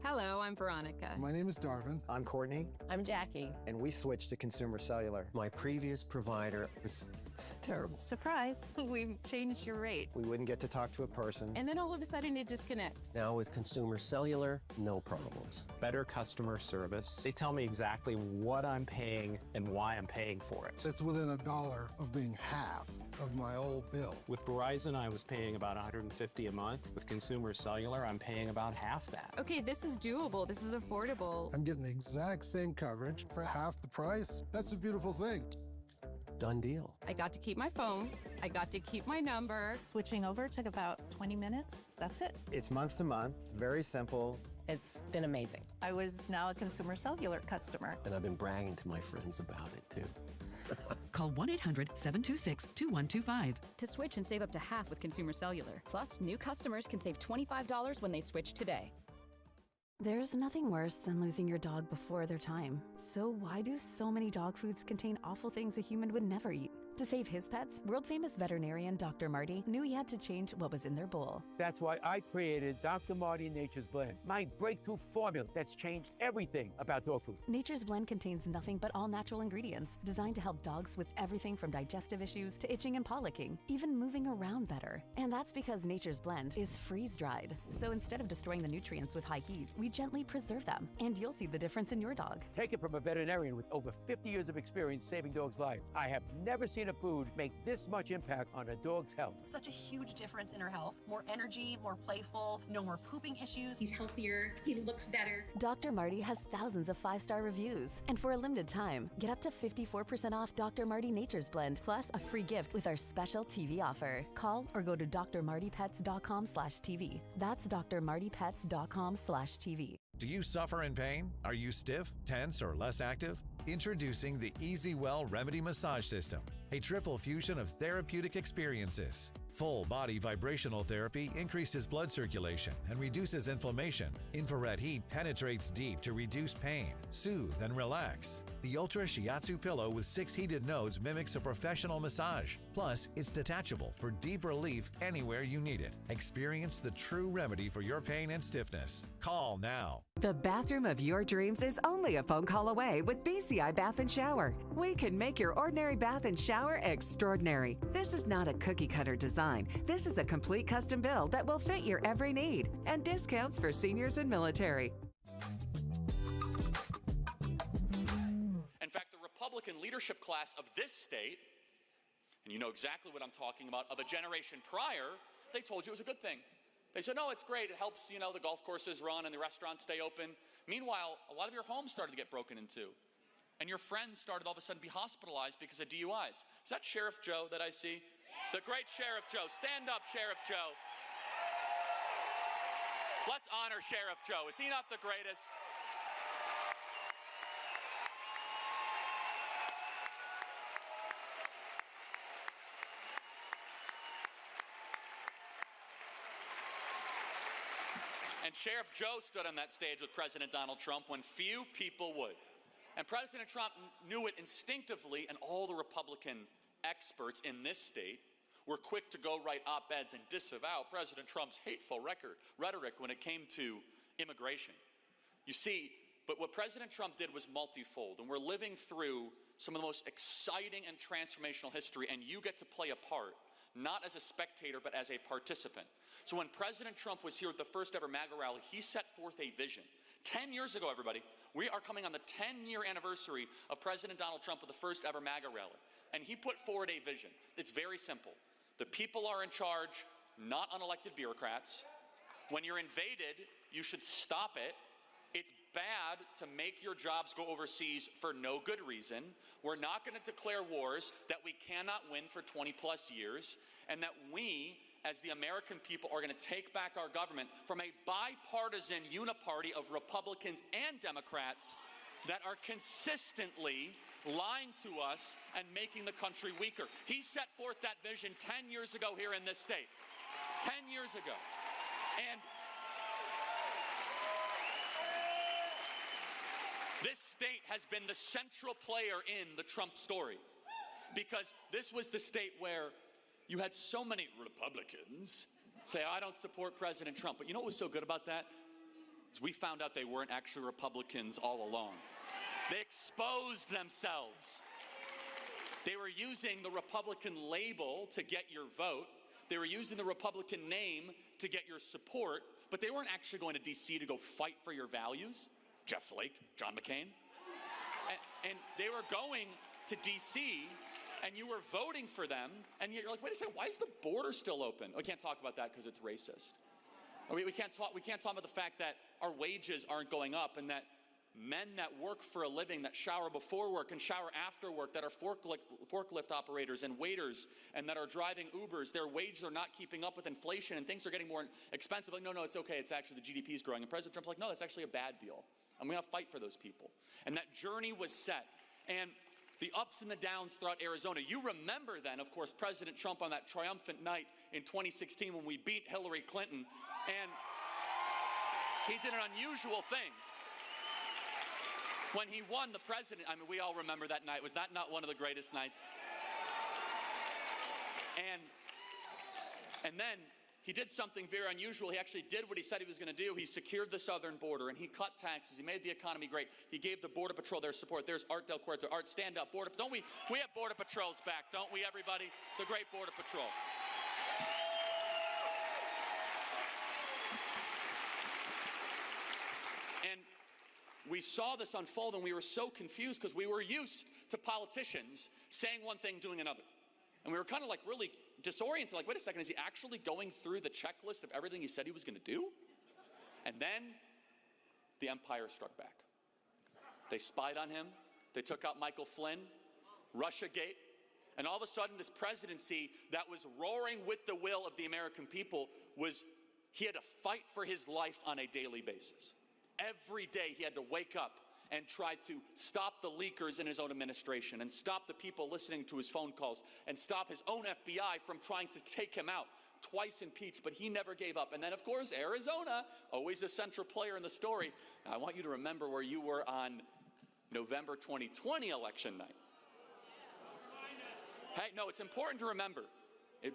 Hello, I'm Veronica. My name is Darvin. I'm Courtney. I'm Jackie. And we switched to Consumer Cellular. My previous provider was terrible. Surprise, we've changed your rate. We wouldn't get to talk to a person. And then all of a sudden it disconnects. Now with Consumer Cellular, no problems. Better customer service. They tell me exactly what I'm paying and why I'm paying for it. It's within $1 of being half of my old bill. With Verizon, I was paying about $150 a month. With Consumer Cellular, I'm paying about half that. Okay, this is doable. This is affordable. I'm getting the exact same coverage for half the price. That's a beautiful thing. Done deal. I got to keep my phone. I got to keep my number. Switching over took about 20 minutes. That's it. It's month to month, very simple. It's been amazing. I was now a Consumer Cellular customer. And I've been bragging to my friends about it too. Call 1-800-726-2125. To switch and save up to half with Consumer Cellular. Plus, new customers can save $25 when they switch today. There's nothing worse than losing your dog before their time. So why do so many dog foods contain awful things a human would never eat? To save his pets, world-famous veterinarian Dr. Marty knew he had to change what was in their bowl. That's why I created Dr. Marty Nature's Blend, my breakthrough formula that's changed everything about dog food. Nature's Blend contains nothing but all-natural ingredients, designed to help dogs with everything from digestive issues to itching and paw licking, even moving around better. And that's because Nature's Blend is freeze-dried. So instead of destroying the nutrients with high heat, we gently preserve them, and you'll see the difference in your dog. Take it from a veterinarian with over 50 years of experience saving dogs' lives. I have never seen can a food make this much impact on a dog's health? Such a huge difference in her health. More energy, more playful, no more pooping issues. He's healthier, he looks better. Dr. Marty has thousands of 5-star reviews. And for a limited time, get up to 54% off Dr. Marty Nature's Blend, plus a free gift with our special TV offer. Call or go to drmartypets.com/TV. That's drmartypets.com/TV. Do you suffer in pain? Are you stiff, tense, or less active? Introducing the Easy Well Remedy Massage System, a triple fusion of therapeutic experiences. Full body vibrational therapy increases blood circulation and reduces inflammation. Infrared heat penetrates deep to reduce pain, soothe, and relax. The Ultra Shiatsu pillow with 6 heated nodes mimics a professional massage. Plus, it's detachable for deep relief anywhere you need it. Experience the true remedy for your pain and stiffness. Call now. The bathroom of your dreams is only a phone call away with BCI Bath and Shower. We can make your ordinary bath and shower extraordinary. This is not a cookie cutter design. This is a complete custom build that will fit your every need, and discounts for seniors and military. In fact, the Republican leadership class of this state, and you know exactly what I'm talking about, of a generation prior, they told you it was a good thing. They said, no, it's great. It helps, the golf courses run and the restaurants stay open. Meanwhile, a lot of your homes started to get broken into. And your friends started all of a sudden to be hospitalized because of DUIs. Is that Sheriff Joe that I see? The great Sheriff Joe. Stand up, Sheriff Joe. Let's honor Sheriff Joe. Is he not the greatest? And Sheriff Joe stood on that stage with President Donald Trump when few people would. And President Trump knew it instinctively, and all the Republican experts in this state were quick to go write op-eds and disavow President Trump's hateful rhetoric when it came to immigration. You see, but what President Trump did was multifold, and we're living through some of the most exciting and transformational history, and you get to play a part, not as a spectator, but as a participant. So when President Trump was here at the first ever MAGA rally, he set forth a vision. 10 years ago, everybody, we are coming on the 10-year anniversary of President Donald Trump with the first ever MAGA rally. And he put forward a vision. It's very simple. The people are in charge, not unelected bureaucrats. When you're invaded, you should stop it. It's bad to make your jobs go overseas for no good reason. We're not going to declare wars that we cannot win for 20-plus years, and that we, as the American people, are going to take back our government from a bipartisan uniparty of Republicans and Democrats that are consistently lying to us and making the country weaker. He set forth that vision 10 years ago here in this state. 10 years ago. And this state has been the central player in the Trump story, because this was the state where you had so many Republicans say, I don't support President Trump. But you know what was so good about that? Is we found out they weren't actually Republicans all along. They exposed themselves. They were using the Republican label to get your vote. They were using the Republican name to get your support, but they weren't actually going to D.C. to go fight for your values. Jeff Flake, John McCain. And they were going to D.C., and you were voting for them, and you're like, wait a second, why is the border still open? We can't talk about that because it's racist. We can't talk about the fact that our wages aren't going up, and that men that work for a living, that shower before work and shower after work, that are forklift operators and waiters, and that are driving Ubers, their wages are not keeping up with inflation, and things are getting more expensive. Like, no, it's okay. It's actually the GDP is growing. And President Trump's like, no, that's actually a bad deal. I'm going to fight for those people. And that journey was set. And the ups and the downs throughout Arizona. You remember then, of course, President Trump on that triumphant night in 2016 when we beat Hillary Clinton. And he did an unusual thing. When he won the president, I mean, we all remember that night. Was that not one of the greatest nights? And then he did something very unusual. He actually did what he said he was going to do. He secured the southern border, and he cut taxes. He made the economy great. He gave the Border Patrol their support. There's Art Del Cuerto. Art, stand up. Don't we have Border Patrols back, don't we, everybody? The great Border Patrol. And we saw this unfold and we were so confused because we were used to politicians saying one thing, doing another. And we were kind of like really disoriented, like, wait a second, is he actually going through the checklist of everything he said he was going to do? And then the empire struck back. They spied on him. They took out Michael Flynn, Russiagate, and all of a sudden this presidency that was roaring with the will of the American people he had to fight for his life on a daily basis. Every day he had to wake up and try to stop the leakers in his own administration and stop the people listening to his phone calls and stop his own FBI from trying to take him out. Twice impeached, but he never gave up. And then, of course, Arizona, always a central player in the story. Now, I want you to remember where you were on November 2020 election night. Hey, no, it's important to remember.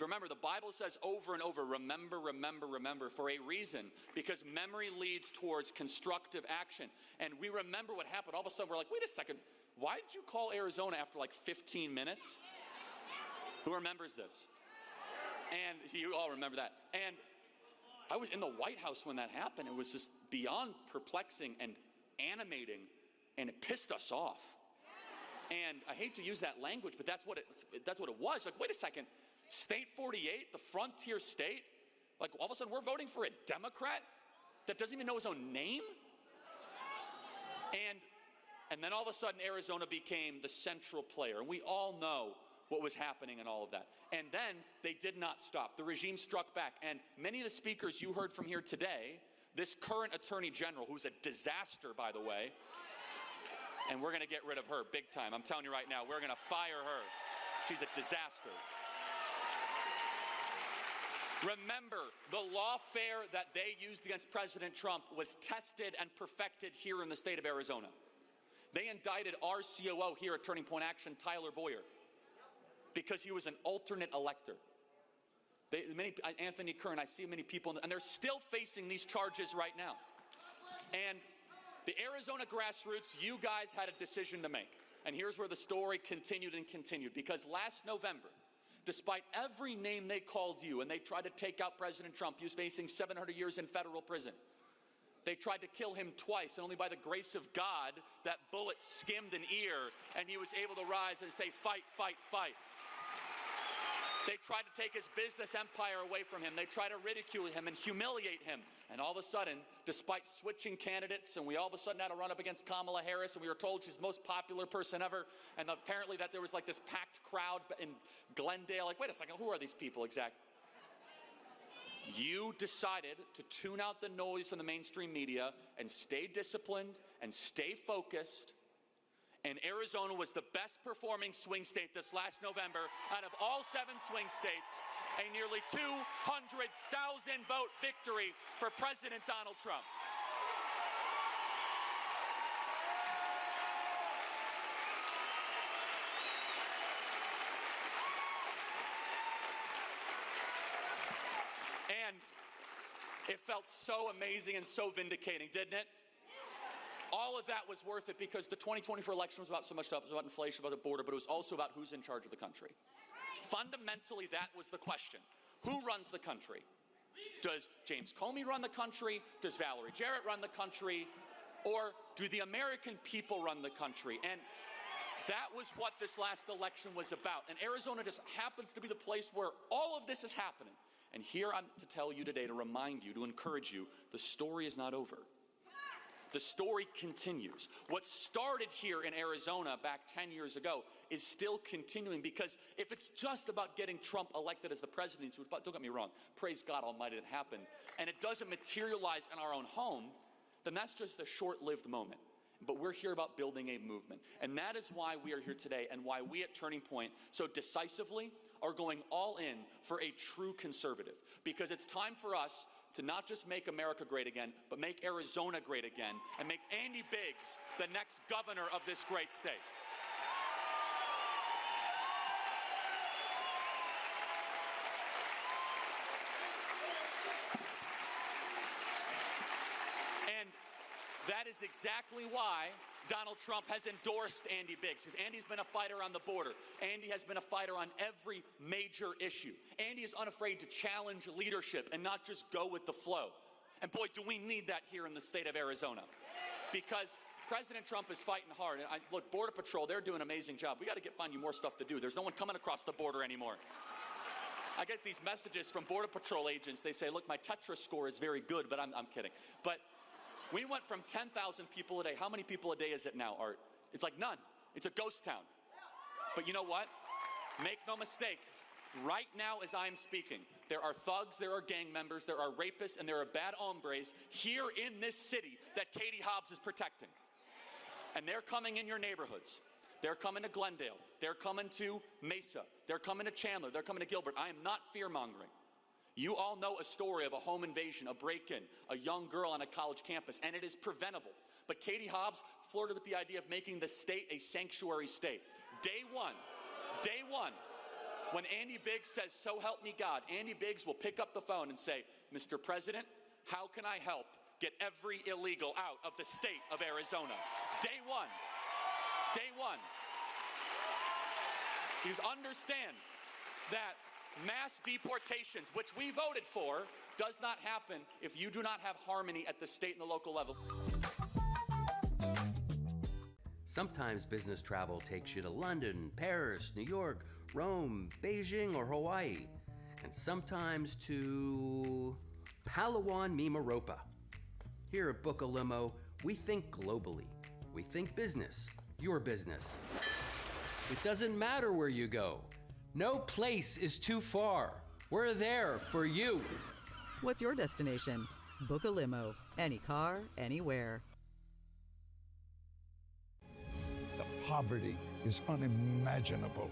Remember, the Bible says over and over, remember, remember, remember, for a reason, because memory leads towards constructive action. And we remember what happened. All of a sudden, we're like, wait a second, why did you call Arizona after like 15 minutes? Who remembers this? And see, you all remember that. And I was in the White House when that happened. It was just beyond perplexing and animating, and it pissed us off. And I hate to use that language, but that's what it was. Like, wait a second, State 48, the frontier state, like all of a sudden we're voting for a Democrat that doesn't even know his own name? And then all of a sudden Arizona became the central player. And we all know what was happening and all of that. And then they did not stop. The regime struck back. And many of the speakers you heard from here today, this current attorney general, who's a disaster, by the way, and we're going to get rid of her big time. I'm telling you right now, we're going to fire her. She's a disaster. Remember, the lawfare that they used against President Trump was tested and perfected here in the state of Arizona. They indicted our COO here at Turning Point Action, Tyler Boyer, because he was an alternate elector. Anthony Kern, I see many people, and they're still facing these charges right now. And the Arizona grassroots, you guys had a decision to make. And here's where the story continued and continued, because last November, despite every name they called you and they tried to take out President Trump, he was facing 700 years in federal prison. They tried to kill him twice, and only by the grace of God, that bullet skimmed an ear, and he was able to rise and say, fight, fight, fight. They tried to take his business empire away from him. They tried to ridicule him and humiliate him. And all of a sudden, despite switching candidates, and we all of a sudden had to run up against Kamala Harris, and we were told she's the most popular person ever, and apparently that there was like this packed crowd in Glendale. Like, wait a second, who are these people exactly? You decided to tune out the noise from the mainstream media and stay disciplined and stay focused. And Arizona was the best performing swing state this last November out of all 7 swing states. A nearly 200,000 vote victory for President Donald Trump. And it felt so amazing and so vindicating, didn't it? All of that was worth it because the 2024 election was about so much stuff. It was about inflation, about the border, but it was also about who's in charge of the country. Fundamentally, that was the question. Who runs the country? Does James Comey run the country? Does Valerie Jarrett run the country? Or do the American people run the country? And that was what this last election was about. And Arizona just happens to be the place where all of this is happening. And here I'm to tell you today, to remind you, to encourage you, the story is not over. The story continues. What started here in Arizona back 10 years ago is still continuing, because if it's just about getting Trump elected as the president, don't get me wrong, praise God Almighty that happened, and it doesn't materialize in our own home, then that's just a short-lived moment. But we're here about building a movement. And that is why we are here today, and why we at Turning Point so decisively are going all in for a true conservative. Because it's time for us to not just make America great again, but make Arizona great again, and make Andy Biggs the next governor of this great state. And that is exactly why Donald Trump has endorsed Andy Biggs, because Andy's been a fighter on the border. Andy has been a fighter on every major issue. Andy is unafraid to challenge leadership and not just go with the flow. And boy, do we need that here in the state of Arizona. Because President Trump is fighting hard. And look, Border Patrol, they're doing an amazing job. We got to find you more stuff to do. There's no one coming across the border anymore. I get these messages from Border Patrol agents. They say, look, my Tetris score is very good, but I'm kidding. But we went from 10,000 people a day. How many people a day is it now, Art? It's like none. It's a ghost town. But you know what? Make no mistake. Right now, as I'm speaking, there are thugs, there are gang members, there are rapists, and there are bad hombres here in this city that Katie Hobbs is protecting. And they're coming in your neighborhoods. They're coming to Glendale. They're coming to Mesa. They're coming to Chandler. They're coming to Gilbert. I am not fear-mongering. You all know a story of a home invasion, a break-in, a young girl on a college campus, and it is preventable. But Katie Hobbs flirted with the idea of making the state a sanctuary state. Day one, when Andy Biggs says, so help me God, Andy Biggs will pick up the phone and say, Mr. President, how can I help get every illegal out of the state of Arizona? Day one. Because understand that mass deportations, which we voted for, does not happen if you do not have harmony at the state and the local level. Sometimes business travel takes you to London, Paris, New York, Rome, Beijing, or Hawaii. And sometimes to Palawan, Mimaropa. Here at Book a Limo, we think globally. We think business, your business. It doesn't matter where you go. No place is too far. We're there for you. What's your destination? Book a limo. Any car, anywhere. The poverty is unimaginable.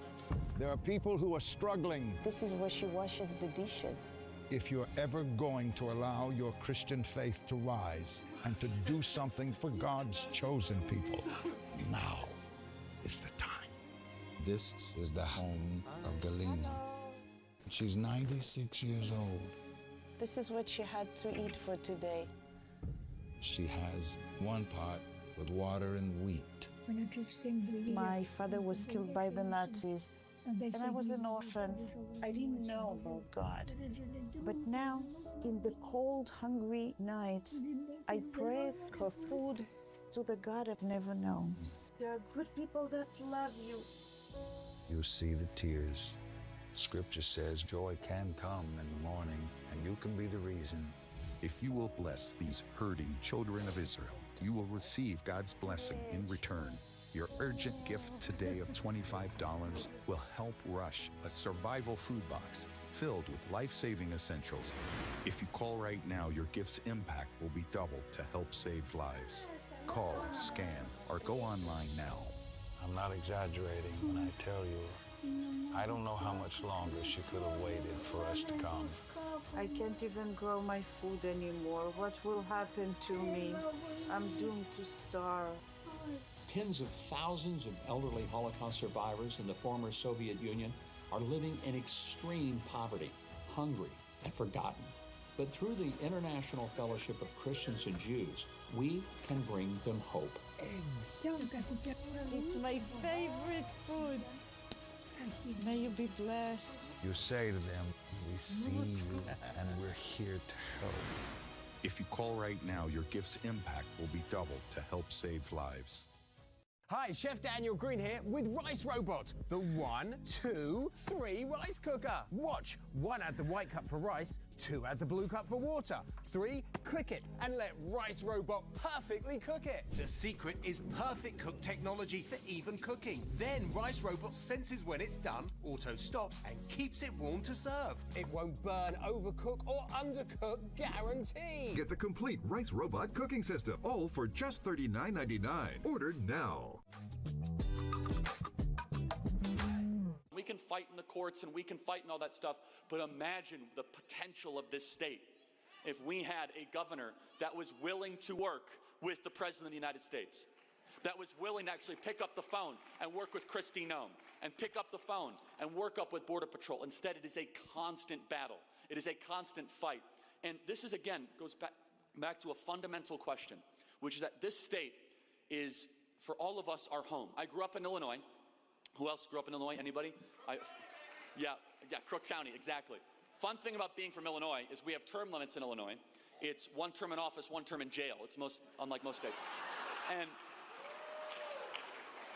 There are people who are struggling. This is where she washes the dishes. If you're ever going to allow your Christian faith to rise and to do something for God's chosen people, now is the time. This is the home of Galina. She's 96 years old. This is what she had to eat for today. She has one pot with water and wheat. My father was killed by the Nazis, and I was an orphan. I didn't know about God. But now, in the cold, hungry nights, I pray for food to the God I've never known. There are good people that love you. You see the tears. Scripture says joy can come in the morning, and you can be the reason. If you will bless these hurting children of Israel, you will receive God's blessing in return. Your urgent gift today of $25 will help rush a survival food box filled with life-saving essentials. If you call right now, your gift's impact will be doubled to help save lives. Call, scan, or go online now. I'm not exaggerating when I tell you, I don't know how much longer she could have waited for us to come. I can't even grow my food anymore. What will happen to me? I'm doomed to starve. Tens of thousands of elderly Holocaust survivors in the former Soviet Union are living in extreme poverty, hungry, and forgotten. But through the International Fellowship of Christians and Jews, we can bring them hope. Eggs. It's my favorite food. May you be blessed. You say to them, we see you and we're here to help. If you call right now, your gift's impact will be doubled to help save lives. Hi, Chef Daniel Green here with Rice Robot, the 1, 2, 3 rice cooker. Watch, 1 add the white cup for rice, 2 add the blue cup for water, 3 click it and let Rice Robot perfectly cook it. The secret is perfect cook technology for even cooking. Then Rice Robot senses when it's done, auto stops and keeps it warm to serve. It won't burn, overcook or undercook, guaranteed. Get the complete Rice Robot cooking system, all for just $39.99. Order now. We can fight in the courts and we can fight and all that stuff, but imagine the potential of this state if we had a governor that was willing to work with the President of the United States, that was willing to actually pick up the phone and work with Kristi Noem, and pick up the phone and work up with Border Patrol. Instead, it is a constant battle. It is a constant fight. And this is, again, goes back to a fundamental question, which is that this state is, for all of us, our home. I grew up in Illinois. Who else grew up in Illinois? Anybody? Yeah, Crook County, exactly. Fun thing about being from Illinois is we have term limits in Illinois. It's 1 term in office, 1 term in jail. It's unlike most states. And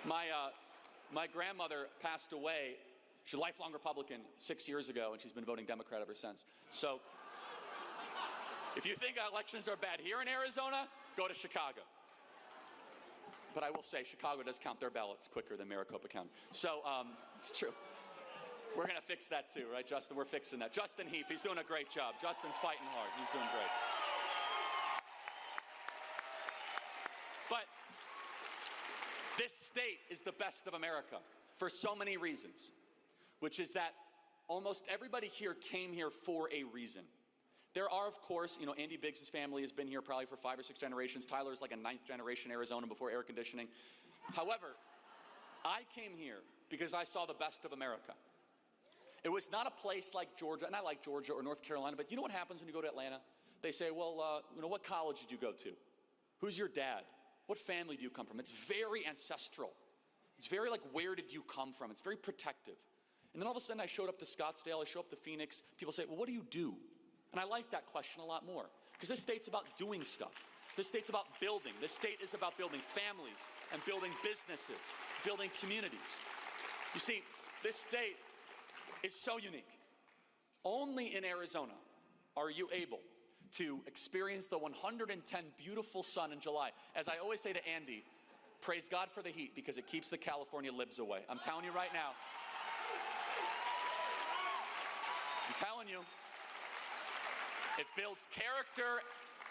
My grandmother passed away. She's a lifelong Republican 6 years ago, and she's been voting Democrat ever since. So if you think elections are bad here in Arizona, go to Chicago. But I will say, Chicago does count their ballots quicker than Maricopa County. So it's true. We're going to fix that too, right, Justin? We're fixing that. Justin Heap, he's doing a great job. Justin's fighting hard. He's doing great. But this state is the best of America for so many reasons, which is that almost everybody here came here for a reason. There are, of course, Andy Biggs' family has been here probably for 5 or 6 generations. Tyler's like a 9th generation Arizona before air conditioning. However, I came here because I saw the best of America. It was not a place like Georgia, and I like Georgia or North Carolina, but you know what happens when you go to Atlanta? They say, well, what college did you go to? Who's your dad? What family do you come from? It's very ancestral. It's very like, where did you come from? It's very protective. And then all of a sudden I showed up to Scottsdale, I show up to Phoenix, people say, well, what do you do? And I like that question a lot more, because this state's about doing stuff. This state's about building. This state is about building families and building businesses, building communities. You see, this state is so unique. Only in Arizona are you able to experience the 110 beautiful sun in July. As I always say to Andy, praise God for the heat, because it keeps the California libs away. I'm telling you right now. I'm telling you. It builds character,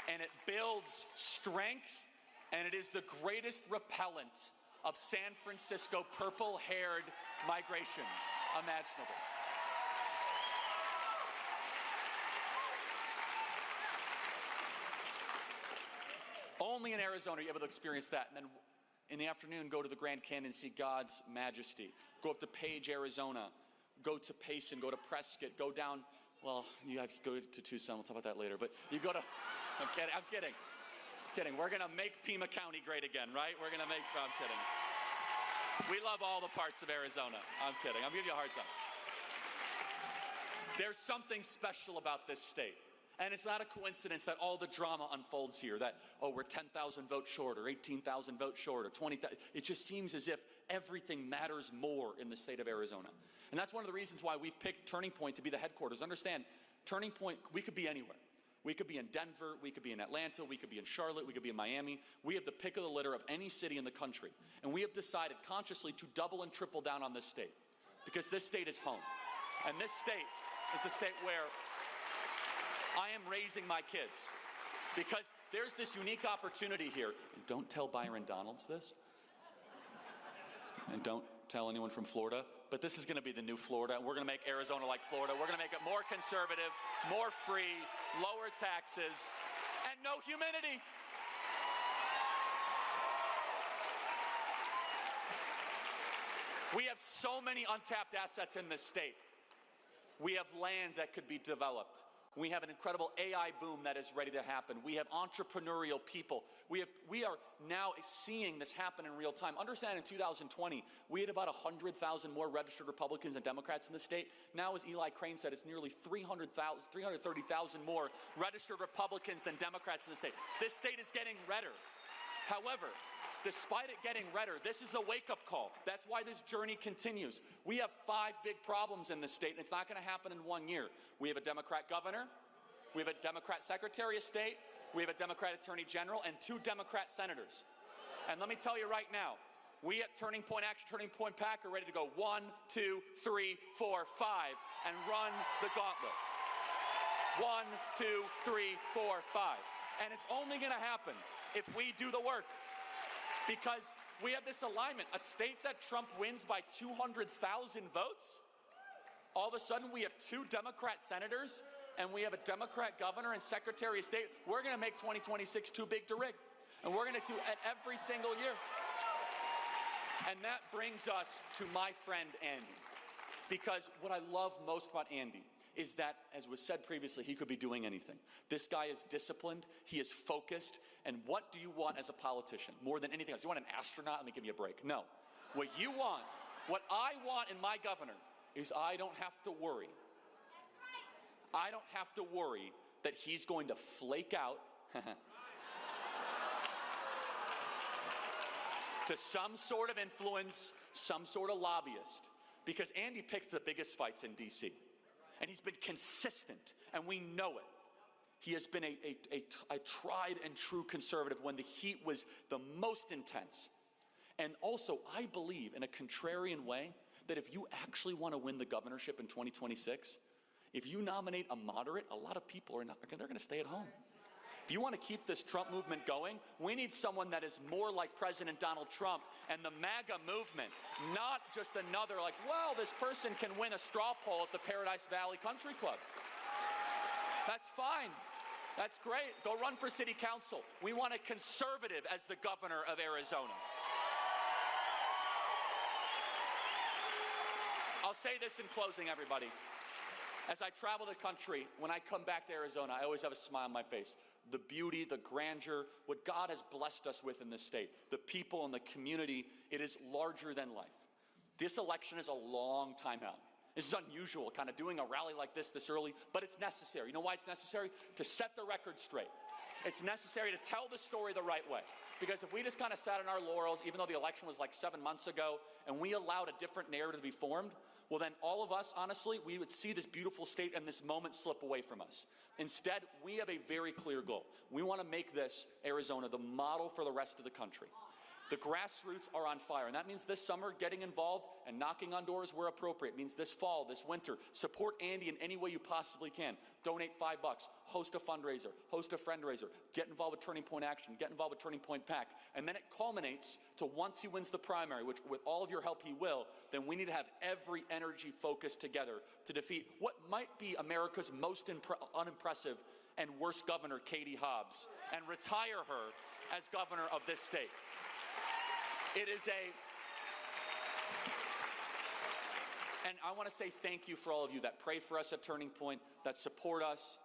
and it builds strength, and it is the greatest repellent of San Francisco purple-haired migration imaginable. Only in Arizona are you able to experience that. And then in the afternoon, go to the Grand Canyon, see God's majesty. Go up to Page, Arizona. Go to Payson, go to Prescott, go down. Well, you have to go to Tucson. We'll talk about that later. But you go to, I'm kidding. We're going to make Pima County great again, right? I'm kidding. We love all the parts of Arizona. I'm kidding. I'm giving you a hard time. There's something special about this state. And it's not a coincidence that all the drama unfolds here, that, we're 10,000 votes short, or 18,000 votes short, or 20,000. It just seems as if everything matters more in the state of Arizona. And that's one of the reasons why we've picked Turning Point to be the headquarters. Understand, Turning Point, we could be anywhere. We could be in Denver, we could be in Atlanta, we could be in Charlotte, we could be in Miami. We have the pick of the litter of any city in the country. And we have decided consciously to double and triple down on this state, because this state is home. And this state is the state where I am raising my kids, because there's this unique opportunity here. And don't tell Byron Donalds this. And don't tell anyone from Florida, but this is going to be the new Florida, and we're going to make Arizona like Florida. We're going to make it more conservative, more free, lower taxes, and no humidity. We have so many untapped assets in this state. We have land that could be developed. We have an incredible AI boom that is ready to happen. We have entrepreneurial people. We are now seeing this happen in real time. Understand, in 2020, we had about 100,000 more registered Republicans and Democrats in the state. Now, as Eli Crane said, it's nearly 330,000 more registered Republicans than Democrats in the state. This state is getting redder. However, despite it getting redder, this is the wake-up call. That's why this journey continues. We have 5 big problems in this state, and it's not going to happen in 1 year. We have a Democrat governor, we have a Democrat Secretary of State, we have a Democrat Attorney General, and 2 Democrat senators. And let me tell you right now, we at Turning Point Action, Turning Point PAC are ready to go 1, 2, 3, 4, 5, and run the gauntlet. 1, 2, 3, 4, 5. And it's only going to happen if we do the work. Because we have this alignment, a state that Trump wins by 200,000 votes. All of a sudden, we have 2 Democrat senators, and we have a Democrat governor and Secretary of State. We're going to make 2026 too big to rig. And we're going to do it every single year. And that brings us to my friend, Andy. Because what I love most about Andy is that, as was said previously, he could be doing anything. This guy is disciplined, he is focused, and what do you want as a politician more than anything else? You want an astronaut? Let me give you a break. No. What you want, what I want in my governor is I don't have to worry. I don't have to worry that he's going to flake out to some sort of influence, some sort of lobbyist. Because Andy picked the biggest fights in D.C. And he's been consistent, and we know it. He has been a tried and true conservative when the heat was the most intense. And also, I believe in a contrarian way that if you actually want to win the governorship in 2026, if you nominate a moderate, a lot of people they're going to stay at home. If you want to keep this Trump movement going, we need someone that is more like President Donald Trump and the MAGA movement, not just another like, well, this person can win a straw poll at the Paradise Valley Country Club. That's fine. That's great. Go run for city council. We want a conservative as the governor of Arizona. I'll say this in closing, everybody. As I travel the country, when I come back to Arizona, I always have a smile on my face. The beauty, the grandeur, what God has blessed us with in this state, the people and the community, it is larger than life. This election is a long time out. This is unusual, kind of doing a rally like this early, but it's necessary. You know why it's necessary? To set the record straight. It's necessary to tell the story the right way. Because if we just kind of sat on our laurels, even though the election was like 7 months ago, and we allowed a different narrative to be formed, well then all of us, honestly, we would see this beautiful state and this moment slip away from us. Instead, we have a very clear goal. We want to make this, Arizona, the model for the rest of the country. The grassroots are on fire, and that means this summer getting involved and knocking on doors where appropriate. It means this fall, this winter, support Andy in any way you possibly can. Donate $5, host a fundraiser, host a friendraiser, get involved with Turning Point Action, get involved with Turning Point PAC, and then it culminates to once he wins the primary, which with all of your help he will, then we need to have every energy focused together to defeat what might be America's most unimpressive and worst governor, Katie Hobbs, and retire her as governor of this state. And I want to say thank you for all of you that pray for us at Turning Point, that support us,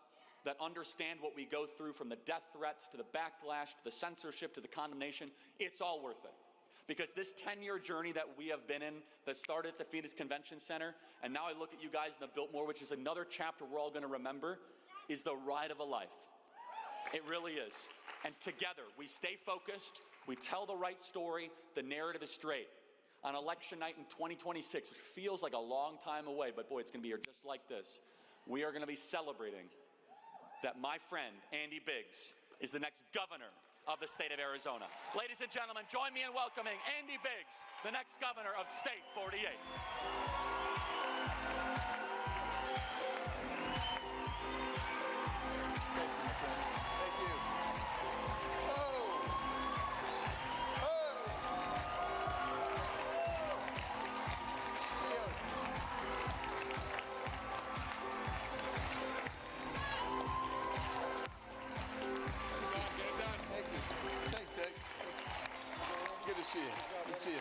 that understand what we go through, from the death threats to the backlash to the censorship to the condemnation. It's all worth it. Because this 10-year journey that we have been in, that started at the Phoenix Convention Center, and now I look at you guys in the Biltmore, which is another chapter we're all going to remember, is the ride of a life. It really is. And together, we stay focused, we tell the right story, the narrative is straight. On election night in 2026, it feels like a long time away, but boy, it's going to be here just like this. We are going to be celebrating that my friend, Andy Biggs, is the next governor of the state of Arizona. Ladies and gentlemen, join me in welcoming Andy Biggs, the next governor of State 48.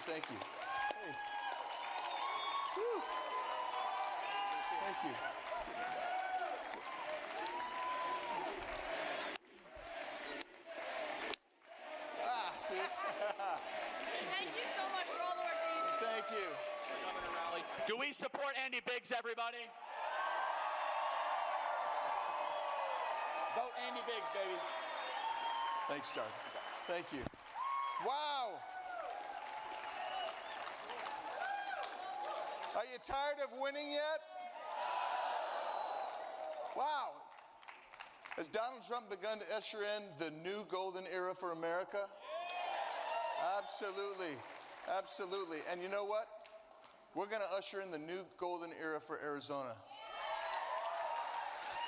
Thank you. Hey. Woo. Thank you. See? Thank you so much for all the work that you do. Thank you. Do we support Andy Biggs, everybody? Vote Andy Biggs, baby. Thanks, Charlie. Thank you. Wow. Are you tired of winning yet? Wow. Has Donald Trump begun to usher in the new golden era for America? Absolutely. Absolutely. And you know what? We're going to usher in the new golden era for Arizona.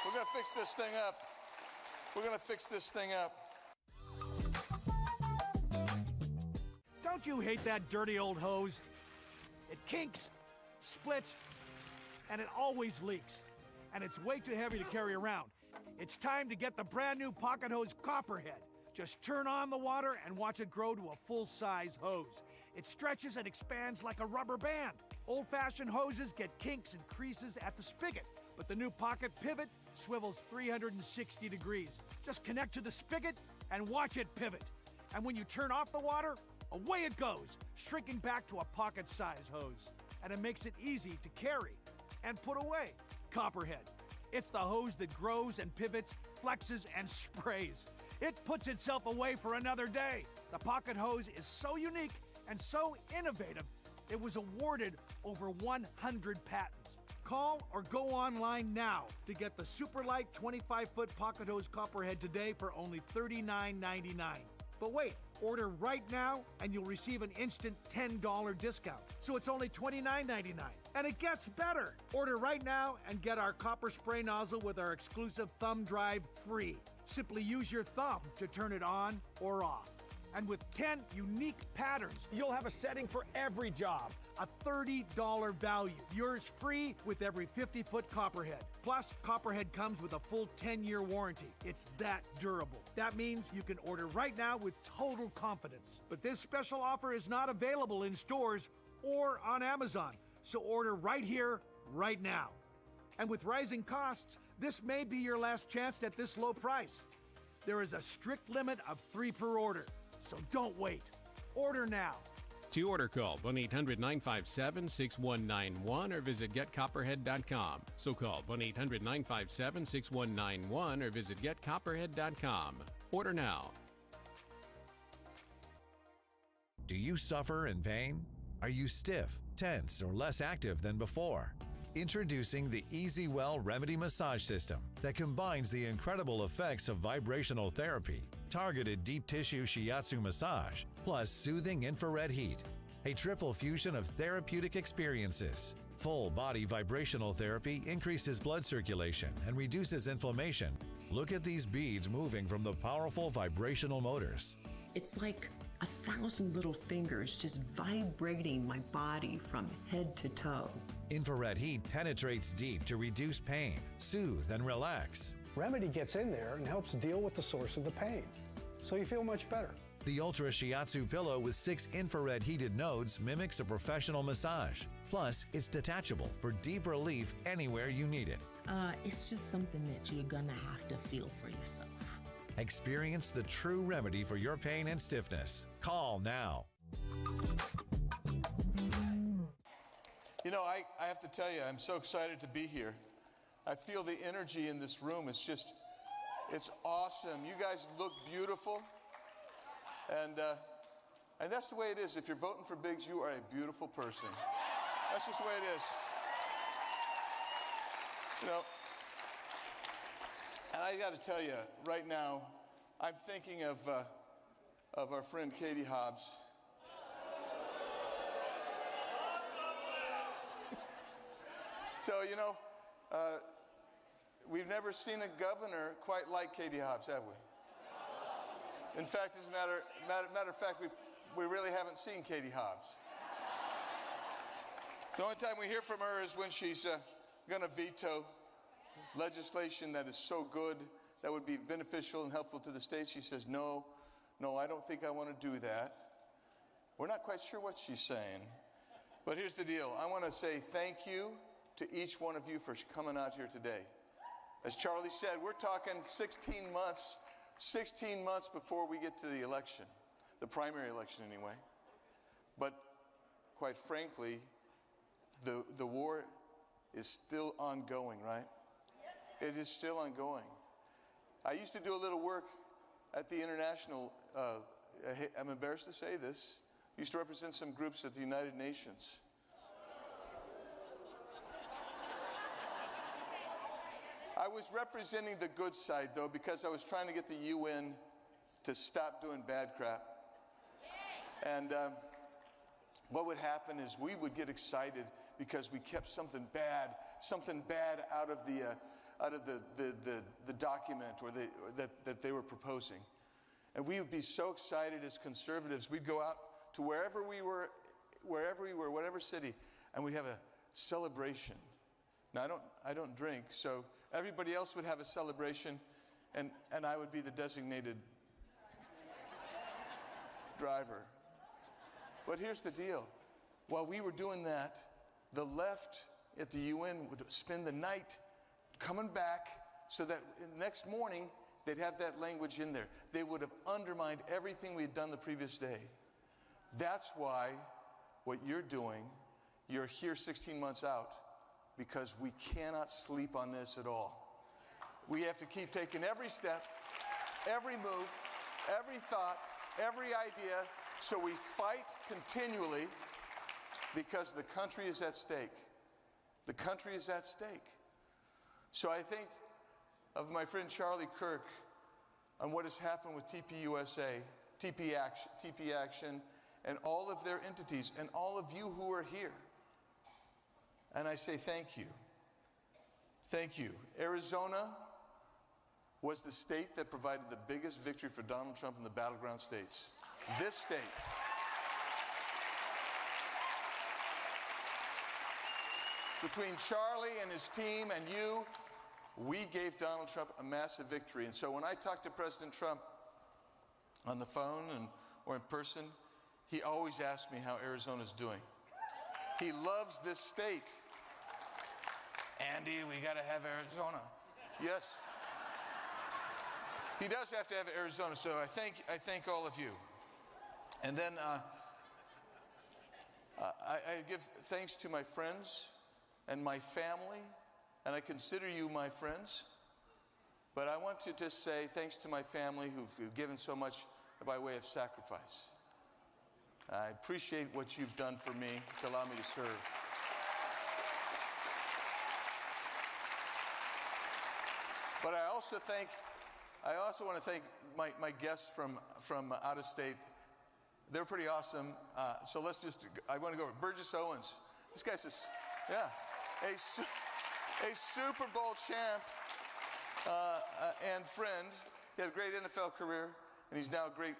We're going to fix this thing up. We're going to fix this thing up. Don't you hate that dirty old hose? It kinks, splits, and it always leaks. And it's way too heavy to carry around. It's time to get the brand new pocket hose Copperhead. Just turn on the water and watch it grow to a full-size hose. It stretches and expands like a rubber band. Old-fashioned hoses get kinks and creases at the spigot, but the new Pocket Pivot swivels 360 degrees. Just connect to the spigot and watch it pivot. And when you turn off the water, away it goes, shrinking back to a pocket-size hose. And it makes it easy to carry and put away. Copperhead. It's the hose that grows and pivots, flexes, and sprays. It puts itself away for another day. The pocket hose is so unique, and so innovative, it was awarded over 100 patents. Call or go online now to get the Superlight 25-foot pocket hose copperhead today for only $39.99. But wait, order right now and you'll receive an instant $10 discount. So it's only $29.99. And it gets better. Order right now and get our copper spray nozzle with our exclusive thumb drive free. Simply use your thumb to turn it on or off. And with 10 unique patterns, you'll have a setting for every job. A $30 value. Yours free with every 50-foot copperhead. Plus, copperhead comes with a full 10-year warranty. It's that durable. That means you can order right now with total confidence. But this special offer is not available in stores or on Amazon. So order right here, right now. And with rising costs, this may be your last chance at this low price. There is a strict limit of 3 per order. So don't wait. Order now. To order, call 1-800-957-6191 or visit getcopperhead.com. So call 1-800-957-6191 or visit getcopperhead.com. Order now. Do you suffer in pain? Are you stiff, tense, or less active than before? Introducing the EasyWell Remedy Massage System that combines the incredible effects of vibrational therapy, targeted deep tissue shiatsu massage, plus soothing infrared heat. A triple fusion of therapeutic experiences. Full body vibrational therapy increases blood circulation and reduces inflammation. Look at these beads moving from the powerful vibrational motors. It's like 1,000 little fingers just vibrating my body from head to toe. Infrared heat penetrates deep to reduce pain, soothe, and relax. Remedy gets in there and helps deal with the source of the pain, so you feel much better. The Ultra Shiatsu pillow with 6 infrared heated nodes mimics a professional massage. Plus, it's detachable for deep relief anywhere you need it. It's just something that you're gonna have to feel for yourself. Experience the true remedy for your pain and stiffness. Call now. You know, I have to tell you, I'm so excited to be here. I feel the energy in this room. It's awesome. You guys look beautiful. And that's the way it is. If you're voting for Biggs, you are a beautiful person. That's just the way it is. You know, and I got to tell you, right now, I'm thinking of our friend Katie Hobbs. So, you know, we've never seen a governor quite like Katie Hobbs, have we? In fact, as a matter of fact, we really haven't seen Katie Hobbs. The only time we hear from her is when she's going to veto legislation that is so good that would be beneficial and helpful to the state. She says, no, I don't think I want to do that. We're not quite sure what she's saying. But here's the deal. I want to say thank you to each one of you for coming out here today. As Charlie said, we're talking 16 months before we get to the election, the primary election anyway. But quite frankly, the war is still ongoing, right? It is still ongoing. I used to do a little work at the international, I'm embarrassed to say this, used to represent some groups at the United Nations. I was representing the good side, though, because I was trying to get the UN to stop doing bad crap. And what would happen is we would get excited because we kept something bad out of the document or that they were proposing. And we would be so excited as conservatives. We'd go out to wherever we were, whatever city, and we'd have a celebration. Now, I don't drink, so everybody else would have a celebration, and I would be the designated driver. But here's the deal. While we were doing that, the left at the UN would spend the night coming back so that the next morning they'd have that language in there. They would have undermined everything we had done the previous day. That's why what you're doing, you're here 16 months out, because we cannot sleep on this at all. We have to keep taking every step, every move, every thought, every idea, So we fight continually because the country is at stake. The country is at stake. So I think of my friend Charlie Kirk on what has happened with TPUSA, TP Action, and all of their entities, and all of you who are here. And I say thank you. Thank you. Arizona was the state that provided the biggest victory for Donald Trump in the battleground states. This state. Between Charlie and his team and you, we gave Donald Trump a massive victory. And so when I talk to President Trump on the phone or in person, he always asks me how Arizona's doing. He loves this state. Andy, we got to have Arizona. Yes. He does have to have Arizona, so I thank all of you. And then I give thanks to my friends and my family, and I consider you my friends. But I want to just say thanks to my family who've given so much by way of sacrifice. I appreciate what you've done for me to allow me to serve. But I also want to thank my guests from out of state. They're pretty awesome. So I want to go over Burgess Owens. This guy's just, yeah, a Super Bowl champ and friend. He had a great NFL career, and he's now a great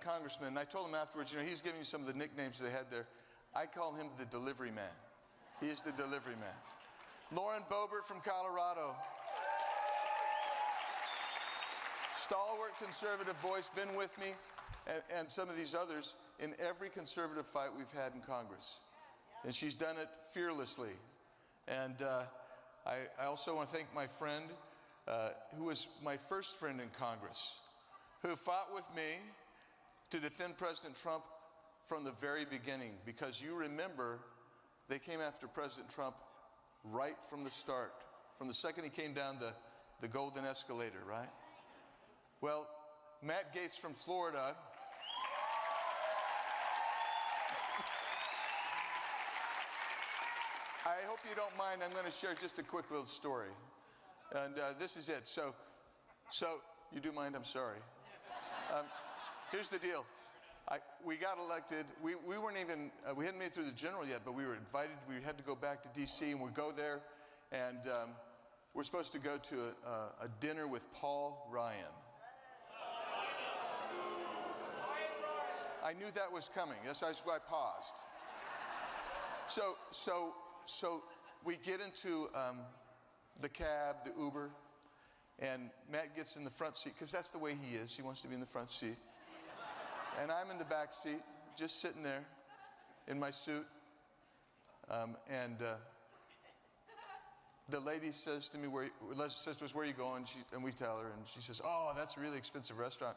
congressman. And I told him afterwards, he's giving you some of the nicknames they had there. I call him the delivery man. He is the delivery man. Lauren Boebert from Colorado. Stalwart conservative voice, been with me, and some of these others in every conservative fight we've had in Congress. And she's done it fearlessly. And I also want to thank my friend, who was my first friend in Congress, who fought with me to defend President Trump from the very beginning. Because you remember, they came after President Trump right from the start, from the second he came down the golden escalator, right? Well, Matt Gaetz from Florida, I hope you don't mind, I'm going to share just a quick little story. And this is it. So you do mind, I'm sorry. Here's the deal. We got elected. We weren't even, we hadn't made it through the general yet, but we were invited. We had to go back to D.C. and we go there, and we're supposed to go to a dinner with Paul Ryan. I knew that was coming. That's why I paused. So we get into the cab, the Uber, and Matt gets in the front seat, because that's the way he is. He wants to be in the front seat. And I'm in the back seat, just sitting there in my suit. And the lady says to me, says to us, where are you going? And we tell her, and she says, oh, that's a really expensive restaurant.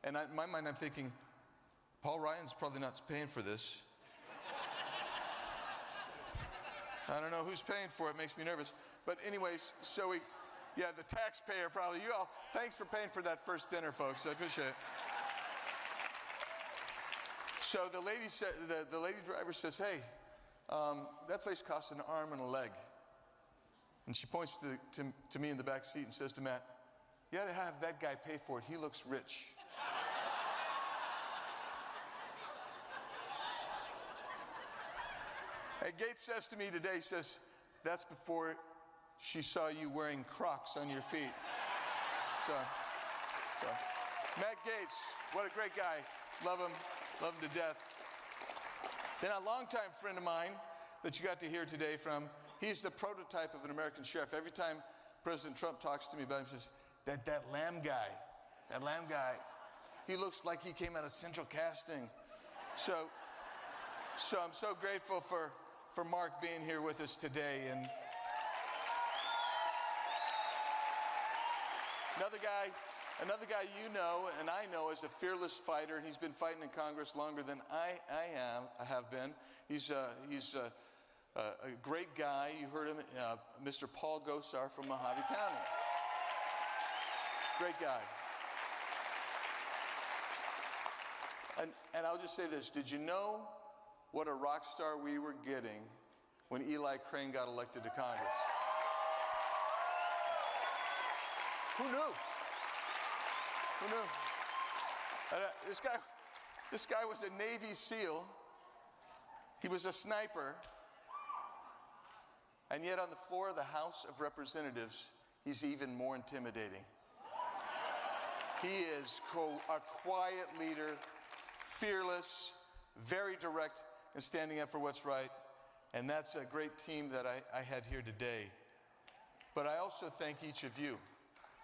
And in my mind, I'm thinking, Paul Ryan's probably not paying for this. I don't know who's paying for it. Makes me nervous. But anyways, so the taxpayer probably. You all, thanks for paying for that first dinner, folks. I appreciate it. So the lady driver says, hey, that place costs an arm and a leg. And she points to me in the back seat and says to Matt, you ought to have that guy pay for it. He looks rich. And Gaetz says to me today, he says, that's before she saw you wearing Crocs on your feet. So Matt Gaetz, what a great guy. Love him to death. Then a longtime friend of mine that you got to hear today from, he's the prototype of an American sheriff. Every time President Trump talks to me about him, he says, that lamb guy, he looks like he came out of Central Casting. So I'm so grateful for Mark being here with us today. And another guy you know and I know is a fearless fighter, and he's been fighting in Congress longer than I have been. He's a great guy. You heard him, Mr. Paul Gosar from Mojave County. Great guy. And I'll just say this. Did you know what a rock star we were getting when Eli Crane got elected to Congress? Who knew? Who knew? And, this guy was a Navy SEAL. He was a sniper. And yet on the floor of the House of Representatives, he's even more intimidating. He is a quiet leader, fearless, very direct, and standing up for what's right. And that's a great team that I had here today. But I also thank each of you.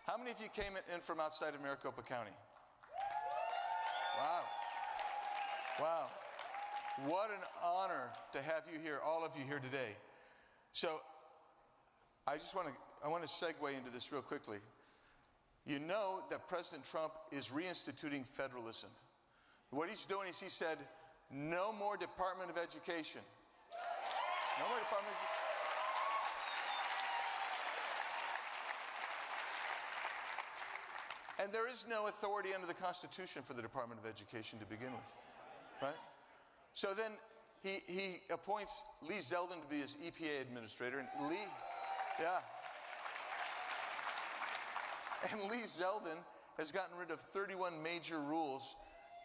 How many of you came in from outside of Maricopa County? Wow. Wow. What an honor to have you here, all of you here today. So I want to segue into this real quickly. You know that President Trump is reinstituting federalism. What he's doing is he said, no more Department of Education. No more Department of Education. And there is no authority under the Constitution for the Department of Education to begin with, right? So then he appoints Lee Zeldin to be his EPA administrator, and Lee Zeldin has gotten rid of 31 major rules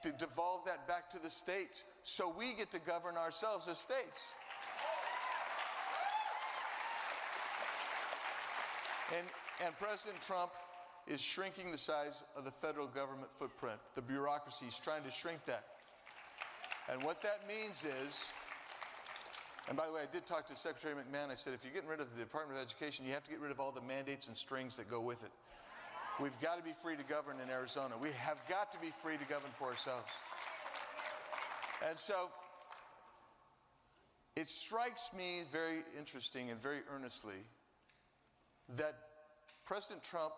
to devolve that back to the states, so we get to govern ourselves as states. And President Trump is shrinking the size of the federal government footprint, the bureaucracy. He's trying to shrink that. And what that means is, and by the way, I did talk to Secretary McMahon. I said, if you're getting rid of the Department of Education, you have to get rid of all the mandates and strings that go with it. We've got to be free to govern in Arizona. We have got to be free to govern for ourselves. And so it strikes me very interesting and very earnestly that President Trump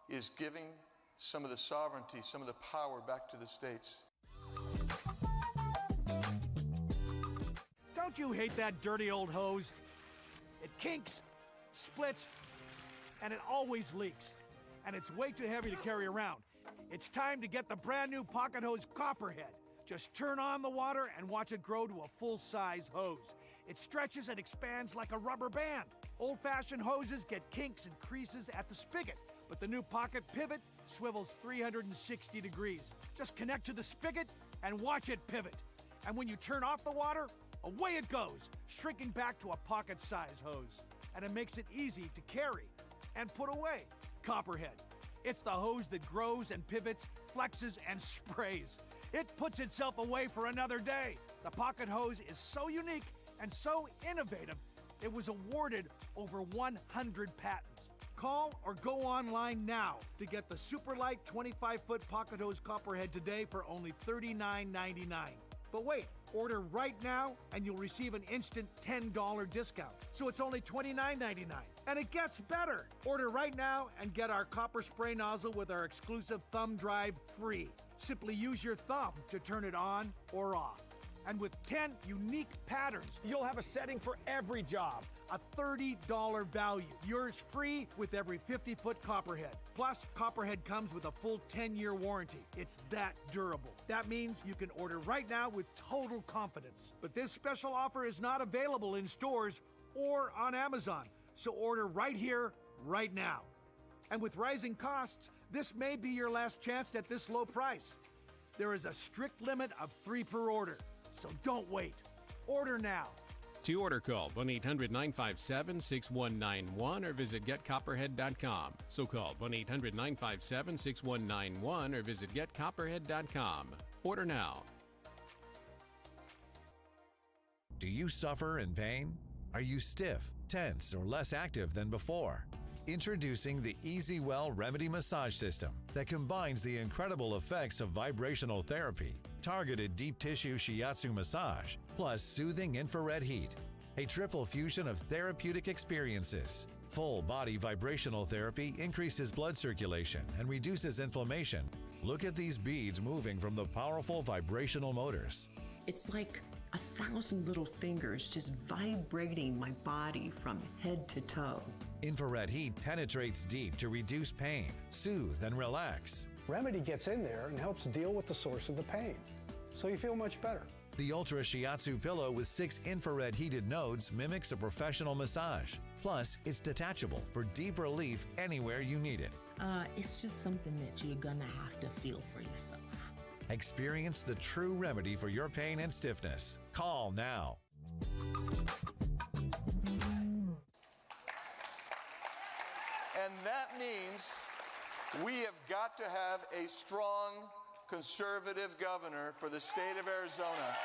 is giving some of the sovereignty, some of the power back to the states. Don't you hate that dirty old hose? It kinks, splits, and it always leaks. And it's way too heavy to carry around. It's time to get the brand new Pocket Hose Copperhead. Just turn on the water and watch it grow to a full-size hose. It stretches and expands like a rubber band. Old-fashioned hoses get kinks and creases at the spigot, but the new Pocket Pivot swivels 360 degrees. Just connect to the spigot and watch it pivot. And when you turn off the water, away it goes, shrinking back to a pocket-size hose. And it makes it easy to carry and put away. Copperhead. It's the hose that grows and pivots, flexes, and sprays. It puts itself away for another day. The Pocket Hose is so unique and so innovative, it was awarded over 100 patents. Call or go online now to get the super light 25-foot Pocket Hose Copperhead today for only $39.99. But wait, order right now and you'll receive an instant $10 discount. So it's only $29.99. And it gets better. Order right now and get our copper spray nozzle with our exclusive thumb drive free. Simply use your thumb to turn it on or off. And with 10 unique patterns, you'll have a setting for every job. A $30 value. Yours free with every 50-foot Copperhead. Plus, Copperhead comes with a full 10-year warranty. It's that durable. That means you can order right now with total confidence. But this special offer is not available in stores or on Amazon. So order right here, right now. And with rising costs, this may be your last chance at this low price. There is a strict limit of 3 per order. So don't wait. Order now. To order, call 1-800-957-6191 or visit getcopperhead.com. So call 1-800-957-6191 or visit getcopperhead.com. Order now. Do you suffer in pain? Are you stiff, tense, or less active than before? Introducing the EasyWell Remedy Massage System that combines the incredible effects of vibrational therapy, targeted deep tissue shiatsu massage, plus soothing infrared heat. A triple fusion of therapeutic experiences. Full body vibrational therapy increases blood circulation and reduces inflammation. Look at these beads moving from the powerful vibrational motors. It's like 1,000 little fingers just vibrating my body from head to toe. Infrared heat penetrates deep to reduce pain, soothe, and relax. Remedy gets in there and helps deal with the source of the pain. so you feel much better. The Ultra Shiatsu pillow with 6 infrared heated nodes mimics a professional massage. Plus, it's detachable for deep relief anywhere you need it. It's just something that you're gonna have to feel for yourself. Experience the true remedy for your pain and stiffness. Call now. And that means we have got to have a strong conservative governor for the state of Arizona.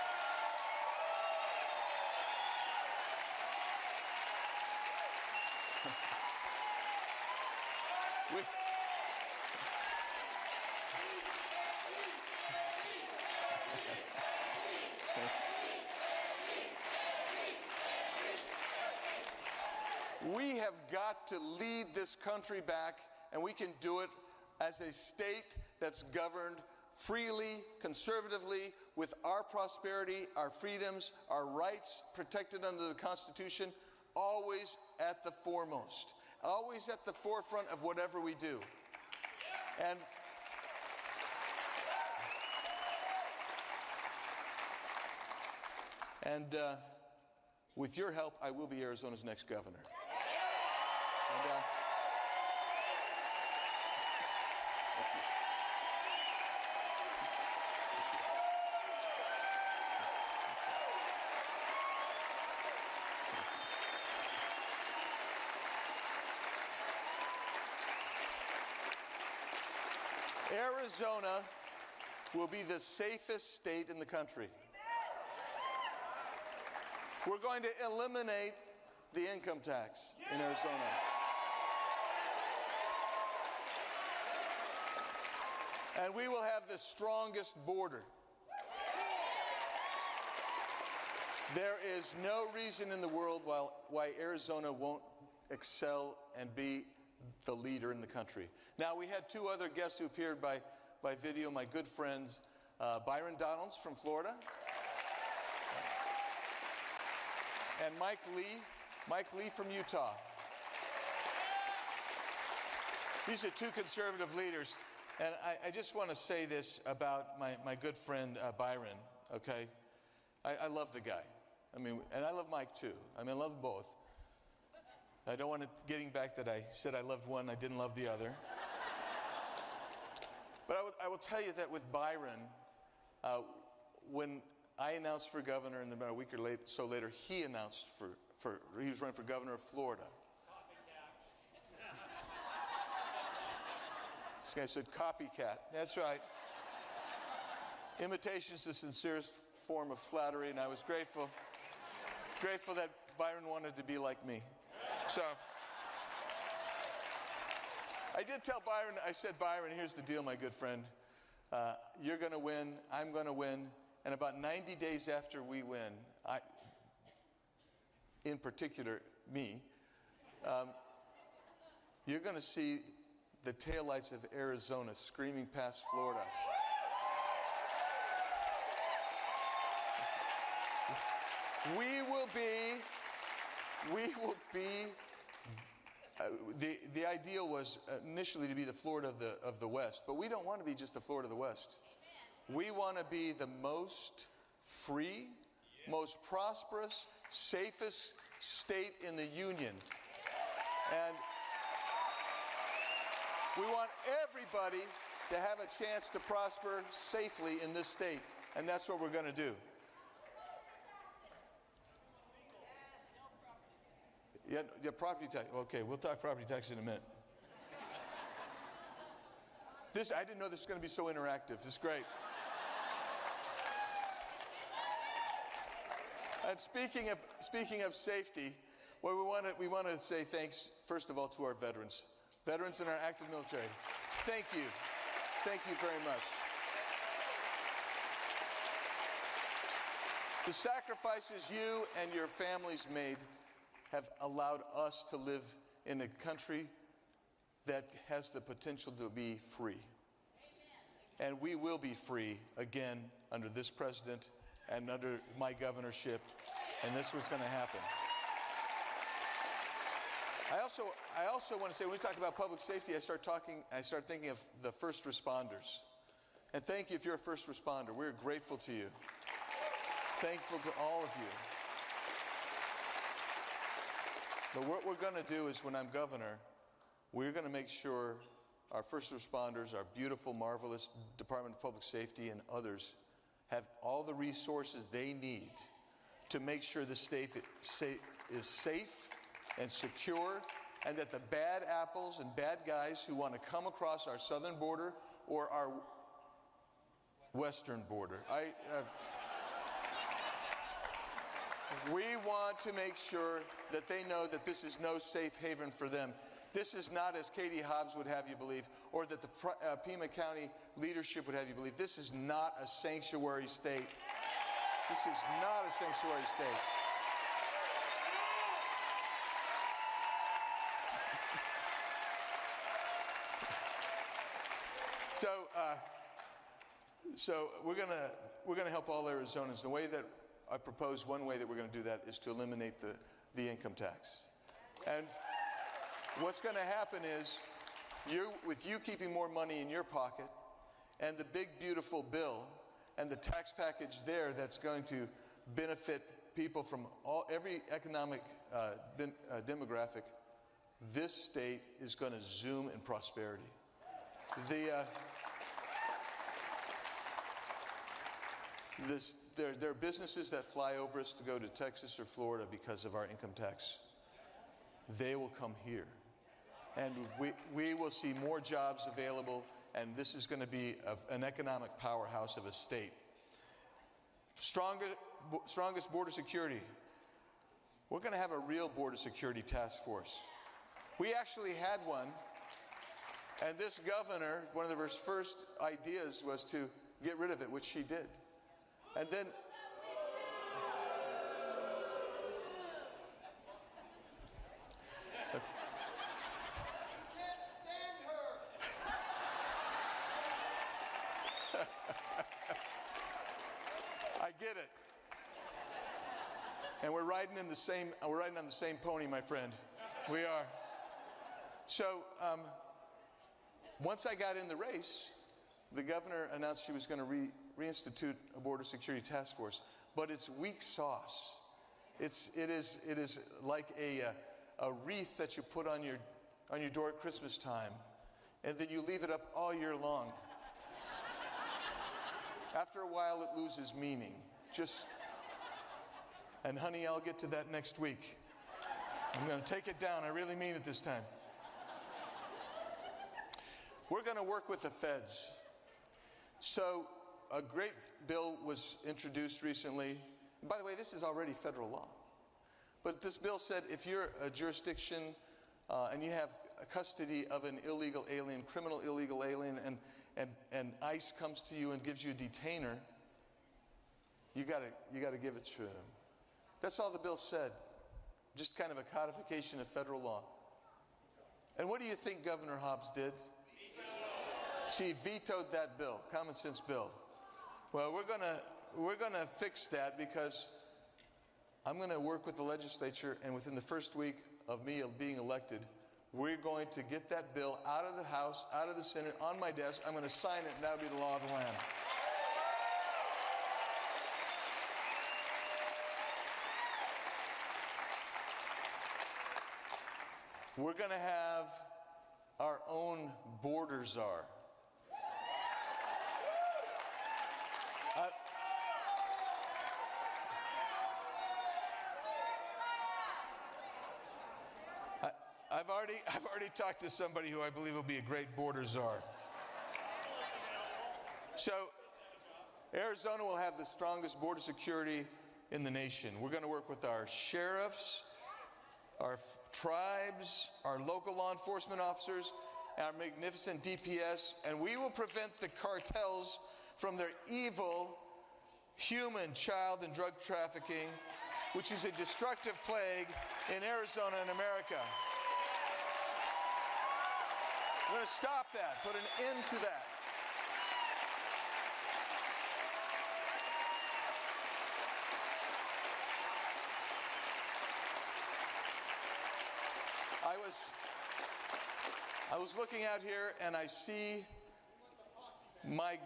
We have got to lead this country back, and we can do it as a state that's governed freely, conservatively, with our prosperity, our freedoms, our rights protected under the Constitution, always at the foremost, always at the forefront of whatever we do. And with your help, I will be Arizona's next governor. Arizona will be the safest state in the country. We're going to eliminate the income tax in Arizona. And we will have the strongest border. There is no reason in the world why Arizona won't excel and be the leader in the country. Now, we had 2 other guests who appeared by video, my good friends, Byron Donalds from Florida, and Mike Lee from Utah. These are 2 conservative leaders. And I just want to say this about my good friend Byron, okay? I love the guy. I mean, and I love Mike too. I mean, I love them both. I don't want it getting back that I said I loved one, I didn't love the other. But I will tell you that with Byron, when I announced for governor, and about a week or so later, he announced he was running for governor of Florida. This guy said copycat. That's right. Imitation's the sincerest form of flattery, and I was grateful that Byron wanted to be like me. So I did tell Byron, I said, Byron, here's the deal, my good friend. You're going to win, I'm going to win, and about 90 days after we win, in particular me, you're going to see the taillights of Arizona screaming past Florida. We will be, the ideal was initially to be the Florida of the West, but we don't want to be just the Florida of the West. We want to be the most free, most prosperous, safest state in the Union. And we want everybody to have a chance to prosper safely in this state, and that's what we're going to do. Yeah, property tax. Okay, we'll talk property tax in a minute. I didn't know this was going to be so interactive. This is great. And speaking of safety, well, we want to say thanks first of all to our veterans in our active military. Thank you very much. The sacrifices you and your families made have allowed us to live in a country that has the potential to be free. And we will be free again under this president and under my governorship, and this was going to happen. I also want to say, when we talk about public safety, I start thinking of the first responders. And thank you if you're a first responder. We're grateful to you. Thankful to all of you. But what we're going to do is, when I'm governor, we're going to make sure our first responders, our beautiful, marvelous Department of Public Safety and others have all the resources they need to make sure the state is safe and secure, and that the bad apples and bad guys who want to come across our southern border or our western border, we want to make sure that they know that this is no safe haven for them. This is not, as Katie Hobbs would have you believe, or that the Pima County leadership would have you believe, this is not a sanctuary state. This is not a sanctuary state. So we're gonna help all Arizonans. The way that I propose, one way that we're going to do that is to eliminate the income tax. And what's going to happen is, with you keeping more money in your pocket, and the big beautiful bill, and the tax package there that's going to benefit people from every economic demographic, this state is going to zoom in prosperity. There are businesses that fly over us to go to Texas or Florida because of our income tax. They will come here. And we will see more jobs available, and this is going to be an economic powerhouse of a state. Strongest border security. We're going to have a real border security task force. We actually had one, and this governor, one of her first ideas was to get rid of it, which she did. And then I get it. And we're riding on the same pony, my friend. We are. So once I got in the race, the governor announced she was going to reinstitute a border security task force, but it's weak sauce. It is like a wreath that you put on your door at Christmas time, and then you leave it up all year long. After a while, it loses meaning. And honey, I'll get to that next week. I'm going to take it down. I really mean it this time. We're going to work with the feds. So a great bill was introduced recently. And by the way, this is already federal law. But this bill said if you're a jurisdiction and you have custody of an illegal alien, criminal illegal alien, and ICE comes to you and gives you a detainer, you gotta give it to them. That's all the bill said. Just kind of a codification of federal law. And what do you think Governor Hobbs did? She vetoed that bill, common sense bill. Well, we're gonna fix that, because I'm gonna work with the legislature, and within the first week of me being elected, we're going to get that bill out of the House, out of the Senate, on my desk. I'm going to sign it, and that'll be the law of the land. We're going to have our own border czar. I've already talked to somebody who I believe will be a great border czar. So Arizona will have the strongest border security in the nation. We're going to work with our sheriffs, our tribes, our local law enforcement officers, our magnificent DPS, and we will prevent the cartels from their evil human, child, and drug trafficking, which is a destructive plague in Arizona and America. We're going to stop that, put an end to that. I was looking out here, and I see my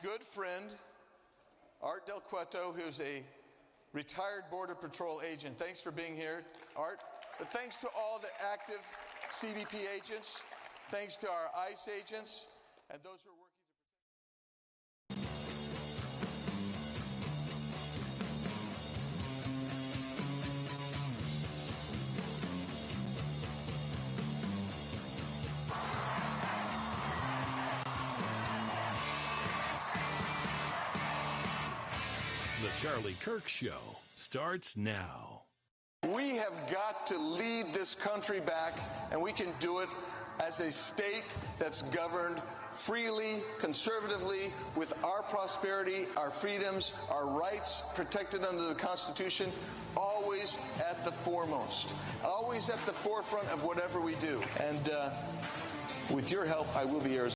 good friend, Art Del Cueto, who's a retired Border Patrol agent. Thanks for being here, Art. But thanks to all the active CBP agents. Thanks to our ICE agents and those who are working. The Charlie Kirk Show starts now. We have got to lead this country back, and we can do it as a state that's governed freely, conservatively, with our prosperity, our freedoms, our rights protected under the Constitution, always at the foremost, always at the forefront of whatever we do. And with your help, I will be Arizona.